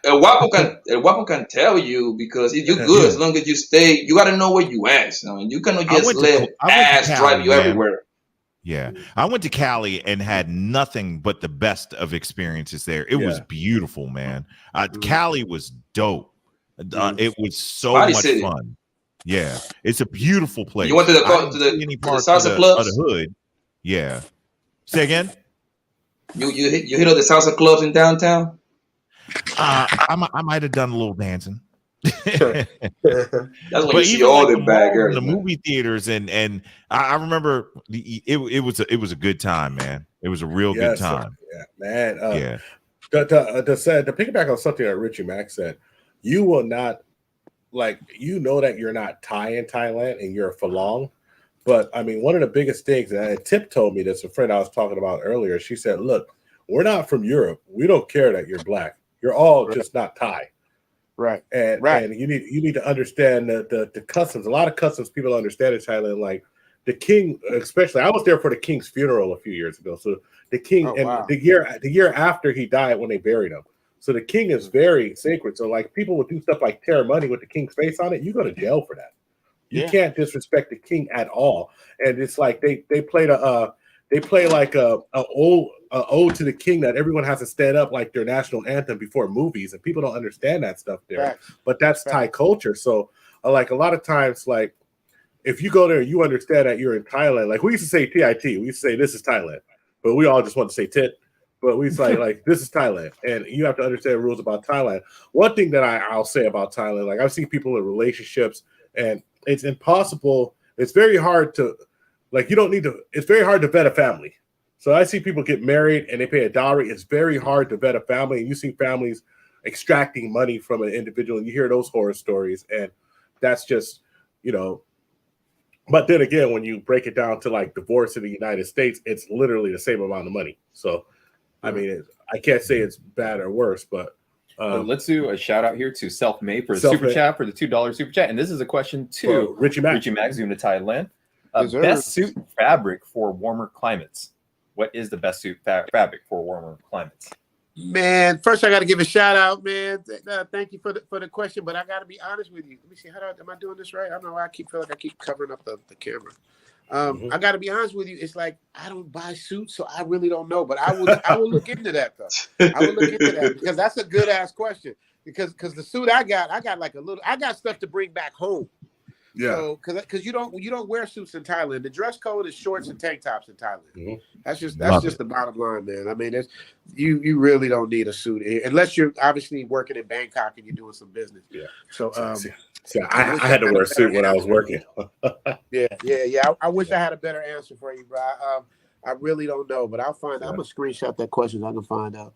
El Guapo can tell you, because if you're good, as long as you stay, you got to know where you at. I mean, you cannot just let ass drive you everywhere. Yeah, I went to Cali and had nothing but the best of experiences there. It was beautiful, man. Cali was dope. It was so much fun. Yeah, it's a beautiful place. You went to the salsa clubs? Of the hood. Yeah. Say again. You hit all the salsa clubs in downtown? I might have done a little dancing. That's when you see all the bad girls. The movie theaters and I remember it was a good time, man. It was a real good time. Yeah, man. To piggyback on something that Richie Mack said, you will not that you're not Thai in Thailand and you're for long. But I mean, one of the biggest things, and Tip told me this, a friend I was talking about earlier, she said, look, we're not from Europe. We don't care that you're black. You're all just not Thai. Right. And you need to understand the customs. A lot of customs people don't understand in Thailand, like the king, especially. I was there for the king's funeral a few years ago. So the king the year after he died, when they buried him. So the king is very sacred. So like people would do stuff like tear money with the king's face on it. You go to jail for that. You can't disrespect the king at all. And it's like they play like a ode to the king that everyone has to stand up like their national anthem before movies, and people don't understand that stuff there. But that's Thai culture. So like a lot of times, like if you go there, you understand that you're in Thailand. Like we used to say TIT, we used to say this is Thailand, but we all just want to say tit. But we say like this is Thailand, and you have to understand rules about Thailand. One thing that I'll say about Thailand, like I've seen people in relationships, and it's impossible. It's very hard to, it's very hard to vet a family. So I see people get married and they pay a dowry. It's very hard to vet a family. And you see families extracting money from an individual, and you hear those horror stories. And that's just, but then again, when you break it down to like divorce in the United States, it's literally the same amount of money. So, I mean, I can't say it's bad or worse, but let's do a shout out here to Self-Made for the super chat, for the $2 super chat. And this is a question to Richie Mack. Zoom to Thailand. Best suit fabric for warmer climates. What is the best suit fabric for warmer climates? Man, first I got to give a shout out, man. Thank you for the question, but I got to be honest with you. Let me see, am I doing this right? I don't know why I feel like I keep covering up the camera. I got to be honest with you. It's like I don't buy suits, so I really don't know. But I will look into that though. I will look into that because that's a good ass question. Because the suit I got like I got stuff to bring back home. Yeah. So because you don't wear suits in Thailand. The dress code is shorts and tank tops in Thailand. That's just the bottom line, man. I mean, you really don't need a suit unless you're obviously working in Bangkok and you're doing some business. Yeah. So I had to wear a suit when I was working. Yeah. I wish I had a better answer for you, bro. I really don't know, but I'll find out. I'm gonna screenshot that question so I can find out.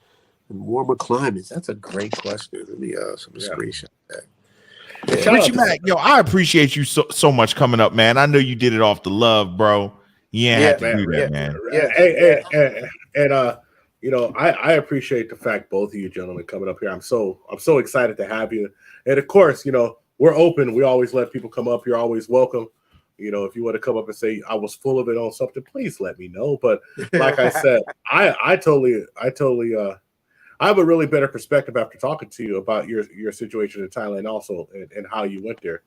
In warmer climates. That's a great question. Let me screenshot that. Yeah. Richie Mac, yo, I appreciate you so much coming up, man. I know you did it off the love, bro. You ain't have to do that, man. And you know, I appreciate the fact both of you gentlemen coming up here. I'm so excited to have you. And of course, you know, we're open. We always let people come up. You're always welcome. You know, if you want to come up and say I was full of it on something, please let me know. But like I said, I totally I have a really better perspective after talking to you about your situation in Thailand also and how you went there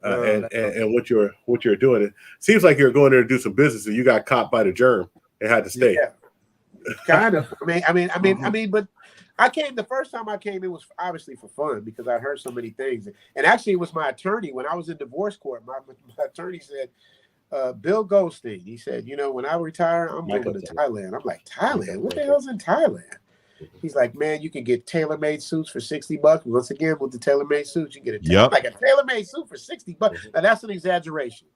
and what you're doing. It seems like you're going there to do some business and you got caught by the germ and had to stay. Yeah, kind of. I mean, but I came the first time I came, it was obviously for fun because I heard so many things. And actually, it was my attorney when I was in divorce court. My attorney said, Bill Goldstein, he said, you know, when I retire, I'm moving to Thailand. I'm like, Thailand? What the hell's in Thailand? He's like, man, you can get tailor-made suits for $60. Once again, with the tailor-made suits, you get like a tailor-made suit for $60. Now that's an exaggeration.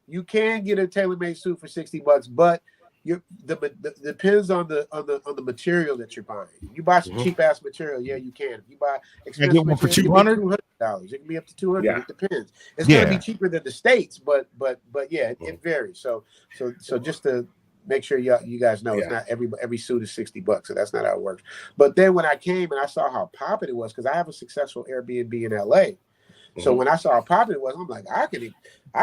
You can get a tailor-made suit for $60, but depends on the material that you're buying. You buy some cheap ass material, yeah, you can. If you buy expensive material, for $200, it can be up to $200. Yeah. It depends. It's gonna be cheaper than the States, but yeah, it varies. So just to make sure you guys know, it's not every suit is $60, so that's not how it works. But then when I came and I saw how popping it was, because I have a successful Airbnb in LA. So when I saw how popping it was, I'm like, I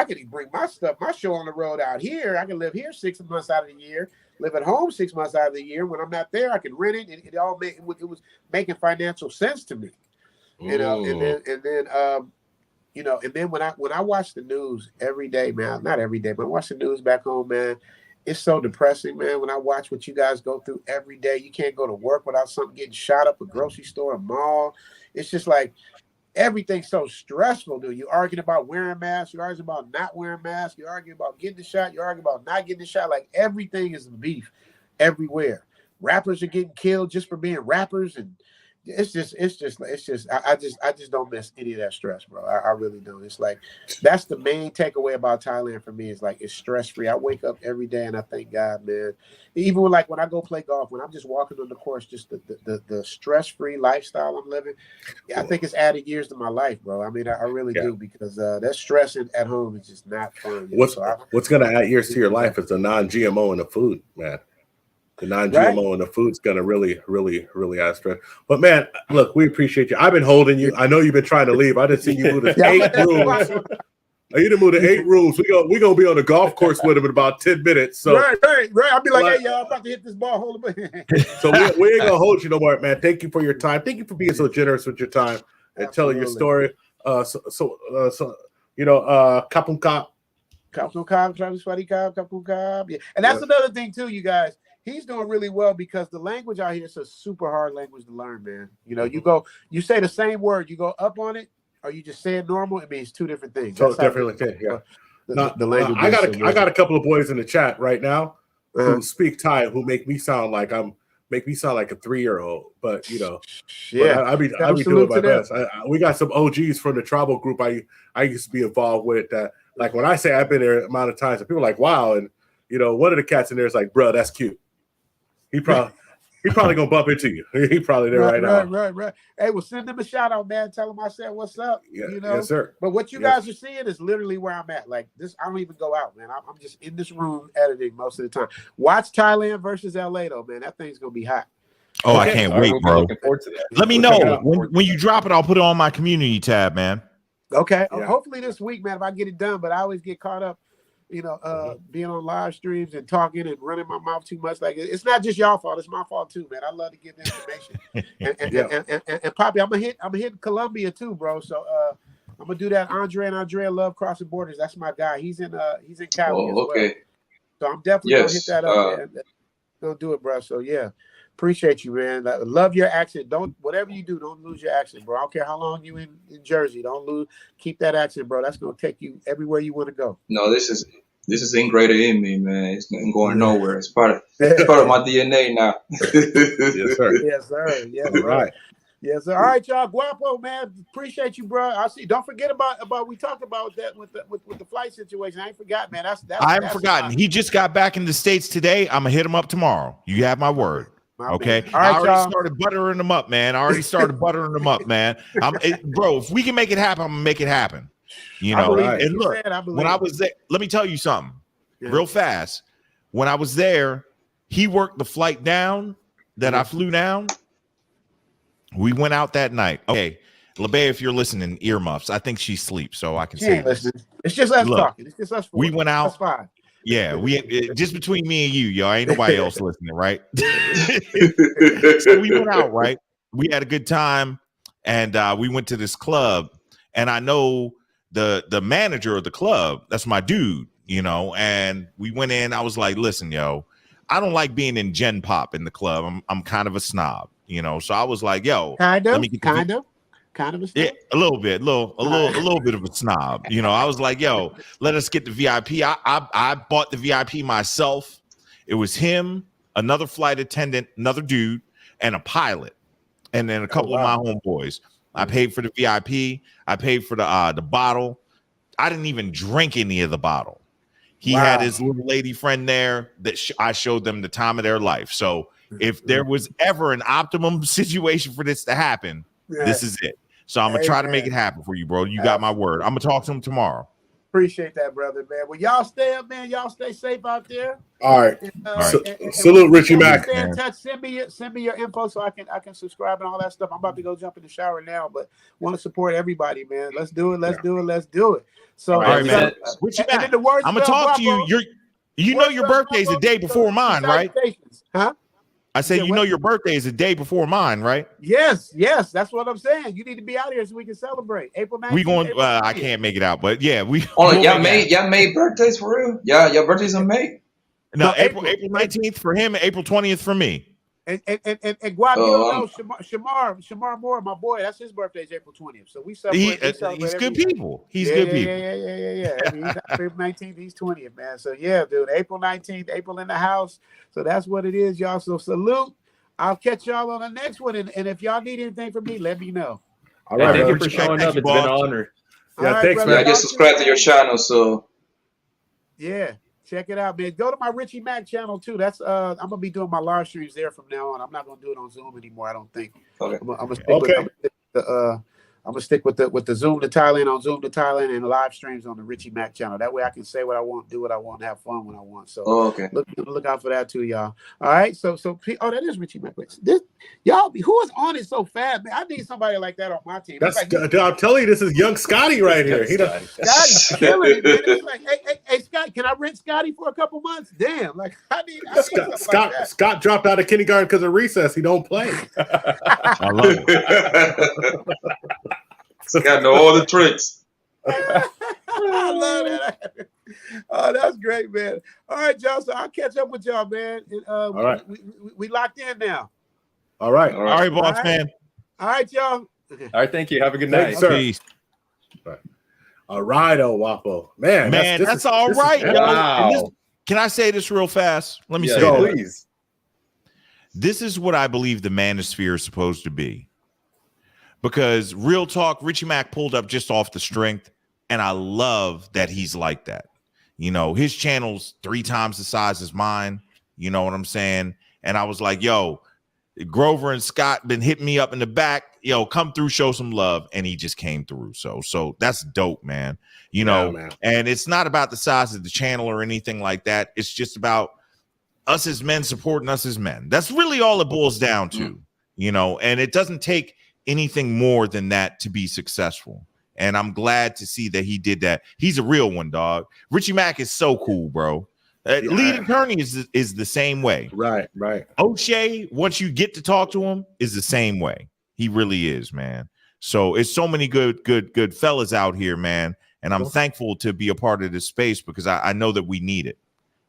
could bring my show on the road out here. I can live here 6 months out of the year, live at home 6 months out of the year. When I'm not there, I can rent it. It was making financial sense to me, you know. And then you know, and then when I watch the news every day, man, not every day, but I watch the news back home, man. It's so depressing, man. When I watch what you guys go through every day, you can't go to work without something getting shot up, a grocery store, a mall. It's just like everything's so stressful, dude. You're arguing about wearing masks. You're arguing about not wearing masks. You're arguing about getting the shot. You're arguing about not getting the shot. Like everything is beef everywhere. Rappers are getting killed just for being rappers, and I just don't miss any of that stress, bro. I really don't. It's like that's the main takeaway about Thailand for me is like it's stress free. I wake up every day and I thank God, man. Even when I go play golf, when I'm just walking on the course, just the stress free lifestyle I'm living, I think it's added years to my life, bro. I mean, I really do because that stress at home is just not fun. What's gonna add years to your life is the non-GMO in the food, man. The non-GMO and the food's gonna really add stress. But man, look, we appreciate you. I've been holding you. I know you've been trying to leave. I didn't see you move to 8 rooms. You didn't move to 8 rooms. We gonna be on the golf course with him in about 10 minutes. So right. I'll be like, hey, y'all, I'm about to hit this ball. Hold on. So we ain't gonna hold you no more, man. Thank you for your time. Thank you for being so generous with your time and telling your story. So you know, Kapung Kap. Kapung Kap, Travis Sweaty Kap, Kapung Kap. Yeah. And that's another thing too, you guys. He's doing really well because the language out here is a super hard language to learn, man. You know, you say the same word, you go up on it, or you just say it normal. It means two different things. So different thing, yeah. The language. I got a couple of boys in the chat right now who speak Thai who make me sound like a 3-year-old. But you know, I be doing my best. We got some OGs from the tribal group I used to be involved with. That like when I say I've been there amount of times, and people are like, wow, and you know, one of the cats in there is like, bro, that's cute. He probably gonna bump into you. He probably there right now. Right. Hey, well, send him a shout out, man. Tell him I said what's up. Yeah, you know? Yes, sir. But what you guys are seeing is literally where I'm at. Like this, I don't even go out, man. I'm just in this room editing most of the time. Watch Thailand versus LA, though, man. That thing's gonna be hot. Oh, I can't wait, bro. Looking forward to that. Let me know when you drop it. I'll put it on my community tab, man. Okay. Yeah. Hopefully this week, man, if I get it done. But I always get caught up, you know, being on live streams and talking and running my mouth too much. Like it's not just y'all fault; it's my fault too, man. I love to give the information. and Poppy, I'm gonna hit Colombia too, bro. So I'm gonna do that. Andre and Andrea love crossing borders. That's my guy. He's in Cali. Oh, okay. So I'm definitely gonna hit that up, man. Gonna do it, bro. So yeah, appreciate you, man. I love your accent. Don't whatever you do, don't lose your accent, bro. I don't care how long you in Jersey. Don't lose. Keep that accent, bro. That's gonna take you everywhere you want to go. No, this is ingrained in me, man. It's not going nowhere. It's part of my DNA now. Yes, sir. Yes, sir. Yes, All right. Yes, sir. All right, y'all. Guapo, man. Appreciate you, bro. I see. Don't forget about we talked about that with the flight situation. I ain't forgot, man. I haven't forgotten. He just got back in the States today. I'm gonna hit him up tomorrow. You have my word. Okay. All right, I already started buttering them up, man. Bro, if we can make it happen, I'm gonna make it happen. You know, and look, when I was there, let me tell you something real fast. When I was there, he worked the flight down that I flew down. We went out that night. Okay, LeBay, if you're listening, earmuffs. I think she sleeps, so I can say this. It's just us talking. It's just us. We went out. That's fine. Yeah, just between me and you, y'all. Ain't nobody else listening, right? So we went out, right? We had a good time, and we went to this club, and I know the manager of the club. That's my dude, you know. And we went in. I was like, listen, yo, I don't like being in Gen Pop in the club. I'm kind of a snob, you know. So I was like, yo, kind of a snob. Yeah, a little bit of a snob, you know. I was like, yo, let us get the VIP. I bought the VIP myself. It was him, another flight attendant, another dude, and a pilot, and then a couple of my homeboys. I paid for the VIP. I paid for the bottle. I didn't even drink any of the bottle. He had his little lady friend there that I showed them the time of their life. So if there was ever an optimum situation for this to happen, this is it. So I'm gonna try to make it happen for you, bro. You got my word. I'm gonna talk to him tomorrow. Appreciate that, brother, man. Well, y'all stay up, man. Y'all stay safe out there. All right. And salute, Richie Mac. Stay in touch. Send me your info so I can subscribe and all that stuff. I'm about to go jump in the shower now, but want to support everybody, man. Let's do it. Let's do it. So, all right, man. I'm gonna talk to you. You know your birthday's the day before mine, right? Huh? I said, you know your birthday is a day before mine, right? Yes. That's what I'm saying. You need to be out here so we can celebrate. April 19th. We going? I can't make it out, but yeah, we. Oh, y'all made birthdays for real? Yeah, your birthdays in May. No, April 19th for him, and April 20th for me. And Guap, you don't know Shamar Moore, my boy. That's his birthday is April 20th. So we celebrate. He's good people. He's good people. Yeah. I mean, he's April 19th. He's 20th, man. So yeah, dude. April 19th. April in the house. So that's what it is, y'all. So salute. I'll catch y'all on the next one. And if y'all need anything from me, let me know. All right, thank you for showing up. It's been an honor. Yeah, thanks, man. I just subscribed to your channel, so yeah. Check it out, man. Go to my Richie Mac channel too. That's I'm gonna be doing my live streams there from now on. I'm not gonna do it on Zoom anymore. I don't think. Okay. I'm gonna stick with the Zoom to Thailand on Zoom to Thailand and live streams on the Richie Mac channel. That way I can say what I want, do what I want, have fun when I want. So look out for that too, y'all. All right. So that is Richie Mac. This y'all who is on it so fast, man? I need somebody like that on my team. I'm telling you, this is young Scotty right here. Scotty's killing it, man. It's like, hey, Scott, can I rent Scotty for a couple months? Damn, like I need Scott dropped out of kindergarten because of recess. He don't play. I love it. Scott know all the tricks. I love that. Oh, that's great, man. All right, y'all. So I'll catch up with y'all, man. All right. We locked in now. All right, boss man. All right, y'all. All right, thank you. Have a good night, sir. Peace. All right, Wapo. Man, that's all right. Wow. Can I say this real fast? Let me say this. Please. This is what I believe the manosphere is supposed to be. Because real talk, Richie Mac pulled up just off the strength, and I love that he's like that. You know, his channel's 3 times the size as mine. You know what I'm saying? And I was like, yo, Grover and Scott been hitting me up in the back. Yo, come through, show some love. And he just came through. So that's dope, man. You know, man. And it's not about the size of the channel or anything like that. It's just about us as men supporting us as men. That's really all it boils down to, you know, and it doesn't take anything more than that to be successful. And I'm glad to see that he did that. He's a real one, dog. Richie Mac is so cool, bro. Lead attorney is the same way. Right. O'Shea, once you get to talk to him, is the same way. He really is, man. So it's so many good fellas out here, man. And I'm thankful to be a part of this space because I know that we need it.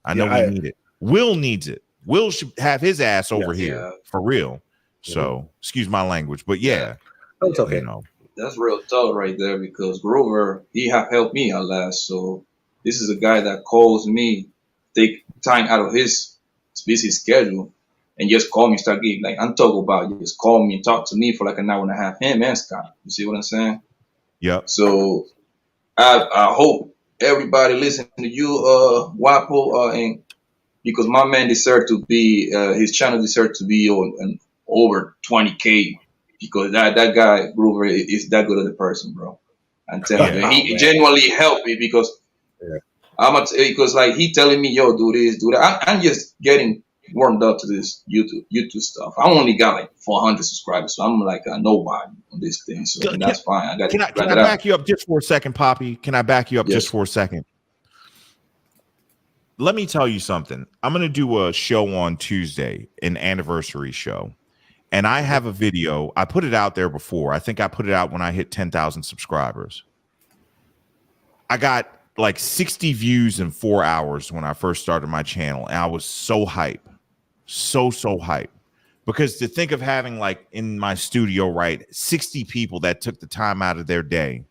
I know we need it. Will needs it. Will should have his ass over here Yeah. for real. So excuse my language, but yeah, it's okay. You know. That's real talk right there, because Grover, he have helped me a lot. So this is a guy that calls me, take time out of his busy schedule, and just call me, start getting like I'm talking about. Just call me, talk to me for like an hour and a half. Him and Scott. You see what I'm saying? Yep. So I hope everybody listen to you, Wapo, and because my man deserves to be, his channel deserves to be on over 20K, because that guy Grover is that good of a person, bro. I'm telling you, he genuinely helped me, because because like he telling me, yo, do this, do that. I'm just getting warmed up to this YouTube stuff. I only got like 400 subscribers, so I'm like a nobody on this thing. So and that's fine. I got. Can I back you up just for a second, Poppy? Can I back you up just for a second? Let me tell you something. I'm going to do a show on Tuesday, an anniversary show. And I have a video. I put it out there before. I think I put it out when I hit 10,000 subscribers. I got like 60 views in 4 hours when I first started my channel. And I was so hype. So hype. Because to think of having like in my studio, right, 60 people that took the time out of their day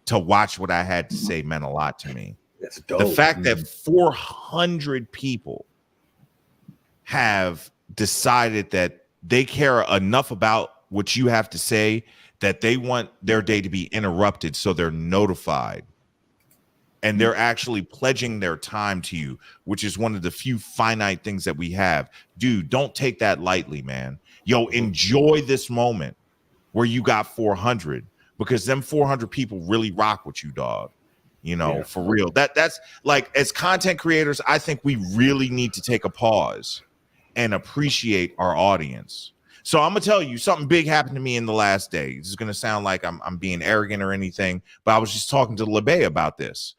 to watch what I had to say meant a lot to me. That's dope. The fact that 400 people have decided that they care enough about what you have to say that they want their day to be interrupted, so they're notified. And they're actually pledging their time to you, which is one of the few finite things that we have. Dude, don't take that lightly, man. Yo, enjoy this moment where you got 400, because them 400 people really rock with you, dog. You know, for real. That's like, as content creators, I think we really need to take a pause and appreciate our audience. So I'm gonna tell you, something big happened to me in the last day. This is gonna sound like I'm being arrogant or anything, but I was just talking to LeBay about this.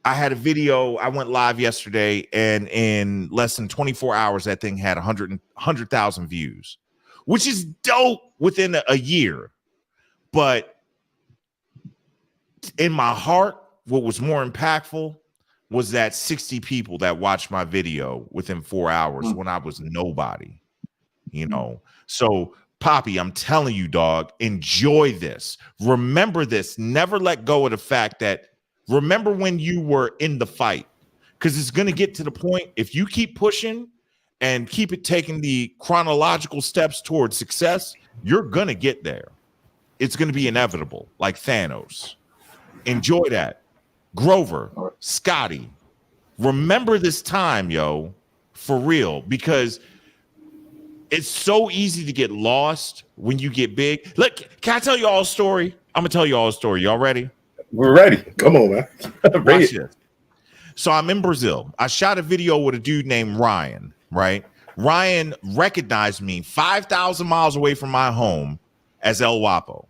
I had a video. I went live yesterday, and in less than 24 hours, that thing had 100,000 views, which is dope within a year. But in my heart, what was more impactful was that 60 people that watched my video within 4 hours when I was nobody, you know? So Poppy, I'm telling you, dog, enjoy this. Remember this. Never let go of the fact that, remember when you were in the fight, because it's going to get to the point, if you keep pushing and keep it taking the chronological steps towards success, you're going to get there. It's going to be inevitable, like Thanos. Enjoy that. Grover, Scotty, remember this time, yo, for real, because it's so easy to get lost when you get big. Look, can I tell you all a story? I'm going to tell you all a story. Y'all ready? We're ready. Come on, man. Watch this. So I'm in Brazil. I shot a video with a dude named Ryan, right? Ryan recognized me 5,000 miles away from my home as El Wapo.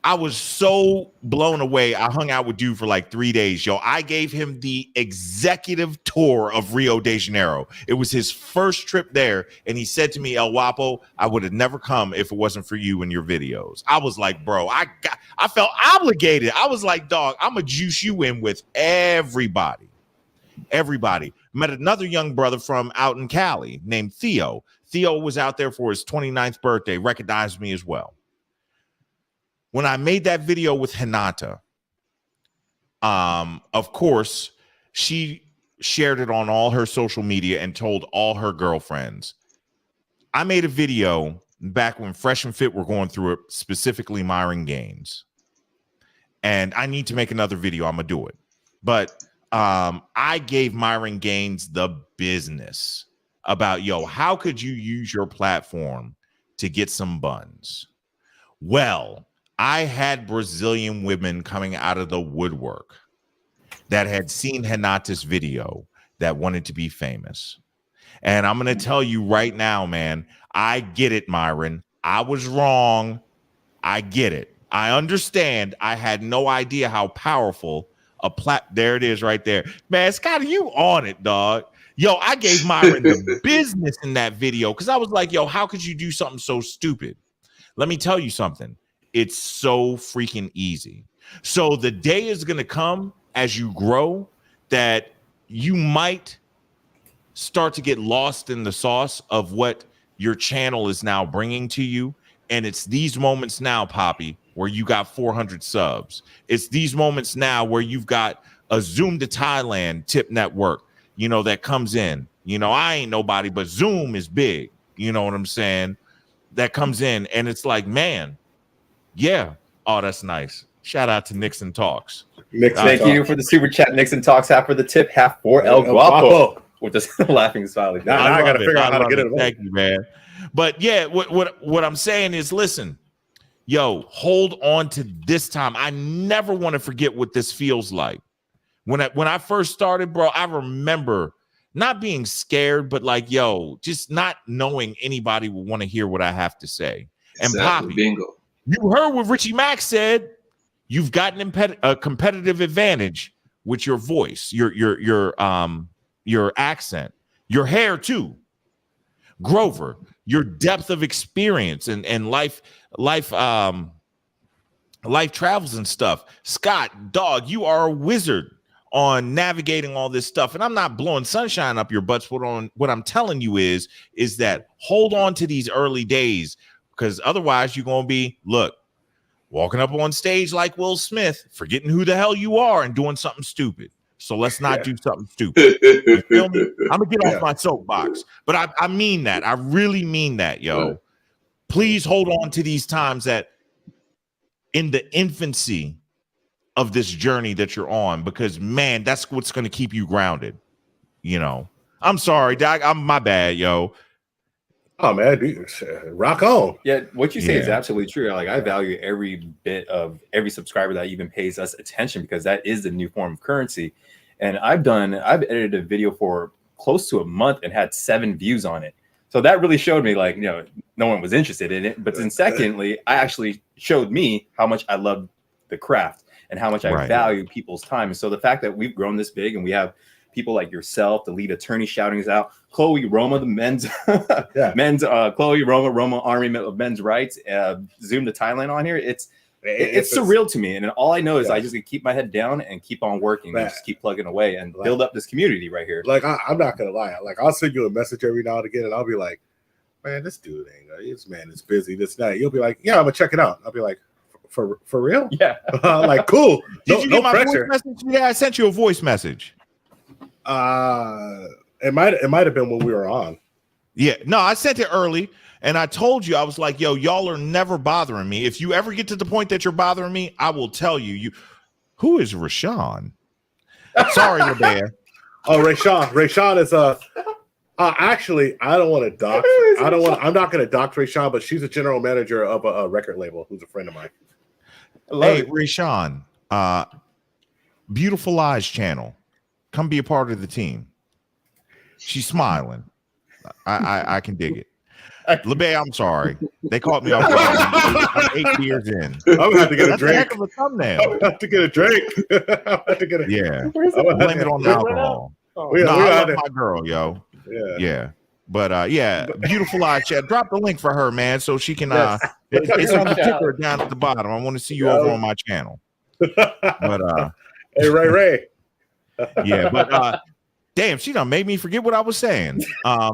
I was so blown away. I hung out with dude for like 3 days, yo. I gave him the executive tour of Rio de Janeiro. It was his first trip there, and he said to me, El Wapo, I would have never come if it wasn't for you and your videos. I was like, bro, I felt obligated. I was like, dog, I'm gonna juice you in with everybody. Everybody. Met another young brother from out in Cali named Theo. Theo was out there for his 29th birthday, recognized me as well. When I made that video with Hinata, of course, she shared it on all her social media and told all her girlfriends. I made a video back when Fresh and Fit were going through it, specifically Myron Gaines. And I need to make another video. I'm going to do it. But I gave Myron Gaines the business about, yo, how could you use your platform to get some buns? Well, I had Brazilian women coming out of the woodwork that had seen Hinata's video that wanted to be famous. And I'm going to tell you right now, man, I get it, Myron. I was wrong. I get it. I understand. I had no idea how powerful there it is right there. Man, Scotty, you on it, dog. Yo, I gave Myron the business in that video because I was like, yo, how could you do something so stupid? Let me tell you something. It's so freaking easy. So the day is going to come as you grow that you might start to get lost in the sauce of what your channel is now bringing to you. And it's these moments now, Poppy, where you got 400 subs. It's these moments now where you've got a Zoom to Thailand tip network, you know, that comes in. You know, I ain't nobody, but Zoom is big. You know what I'm saying? That comes in, and it's like, man, yeah. Oh, that's nice. Shout out to Nixon Talks. Thank you for the super chat. Nixon Talks, half for the tip, half for El Guapo. With this laughing smiley. Now I got to figure out how to get it. Thank you, man. But yeah, what I'm saying is, listen, yo, hold on to this time. I never want to forget what this feels like. When I first started, bro, I remember not being scared, but like, yo, just not knowing anybody would want to hear what I have to say. And Exactly, Poppy, bingo. you heard what Richie Mack said. You've got a competitive advantage with your voice, your accent, your hair too. Grover, your depth of experience and life travels and stuff. Scott, dog, you are a wizard on navigating all this stuff. And I'm not blowing sunshine up your butts. What I'm telling you is that hold on to these early days, because otherwise you're going to be, look, walking up on stage like Will Smith, forgetting who the hell you are and doing something stupid. So let's not do something stupid. You feel me? I'm going to get off my soapbox. But I mean that. I really mean that, yo. Please hold on to these times that in the infancy of this journey that you're on, because, man, that's what's going to keep you grounded. You know, I'm sorry, Doc. I'm my bad, yo. Oh, man, dude, rock on. Yeah, what you say is absolutely true. Like, I value every bit of every subscriber that even pays us attention, because that is the new form of currency. And I've edited a video for close to a month and had 7 views on it. So that really showed me, like, you know, no one was interested in it. But then secondly, I actually showed me how much I love the craft and how much I value people's time. And so the fact that we've grown this big and we have people like yourself, the lead attorney, shouting us out, Chloe Roma, the men's Chloe Roma Army of Men's Rights, Zoom to Thailand on here. It's surreal to me. And all I know is I just keep my head down and keep on working and just keep plugging away and build up this community right here. Like, I'm not going to lie. Like, I'll send you a message every now and again, and I'll be like, man, this dude this man is busy this night. You'll be like, yeah, I'm going to check it out. I'll be like, for real? Yeah. Like, cool. Did you get my voice message? Yeah, I sent you a voice message. It might have been when we were on. Yeah, no, I sent it early, and I told you, I was like, yo, y'all are never bothering me. If you ever get to the point that you're bothering me, I will tell you. Who is Rashawn? Sorry, your bear. Oh, Rashawn is actually, I don't want to dox. I'm not going to dox Rashawn, but she's a general manager of a record label who's a friend of mine. Hey, Rashawn, Beautiful Eyes channel. Come be a part of the team. She's smiling. I can dig it. LeBay, I'm sorry. They caught me off guard. I'm 8 years in. I'm gonna have to get a drink. Heck of a thumbnail. I'm gonna have to get a drink. Yeah. Blame it on the alcohol. I love my girl, yo. Yeah. But Beautiful Eye chat. Drop the link for her, man, so she can it's on the ticker down at the bottom. I want to see you over on my channel. But hey, Ray. Yeah, but damn, she done made me forget what I was saying. I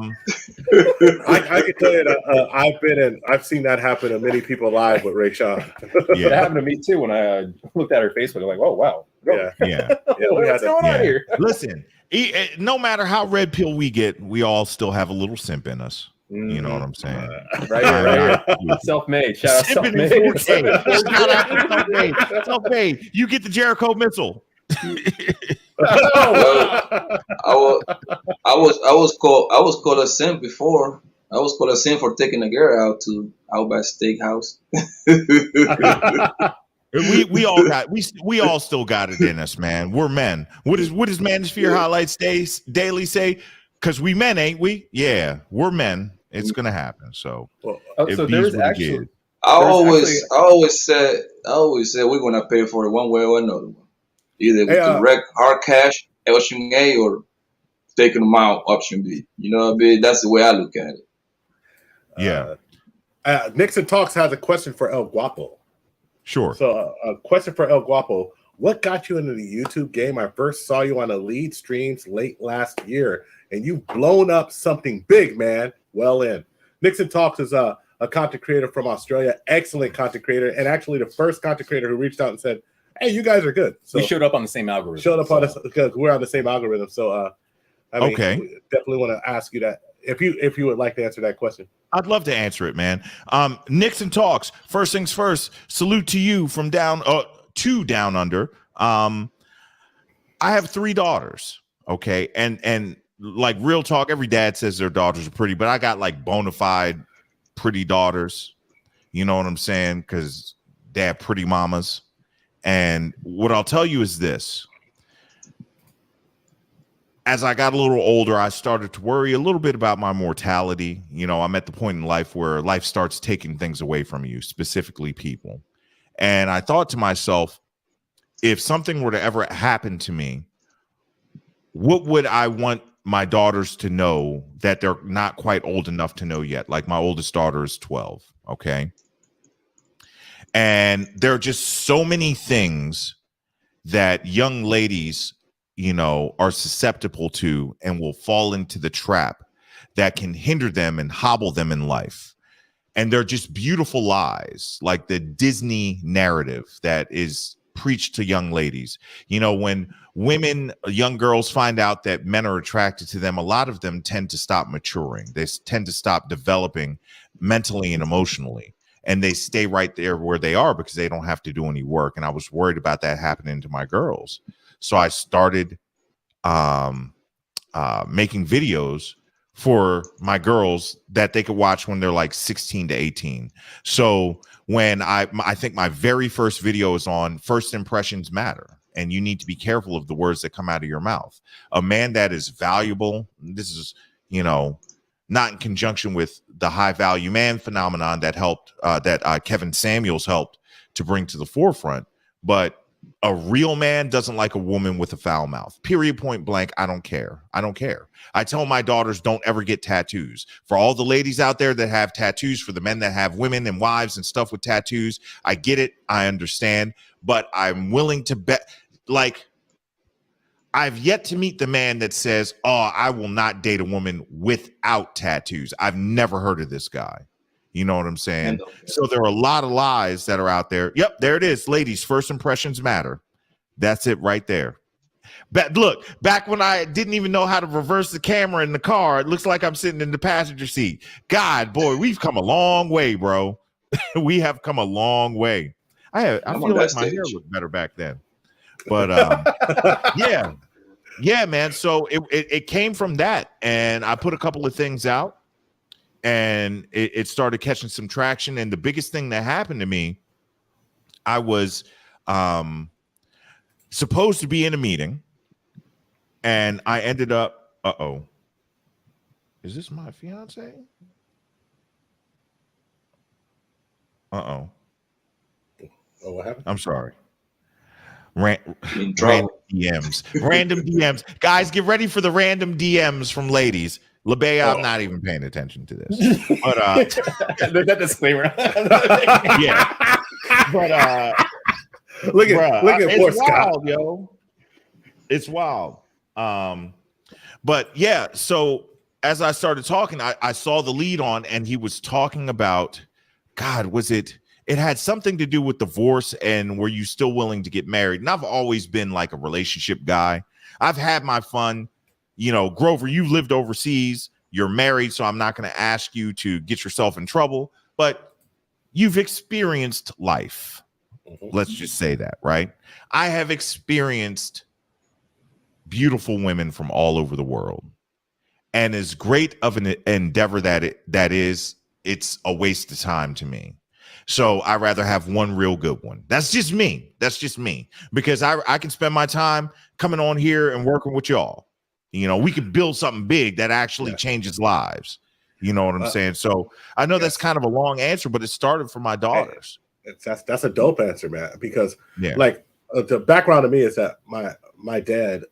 can tell you that I've seen that happen to many people live with Ray Shaw. Yeah, it happened to me too when I looked at her Facebook. I'm like, oh wow, yeah. What's going on here? Listen, no matter how red pill we get, we all still have a little simp in us. You know what I'm saying? Right. Self-made. Shout out self-made. Self-made. You get the Jericho missile. I was called a simp before. I was called a simp for taking a girl out to Outback Steakhouse. we all still got it in us, man. We're men. What does Manosphere Highlights Daily say? Because we men, ain't we? Yeah, we're men. It's gonna happen. So, so there's actually. I always said we're gonna pay for it one way or another. Either with direct hard cash, option A, or taking them out, option B. You know what I mean? That's the way I look at it. Yeah. Nixon Talks has a question for El Guapo. Sure. So a question for El Guapo. what got you into the YouTube game? I first saw you on the lead streams late last year, and you've blown up something big, man. Well in. Nixon Talks is a content creator from Australia, excellent content creator, and actually the first content creator who reached out and said, hey, you guys are good. So we showed up on the same algorithm. Showed up on us because we're on the same algorithm. So I mean, okay. We definitely want to ask you that if you would like to answer that question. I'd love to answer it, man. Nixon Talks. First things first. Salute to you from down under. I have 3 daughters. Okay, and like real talk, every dad says their daughters are pretty, but I got like bona fide pretty daughters. You know what I'm saying? Because they have pretty mamas. And what I'll tell you is this. As I got a little older, I started to worry a little bit about my mortality. You know, I'm at the point in life where life starts taking things away from you, specifically people. And I thought to myself, if something were to ever happen to me, what would I want my daughters to know that they're not quite old enough to know yet? Like my oldest daughter is 12, okay? And there are just so many things that young ladies, you know, are susceptible to and will fall into the trap that can hinder them and hobble them in life. And they're just beautiful lies, like the Disney narrative that is preached to young ladies. You know, when young girls find out that men are attracted to them, a lot of them tend to stop maturing. They tend to stop developing mentally and emotionally. And they stay right there where they are because they don't have to do any work. And I was worried about that happening to my girls. So I started making videos for my girls that they could watch when they're like 16 to 18. So when I think my very first video is on first impressions matter. And you need to be careful of the words that come out of your mouth. A man that is valuable, this is, you know, not in conjunction with the high value man phenomenon that helped, that Kevin Samuels helped to bring to the forefront. But a real man doesn't like a woman with a foul mouth. Period, point blank. I don't care. I don't care. I tell my daughters, don't ever get tattoos. For all the ladies out there that have tattoos, for the men that have women and wives and stuff with tattoos, I get it. I understand. But I'm willing to bet, like, I've yet to meet the man that says, oh, I will not date a woman without tattoos. I've never heard of this guy. You know what I'm saying? So there are a lot of lies that are out there. Yep, there it is. Ladies, first impressions matter. That's it right there. But look, back when I didn't even know how to reverse the camera in the car, it looks like I'm sitting in the passenger seat. God, boy, we've come a long way, bro. We have come a long way. I feel like my hair looked better back then. But yeah, man. So it came from that. And I put a couple of things out. And it started catching some traction. And the biggest thing that happened to me, I was supposed to be in a meeting. And I ended up, is this my fiance? Oh, what happened? I'm sorry. Random DMs. Guys, get ready for the random DMs from ladies. LeBay, I'm not even paying attention to this. But that disclaimer. Yeah. But look at poor Scott, yo. It's wild. But yeah, so as I started talking, I saw the lead on, and he was talking about, God, it had something to do with divorce and were you still willing to get married? And I've always been like a relationship guy. I've had my fun. You know, Grover, you've lived overseas. You're married, so I'm not going to ask you to get yourself in trouble. But you've experienced life. Let's just say that, right? I have experienced beautiful women from all over the world. And as great of an endeavor that is, it's a waste of time to me. So I rather have one real good one. That's just me. Because I can spend my time coming on here and working with y'all. You know, we could build something big that actually changes lives. You know what I'm saying? So I know that's kind of a long answer, but it started for my daughters. That's a dope answer, man. Because like the background to me is that my dad,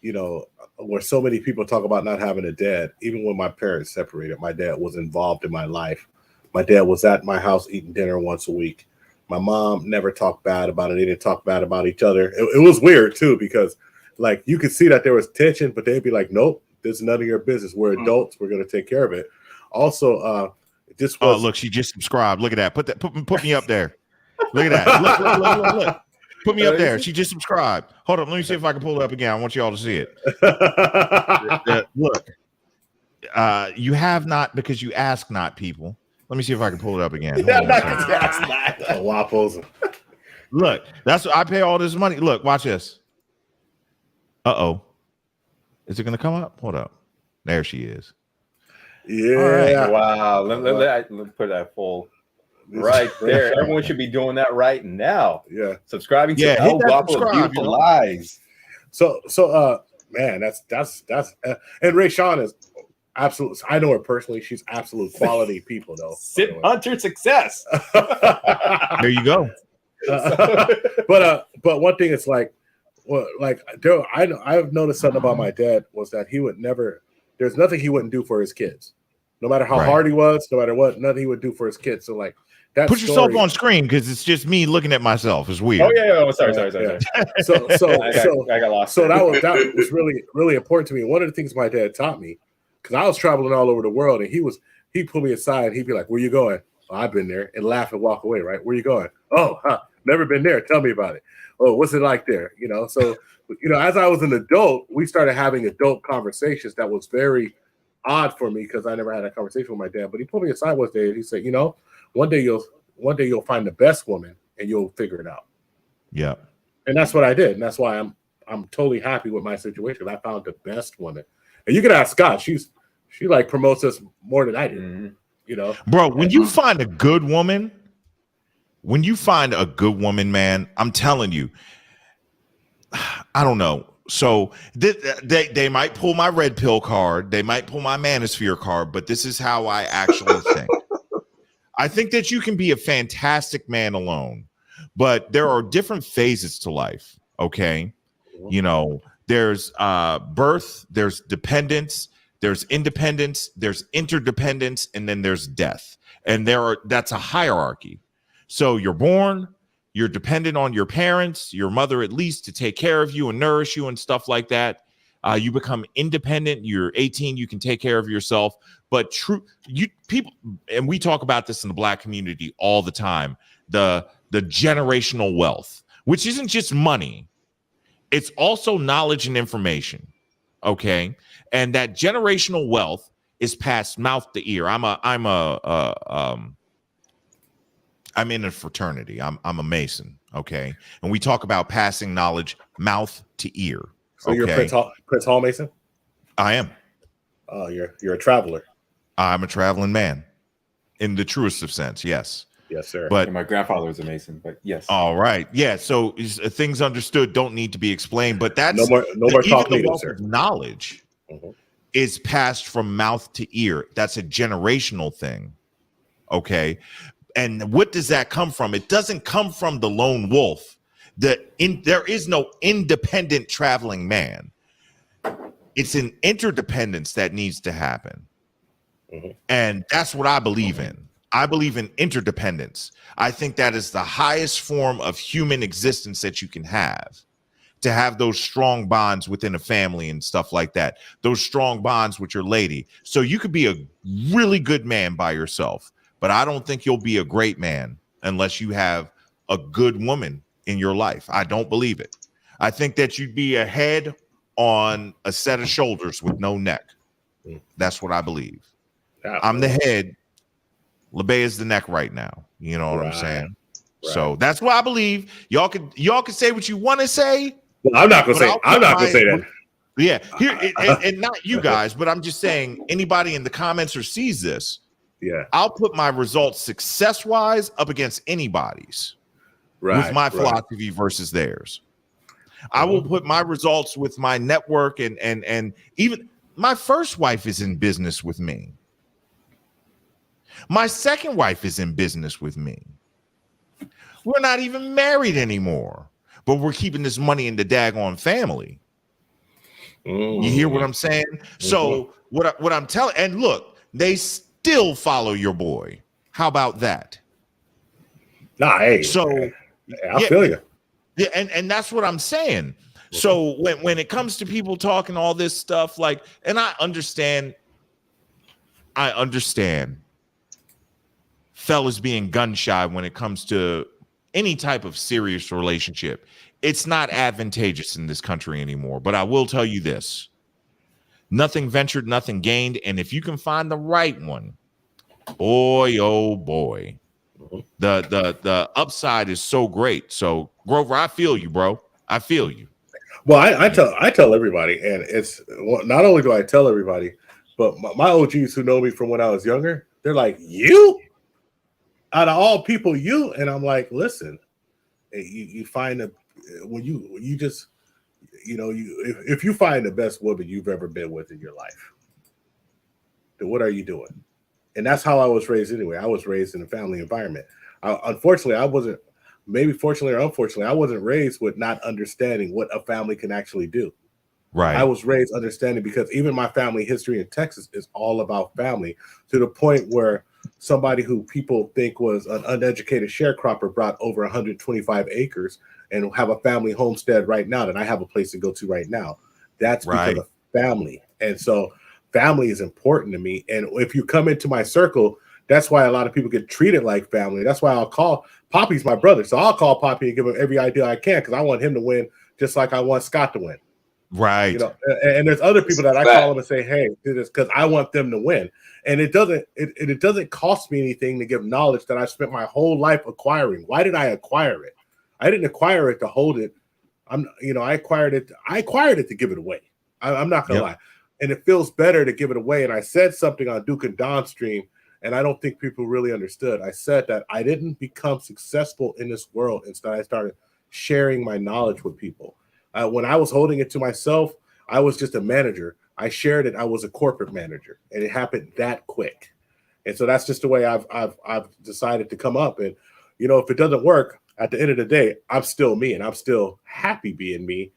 you know, where so many people talk about not having a dad, even when my parents separated, my dad was involved in my life. My dad was at my house eating dinner once a week. My mom never talked bad about it. They didn't talk bad about each other. It was weird too, because like you could see that there was tension, but they'd be like, nope, this is none of your business. We're adults. We're going to take care of it. Also, this was. Oh, look, she just subscribed. Look at that. Put me up there. Look at that. Look. Put me up there. She just subscribed. Hold up. Let me see if I can pull it up again. I want you all to see it. Look, you have not because you ask not, people. Let me see if I can pull it up again. Waffles. Look, that's what I pay all this money. Look, watch this. Uh-oh. Is it going to come up? Hold up. There she is. Yeah. Right. Wow. Let me put that full right there. Everyone should be doing that right now. Yeah. Subscribing to El Guapo's Beautiful Lies. So man, that's and Ray Sean is absolute. I know her personally. She's absolute quality people though. Sip Hunter success. There you go. But one thing is like, I've noticed something about my dad was that he would never. There's nothing he wouldn't do for his kids, no matter how hard he was, no matter what. Nothing he would do for his kids. So like, that put yourself on screen because it's just me looking at myself. It's weird. Oh yeah. Oh, sorry. So I got lost. So that was really, really important to me. One of the things my dad taught me, because I was traveling all over the world, and he'd pull me aside. He'd be like, "Where you going?" Oh, I've been there, and laugh and walk away. Right? Where you going? Oh, never been there. Tell me about it. Oh, what's it like there? You know. So as I was an adult, we started having adult conversations. That was very odd for me because I never had a conversation with my dad. But he pulled me aside one day and he said, one day you'll find the best woman and you'll figure it out. Yeah. And that's what I did. And that's why I'm totally happy with my situation. I found the best woman. And you can ask Scott. She like promotes us more than I did. Bro, when you find a good woman, man, I'm telling you, I don't know. So they might pull my red pill card. They might pull my manosphere card, but this is how I actually think. I think that you can be a fantastic man alone, but there are different phases to life. Okay. There's birth, there's dependence, there's independence, there's interdependence, and then there's death. And that's a hierarchy. So you're born, you're dependent on your parents, your mother at least, to take care of you and nourish you and stuff like that. You become independent. You're 18. You can take care of yourself. But people, and we talk about this in the Black community all the time, the generational wealth, which isn't just money. It's also knowledge and information. Okay. And that generational wealth is passed mouth to ear. I'm in a fraternity. I'm a Mason, okay? And we talk about passing knowledge mouth to ear. So you're Prince Hall Mason? I am. Oh, you're a traveler. I'm a traveling man, in the truest of sense. Yes. Yes, sir. But my grandfather was a Mason. But yes. All right. Yeah. So things understood don't need to be explained. But that's no more talk needed, sir. Knowledge is passed from mouth to ear. That's a generational thing. Okay. And what does that come from? It doesn't come from the lone wolf. There is no independent traveling man. It's an interdependence that needs to happen. And that's what I believe in. I believe in interdependence. I think that is the highest form of human existence that you can have, to have those strong bonds within a family and stuff like that, those strong bonds with your lady. So you could be a really good man by yourself, but I don't think you'll be a great man unless you have a good woman in your life. I don't believe it. I think that you'd be a head on a set of shoulders with no neck. That's what I believe. I'm the head. LeBay is the neck right now. You know what I'm saying? Right. So that's what I believe. Y'all can say what you want to say. Well, I'm not gonna say that. Yeah, here and not you guys, but I'm just saying anybody in the comments or sees this. Yeah, I'll put my results success-wise up against anybody's with my philosophy versus theirs. I will put my results with my network and even my first wife is in business with me. My second wife is in business with me. We're not even married anymore, but we're keeping this money in the daggone family. You hear what I'm saying? So what I'm telling, and look, they still follow your boy. How about that? Nah, hey, So I feel you. Yeah, and that's what I'm saying. So when it comes to people talking all this stuff, like, and I understand fellas being gun shy when it comes to any type of serious relationship. It's not advantageous in this country anymore. But I will tell you this: nothing ventured, nothing gained. And if you can find the right one, boy, oh boy, the upside is so great. So Grover, I feel you, bro. I feel you. Well, I tell everybody, and it's not only do I tell everybody, but my OGs who know me from when I was younger, they're like, you out of all people, you, and I'm like, listen, you find a when you just if you find the best woman you've ever been with in your life, then what are you doing? And that's how I was raised anyway. I was raised in a family environment. Unfortunately, I wasn't. Maybe fortunately or unfortunately, I wasn't raised with not understanding what a family can actually do. Right. I was raised understanding, because even my family history in Texas is all about family, to the point where somebody who people think was an uneducated sharecropper brought over 125 acres and have a family homestead right now that I have a place to go to right now. That's because of family. And so family is important to me. And if you come into my circle, that's why a lot of people get treated like family. That's why I'll call Poppy's my brother. So I'll call Poppy and give him every idea I can, because I want him to win just like I want Scott to win. Right. You know, and there's other people that I call them and say, hey, do this because I want them to win. And it doesn't cost me anything to give knowledge that I spent my whole life acquiring. Why did I acquire it? I didn't acquire it to hold it. I acquired it to give it away. I'm not gonna lie. And it feels better to give it away. And I said something on Duke and Don stream, and I don't think people really understood. I said that I didn't become successful in this world until I started sharing my knowledge with people. When I was holding it to myself, I was just a manager. I shared it. I was a corporate manager, and it happened that quick. And so that's just the way I've decided to come up. And if it doesn't work, at the end of the day, I'm still me, and I'm still happy being me.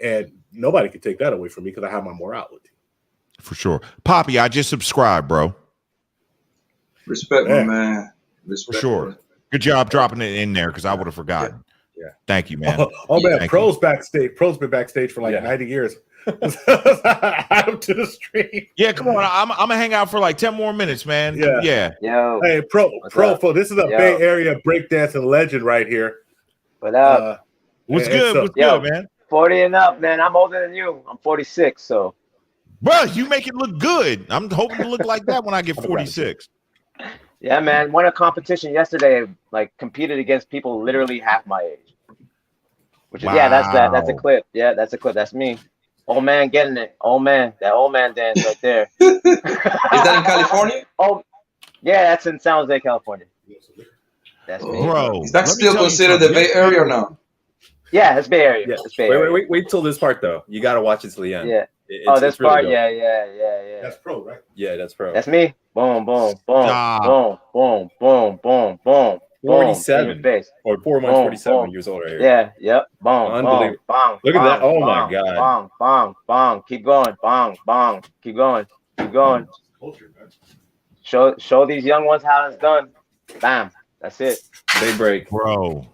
And nobody can take that away from me because I have my morality. For sure. Poppy, I just subscribed, bro. Respect, my man. For sure. Good job dropping it in there, because I would have forgotten. Yeah. Thank you, man. Man, Pro's backstage. Pro's been backstage for like 90 years. Add him to the stream. Yeah, come on. I'm gonna hang out for like 10 more minutes, man. Yeah. Yo. Hey, Pro, this is a Bay Area breakdancing legend right here. What up? What's good, man? 40 and up, man. I'm older than you. I'm 46, so. Bro, you make it look good. I'm hoping to look like that when I get 46. Yeah, man. Won a competition yesterday. Like, competed against people literally half my age. Which is that's a clip. Yeah, that's a clip. That's me. Old man getting it. Old man. That old man dance right there. Is that in California? Oh, yeah, that's in San Jose, California. That's me. Bro. Is that still considered the Bay Area or no? Yeah, it's Bay Area. Yeah. It's Bay Area. Wait till this part though. You gotta watch it till the end. Yeah. This really part, dope. yeah. That's Pro, right? Yeah, that's Pro. That's me. Boom, boom, boom, boom, boom, boom, boom, boom. 47 or 4 months, 47 years old right here. Yeah, yep. Bong, Unbelievable. bong, Look at that. Oh bong, my God. Bong, bong, bong. Keep going. Bong, bong. Keep going. Keep going. Show these young ones how it's done. Bam. That's it. They break. Bro.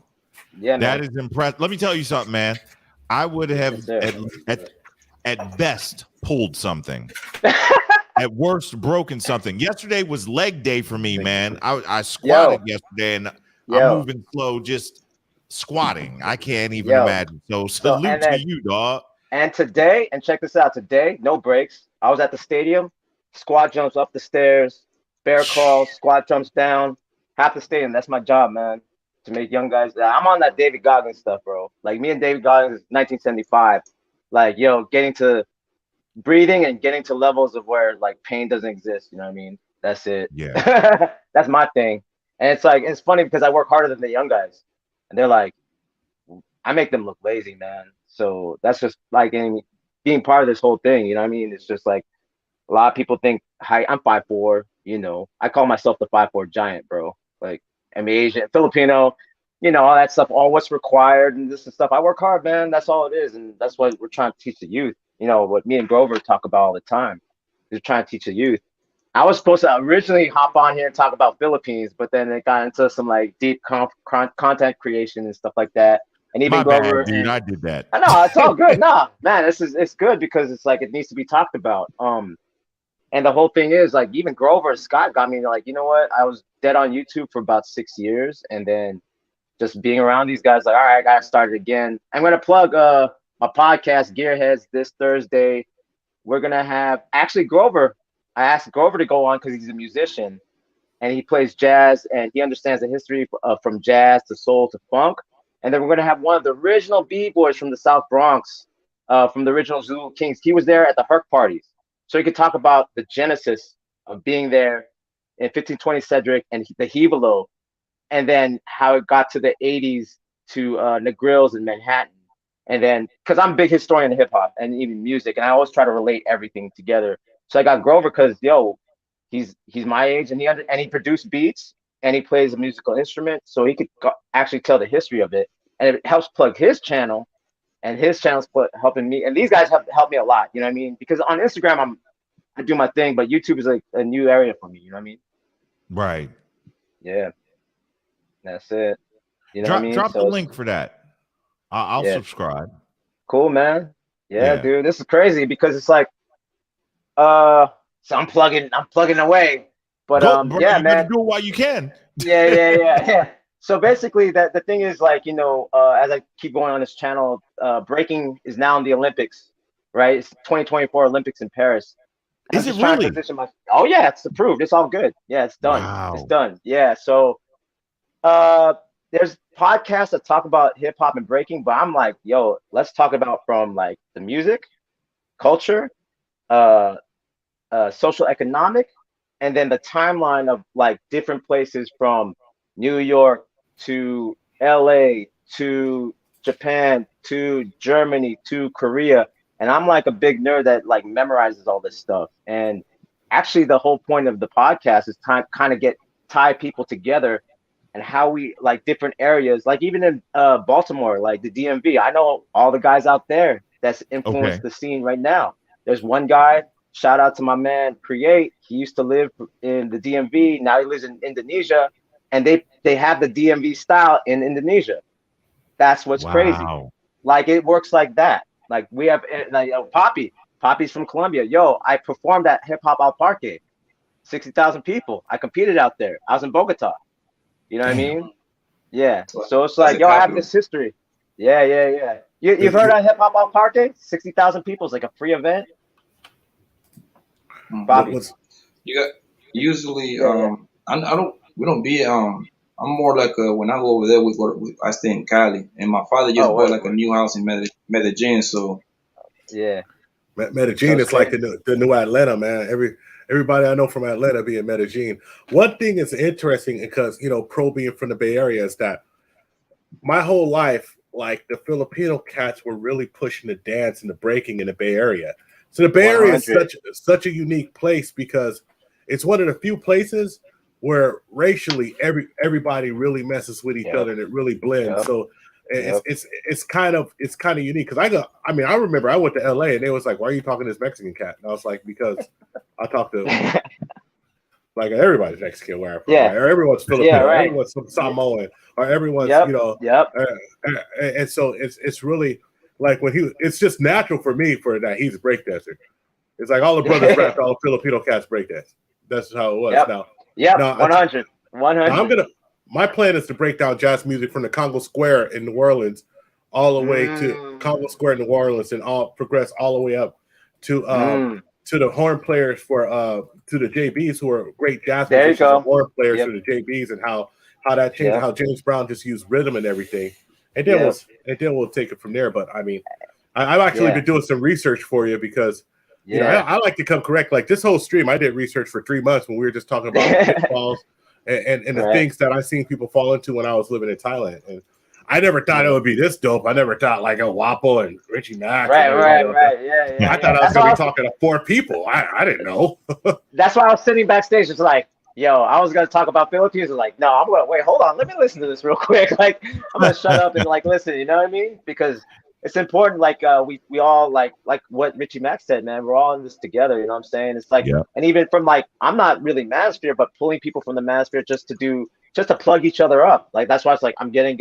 Yeah, that man. is impressive. Let me tell you something, man. I would have at best pulled something. At worst, broken something. Yesterday was leg day for me, man. I squatted yesterday, and I'm moving slow, just squatting. I can't even imagine. So salute to you, dog. And today, and check this out. Today, no breaks. I was at the stadium. Squat jumps up the stairs. Bear crawls. Squat jumps down. Half the stadium. That's my job, man. To make young guys. I'm on that David Goggins stuff, bro. Like me and David Goggins, 1975. Like, getting to breathing and getting to levels of where like pain doesn't exist. You know what I mean? That's it. Yeah. That's my thing. And it's like, it's funny because I work harder than the young guys, and they're like, I make them look lazy, man. So that's just like being part of this whole thing. You know what I mean? It's just like a lot of people think I'm 5'4". I call myself the 5'4" giant, bro. Like I'm Asian, Filipino, all that stuff, all what's required and this and stuff. I work hard, man. That's all it is. And that's what we're trying to teach the youth. What me and Grover talk about all the time is trying to teach the youth. I was supposed to originally hop on here and talk about Philippines, but then it got into some like deep content creation and stuff like that. And even My Grover, bad, dude. and I did that. I know it's all good. Nah, man, it's good because it's like it needs to be talked about. And the whole thing is like even Grover and Scott got me like, you know what? I was dead on YouTube for about 6 years, and then just being around these guys, like, all right, I got started again. I'm gonna plug my podcast, Gearheads, this Thursday. We're gonna have actually Grover. I asked Grover to go on because he's a musician and he plays jazz and he understands the history from jazz to soul to funk. And then we're gonna have one of the original B-boys from the South Bronx, from the original Zulu Kings. He was there at the Herc parties, so he could talk about the genesis of being there in 1520 Cedric and the Hevelo, and then how it got to the 80s to Negrils in Manhattan. And then, because I'm a big historian of hip hop and even music, and I always try to relate everything together. So I got Grover because, yo, he's my age, and he produced beats, and he plays a musical instrument, so he could actually tell the history of it. And it helps plug his channel, and his channel's helping me. And these guys have helped me a lot, you know what I mean? Because on Instagram, I do my thing, but YouTube is like a new area for me, you know what I mean? Right. Yeah. That's it. You know drop, what I mean? Drop so the link for that. I'll subscribe. Cool, man. Yeah, dude, this is crazy because it's like, so I'm plugging away, but bro, yeah, you man, do it while you can. Yeah. So basically, the thing is like, you know, as I keep going on this channel, breaking is now in the Olympics, right? It's 2024 Olympics in Paris. Is it really? Oh yeah, it's approved. It's all good. Yeah, it's done. Wow. It's done. Yeah. So, there's podcasts that talk about hip hop and breaking, but I'm like, yo, let's talk about from like the music, culture, social economic, and then the timeline of like different places from New York to LA to Japan to Germany to Korea. And I'm like a big nerd that like memorizes all this stuff. And actually the whole point of the podcast is kind of tie people together and how we like different areas, like even in Baltimore, like the DMV. I know all the guys out there that's influenced the scene right now. There's one guy, shout out to my man Create. He used to live in the DMV. Now he lives in Indonesia, and they have the DMV style in Indonesia. That's what's crazy. Like it works like that. Like we have like Poppy's from Colombia. Yo, I performed at Hip Hop Al Parque, 60,000 people. I competed out there. I was in Bogota. You know what I mean? Yeah. So it's like, yo, I have this history. Yeah. You've heard of Hip Hop Al Parque? 60,000 people is like a free event. Bobby. You got usually we don't be I'm more like when I go over there I stay in Cali, and my father just bought like a new house in Medellin, so yeah. Medellin is like the new Atlanta, man. Everybody I know from Atlanta be in Medellin. One thing is interesting because, you know, Pro being from the Bay Area is that my whole life, like the Filipino cats were really pushing the dance and the breaking in the Bay Area. So the Bay Area is such a unique place because it's one of the few places where racially everybody really messes with each other and it really blends. So it's kind of unique because I remember I went to LA and they was like, why are you talking to this Mexican cat? And I was like, because I talk to like everybody's Mexican where I'm from. Right? Or everyone's Filipino, everyone's Samoan, or everyone's you know, and so it's really like it's just natural for me for that he's a breakdancer. It's like all the brothers rapped, all the Filipino cats breakdance. That's how it was. Now, 100. My plan is to break down jazz music from the Congo Square in New Orleans all the way to Congo Square, New Orleans, and progress all the way up to the horn players to the JBs who are great jazz musicians and horn players to the JBs, and how that changed, how James Brown just used rhythm and everything. And then we'll take it from there. But I mean, I've actually been doing some research for you because you know, I like to come correct. Like this whole stream, I did research for 3 months when we were just talking about pitfalls and the things that I seen people fall into when I was living in Thailand. And I never thought it would be this dope. I never thought like a Wapo and Richie Mack. Right. Yeah. I thought I was going to be talking to 4 people. I didn't know. That's why I was sitting backstage. It's like, yo, I was going to talk about Philippines. And like, no, I'm going to wait, hold on. Let me listen to this real quick. Like, I'm going to shut up and like listen. You know what I mean? Because it's important. Like we all like what Richie Mack said, man. We're all in this together. You know what I'm saying? It's like, and even from like, I'm not really Manosphere, but pulling people from the Manosphere just to plug each other up. Like that's why it's like I'm getting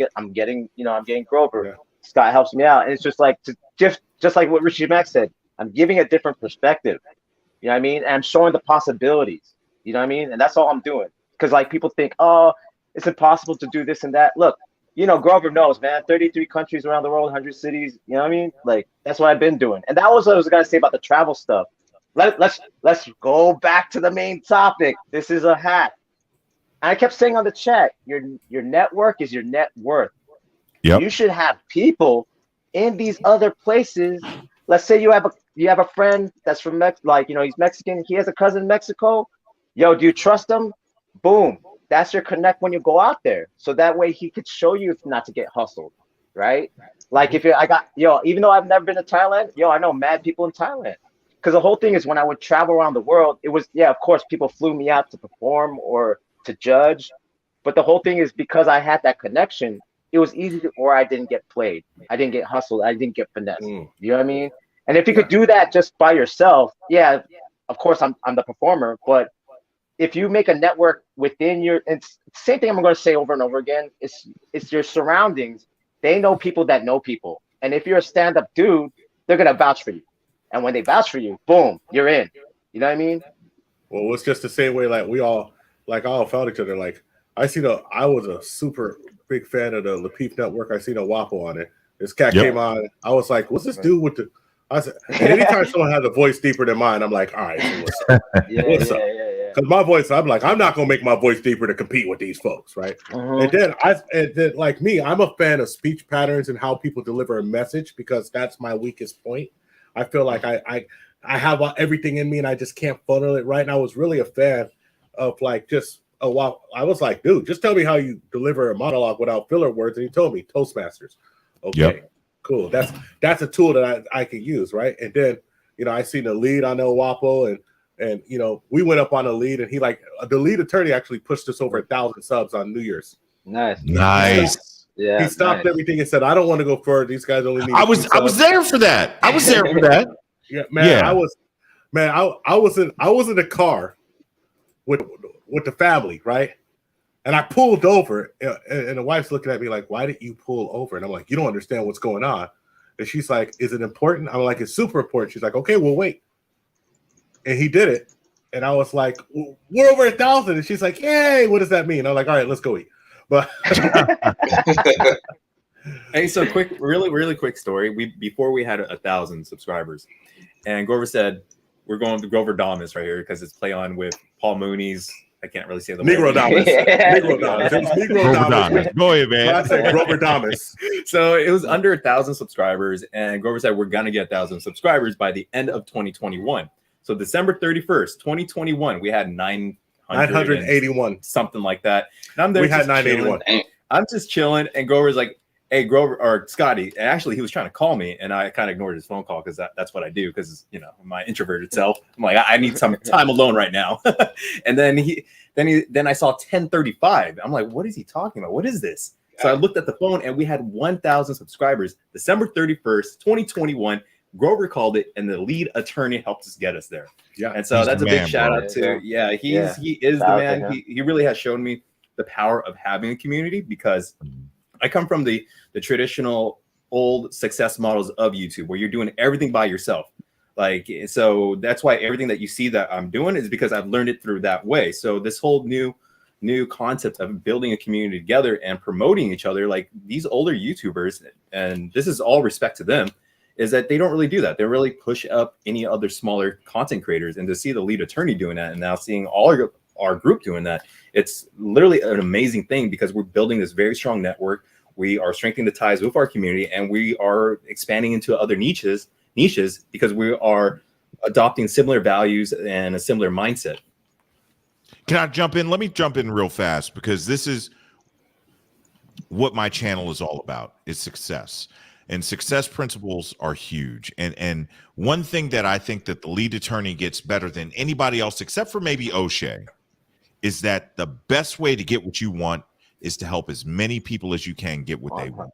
Grover. Yeah. Scott helps me out, and it's just like just like what Richie Mack said. I'm giving a different perspective. You know what I mean? And I'm showing the possibilities. You know what I mean? And that's all I'm doing. Because like people think, oh, it's impossible to do this and that. Look, you know, Grover knows, man. 33 countries around the world, 100 cities. You know what I mean? Like that's what I've been doing. And that was what I was gonna say about the travel stuff. Let's go back to the main topic. This is a hack. And I kept saying on the chat, your network is your net worth. Yep. You should have people in these other places. Let's say you have a friend that's from he's Mexican. He has a cousin in Mexico. Yo, do you trust him? Boom. That's your connect when you go out there. So that way he could show you not to get hustled, right? Like even though I've never been to Thailand, I know mad people in Thailand. Because the whole thing is when I would travel around the world, it was, of course, people flew me out to perform or to judge. But the whole thing is because I had that connection, it was easy or I didn't get played. I didn't get hustled. I didn't get finessed. You know what I mean? And if you could do that just by yourself, of course I'm the performer, but if you make a network within it's the same thing I'm going to say over and over again. It's your surroundings. They know people that know people. And if you're a stand-up dude, they're going to vouch for you. And when they vouch for you, boom, you're in. You know what I mean? Well, it's just the same way. Like we all found each other. Like I was a super big fan of the PMPin Network. I seen a Wapo on it. This cat came on. I was like, what's this dude with the? I said, and anytime someone has a voice deeper than mine, I'm like, all right, so what's up? What's up? Because my voice, I'm like, I'm not gonna make my voice deeper to compete with these folks, right? And then like me, I'm a fan of speech patterns and how people deliver a message because that's my weakest point. I feel like I have everything in me and I just can't funnel it right. And I was really a fan of like just a while. I was like, dude, just tell me how you deliver a monologue without filler words. And he told me Toastmasters. Okay, cool. That's a tool that I can use, right? And then I seen the lead on El Wapo and we went up on a lead and he the lead attorney actually pushed us over 1,000 subs on New Year's. Nice. Yeah, he stopped everything and said, I don't want to go further. These guys only need I was there for that. I was there for that. Yeah, man. Yeah. I was in a car with the family, right? And I pulled over and the wife's looking at me like, why did you pull over? And I'm like, you don't understand what's going on. And she's like, is it important? I'm like, it's super important. She's like, okay, well, wait. And he did it. And I was like, we're over 1,000. And she's like, yay, what does that mean? I'm like, all right, let's go eat. But hey, so really quick story. Before we had 1,000 subscribers, and Grover said we're going to Grover Damas right here because it's play on with Paul Mooney's. I can't really say the Negro Damas. Negro Damas. It was Negro Damas. Go ahead, man. I said Grover Damas. So it was under 1,000 subscribers, and Grover said we're gonna get 1,000 subscribers by the end of 2021. So December 31st, 2021, we had 981, something like that. And I'm there. We had 981. I'm just chilling, and Grover's like, "Hey, Grover or Scotty." And actually, he was trying to call me, and I kind of ignored his phone call because that's what I do. Because my introverted self, I'm like, I need some time alone right now. And then I saw 1035. I'm like, what is he talking about? What is this? So I looked at the phone, and we had 1,000 subscribers. December 31st, 2021. Grover called it, and the lead attorney helped us get us there. Yeah, and so that's a big shout out to he is the man. He really has shown me the power of having a community because I come from the traditional old success models of YouTube where you're doing everything by yourself. Like, so that's why everything that you see that I'm doing is because I've learned it through that way. So this whole new concept of building a community together and promoting each other, like these older YouTubers, and this is all respect to them, is that they don't really do that. They really push up any other smaller content creators. And to see the lead attorney doing that and now seeing all our group doing that, it's literally an amazing thing because we're building this very strong network. We are strengthening the ties with our community, and we are expanding into other niches because we are adopting similar values and a similar mindset. Can I jump in? Let me jump in real fast because this is what my channel is all about, is success. And success principles are huge. And one thing that I think that the lead attorney gets better than anybody else, except for maybe O'Shea, is that the best way to get what you want is to help as many people as you can get what they want.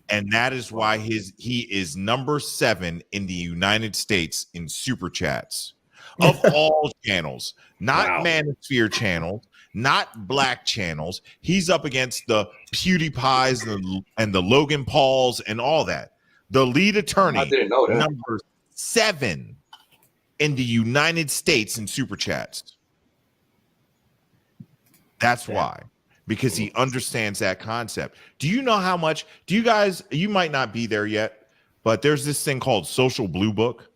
And that is why he is number 7 in the United States in super chats of all channels, not Manosphere channels, not black channels. He's up against the PewDiePies and the Logan Pauls and all that. The lead attorney, I didn't know that. number 7 in the United States in super chats. That's why, because he understands that concept. Do you know how much? Do you guys? You might not be there yet, but there's this thing called Social Blue Book.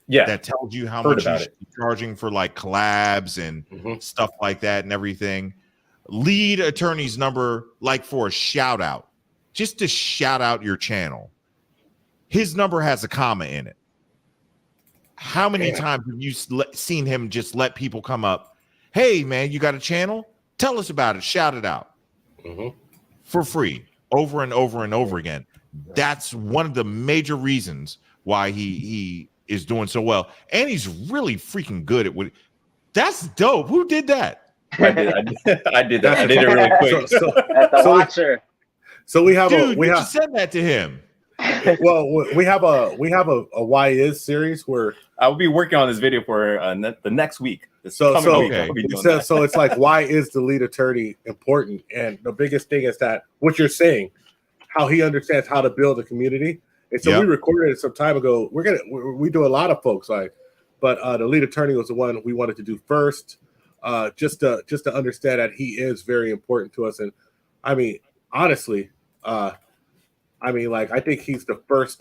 Yeah, that tells you how much you should be charging for like collabs and stuff like that and everything. Lead attorney's number, like for a shout out, just to shout out your channel. His number has a comma in it. How many times have you seen him just let people come up? Hey man, you got a channel? Tell us about it. Shout it out for free over and over and over again. That's one of the major reasons why he is doing so well, and he's really freaking good at what. That's dope. Who did that? I did that. I did it really quick. At the watcher. So we have you send that to him. Well, we have a Why Is series where I'll be working on this video for the next week. So it's like, why is the lead attorney important? And the biggest thing is that what you're saying, how he understands how to build a community. And so we recorded it some time ago. We do a lot of folks but the lead attorney was the one we wanted to do first, just to understand that he is very important to us. And I mean, honestly, I think he's the first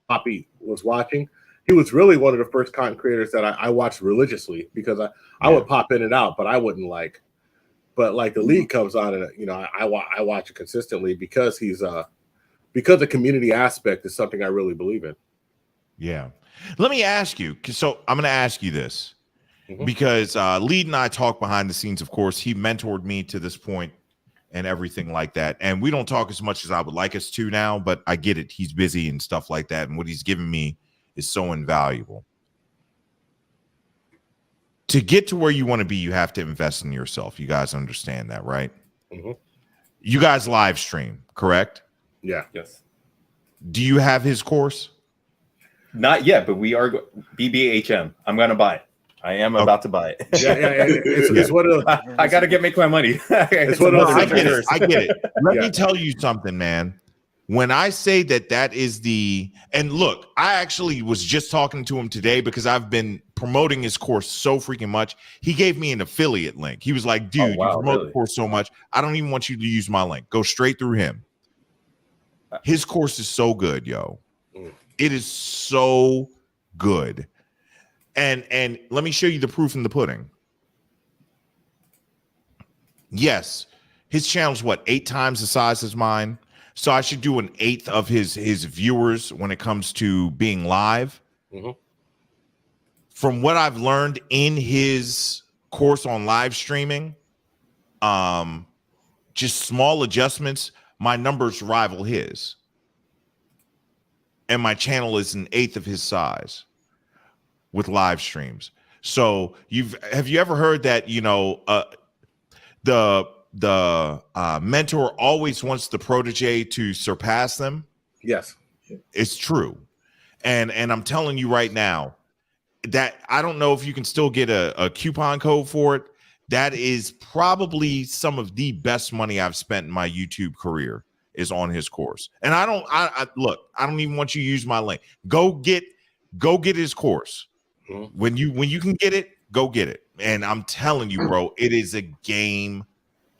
Poppy was watching. He was really one of the first content creators that I watched religiously, because I would pop in and out, but I wouldn't but the lead comes on and I watch it consistently because because the community aspect is something I really believe in. Yeah. Let me ask you. So I'm going to ask you this because Lead and I talk behind the scenes. Of course, he mentored me to this point and everything like that. And we don't talk as much as I would like us to now, but I get it. He's busy and stuff like that. And what he's given me is so invaluable. To get to where you want to be, you have to invest in yourself. You guys understand that, right? You guys live stream, correct? Yeah. Yes. Do you have his course? Not yet, but we are BBHM. I'm going to buy it. I am about to buy it. It's one of I got to make my money. It's one of I get it. Let me tell you something, man. When I say that is and look, I actually was just talking to him today because I've been promoting his course so freaking much. He gave me an affiliate link. He was like, dude, you promote the course so much. I don't even want you to use my link. Go straight through him. His course is so good, yo. It is so good. And let me show you the proof in the pudding. Yes, his channel's 8 times the size as mine. So I should do 1/8 of his viewers when it comes to being live. From what I've learned in his course on live streaming, just small adjustments, my numbers rival his. And my channel is 1/8 of his size with live streams. So have you ever heard that, the mentor always wants the protege to surpass them? Yes, it's true. And I'm telling you right now that I don't know if you can still get a coupon code for it. That is probably some of the best money I've spent in my YouTube career is on his course. And I don't even want you to use my link. Go get his course. When you can get it, go get it. And I'm telling you, bro, it is a game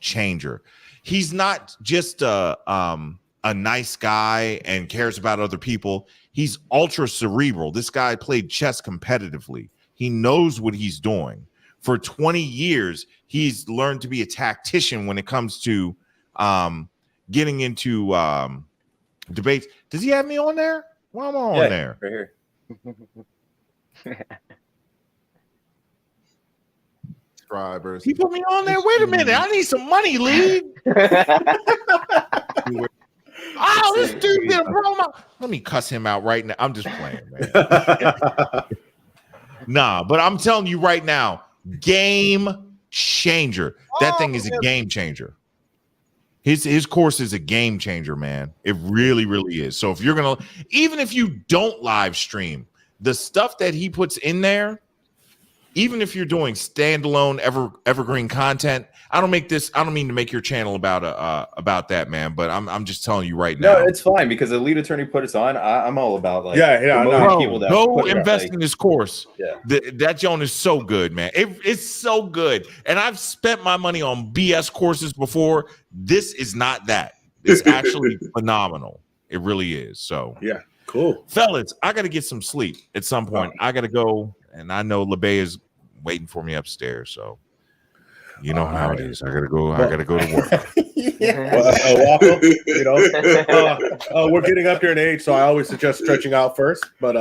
changer. He's not just a nice guy and cares about other people. He's ultra cerebral. This guy played chess competitively. He knows what he's doing. For 20 years, he's learned to be a tactician when it comes to getting into debates. Does he have me on there? Why am I on there? Right here. Subscribers. He put me on there. Wait a minute. I need some money, Lee. Oh, this dude did a promo. Let me cuss him out right now. I'm just playing, man. Nah, but I'm telling you right now, game changer. That thing is a game changer. His course is a game changer, man. It really, really is. So if you're gonna, even if you don't live stream, the stuff that he puts in there, even if you're doing standalone evergreen content, I don't mean to make your channel about that, man, but I'm just telling you right now. No, it's fine because the lead attorney put us on. I'm all about like Bro, people that go put it invest like, in this course. Yeah. That Joan is so good, man. It's so good. And I've spent my money on BS courses before. This is not that. It's actually phenomenal. It really is. So yeah, cool. Fellas, I gotta get some sleep at some point. I gotta go, and I know LeBay is waiting for me upstairs. So you know how it is. I gotta go to work. Waffle, we're getting up there in age, so I always suggest stretching out first. But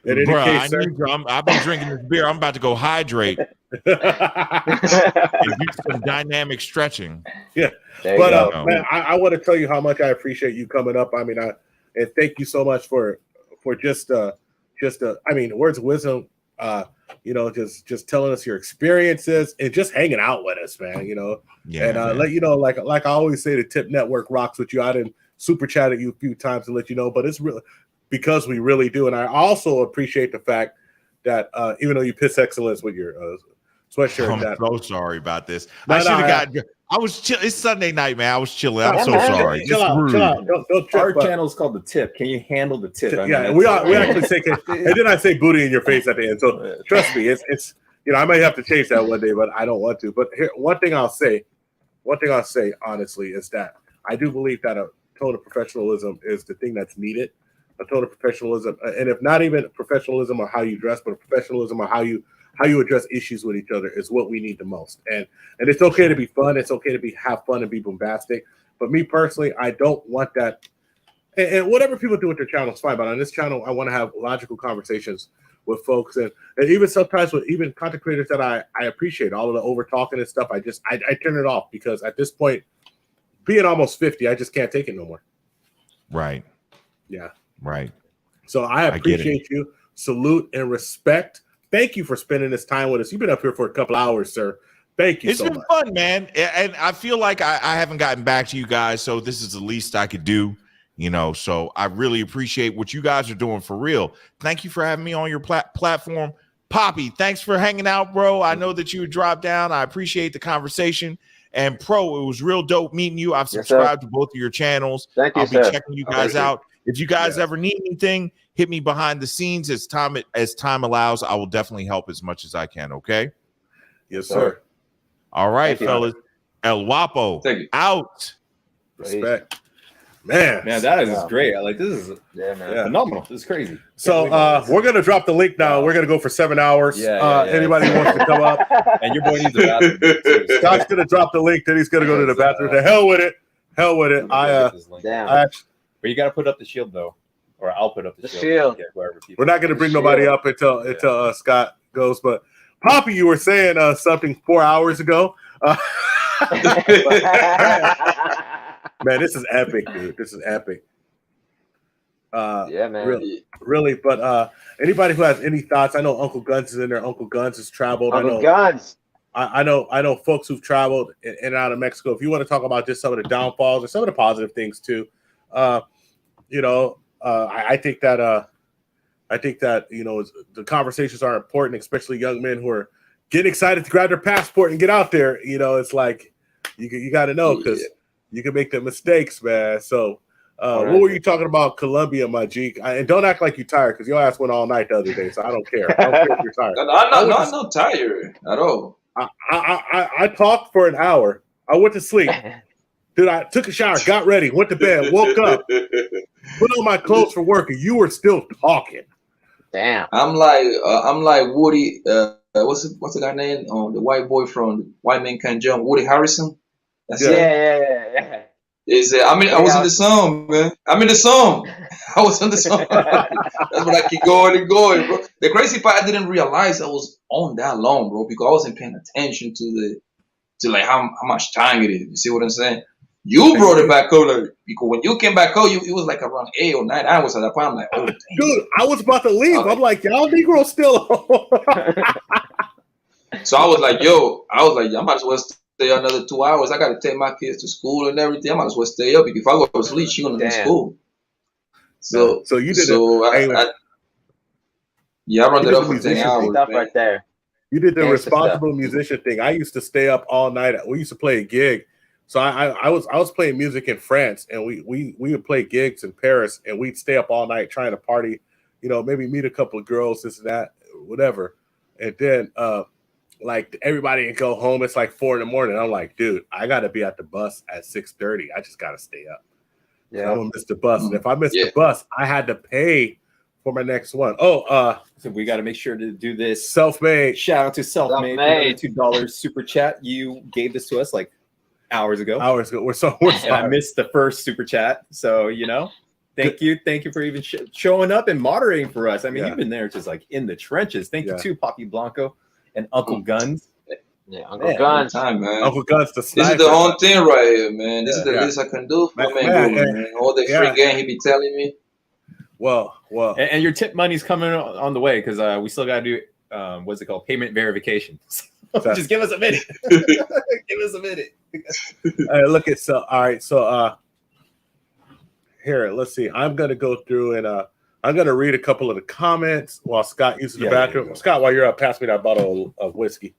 in any case, sir, I've been drinking this beer. I'm about to go hydrate and do some dynamic stretching. Yeah, but man, I want to tell you how much I appreciate you coming up. I mean, and thank you so much for just words of wisdom. Just telling us your experiences and just hanging out with us, man. Let you know, like I always say, the Tip Network rocks with you. I didn't super chat at you a few times to let you know, but it's really because we really do. And I also appreciate the fact that even though you piss excellence with your sweatshirt, I'm so sorry about this. I was chill. It's Sunday night, man. I was chilling. I'm so sorry. Chill out. Don't trip. Our channel is called The Tip. Can you handle the tip? We actually say, and then I say booty in your face at the end. So trust me, it's I might have to change that one day, but I don't want to. But here, one thing I'll say honestly is that I do believe that a tone of professionalism is the thing that's needed. A tone of professionalism, and if not even professionalism or how you dress, but professionalism or how you address issues with each other is what we need the most. And it's okay to be fun. It's okay to have fun and be bombastic. But me personally, I don't want that. And whatever people do with their channel is fine. But on this channel, I want to have logical conversations with folks. And even sometimes with even content creators that I appreciate, all of the over talking and stuff, I turn it off because at this point, being almost 50, I just can't take it no more. Right. Yeah. Right. So I appreciate you. Salute and respect. Thank you for spending this time with us. You've been up here for a couple hours, sir. Thank you so much. It's been fun, man. And I feel like I haven't gotten back to you guys, so this is the least I could do, So I really appreciate what you guys are doing for real. Thank you for having me on your platform. Poppy, thanks for hanging out, bro. I know that you dropped down. I appreciate the conversation. And Pro, it was real dope meeting you. I've subscribed to both of your channels. Thank you, I'll be checking you guys out. If you guys ever need anything, hit me behind the scenes as time allows. I will definitely help as much as I can. Okay. Yes, sir. All right, fellas. El Guapo out. Respect. Man, that is great. I like this is phenomenal. This is crazy. So we're gonna drop the link now. We're gonna go for 7 hours. Anybody who wants to come up, and your boy needs a bathroom. Scott's gonna drop the link. Then he's gonna go to the bathroom. The hell with it. But you got to put up the shield though, or I'll put up the shield. We're not gonna bring nobody up until Scott goes. But Poppy, you were saying something 4 hours ago. Man, this is epic, dude. This is epic. Man. Really. But anybody who has any thoughts, I know Uncle Guns is in there. Uncle Guns has traveled. Guns. I know folks who've traveled in and out of Mexico. If you want to talk about just some of the downfalls and some of the positive things too, I think that the conversations are important, especially young men who are getting excited to grab their passport and get out there. It's like you got to know because you can make the mistakes, man. So what were you talking about Colombia, my G? And don't act like you're tired because your ass went all night the other day. So I don't care. I don't care if you're tired. I'm not tired at all. I talked for an hour. I went to sleep. Dude, I took a shower, got ready, went to bed, woke up, put on my clothes for work, and you were still talking. Damn. I'm like Woody. What's the guy name? The white boy from White Men Can't Jump. Woody Harrelson. That's it. Yeah. I was in the song, man. I'm in the song. I was in the song. That's what I keep going and going, bro. The crazy part, I didn't realize I was on that long, bro, because I wasn't paying attention to like how much time it is. You see what I'm saying? You brought it back up, like, because when you came back up, it was like around 8 or 9 hours at that point. I'm like, oh, dang. Dude, I was about to leave. I'm like, y'all Negroes still on. So I was like, I might as well stay stay another 2 hours. I got to take my kids to school and everything. I might as well stay up. Because if I go to sleep, she's gonna be in school. So you did I run it up for 10 musician hours. Stuff right there. You did the Gangsta responsible stuff. musician thing. I used to stay up all night. We used to play a gig. So I was playing music in France, and we would play gigs in Paris, and we'd stay up all night trying to party, maybe meet a couple of girls, this and that, whatever. And then like everybody would go home. It's like 4 a.m. I'm like, dude, I gotta be at the bus at 6:30. I just gotta stay up. Yeah, I'm gonna miss the bus. And if I miss the bus, I had to pay for my next one. So we got to make sure to do this. Self-made. Shout out to Self-made. $2 super chat. You gave this to us like hours ago. We're sorry. And I missed the first super chat. So, thank you for even showing up and moderating for us. I mean, you've been there just like in the trenches. Thank you too, Poppy Blanco and Uncle Guns. Yeah, Uncle Guns. Time, man. Uncle Guns, this is the whole thing right here, man. This is the least I can do for man. All the free game he be telling me. Well, and your tip money's coming on the way because we still got to do what's it called, payment verification. Just give us a minute. Give us a minute. Look at all right. So here, let's see. I'm gonna go through and I'm gonna read a couple of the comments while Scott uses the bathroom. Scott, while you're up, pass me that bottle of whiskey.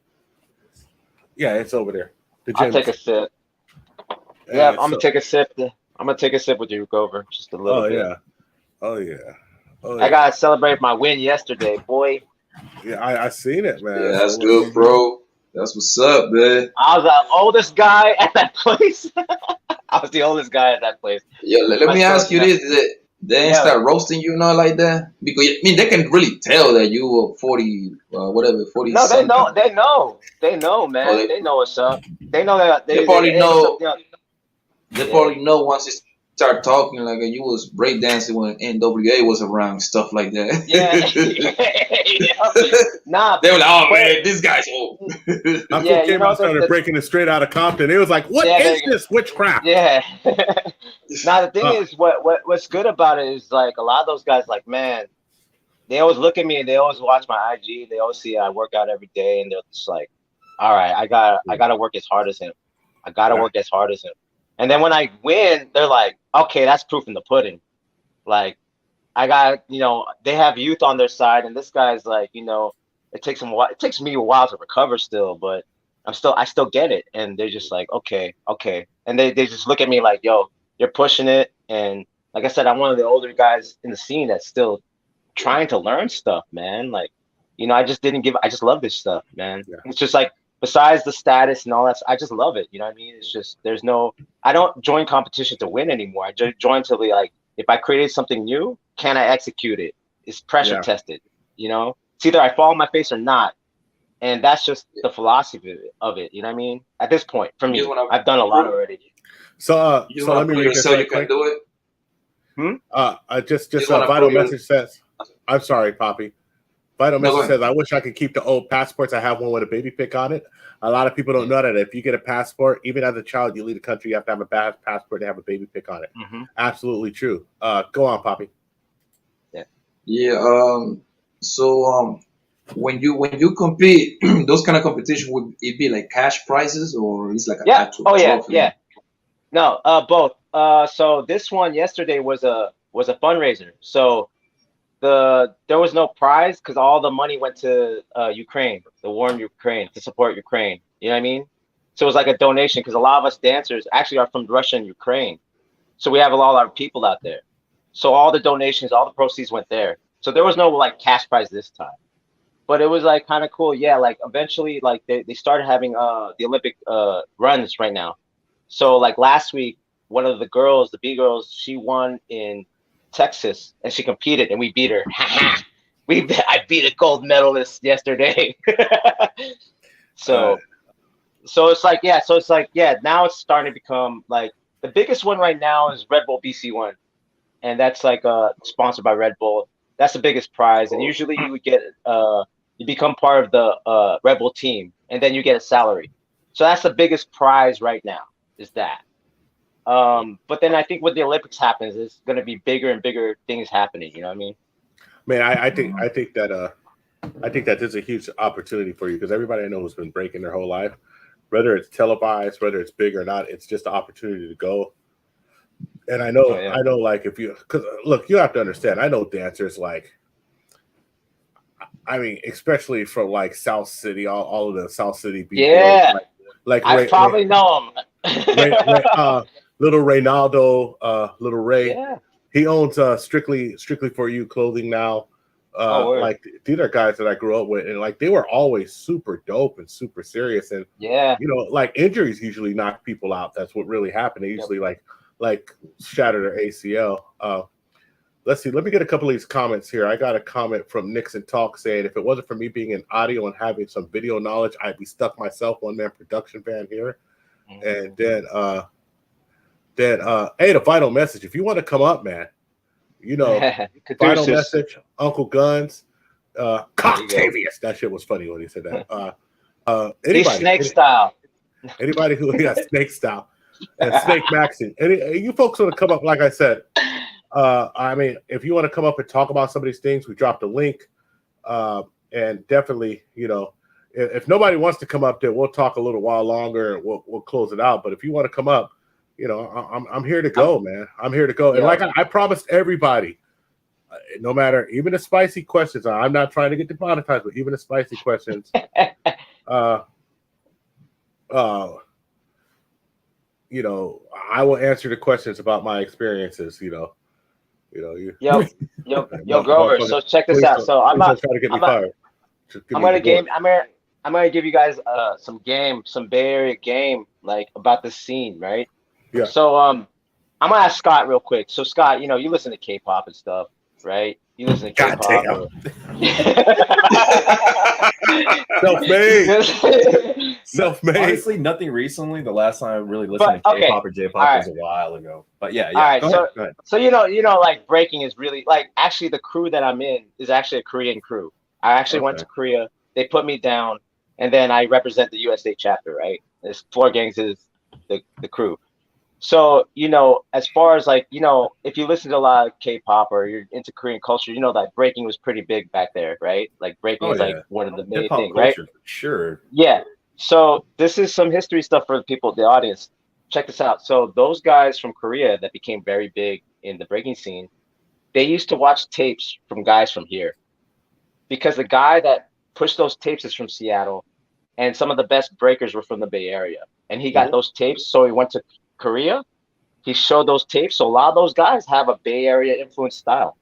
Yeah, it's over there. I'll take a sip. Yeah, I'm gonna take a sip. I'm gonna take a sip with you, Grover. Just a little bit. Oh yeah. I gotta celebrate my win yesterday, boy. Yeah, I seen it, man. Yeah, that's good, bro. That's what's up, man. I was the oldest guy at that place. I was the oldest guy at that place. Yeah, let me ask you this: they ain't start roasting you, not like that? Because they can really tell that you were 40, whatever, 40. No, they know, man. Oh, they know what's up. They know that they probably know. They probably know once you start talking like you was breakdancing when NWA was around, stuff like that. Nah, they were like, "Oh man, this guy's old." Uncle came out started breaking it straight out of Compton. It was like, "What is this witchcraft?" Yeah. Now the thing is, what's good about it is like a lot of those guys, like man, they always look at me and they always watch my IG. They always see I work out every day, and they're just like, "All right, I gotta work as hard as him. I gotta work as hard as him." And then when I win, they're like, "Okay, that's proof in the pudding." Like, I got, they have youth on their side, and this guy's like, it takes him a while. It takes me a while to recover still, but I still get it. And they're just like, okay. And they just look at me like, yo, you're pushing it. And like I said, I'm one of the older guys in the scene that's still trying to learn stuff, man. Like, I just love this stuff, man. Yeah. It's just like, besides the status and all that, I just love it. You know what I mean? It's just, I don't join competition to win anymore. I join to be like, if I created something new, can I execute it? It's pressure tested, It's either I fall on my face or not. And that's just the philosophy of it. You know what I mean? At this point, for me, I've done a lot already. So let me read this. So you can do it? Just a vital message says, I'm sorry, Poppy. Vital message says, I wish I could keep the old passports. I have one with a baby pic on it. A lot of people don't know that if you get a passport, even as a child, you leave the country, you have to have a passport to have a baby pic on it. Mm-hmm. Absolutely true. Go on, Poppy. Yeah. So when you compete, those kind of competition, would it be like cash prizes or it's like an actual trophy? Yeah. No, both. So this one yesterday was a fundraiser. So there was no prize because all the money went to Ukraine, the war in Ukraine, to support Ukraine. You know what I mean? So it was like a donation because a lot of us dancers actually are from Russia and Ukraine. So we have a lot of our people out there. So all the donations, all the proceeds went there. So there was no like cash prize this time. But it was like kind of cool. Yeah, like eventually like they started having the Olympic runs right now. So like last week, one of the girls, the B girls, she won in Texas and she competed and we beat her. I beat a gold medalist yesterday. So it's like now it's starting to become like the biggest one right now is Red Bull BC1, and that's like sponsored by Red Bull. That's the biggest prize, and usually you would get you become part of the Red Bull team, and then you get a salary. So that's the biggest prize right now is that. But then I think when the Olympics happens, it's going to be bigger and bigger things happening. You know what I mean? Man, I think that there's a huge opportunity for you because everybody I know has been breaking their whole life. whether it's televised, whether it's big or not, it's just an opportunity to go. And I know, like if you, because look, you have to understand. I know dancers like, I mean, especially from like South City, all of the South City people. Yeah, like I probably know him. Little Reynaldo, Little Ray. Yeah. He owns Strictly for You clothing now. Like these are guys that I grew up with, and like they were always super dope and super serious. And yeah, you know, like injuries usually knock people out. That's what really happened. They usually like shatter their ACL. Let's see. Let me get a couple of these comments here. I got a comment from Nixon Talk saying, if it wasn't for me being in audio and having some video knowledge, I'd be stuck myself, one-man production band here. And then hey, the final message. If you want to come up, man, you know, final message, Uncle Guns, Octavius. That shit was funny when he said that. Anybody, snake style. Anybody who snake style and Snake Maxing. You folks want to come up, like I said. I mean, if you want to come up and talk about some of these things, we dropped a link. And definitely, you know, if nobody wants to come up there, we'll talk a little while longer and we'll close it out. But if you want to come up, you know, I'm here to go, man. I'm here to go. And like I promised everybody, no matter, even the spicy questions, I'm not trying to get demonetized, but even the spicy questions, you know, I will answer the questions about my experiences, you know. Yo, Grover. So check this out. So I'm gonna give you guys some Bay Area game, like about the scene, right? Yeah. So I'm gonna ask Scott real quick. So Scott, you know, you listen to K-pop and stuff, right? You listen to K-pop. Self-made. Honestly, nothing recently. The last time I really listened to K-pop or J-pop was a while ago. But yeah. All right. Go ahead. So you know, like breaking is really like actually the crew that I'm in is actually a Korean crew. I actually went to Korea. They put me down, and then I represent the USA chapter. Right. There's 4 gangs is the crew. So, you know, as far as like, you know, if you listen to a lot of K-pop or you're into Korean culture, you know that breaking was pretty big back there, right? Like breaking is like one of the main things, right? For sure. Yeah. So this is some history stuff for the people, the audience. Check this out. So those guys from Korea that became very big in the breaking scene, they used to watch tapes from guys from here, because the guy that pushed those tapes is from Seattle, and some of the best breakers were from the Bay Area, and he got those tapes. So he went to Korea, he showed those tapes. So a lot of those guys have a Bay Area influence style.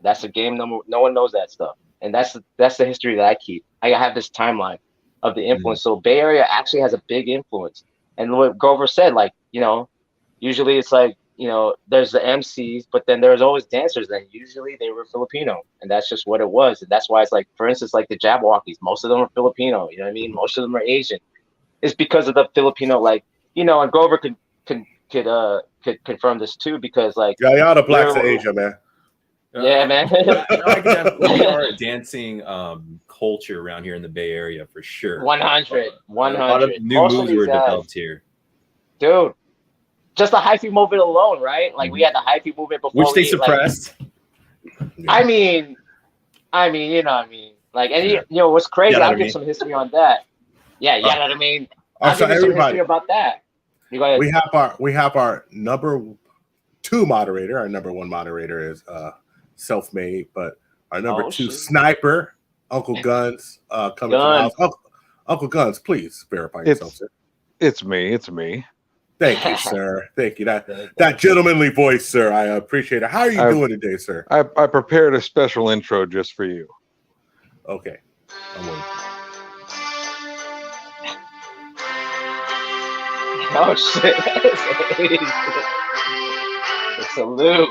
That's a game no one knows that stuff, and that's the history that I keep. I have this timeline of the influence. So Bay Area actually has a big influence. And what Grover said, like, you know, usually it's like, you know, there's the MCs, but then there's always dancers, and usually they were Filipino, and that's just what it was. And that's why it's like, for instance, like the Jabberwockies, most of them are Filipino. You know what I mean? Most of them are Asian. It's because of the Filipino, like, you know, and Grover could confirm this too, because like y'all the blacks of Asia, man. Yeah, man. We are a dancing culture around here in the Bay Area for sure. 100. A lot of new moves were developed here, dude. Just the hyphy movement alone, right? Like we had the hyphy movement before, which they suppressed. Like, I mean, you know what I mean? Like, and you know what's crazy? I'll give some history on that. Yeah, you know what I mean? I'll give you some history about that. You go ahead. We have our number 2 moderator. Our number 1 moderator is Self-Made, but our number 2 sniper, Uncle Guns, coming to the house. Uncle Guns, please verify yourself, sir. It's me. Thank you, sir. Thank you. That gentlemanly voice, sir. I appreciate it. How are you doing today, sir? I prepared a special intro just for you. Okay. I'm waiting. Oh shit! The salute.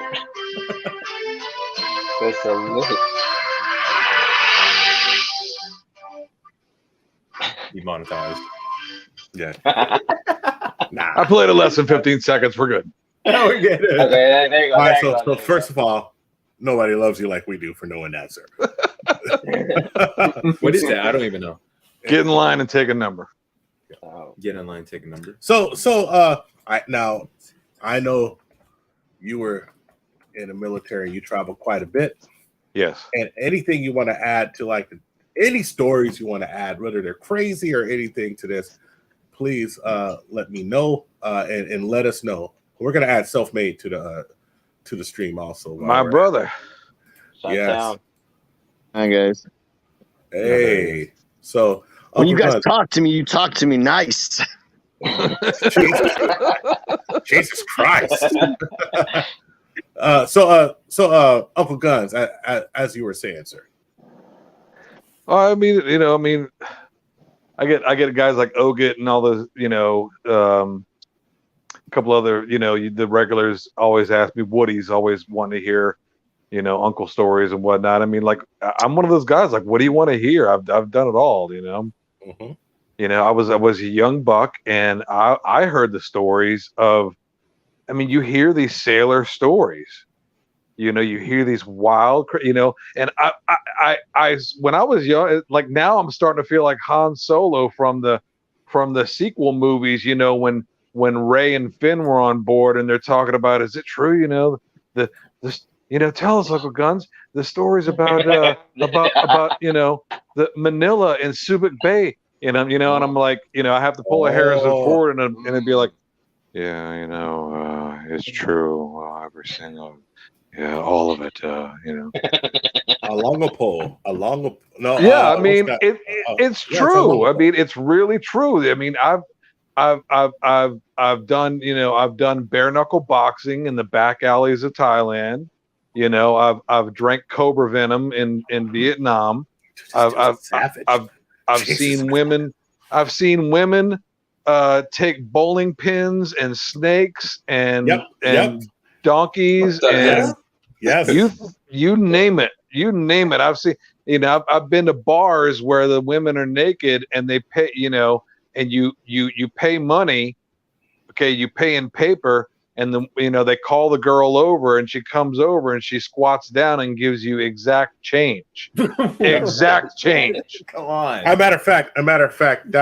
The salute. Demonetized. Yeah. Nah. I played it less than 15 seconds. We're good. No, we get it. Okay, there you go. All right, so first of all, nobody loves you like we do for knowing that, sir. What is that? I don't even know. Get in line and take a number. Get in line, take a number. So I know you were in the military. You traveled quite a bit. Yes. And anything you want to add to, like, any stories you want to add, whether they're crazy or anything to this, please let me know and let us know. We're gonna add Self-Made to the stream also. My brother. Yes. Hi guys. Hey. So when you guys Hunt, talk to me, you talk to me nice. Jesus Christ. So Uncle Guns, as you were saying, sir. I mean, I get guys like Oget and all those, a couple other, the regulars always ask me. Woody's always wanting to hear, uncle stories and whatnot. I mean, like, I'm one of those guys. Like, what do you want to hear? I've done it all. Mm-hmm. I was a young buck, and I heard the stories of. I mean, you hear these sailor stories. You hear these wild, and I when I was young, like now I'm starting to feel like Han Solo from the sequel movies, when Rey and Finn were on board and they're talking about, is it true, tell us, Uncle Guns, the stories about the Manila and Subic Bay, and I'm like, I have to pull a Harrison Ford and it'd be like, yeah, it's true, every single. Yeah, all of it, Along a pole. No. Yeah, I mean, it's true. I mean, it's really true. I mean, I've done bare knuckle boxing in the back alleys of Thailand. I've drank cobra venom in Vietnam. I've seen women. I've seen women take bowling pins and snakes and donkeys and you name it. I've seen, I've been to bars where the women are naked and they pay, and you pay money. Okay. You pay in paper and they call the girl over and she comes over and she squats down and gives you exact change. Exact change. Come on. A matter of fact,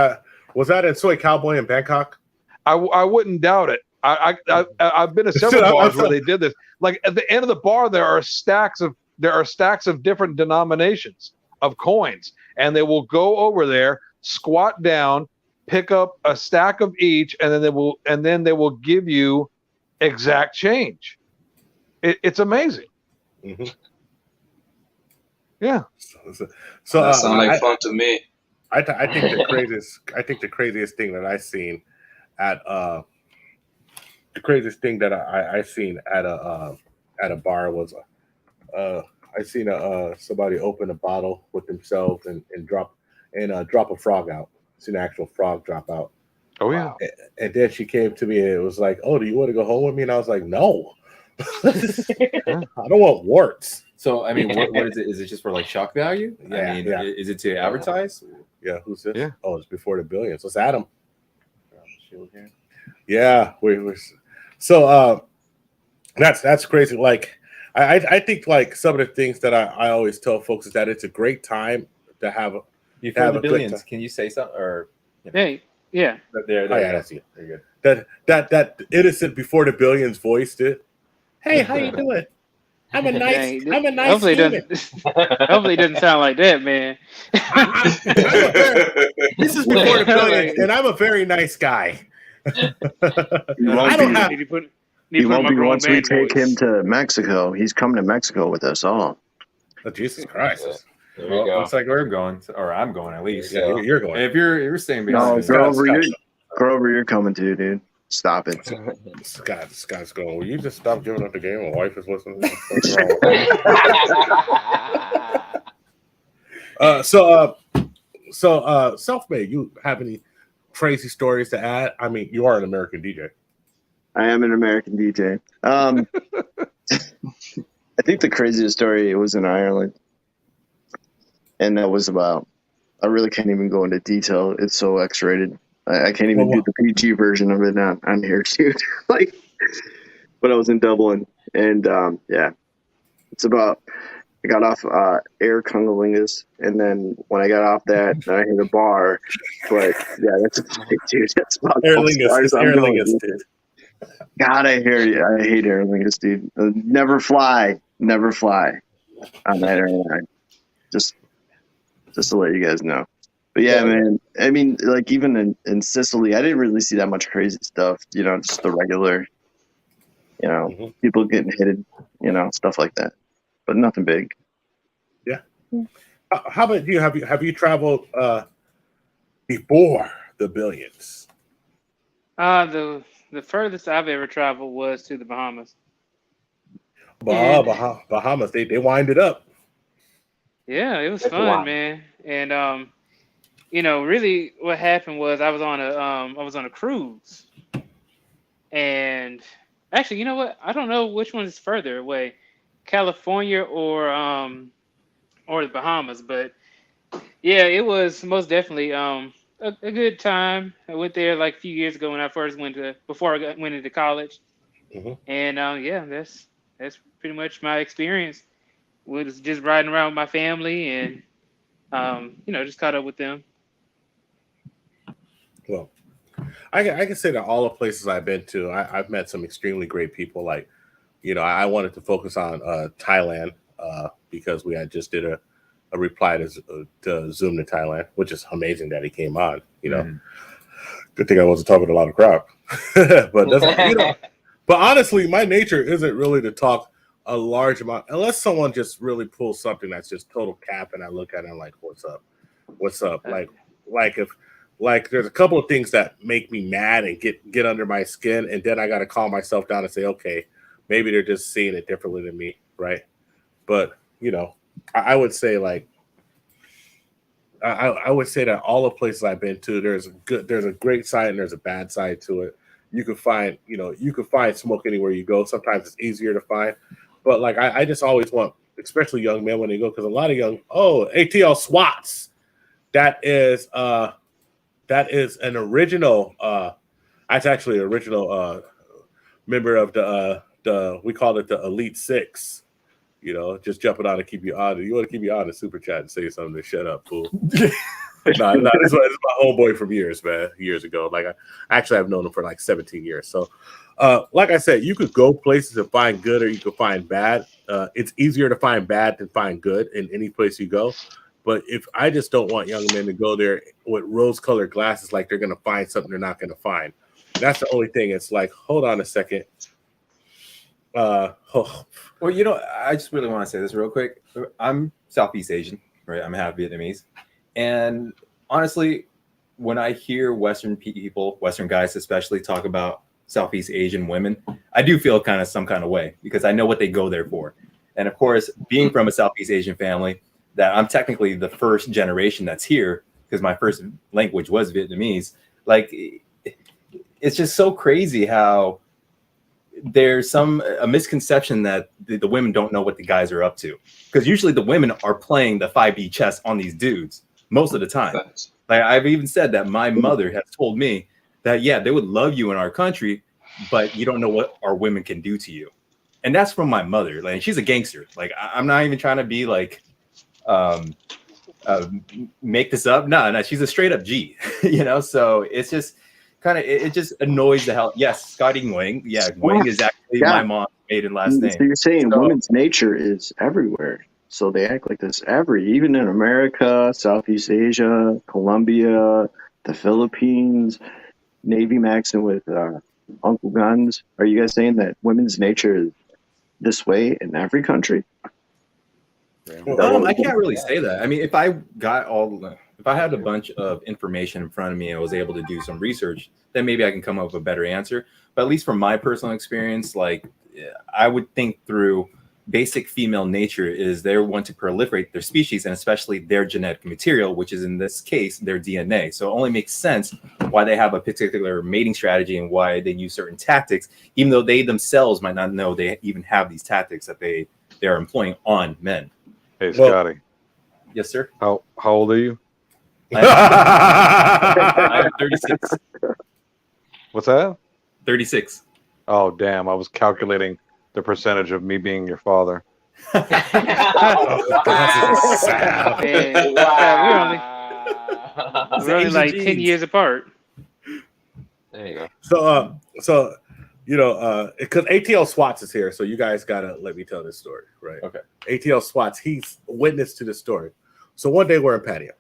was that in Soy Cowboy in Bangkok? I wouldn't doubt it. I've been to several bars where they did this. Like at the end of the bar, there are stacks of different denominations of coins, and they will go over there, squat down, pick up a stack of each, and then they will give you exact change. It's amazing. Mm-hmm. Yeah. So that sounds like fun to me. I think the craziest thing that I've seen at I seen at a bar was I seen somebody open a bottle with themselves and drop a frog out. Seen an actual frog drop out. Oh yeah. And then she came to me and it was like, "Oh, do you want to go home with me?" And I was like, "No, I don't want warts." So I mean, what is it? Is it just for like shock value? Is it to advertise? Yeah. Who's this? Yeah. Oh, it's before the billions. What's Adam? Yeah, so that's crazy. Like I think like some of the things that I always tell folks is that it's a great time to have before the billions. Can you say something or hey, yeah. There, that's you. Very good. That innocent before the billions voice did. Hey, how you doing? I'm a nice hopefully human. Hopefully it doesn't sound like that, man. This is before the billions, and I'm a very nice guy. He won't be once we take him to Mexico. He's coming to Mexico with us all. Oh, Jesus Christ. Well, looks like we're going, or I'm going at least. Yeah, you're going. If you're staying behind, Grover, you're coming too, dude. Stop it. Scott's going. Will you just stop giving up the game? My wife is listening. So Self-Made, you have any crazy stories to add? I mean, you are an American DJ. I am an American DJ. I think the craziest story was in Ireland. And that was about, I really can't even go into detail. It's so X-rated. I can't even do the PG version of it on here, dude. But I was in Dublin, and it's about, I got off Air Cunnilingus, and then when I got off that, I hit a bar. But yeah, that's about it, dude. That's about Aer Lingus, dude. God, I hate Aer Lingus, dude. Never fly on that airline. Just to let you guys know. But yeah, man. I mean, like even in Sicily, I didn't really see that much crazy stuff. You know, just the regular, you know, people getting hit, you know, stuff like that. But nothing big. Yeah. How about you? Have you traveled before the billions? The furthest I've ever traveled was to the Bahamas. And Bahamas, they wind it up. yeah, it was That's fun, wild. man. And you know, really what happened was I was on a cruise. And actually, you know what? I don't know which one is further away, California or the Bahamas, but yeah, it was most definitely a good time. I went there like a few years ago when I first before I went into college. And yeah, that's pretty much my experience. Was just riding around with my family and you know, just caught up with them. Well, I can say that all the places I've been to, I've met some extremely great people. Like, you know, I wanted to focus on Thailand because we had just did a reply to Zoom to Thailand, which is amazing that he came on. You know, good thing I wasn't talking a lot of crap. But that's, you know, but honestly, my nature isn't really to talk a large amount unless someone just really pulls something that's just total cap, and I look at it and I'm like, what's up? Like if. Like there's a couple of things that make me mad and get under my skin, and then I got to calm myself down and say, okay, maybe they're just seeing it differently than me, right? But you know, I would say like I would say that all the places I've been to, there's a great side and there's a bad side to it. You can find smoke anywhere you go. Sometimes it's easier to find, but like I just always want, especially young men when they go, because a lot of ATL SWATs, that is an original. That's actually an original member of the we call it the Elite Six. You know, just jumping on to keep you on. You want to keep you on the super chat and say something to shut up, fool. This is my homeboy from years ago. Like I actually have known him for like 17 years. So, like I said, you could go places and find good, or you could find bad. It's easier to find bad than find good in any place you go. But if I just don't want young men to go there with rose-colored glasses, like they're going to find something they're not going to find. That's the only thing. It's like, hold on a second. Well, you know, I just really want to say this real quick. I'm Southeast Asian, right? I'm half Vietnamese. And honestly, when I hear Western people, Western guys especially, talk about Southeast Asian women, I do feel some kind of way because I know what they go there for. And of course, being from a Southeast Asian family, that I'm technically the first generation that's here because my first language was Vietnamese. Like, it's just so crazy how there's a misconception that the women don't know what the guys are up to, because usually the women are playing the 5D chess on these dudes most of the time. Like I've even said that my mother has told me that, yeah, they would love you in our country, but you don't know what our women can do to you. And that's from my mother. Like, she's a gangster. Like, I'm not even trying to be like, make this up. No, she's a straight up G, you know? So it's just it just annoys the hell. Yes, Scotty Nguyen. Yeah, Nguyen is actually my mom's maiden last name. So you're saying women's nature is everywhere. So they act like this even in America, Southeast Asia, Colombia, the Philippines, Navy maxing with Uncle Guns. Are you guys saying that women's nature is this way in every country? Well, I can't really say that. I mean, if I had a bunch of information in front of me and was able to do some research, then maybe I can come up with a better answer. But at least from my personal experience, like I would think through basic female nature is they want to proliferate their species and especially their genetic material, which is in this case, their DNA. So it only makes sense why they have a particular mating strategy and why they use certain tactics, even though they themselves might not know they even have these tactics that they are employing on men. Hey, Scotty. Yes, sir. How old are you? I am 36. What's that? 36. Oh, damn. I was calculating the percentage of me being your father. We're only like 10 years apart. There you go. So you know, because ATL SWATs is here, so you guys gotta let me tell this story, right? Okay. ATL SWATs, he's witness to this story. So one day we're in Pattaya,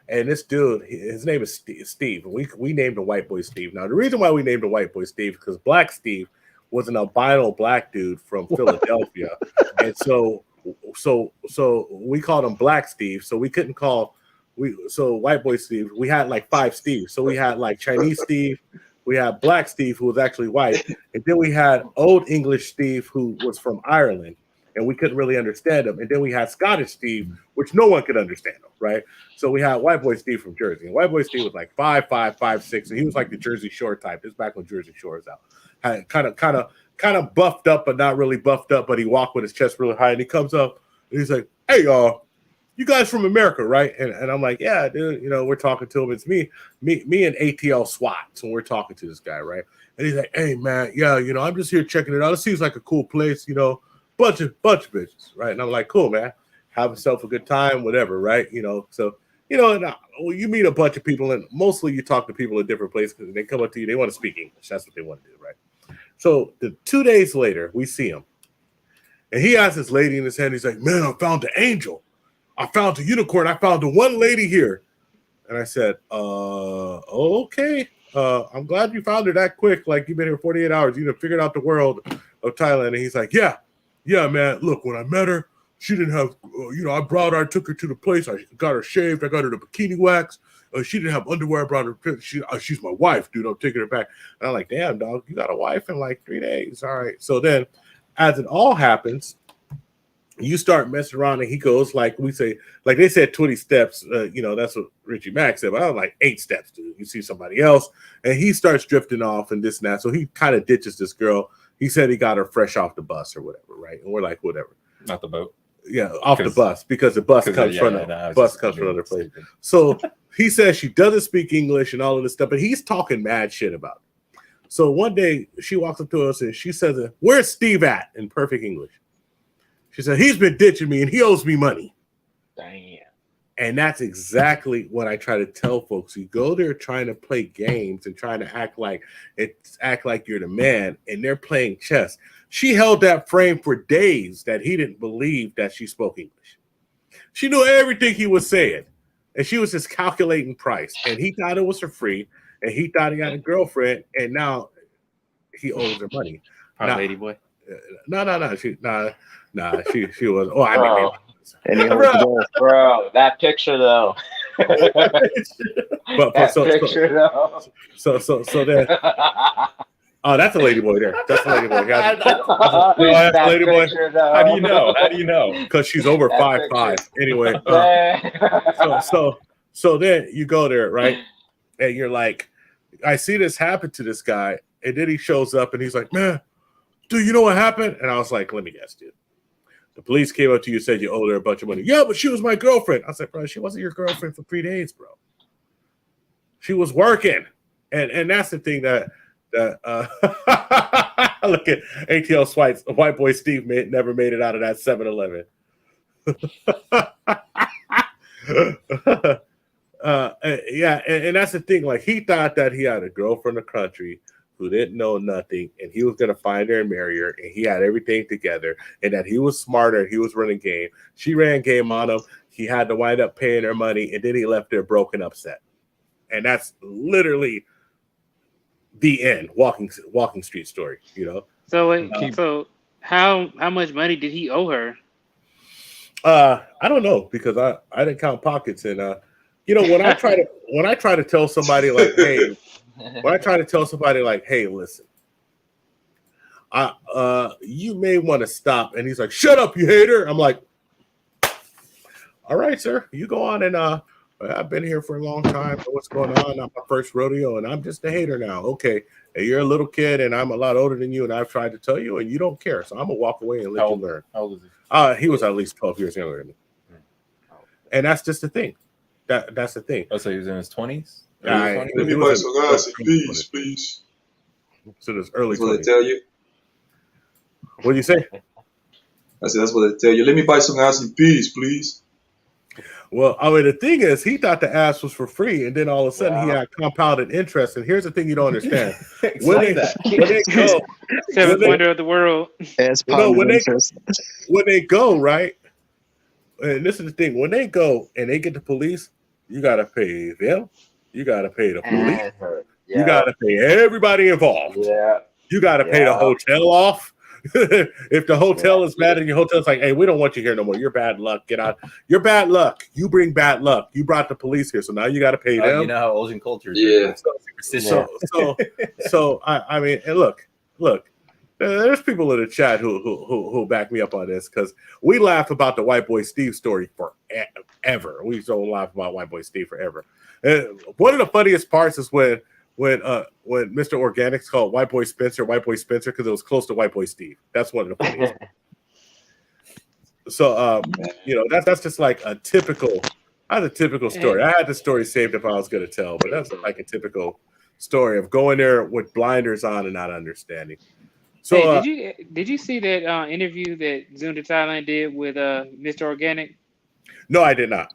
And this dude, his name is Steve. We named him White Boy Steve. Now, the reason why we named him White Boy Steve is because Black Steve was an albino black dude from Philadelphia. And so we called him Black Steve. So we couldn't call White Boy Steve. We had like 5 Steves. So we had like Chinese Steve, we had Black Steve, who was actually white, and then we had Old English Steve, who was from Ireland, and we couldn't really understand him. And then we had Scottish Steve, which no one could understand him, right? So we had White Boy Steve from Jersey, and White Boy Steve was like 5'5", 5'6", and he was like the Jersey Shore type. This is back when Jersey Shore was out. Had kind of buffed up, but not really buffed up. But he walked with his chest really high, and he comes up and he's like, "Hey, y'all, you guys from America, right?" And I'm like, "Yeah, dude." You know, we're talking to him. It's me and ATL SWAT. So we're talking to this guy, right? And he's like, "Hey, man, yeah, you know, I'm just here checking it out. It seems like a cool place, you know, bunch of bitches, right?" And I'm like, "Cool, man. Have yourself a good time, whatever, right?" You know, so you know, and, you meet a bunch of people, and mostly you talk to people in different places because they come up to you, they want to speak English. That's what they want to do, right? So 2 days later, we see him, and he has this lady in his hand. He's like, "Man, I found an angel. I found a unicorn. I found the one lady here." And I said, okay. I'm glad you found her that quick. Like, you've been here 48 hours. You done figured out the world of Thailand." And he's like, yeah, man. Look, when I met her, she didn't have, I brought her, I took her to the place. I got her shaved. I got her the bikini wax. She didn't have underwear. I brought her. She's my wife, dude. I'm taking her back. And I'm like, damn, dog, you got a wife in like 3 days. All right. So then, as it all happens, you start messing around, and he goes, like we say, like they said 20 steps. That's what Richie Mack said. But I was like 8 steps, dude. You see somebody else, and he starts drifting off and this and that. So he kind of ditches this girl. He said he got her fresh off the bus or whatever, right? And we're like, whatever. Not the boat. Yeah, off the bus, because the bus comes from another place. So he says she doesn't speak English and all of this stuff, but he's talking mad shit about it. So one day she walks up to us and she says, "Where's Steve at?" in perfect English. She said, "He's been ditching me and he owes me money." Damn. And that's exactly what I try to tell folks. You go there trying to play games and trying to act like you're the man, and they're playing chess. She held that frame for days that he didn't believe that she spoke English. She knew everything he was saying, and she was just calculating price. And he thought it was for free, and he thought he had a girlfriend, and now he owes her money. Lady boy. No. She was. Oh, I mean. Bro, that picture though. So then, oh, that's a lady boy there. That's a lady boy. That's a lady boy. How do you know? How do you know? Because she's over 5'5". Anyway, so then you go there, right? And you're like, I see this happen to this guy, and then he shows up and he's like, "Man, dude, you know what happened?" And I was like, "Let me guess, dude. The police came up to you and said you owed her a bunch of money." "Yeah, but she was my girlfriend." I said, "Bro, she wasn't your girlfriend for 3 days, bro. She was working." And that's the thing that look at ATL Swipes. White Boy Steve never made it out of that 7-Eleven. Yeah, and that's the thing. Like, he thought that he had a girl from the country who didn't know nothing, and he was going to find her and marry her, and he had everything together, and that he was smarter, he was running game. She ran game on him. He had to wind up paying her money, and then he left her broken, upset. And that's literally the end, walking street story, you know? So how much money did he owe her? I don't know, because I didn't count pockets, and when I try to tell somebody like, hey, when I try to tell somebody like, "Hey, listen, you may want to stop," and he's like, "Shut up, you hater," I'm like, "All right, sir, you go on, and I've been here for a long time. What's going on? Not my first rodeo, and I'm just a hater now. Okay, and you're a little kid, and I'm a lot older than you, and I've tried to tell you, and you don't care, so I'm gonna walk away and let you learn." How old is he? He was at least 12 years younger than me, and that's just the thing. That's the thing. Oh, so he was in his 20s? Let me buy some guys, please. So there's early. That's what they tell you. What do you say? I said, that's what they tell you. Let me buy some ass in peace, please. Well, I mean, the thing is, he thought the ass was for free, and then all of a sudden he had compounded interest. And here's the thing you don't understand: when they go, seventh wonder of the world. When they go, right? And this is the thing: when they go and they get the police, You got to pay them. You got to pay the police. And her. You Yeah. got to pay everybody involved. Yeah. You got to pay the Yeah. hotel off. If the hotel is mad and your hotel's like, hey, we don't want you here no more. You're bad luck. Get out. You're bad luck. You bring bad luck. You brought the police here, so now you got to pay them. You know how Asian culture is. Yeah. So I mean, and look. There's people in the chat who back me up on this because we laugh about the White Boy Steve story forever. We don't laugh about White Boy Steve forever. And one of the funniest parts is when Mr. Organics called White Boy Spencer because it was close to White Boy Steve. That's one of the funniest. So that's just like a typical. I had a typical story. I had the story saved if I was going to tell, but that's like a typical story of going there with blinders on and not understanding. So did you see that interview that Zoom to Thailand did with Mr. Organic? No, I did not.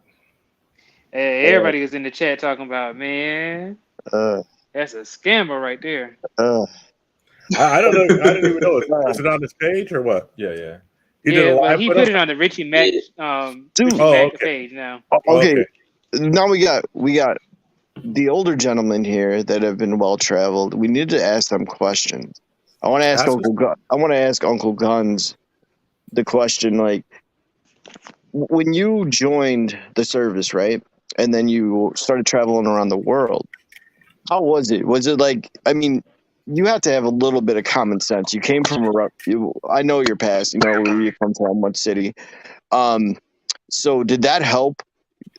Everybody was in the chat talking about, man, that's a scammer right there. I don't know. I didn't even know. Is it on this page or what? Yeah. He put it on the Richie Mack page now. Okay. Now we got the older gentlemen here that have been well traveled. We need to ask them questions. I want to ask Uncle Guns the question, like, when you joined the service, right, and then you started traveling around the world, how was it? Was it like, I mean, you have to have a little bit of common sense. You came from I know your past, you know where you come from, what city. So did that help?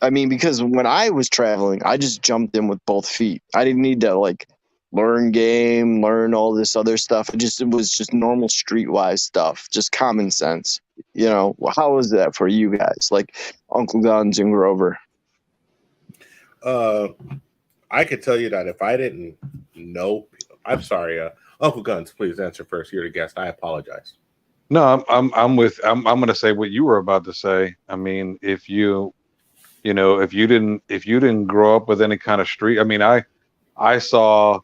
I mean, because when I was traveling, I just jumped in with both feet. I didn't need to like learn all this other stuff. It was just normal streetwise stuff, just common sense. You know, how was that for you guys, like Uncle Guns and Grover? I could tell you that if I didn't know, I'm sorry, Uncle Guns, please answer first. You're the guest. I apologize. No, I'm going to say what you were about to say. I mean, if you didn't grow up with any kind of street, I mean, I saw,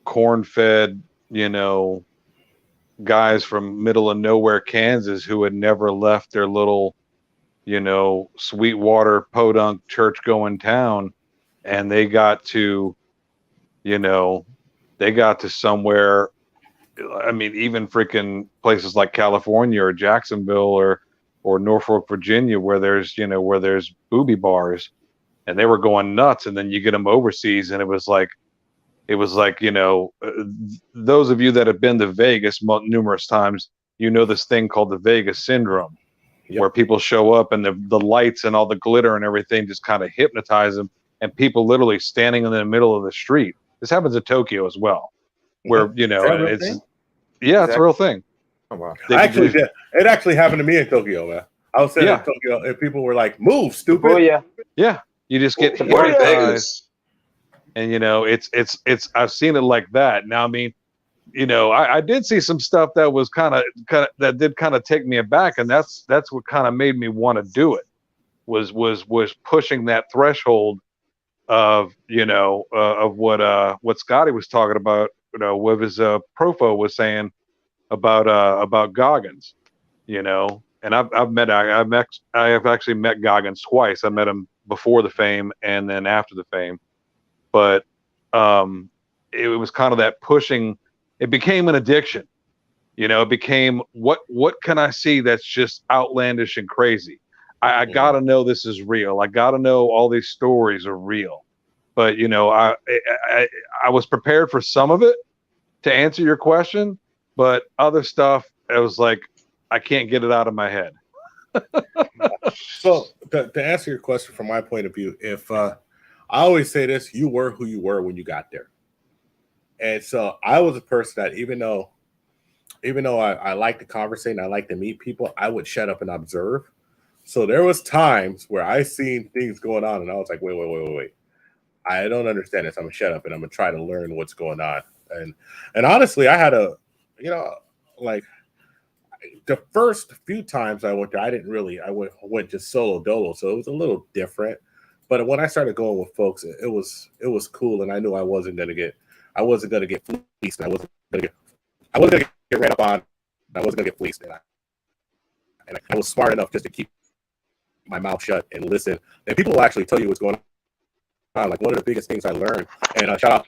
corn-fed, guys from middle of nowhere Kansas who had never left their little, Sweetwater podunk church going town, and they got to somewhere. I mean, even freaking places like California or Jacksonville or Norfolk, Virginia, where there's booby bars, and they were going nuts. And then you get them overseas, and it was like, those of you that have been to Vegas numerous times, this thing called the Vegas syndrome, where people show up and the lights and all the glitter and everything just kind of hypnotize them, and people literally standing in the middle of the street. This happens in Tokyo as well, where it's a real thing. Oh, wow. It actually happened to me in Tokyo, man. I was sitting in Tokyo and people were like, "Move, stupid!" Oh yeah. You just get hypnotized, and it's. I've seen it like that. Now, I mean, I did see some stuff that was kind of take me aback, and that's what kind of made me want to do it. Was pushing that threshold of of what Scotty was talking about. What his Profo was saying about Goggins, and I have actually met Goggins twice. I met him before the fame and then after the fame, but it was kind of that pushing. It became an addiction, It became what can I see that's just outlandish and crazy? I gotta know this is real. I gotta know all these stories are real. But I was prepared for some of it to answer your question, but other stuff, I was like, I can't get it out of my head. So to answer your question from my point of view, if I always say this, you were who you were when you got there. And so I was a person that even though I like to conversate and I like to meet people, I would shut up and observe. So there was times where I seen things going on and I was like, wait. I don't understand this. I'm gonna shut up and I'm gonna try to learn what's going on. And honestly, I had like the first few times I went there, I went just solo dolo, so it was a little different. But when I started going with folks, it was cool, and I knew I wasn't gonna get fleeced. I wasn't gonna get ran up on. I wasn't gonna get fleeced, and I was smart enough just to keep my mouth shut and listen. And people will actually tell you what's going on. Like one of the biggest things I learned, and shout out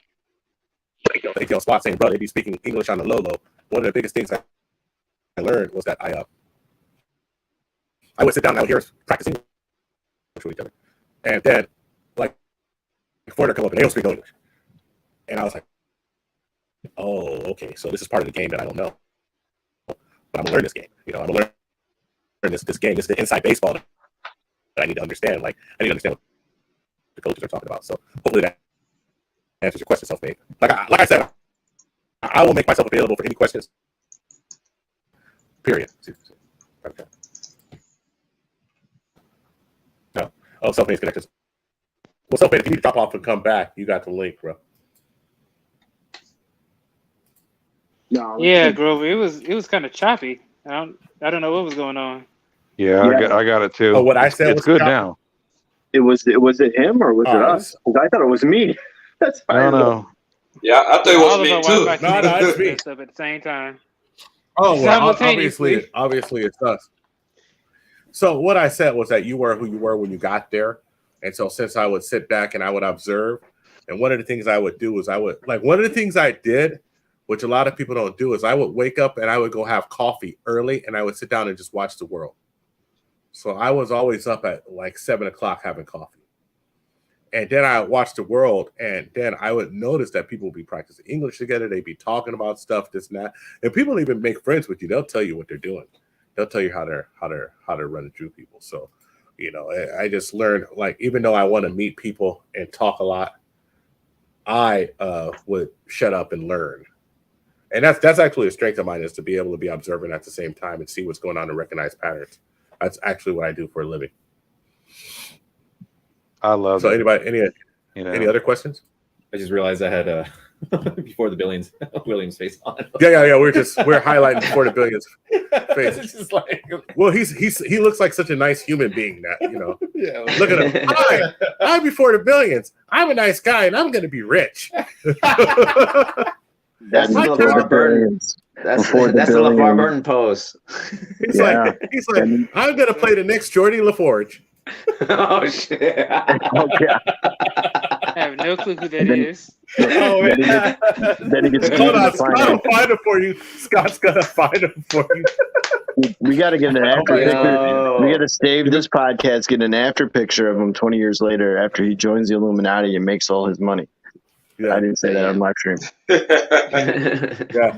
to Spot saying, bro, they be speaking English on the low. One of the biggest things I learned was that I would sit down and I would hear us practicing with each other. And then, like, foreigner come up and they don't speak English. And I was like, oh, okay, so this is part of the game that I don't know. But I'm gonna learn this game. You know, I'm gonna learn this game. This is the inside baseball that I need to understand. Like, I need to understand what the coaches are talking about. So hopefully that answers your question, Self-Made. Like I said, I will make myself available for any questions. Period. Okay. No. Oh, Self-Made's connected. Well, Self-Made, if you need to drop off and come back, you got the link, bro. No. Yeah, Grover, it was kind of choppy. I don't know what was going on. Yeah, I got it too. Oh, what I said it's was good choppy. now. Was it him or was it us? 'Cause I thought it was me. That's fine. No. Yeah, I thought it All was of me our too. Wi-Fi No, it's me. messed up at the same time. Oh, well, Simultaneously. obviously it's us. So what I said was that you were who you were when you got there. And so since I would sit back and I would observe, and one of the things I would do is one of the things I did, which a lot of people don't do, is I would wake up and I would go have coffee early and I would sit down and just watch the world. So I was always up at like 7 o'clock having coffee. And then I would watch the world, and then I would notice that people would be practicing English together. They'd be talking about stuff, this and that. And people even make friends with you. They'll tell you what they're doing. They'll tell you how to run it through people. So, you know, I just learned, like, even though I want to meet people and talk a lot, I would shut up and learn. And that's actually a strength of mine, is to be able to be observant at the same time and see what's going on and recognize patterns. That's actually what I do for a living. I love so it. Anybody, any other questions? I just realized I had before the billions Williams face on. Yeah. We're highlighting before the billions face. It's just like, well, he looks like such a nice human being that, you know. yeah, Look at him. I'm before the billions. I'm a nice guy and I'm gonna be rich. That's the LeVar Burton. That's the LeVar Burton pose. He's like, I'm gonna play the next Jordy LaForge. Oh shit! Oh yeah. I have no clue who that is. Oh, then he gets hold on, Scott will find it for you. Scott's gonna find it for you. We got to get an after picture. We got to save this podcast, get an after picture of him 20 years later after he joins the Illuminati and makes all his money. Yeah. I didn't say that on live stream. Yeah.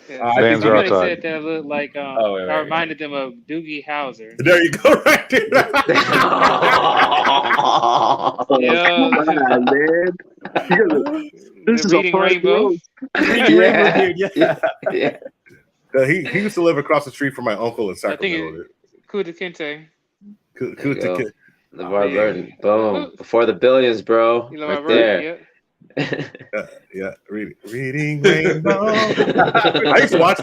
I think somebody said that looked like I reminded them of Doogie Howser. There you go, right there. This is a rainbow. Yeah. He used to live across the street from my uncle in Sacramento. Kuta Kinte. LeVar Burton. Boom. Before the billions, bro. Right there. Yeah. Reading Rainbow. I used to watch.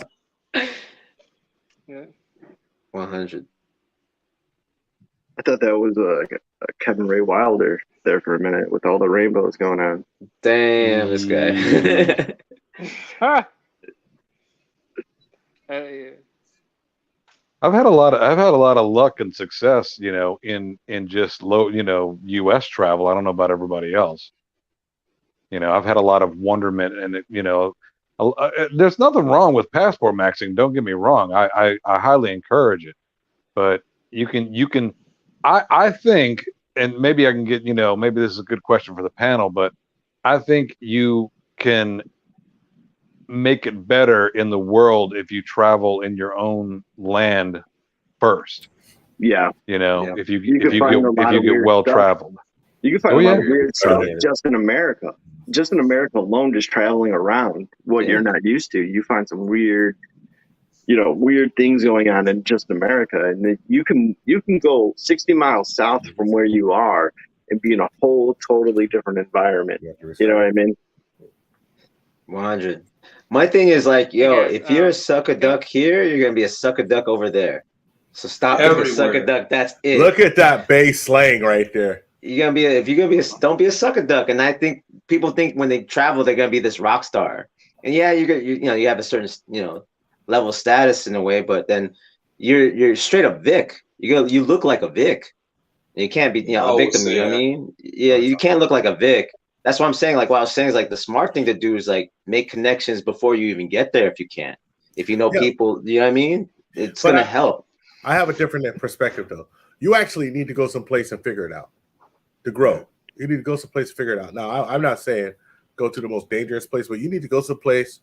Yeah. 100. I thought that was a Kevin Ray Wilder there for a minute with all the rainbows going on. Damn, this guy. I've had a lot of luck and success, you know, in just low, you know, U.S. travel. I don't know about everybody else. You know, I've had a lot of wonderment, and you know, there's nothing wrong with passport maxing. Don't get me wrong. I highly encourage it, but you can. I think, and maybe I can get, you know, maybe this is a good question for the panel, but I think you can make it better in the world if you travel in your own land first. Yeah. You know, if you get well traveled. You can find a lot of weird stuff just in America. Just in America alone, just traveling around what you're not used to. You find some weird, you know, weird things going on in just America. And you can go 60 miles south from where you are and be in a whole totally different environment. You know what I mean? 100. My thing is like, yo, if you're a sucker duck here, you're gonna be a sucker duck over there. So stop being a sucker duck. That's it. Look at that bass slang right there. Don't be a sucker duck. And I think people think when they travel they're gonna be this rock star. And yeah, you have a certain, you know, level of status in a way, but then you're straight up Vic. You look like a Vic. You can't be, you know, I a would victim. You say know what I that. mean? Yeah, you can't look like a Vic. That's what I'm saying. Like what I was saying is like the smart thing to do is like make connections before you even get there if you can. If you know Yeah. people, you know what I mean? It's But gonna help. I have a different perspective though. You actually need to go someplace and figure it out to grow. You need to go someplace and figure it out. Now, I'm not saying go to the most dangerous place, but you need to go someplace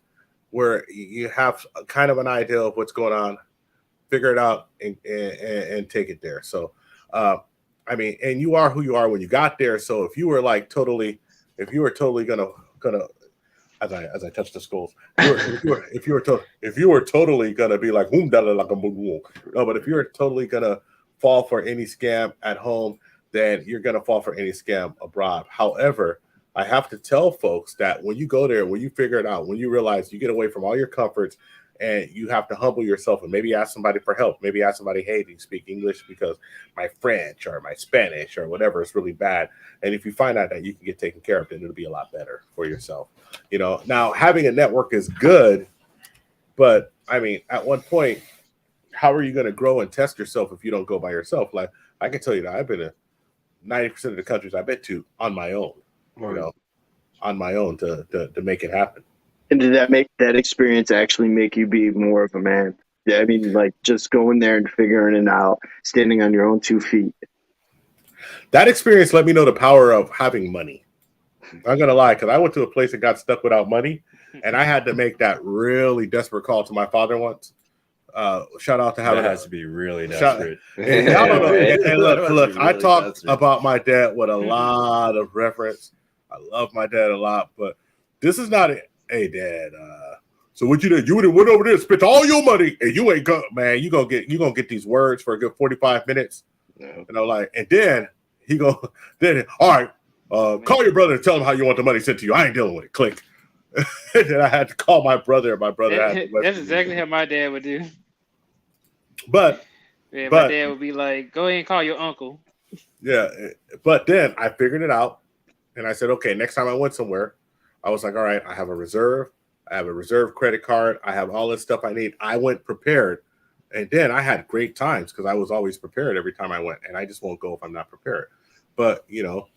where you have kind of an idea of what's going on, figure it out, and take it there. So, I mean, and you are who you are when you got there. So if you were like totally gonna as I touch the skulls, if you were totally gonna be like no, but if you're totally gonna fall for any scam at home, then you're gonna fall for any scam abroad. However, I have to tell folks that when you go there, when you figure it out, when you realize you get away from all your comforts and you have to humble yourself and maybe ask somebody for help, maybe ask somebody, hey, do you speak English? Because my French or my Spanish or whatever is really bad. And if you find out that you can get taken care of, then it'll be a lot better for yourself. You know, now having a network is good, but I mean, at one point, how are you going to grow and test yourself if you don't go by yourself? Like I can tell you that I've been to 90% of the countries I've been to on my own. You know, on my own to make it happen. And did that make that experience actually make you be more of a man? Yeah, I mean, like just going there and figuring it out, standing on your own 2 feet. That experience let me know the power of having money. I'm gonna lie, because I went to a place and got stuck without money, and I had to make that really desperate call to my father once. Shout out to having that has to be really desperate. desperate. And look, Really I talked desperate. about my dad with a lot of reference. I love my dad a lot, but this is not it. Hey, Dad. So what you did? You would have went over there and spent all your money, and you ain't go, man. You gonna get these words for a good 45 minutes. You know, like, and then all right. Call your brother and tell him how you want the money sent to you. I ain't dealing with it. Click. And then I had to call my brother. My brother That's exactly how my dad would do. But my dad would be like, "Go ahead and call your uncle." Yeah, but then I figured it out, and I said, okay, next time I went somewhere, I was like, all right, I have a reserve credit card, I have all this stuff I need. I went prepared, and then I had great times because I was always prepared every time I went, and I just won't go if I'm not prepared. But you know,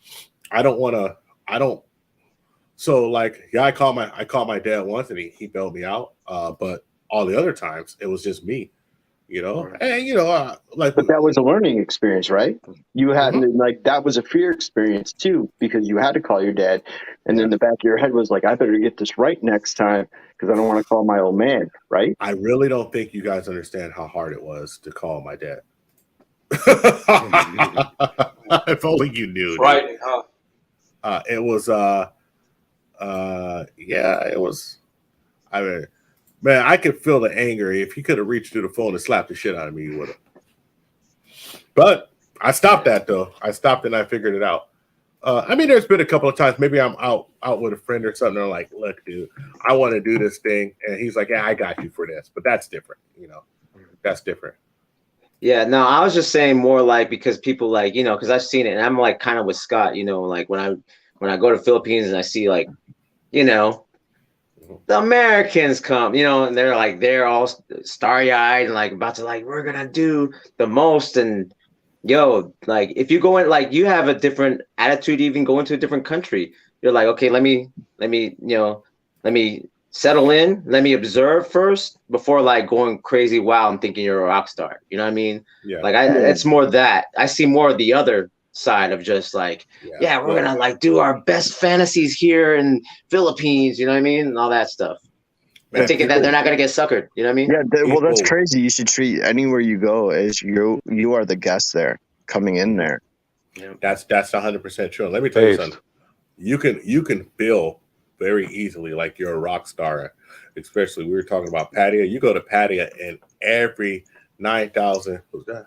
So like, yeah, I called my dad once, and he bailed me out. But all the other times, it was just me. You know, and you know, like, but that was a learning experience, right? You had like that was a fear experience too, because you had to call your dad, and then the back of your head was like, I better get this right next time because I don't want to call my old man, right? I really don't think you guys understand how hard it was to call my dad. If only you knew. Right. It was yeah, it was. I mean, man, I could feel the anger. If he could have reached through the phone and slapped the shit out of me, he would have. But I stopped that though. I stopped and I figured it out. I mean, there's been a couple of times maybe I'm out with a friend or something. And I'm like, look, dude, I want to do this thing, and he's like, yeah, I got you for this. But that's different, you know. That's different. Yeah, no, I was just saying more like because people like, you know, because I've seen it, and I'm like kind of with Scott, you know, like when I go to Philippines and I see like, you know, the Americans come, you know, and they're all starry-eyed and like about to like, we're gonna do the most. And yo, like if you go in, like you have a different attitude, even going to a different country. You're like, okay, let me settle in, let me observe first before like going crazy wild and thinking you're a rock star. You know what I mean? Yeah. Like it's more that. I see more of the other side of just like, yeah, we're gonna like do our best fantasies here in Philippines, you know what I mean, and all that stuff. And thinking that they're not gonna get suckered, you know what I mean? Yeah, well, that's crazy. You should treat anywhere you go as you are the guest there coming in there. Yeah. That's 100% true. Let me tell you something. You can feel very easily like you're a rock star, especially we were talking about Pattaya. You go to Pattaya and every 9,000 was that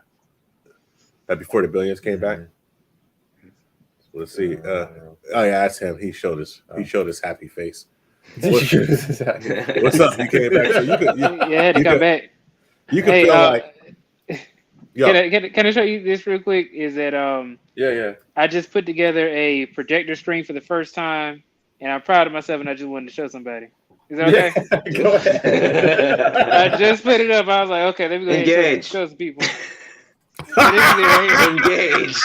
before the billions came back. Let's see. Oh yeah, that's him. He showed his happy face. What's up? You came back. So you had to come back. You can feel like. Can I show you this real quick? Is that yeah. I just put together a projector screen for the first time, and I'm proud of myself, and I just wanted to show somebody. Is that okay? Yeah, go ahead. I just put it up. I was like, okay, let me go ahead and show some people. This is it right here. Engage.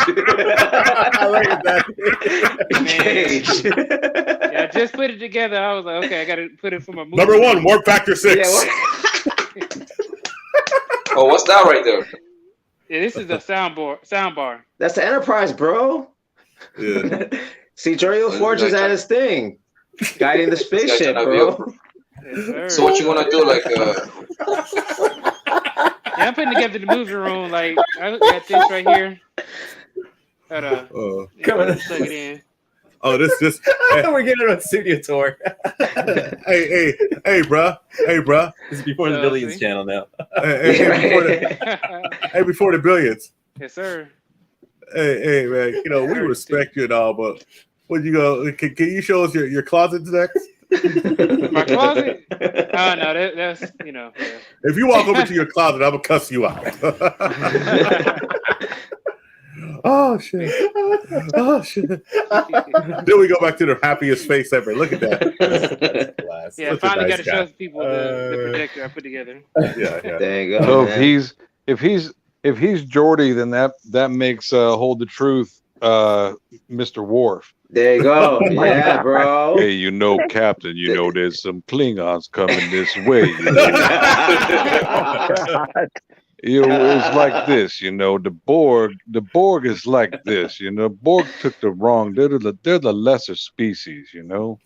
I like that. Engage. Yeah, I just put it together. I was like, okay, I got to put it for my movie. Number one, warp factor 6. Yeah, Oh, what's that right there? Yeah, this is a soundbar. that's the Enterprise, bbro. Yeah. See, Jordan Forge is at his thing, guiding the spaceship, bro. Yes, sir. So what you want to do, like, Yeah, I'm putting together the movie room. Like, I got this right here. Hold on. Come on. Plug it in. Oh, this just. We're getting on a studio tour. hey, bruh. This is before the So, Billions see? channel now. Before the Billions. Yes, sir. Hey, man. You know we respect you and all, but when you go, can you show us your closet next? My closet? Oh, no, that's, you know. Yeah. If you walk over to your closet, I'm gonna cuss you out. Oh shit! Then we go back to the happiest face ever. Look at that. Yeah, Such a finally nice got to guy. show people the projector I put together. Yeah. There you go. So man. if he's Geordie, then that makes Hold the Truth, Mr. Worf. There you go. Yeah, bro. Hey, you know, Captain, you know, there's some Klingons coming this way. You know, it's like this, you know, the Borg is like this, you know, Borg took the wrong, they're the lesser species, you know.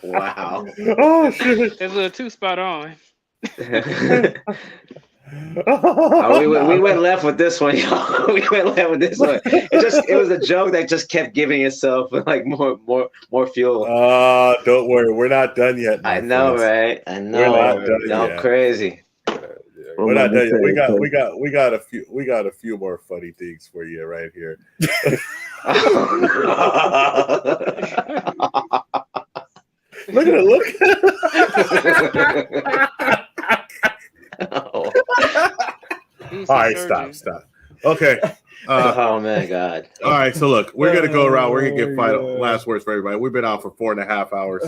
Wow. Oh shit! That's a little too spot on. We went left with this one, y'all. We went left with this one. It was a joke that just kept giving itself like more fuel. Don't worry, we're not done yet. I know, right? I know. We're not done Y'all yet. crazy. We're not done yet. We got a few more funny things for you right here. Look at it! Look. Oh. All right, stop. Okay. Oh man, God. All right, so look, we're gonna go around. We're gonna get final last words for everybody. We've been out for 4.5 hours.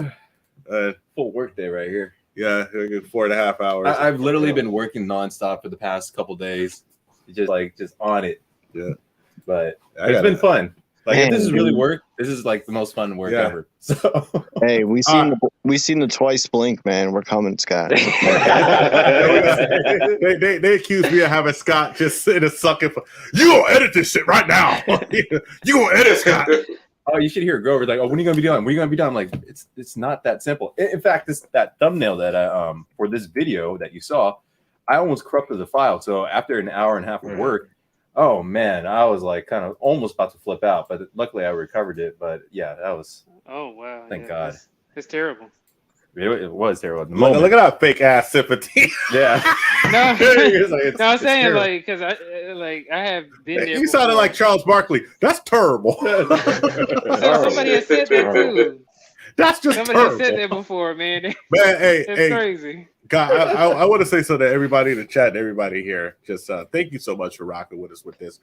Full work day right here. Yeah, 4.5 hours. I've literally been working nonstop for the past couple days, just on it. Yeah, but it's been fun. Like, if this is really work, this is like the most fun work ever. So hey, we seen the twice blink, man. We're coming, Scott. they accuse me of having Scott just sitting and sucking. You gonna edit this shit right now? You gonna edit, Scott? Oh, you should hear Grover like, oh, when are you gonna be done? When are you gonna be done? I'm like, it's not that simple. In fact, that thumbnail that I for this video that you saw, I almost corrupted the file. So after an hour and a half of work, oh man, I was like kind of almost about to flip out, but luckily I recovered it. But yeah, that was. Oh wow! Thank God. It's terrible. It was terrible. Look at that fake ass sympathy. Yeah. No, I'm saying like because I have been there. You sounded like Charles Barkley. That's terrible. Somebody has said that too. That's just somebody terrible. has said that before, man. Man, it's crazy. God, I want to say so to everybody in the chat and everybody here. Just thank you so much for rocking with us with this.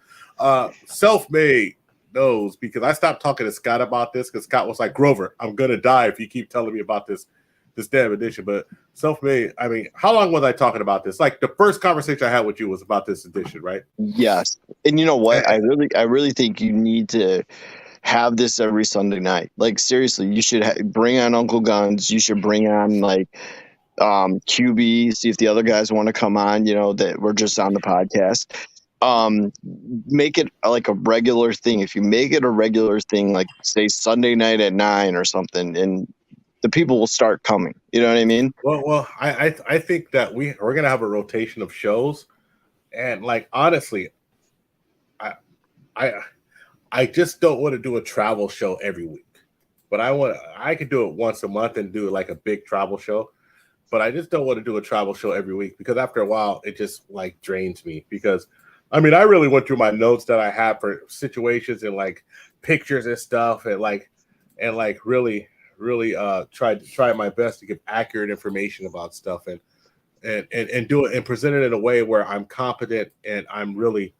Self-made knows because I stopped talking to Scott about this because Scott was like, Grover, I'm gonna die if you keep telling me about this damn edition. But self-made, I mean, how long was I talking about this? Like the first conversation I had with you was about this edition, right? Yes, and you know what? I really think you need to have this every Sunday night. Like seriously, you should bring on Uncle Guns. You should bring on like QB. See if the other guys want to come on. You know that we're just on the podcast. Make it like a regular thing. If you make it a regular thing, like say Sunday night at 9 or something, and the people will start coming. You know what I mean? Well, I think that we're gonna have a rotation of shows, and like honestly, I just don't want to do a travel show every week. But I could do it once a month and do like a big travel show. But I just don't want to do a travel show every week because after a while it just like drains me. Because I mean, I really went through my notes that I have for situations and like pictures and stuff, and really try my best to give accurate information about stuff and do it and present it in a way where I'm competent and I'm really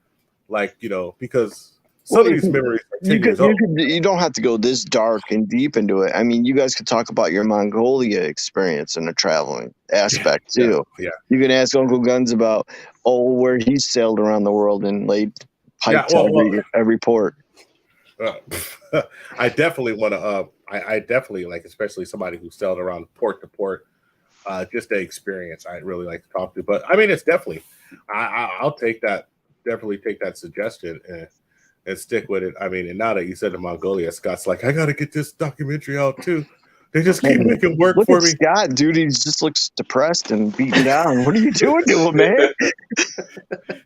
like, you know, because some of these memories are 10 years old. You don't have to go this dark and deep into it. I mean, you guys could talk about your Mongolia experience and the traveling aspect too. Yeah. You can ask Uncle Guns about where he sailed around the world and laid pipe to every port. I definitely want to. I definitely like, especially somebody who sailed around port to port. Just the experience I'd really like to talk to. But I mean, it's definitely. I'll take that. Definitely take that suggestion and stick with it. I mean, and now that you said to Mongolia, Scott's like, I got to get this documentary out too. They just keep making work for me. Scott, dude, he just looks depressed and beaten down. What are you doing to him, man?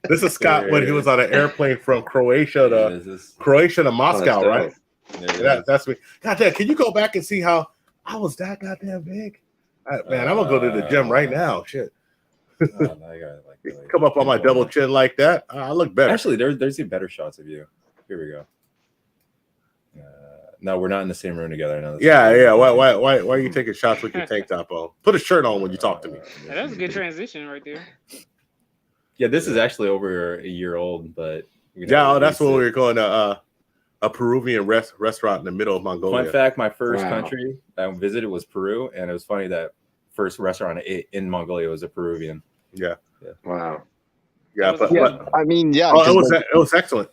This is Scott when he was on an airplane from Croatia to Moscow, right? That's me. Goddamn, can you go back and see how I was that goddamn big? Man, I'm gonna go to the gym right now. Shit. Come up on my double chin like that. I look better. Actually, there's even better shots of you. Here we go. No, we're not in the same room together. No, yeah. Why are you taking shots with your tank top on? Put a shirt on when you talk to me. Yeah, that was a good transition right there. Yeah, this is actually over a year old, but that's when we were going to a Peruvian restaurant in the middle of Mongolia. Fun fact: my first country I visited was Peru, and it was funny that first restaurant in Mongolia was a Peruvian. Yeah. Wow. Yeah, but I mean, yeah. it was excellent.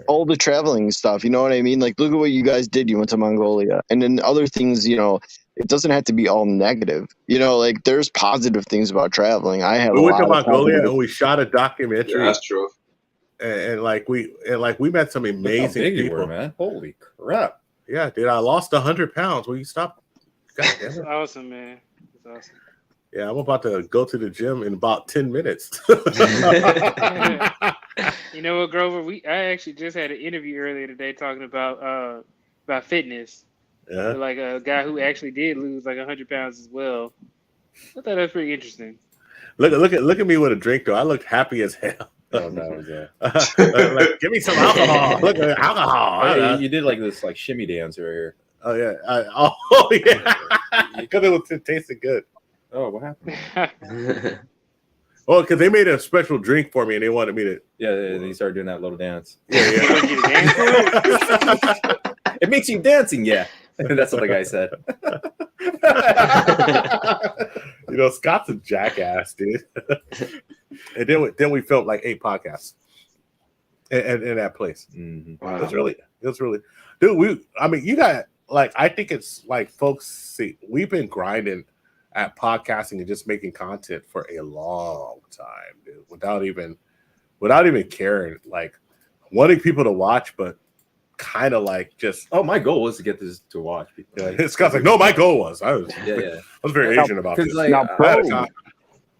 All the traveling stuff, you know what I mean? Like, look at what you guys did. You went to Mongolia, and then other things. You know, it doesn't have to be all negative. You know, like there's positive things about traveling. We went to Mongolia and we shot a documentary. Yeah, that's true. And we met some amazing people, were, man. Holy crap! Yeah, dude, I lost 100 pounds. Will you stop? God damn it. That's awesome, man. That's awesome. Yeah, I'm about to go to the gym in about 10 minutes. You know what, Grover? I actually just had an interview earlier today talking about fitness. Yeah. With, like a guy who actually did lose like 100 pounds as well. I thought that was pretty interesting. Look at me with a drink though. I looked happy as hell. Oh no, yeah. Like, give me some alcohol. Look at alcohol. Oh, you did like this like shimmy dance right here. Oh yeah. Because it tasted good. Oh, what happened? Oh, because they made a special drink for me and they wanted me to. Yeah, they started doing that little dance. Yeah. It makes you dancing, yeah. That's what the guy said. You know, Scott's a jackass, dude. And then we filmed like 8 podcasts in that place. Mm-hmm. Wow. It was really, dude. You got like, I think it's like folks see we've been grinding at podcasting and just making content for a long time, dude, without even caring, like wanting people to watch, but kind of like just. Oh, my goal was to get this to watch people. Yeah, Scott's like, no, my goal was. I was very Asian about this. Like,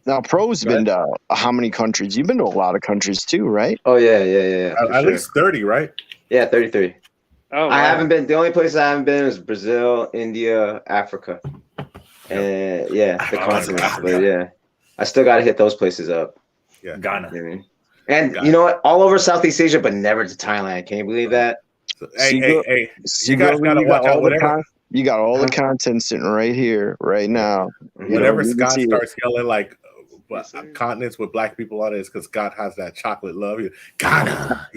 now, Pro's been to how many countries? You've been to a lot of countries too, right? Oh yeah. At least 30, right? Yeah, 33. Oh, wow. I haven't been. The only place I haven't been is Brazil, India, Africa. And the continents, but yeah, I still got to hit those places up. Yeah, Ghana. You know what I mean? And you know what? All over Southeast Asia, but never to Thailand. Can you believe that? Hey, you guys gotta watch out. You got all the content sitting right here, right now. Whenever Scott starts yelling like continents with black people on it, it's because Scott has that chocolate love. Ghana.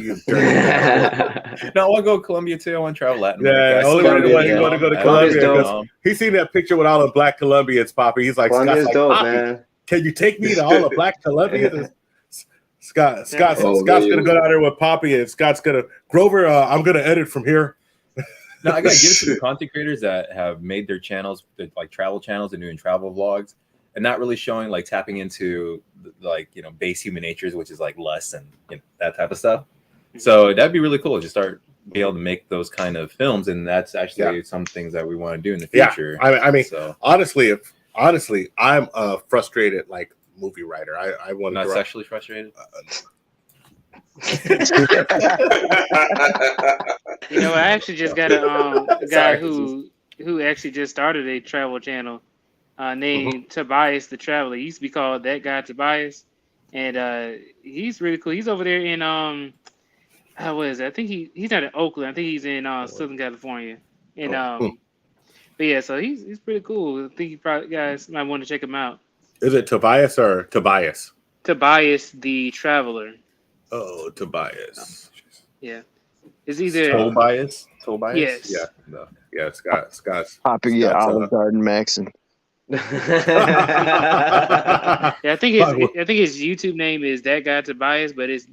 No, I want to go to Colombia too. I want to travel Latin America. Yeah, I want to go to Colombia. He's seen that picture with all the black Colombians, Poppy. He's like, Colombia's Scott's dope, like, man. Can you take me to all the black Colombians? Scott's gonna go down there with Poppy, and Scott's gonna Grover. I'm gonna edit from here. No, I gotta give it to the content creators that have made their channels like travel channels and doing travel vlogs, and not really showing like tapping into like base human natures, which is like lust and that type of stuff. So that'd be really cool to start be able to make those kind of films, and that's actually some things that we want to do in the future. Yeah, I mean, honestly, I'm a frustrated like movie writer. I want to not sexually frustrated. I actually just got a guy who actually just started a travel channel named Tobias the Traveler. He used to be called That Guy Tobias, and he's really cool. He's over there in what is it? I think he's not in Oakland. I think he's in Southern California. And but yeah, so he's pretty cool. I think you guys might want to check him out. Is it Tobias or Tobias? Tobias the Traveler. Oh, Tobias. Yeah. It's either Tobias. yes. Yeah, no, yeah, Scott's Popping your Olive Garden Maxon. Yeah, I think his YouTube name is that guy Tobias, but it's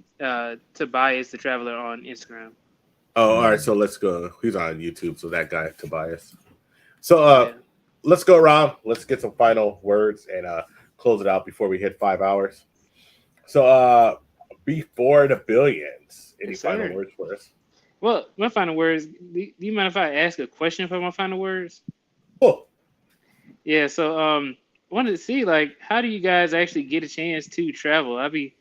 Tobias the Traveler on Instagram. Oh, all right. So let's go. He's on YouTube. So that guy Tobias. So let's go around. Let's get some final words and close it out before we hit 5 hours. So before the billions, any final words for us? Well, my final words. Do you mind if I ask a question for my final words? Cool. Yeah. So I wanted to see like how do you guys actually get a chance to travel? I'll be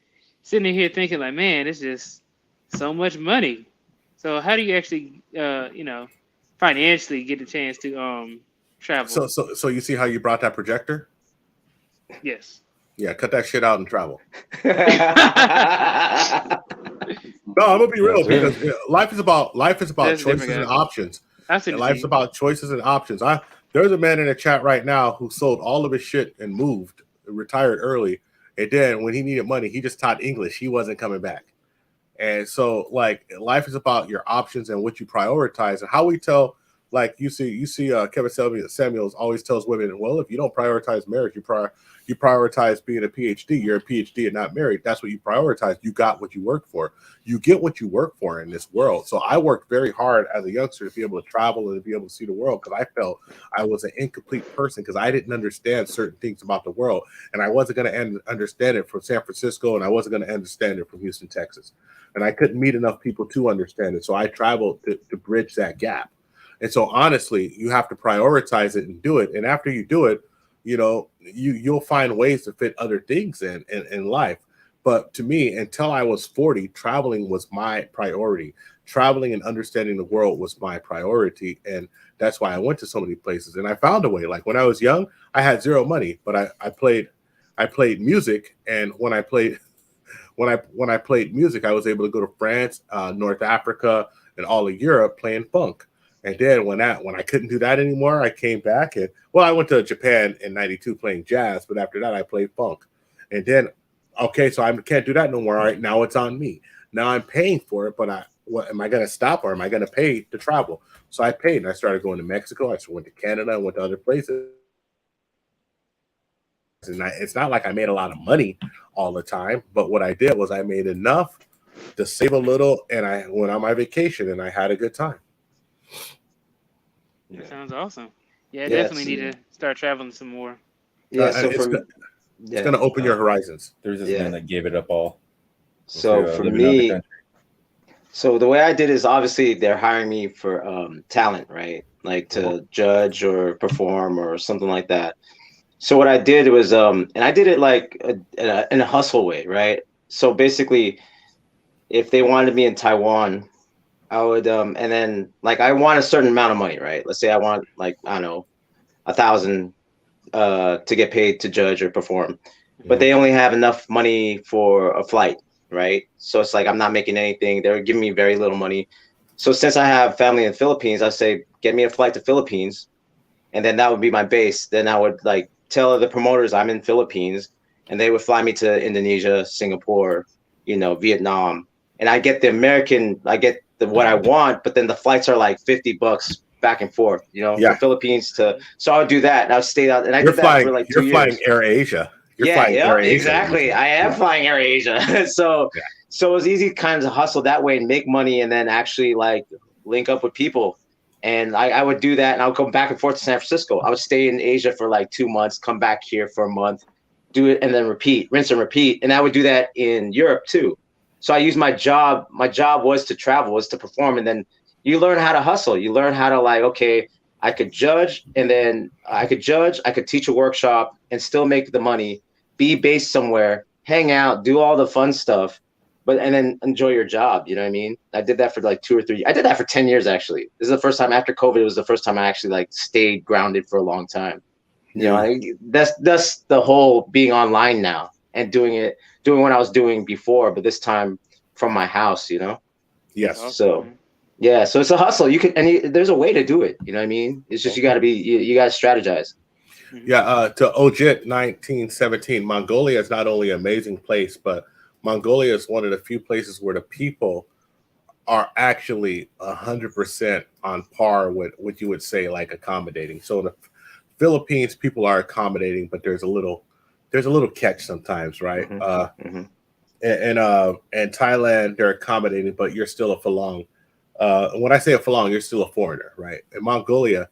sitting here thinking like, man, it's just so much money. So how do you actually financially get the chance to travel? So you see how you brought that projector? Yes. Yeah, cut that shit out and travel. No, I'm gonna be real because life is about choices and options. And life's about choices and options. There's a man in the chat right now who sold all of his shit and moved, retired early, and then when he needed money, he just taught English. He wasn't coming back. And so, like, life is about your options and what you prioritize, and how we tell. Like you see, Kevin Samuels always tells women, well, if you don't prioritize marriage, you prioritize being a PhD. You're a PhD and not married. That's what you prioritize. You got what you work for. You get what you work for in this world. So I worked very hard as a youngster to be able to travel and to be able to see the world because I felt I was an incomplete person because I didn't understand certain things about the world. And I wasn't going to understand it from San Francisco, and I wasn't going to understand it from Houston, Texas. And I couldn't meet enough people to understand it. So I traveled to bridge that gap. And so honestly, you have to prioritize it and do it. And after you do it, you'll find ways to fit other things in life. But to me, until I was 40, traveling was my priority. Traveling and understanding the world was my priority. And that's why I went to so many places. And I found a way. Like when I was young, I had zero money, but I played music. And when I played music, I was able to go to France, North Africa, and all of Europe playing funk. And then when I couldn't do that anymore, I came back and I went to Japan in '92 playing jazz, but after that I played funk. And then, okay, so I can't do that no more. All right, now it's on me. Now I'm paying for it, but am I going to stop or am I going to pay to travel? So I paid and I started going to Mexico. I went to Canada. I went to other places. And it's not like I made a lot of money all the time, but what I did was I made enough to save a little, and I went on my vacation and I had a good time. That sounds awesome. Yeah, I definitely need to start traveling some more. Yeah, so it's going to open your horizons. There's this man that gave it up all. So for me, so the way I did is obviously they're hiring me for talent, right? Like to judge or perform or something like that. So what I did was, and I did it like in a hustle way, right? So basically, if they wanted me in Taiwan, I would, and then like I want a certain amount of money, right? Let's say I want like, I don't know, 1,000 to get paid to judge or perform, but they only have enough money for a flight, right? So it's like I'm not making anything. They're giving me very little money. So since I have family in the Philippines, I say, get me a flight to Philippines, and then that would be my base. Then I would like tell the promoters I'm in Philippines, and they would fly me to Indonesia, Singapore, Vietnam, and I get what I want, but then the flights are like $50 back and forth, from Philippines to. So I would do that, and I would stay out, and I did that for like 2 years. You're flying Air Asia. Exactly. I am flying Air Asia. So it was easy kind of hustle that way and make money, and then actually like link up with people. And I would do that, and I would go back and forth to San Francisco. I would stay in Asia for like 2 months, come back here for a month, do it, and then repeat, rinse and repeat. And I would do that in Europe too. So I used my job. My job was to travel, was to perform. And then you learn how to hustle. You learn how to like, okay, I could judge, and then I could teach a workshop and still make the money, be based somewhere, hang out, do all the fun stuff, and then enjoy your job. You know what I mean? I did that for like 2 or 3. I did that for 10 years, actually. This is the first time after COVID. It was the first time I actually like stayed grounded for a long time. That's the whole being online now and doing what I was doing before, but this time from my house, Yes. So, yeah. So it's a hustle. You can, there's a way to do it. You know what I mean? It's just, you got to strategize. Yeah. To Ojit 1917, Mongolia is not only an amazing place, but Mongolia is one of the few places where the people are actually 100% on par with what you would say like accommodating. So the Philippines, people are accommodating, but there's a little catch sometimes, right? And Thailand, they're accommodating, but you're still a Falong. When I say a Falong, you're still a foreigner, right? In Mongolia,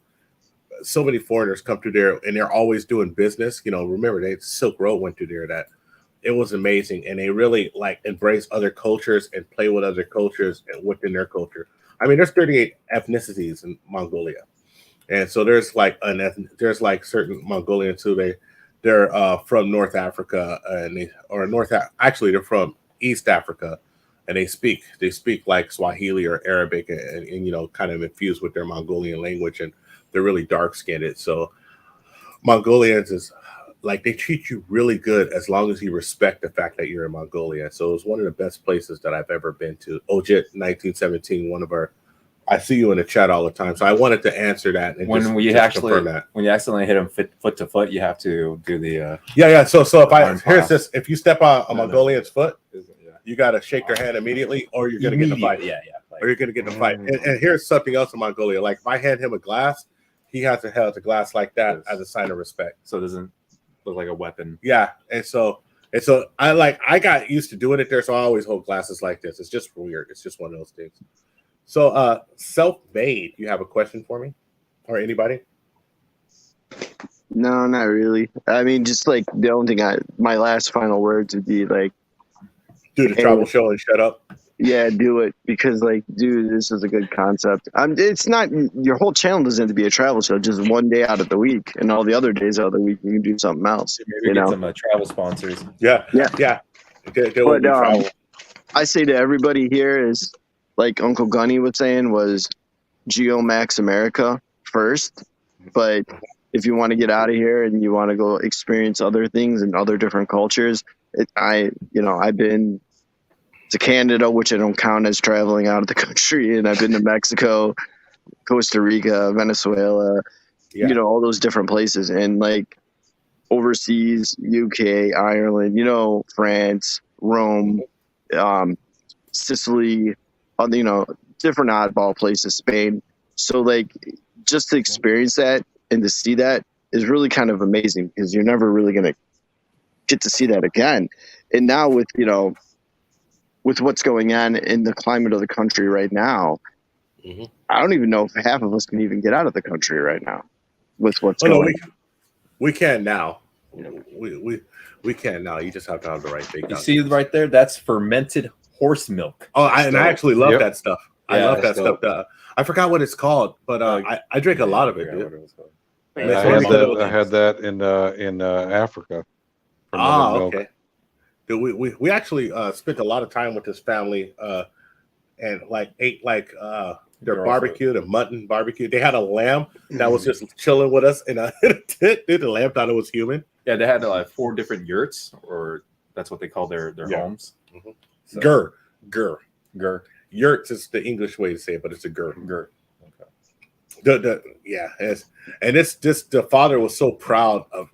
so many foreigners come through there, and they're always doing business. You know, remember, the Silk Road went through there. That it was amazing, and they really like embrace other cultures and play with other cultures and within their culture. I mean, there's 38 ethnicities in Mongolia, and so there's certain Mongolians who they're from North Africa, and they're from East Africa, and they speak like Swahili or Arabic, and you know, kind of infused with their Mongolian language, and they're really dark skinned. So Mongolians is like, they treat you really good as long as you respect the fact that you're in Mongolia. So it was one of the best places that I've ever been to. Ojit 1917, I see you in the chat all the time, so I wanted to answer that. And when you accidentally hit them foot to foot, you have to do the So if you step on a Mongolian's foot, you got to shake their hand immediately, or you're going to get in a fight. Or you're going to get in a fight. And here's something else in Mongolia. Like, if I hand him a glass, he has to hold the glass like that as a sign of respect, so it doesn't look like a weapon. Yeah, and so I got used to doing it there, so I always hold glasses like this. It's just weird. It's just one of those things. So, self-made, you have a question for me or anybody? No, not really. I mean, just like the only thing my last final words would be like, do the travel show and shut up. Yeah, do it, because like, dude, this is a good concept. It's not, your whole channel doesn't have to be a travel show. Just one day out of the week, and all the other days out of the week you can do something else. Maybe get some travel sponsors. Yeah. But I say to everybody here is, like Uncle Gunny was saying, was Geomax America first. But if you want to get out of here and you want to go experience other things and other different cultures, I've been to Canada, which I don't count as traveling out of the country, and I've been to Mexico, Costa Rica, Venezuela, all those different places, and like overseas, UK, Ireland, France, Rome, Sicily, different oddball places, Spain. So like, just to experience that and to see that is really kind of amazing, because you're never really going to get to see that again. And now with what's going on in the climate of the country right now, I don't even know if half of us can even get out of the country right now with what's going on. We can now. We can now. You just have to have the right thing. You see right there? That's fermented horse milk. Oh, I actually love that stuff. I love that stuff. I forgot what it's called, but I drink a lot of it. I had that in Africa. Okay. We actually spent a lot of time with this family and like ate like their barbecue, the mutton barbecue. They had a lamb that was just chilling with us, and the lamb thought it was human. Yeah, they had like 4 different yurts, or that's what they call their homes. So. Gur. Yurts is the English way to say it, but it's a gur. Okay. The father was so proud of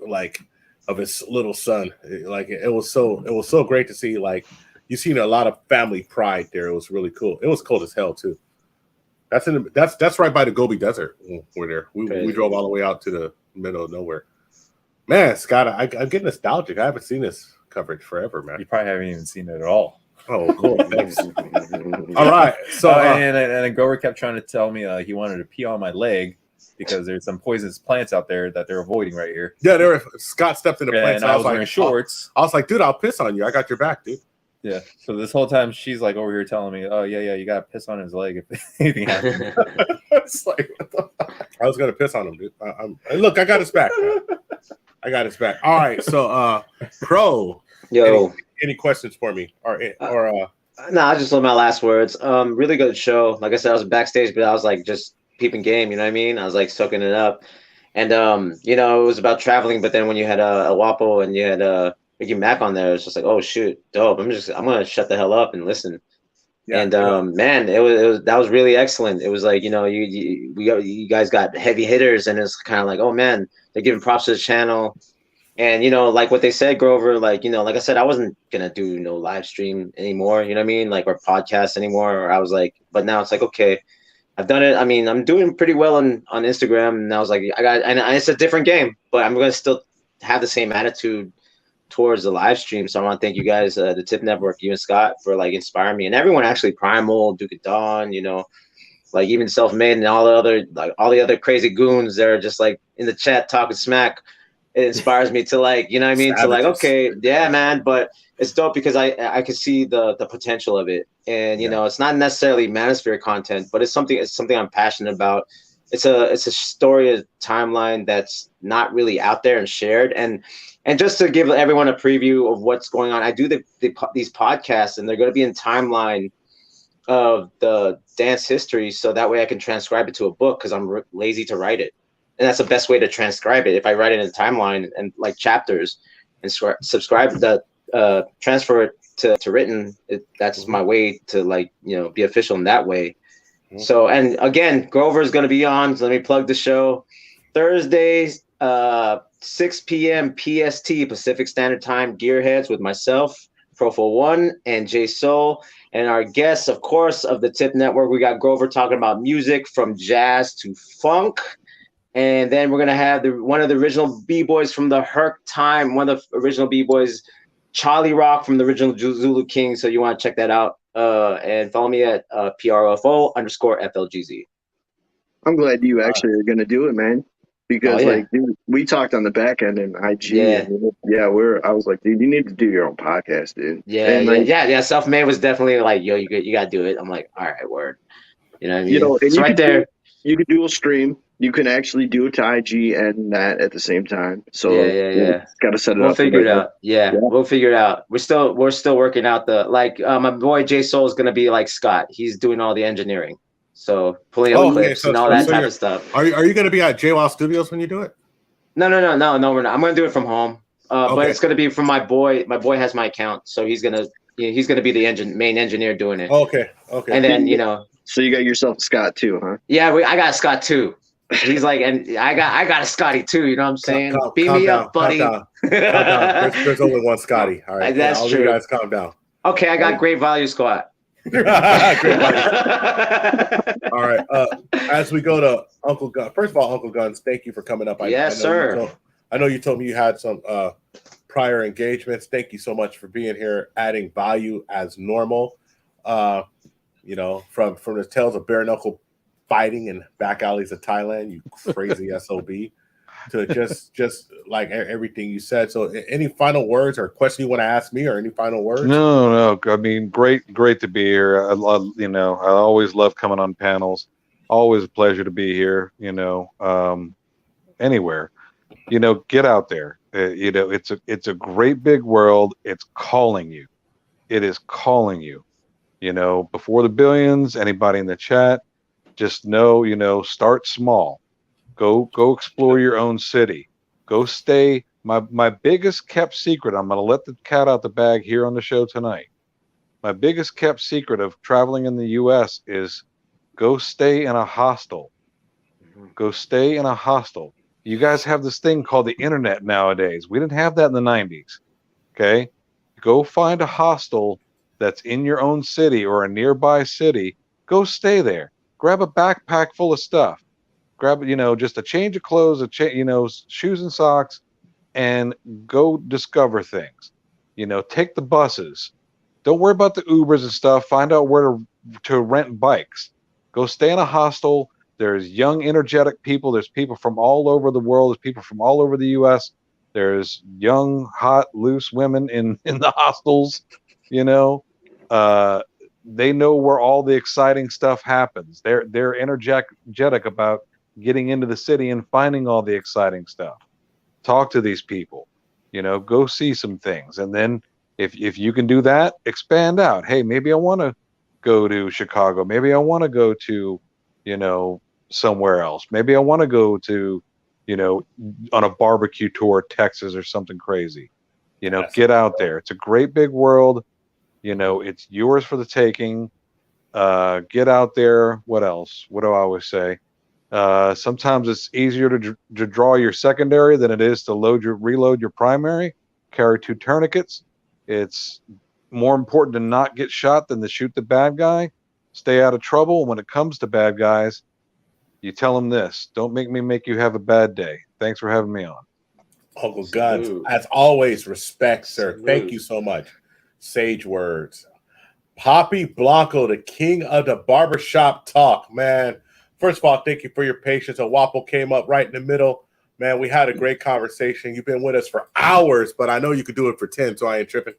his little son. Like, it was so great to see. Like, you seen a lot of family pride there. It was really cool. It was cold as hell too. That's right by the Gobi Desert. We're there. We drove all the way out to the middle of nowhere. Man, Scott, I'm getting nostalgic. I haven't seen this coverage forever, man. You probably haven't even seen it at all. Oh, cool. Thanks. All right. So and Grover kept trying to tell me he wanted to pee on my leg because there's some poisonous plants out there that they're avoiding right here. Yeah, Scott stepped in the plants. And I was wearing shorts. I was like, dude, I'll piss on you. I got your back, dude. Yeah. So this whole time she's like over here telling me, "Oh yeah, you gotta piss on his leg if anything happens." It's like, what the fuck? I was gonna piss on him, dude. Look, I got his back. Man. I got his back. All right. So, Pro. Yo. Any questions for me? No, I just love my last words. Really good show. Like I said, I was backstage, but I was like just peeping game. You know what I mean? I was like soaking it up, and it was about traveling. But then when you had a Wapo and you had Ricky Mac on there, it's just like, oh shoot, dope. I'm gonna shut the hell up and listen. Yeah, and man, that was really excellent. It was like, you guys got heavy hitters, and it's kind of like, oh man, they're giving props to the channel. And you know, like what they said, Grover, like, you know, like I said, I wasn't gonna do no live stream anymore, you know what I mean, like, or podcast anymore. Or I was like, but now it's like, okay, I've done it. I mean, I'm doing pretty well on Instagram, and I was like, and it's a different game, but I'm gonna still have the same attitude towards the live stream. So I want to thank you guys, the Tip Network, you and Scott, for like inspiring me, and everyone actually, Primal, Duke of Dawn, you know, like even Self-Made and all the other crazy goons that are just like in the chat talking smack. It inspires me to, like, you know what I mean, to like, okay, yeah, man. But it's dope because I can see the potential of it, and you know, it's not necessarily manosphere content, but it's something I'm passionate about. It's a story, a timeline that's not really out there and shared, and just to give everyone a preview of what's going on, I do these podcasts, and they're going to be in timeline of the dance history, so that way I can transcribe it to a book, because I'm lazy to write it. And that's the best way to transcribe it. If I write it in a timeline and like chapters and subscribe the transfer it to written, that's my way to, like, you know, be official in that way. So, and again, Grover is going to be on. So let me plug the show. Thursdays, 6 p.m. PST, Pacific Standard Time, Gearheads with myself, Profo1, and Jay Soul. And our guests, of course, of the Tip Network, we got Grover talking about music from jazz to funk. And then we're going to have one of the original B-boys from the Herc time, one of the original B-boys, Charlie Rock from the original Zulu King. So you want to check that out. And follow me at PROFO_FLGZ. I'm glad you actually are going to do it, man. Because like, dude, we talked on the back end in IG. Yeah. And, I was like, dude, you need to do your own podcast, dude. Yeah, and, like, yeah. Self-Made was definitely like, yo, you got to do it. I'm like, all right, word. You know what I mean? You know, and it's right there. You could do a stream. You can actually do it to IG and that at the same time. So yeah. Got to set it We'll up. figure it out. Yeah, we'll figure it out. We're still working out my boy Jay Soul is gonna be like Scott. He's doing all the engineering, so pulling up clips and all that type of stuff. Are you gonna be at JWoww Studios when you do it? No, we're not. I'm gonna do it from home. But it's gonna be from my boy. My boy has my account, so he's gonna be the main engineer doing it. Okay. And then, you know. So you got yourself a Scott too, huh? Yeah, I got a Scott too. He's like, and I got a Scotty too. You know what I'm saying? Beat me up, buddy. Calm down. There's only one Scotty. All right, that's true. You guys calm down. Okay, I got great value, Scott. Great value. All right. As we go to Uncle Gun. First of all, Uncle Guns, thank you for coming up. Yes, sir. I know you told me you had some prior engagements. Thank you so much for being here, adding value as normal. You know, from the tales of bare knuckle fighting in back alleys of Thailand, you crazy SOB, to just like everything you said. So any final words or question you want to ask me, or any final words? No. I mean, great to be here. I always love coming on panels. Always a pleasure to be here, you know, anywhere. You know, get out there. You know, it's a great big world. It's calling you. It is calling you. You know, before the billions, anybody in the chat, just know, you know, start small. Go explore your own city. Go stay. My biggest kept secret, I'm going to let the cat out the bag here on the show tonight. My biggest kept secret of traveling in the U.S. is go stay in a hostel. Go stay in a hostel. You guys have this thing called the internet nowadays. We didn't have that in the 90s. Okay? Go find a hostel that's in your own city or a nearby city. Go stay there. Grab a backpack full of stuff. Grab, you know, just a change of clothes, shoes and socks, and go discover things. You know, take the buses. Don't worry about the Ubers and stuff. Find out where to rent bikes. Go stay in a hostel. There's young, energetic people. There's people from all over the world. There's people from all over the U.S. There's young, hot, loose women in the hostels, you know. They know where all the exciting stuff happens. They're energetic about getting into the city and finding all the exciting stuff. Talk to these people, you know, go see some things. And then if you can do that, expand out. Hey, maybe I want to go to Chicago. Maybe I want to go to, you know, somewhere else. Maybe I want to go to, you know, on a barbecue tour, Texas or something crazy. You know, get out there. It's a great big world. You know, it's yours for the taking. Get out there. What else? What do I always say? Sometimes it's easier to draw your secondary than it is to reload your primary. Carry 2 tourniquets. It's more important to not get shot than to shoot the bad guy. Stay out of trouble. When it comes to bad guys, you tell them this: don't make me make you have a bad day. Thanks for having me on. Uncle Guns, as always, respect, sir. Thank you so much. Sage words. Poppy Blanco, the king of the barbershop talk, man. First of all, thank you for your patience. A Wapo came up right in the middle. Man, we had a great conversation. You've been with us for hours, but I know you could do it for 10, so I ain't tripping.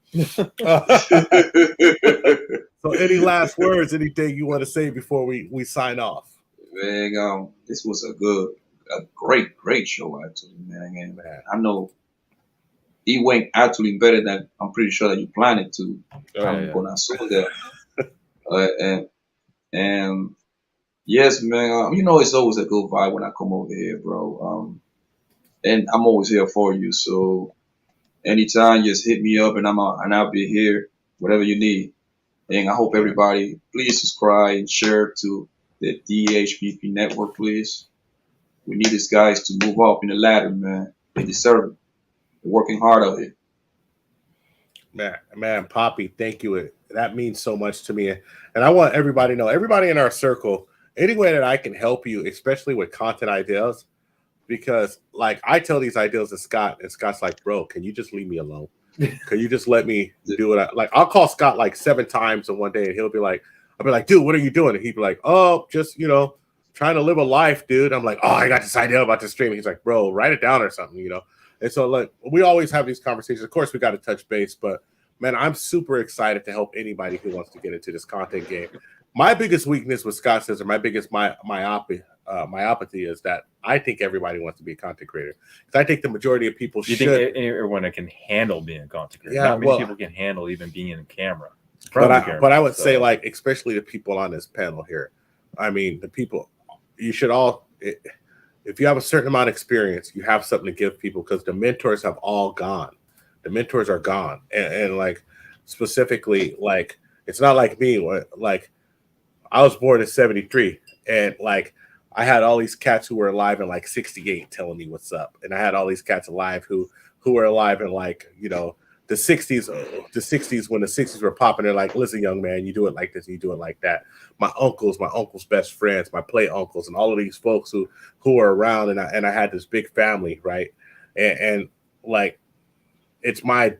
So any last words, anything you want to say before we sign off? Man, this was a great show, actually, man. And I know it went actually better than I'm pretty sure that you planned it to. And yes, man, you know, it's always a good vibe when I come over here, bro. And I'm always here for you. So anytime, just hit me up, and I'll be here, whatever you need. And I hope everybody please subscribe and share to the THPP Network, please. We need these guys to move up in the ladder, man. They deserve it. They're working hard out here. Man, Poppy, thank you. That means so much to me. And I want everybody to know, everybody in our circle, any way that I can help you, especially with content ideas, because like I tell these ideas to Scott, and Scott's like, bro, can you just leave me alone? Can you just let me do it? Like I'll call Scott like 7 times in one day, and he'll be like, I'll be like, dude, what are you doing? And he'd be like, oh, just, you know, trying to live a life, dude. I'm like, oh, I got this idea about this stream. He's like, bro, write it down or something, you know? And so like we always have these conversations. Of course, we got to touch base, but man, I'm super excited to help anybody who wants to get into this content game. My biggest weakness, what Scott says, or my biggest myopathy is that I think everybody wants to be a content creator. Because I think the majority of people You think everyone can handle being a content creator? Yeah, Not many people can handle even being in camera. But I would say, like, especially the people on this panel here. I mean, the people, you should all, if you have a certain amount of experience, you have something to give people, because the mentors have all gone. The mentors are gone. And like, specifically, like, it's not like me. Like, I was born in 73, and like, I had all these cats who were alive in like 68 telling me what's up. And I had all these cats alive who were alive in like, you know, the 60s when the 60s were popping. They're like, listen, young man, you do it like this, and you do it like that. My uncle's best friends, my play uncles, and all of these folks who were around, and I had this big family, right? And like, it's my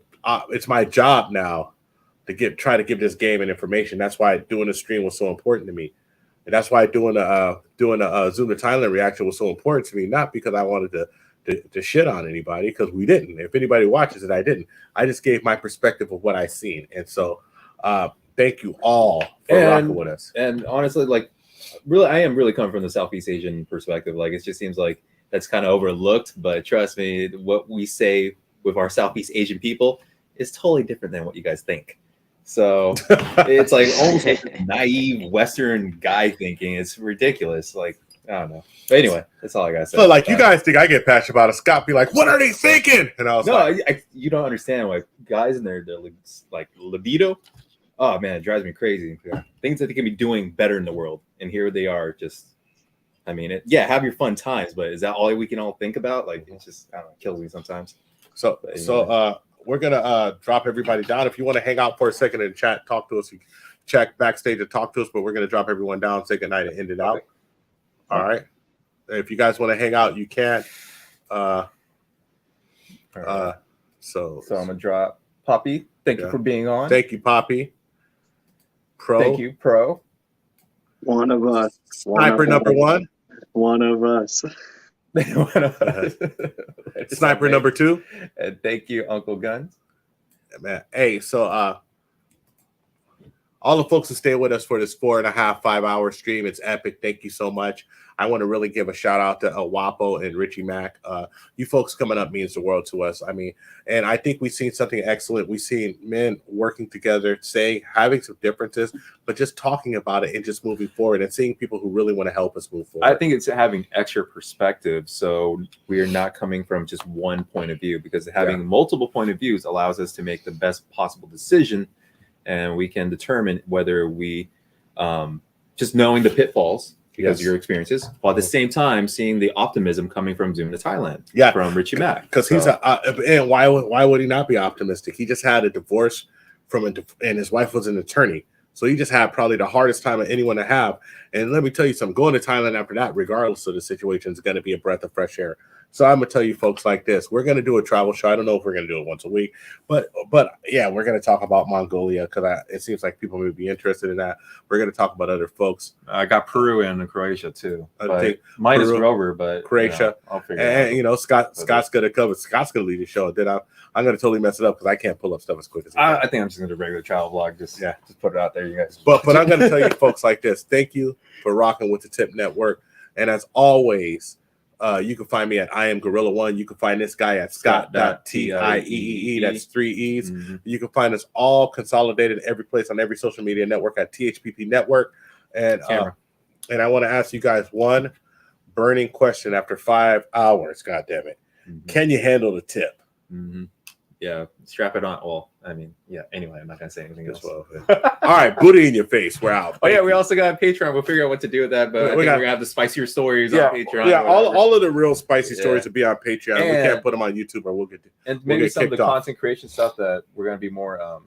job now to try to give this game and information. That's why doing the stream was so important to me. And that's why doing a Zoom to Thailand reaction was so important to me, not because I wanted to shit on anybody, because we didn't. If anybody watches it, I didn't. I just gave my perspective of what I seen. And so thank you all for rocking with us. And honestly, like, really, I am really coming from the Southeast Asian perspective. Like, it just seems like that's kind of overlooked, but trust me, what we say with our Southeast Asian people is totally different than what you guys think. So it's like almost like naive Western guy thinking. It's ridiculous. Like, I don't know. But anyway, that's all I gotta say. So like, you guys think I get passionate about it. Scott be like, what are they thinking? And I was like, you don't understand. Like, guys in their like libido. Oh man, it drives me crazy. Things that they can be doing better in the world, and here they are. Just, I mean, have your fun times, but is that all we can all think about? Like, it just, I don't know, kills me sometimes. So we're gonna drop everybody down. If you want to hang out for a second and chat, talk to us, you check backstage and talk to us, but we're gonna drop everyone down, say goodnight, and end it out. All right. If you guys want to hang out, you can. So I'm gonna drop Poppy. Thank you for being on. Thank you, Poppy. Pro. Thank you, Pro. One of us. Sniper number one. One of us. Sniper number 2. And thank you, Uncle Guns. Man, hey, so all the folks who stay with us for this 4.5, 5-hour stream, it's epic. Thank you so much. I want to really give a shout out to Wapo and Richie Mack. You folks coming up means the world to us. I mean, and I think we've seen something excellent. We've seen men working together, having some differences, but just talking about it and just moving forward, and seeing people who really want to help us move forward. I think it's having extra perspective, so we are not coming from just one point of view, because having multiple point of views allows us to make the best possible decision, and we can determine whether we just knowing the pitfalls because of your experiences, while at the same time seeing the optimism coming from Zoom to Thailand. Yeah, from Richie Mack. Because he's and why would he not be optimistic? He just had a divorce and his wife was an attorney. So he just had probably the hardest time of anyone to have. And let me tell you something, going to Thailand after that, regardless of the situation, is going to be a breath of fresh air. So I'm going to tell you folks like this. We're going to do a travel show. I don't know if we're going to do it once a week, but yeah, we're going to talk about Mongolia because it seems like people may be interested in that. We're going to talk about other folks. I got Peru and Croatia too. Mine is Grover, but Croatia. I'll figure it out. Scott's going to cover. Scott's going to lead the show. Then I'm going to totally mess it up because I can't pull up stuff as quick as I think I'm just going to do a regular travel vlog. Just put it out there, you guys. But I'm going to tell you folks like this. Thank you for rocking with the Tip Network. And as always, you can find me at I am Gorilla1. You can find this guy at ScottT. That's 3 E's. Mm-hmm. You can find us all consolidated every place on every social media network at THPP Network. And I want to ask you guys one burning question after 5 hours. God damn it. Mm-hmm. Can you handle the tip? Mm-hmm. Yeah, strap it on. Well, I mean, yeah. Anyway, I'm not gonna say anything else. Well, all right, booty in your face. We're out. Oh yeah, we also got Patreon. We'll figure out what to do with that, but we're gonna have the spicier stories on Patreon. Yeah, all of the real spicy stories will be on Patreon. We can't put them on YouTube, or we'll get maybe some of the content creation stuff that we're gonna be more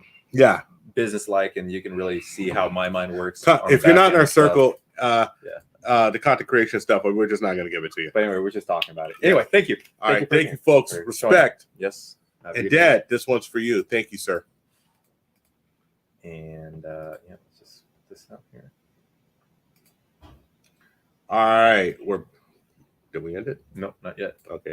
business like, and you can really see how my mind works. If you're not in our circle, the content creation stuff, but we're just not gonna give it to you. But anyway, we're just talking about it. Anyway, thank you. All right, thank you, folks. Respect. Yes. And Dad, this one's for you. Thank you, sir. And let's just put this up here. All right, did we end it? Nope, not yet. Okay.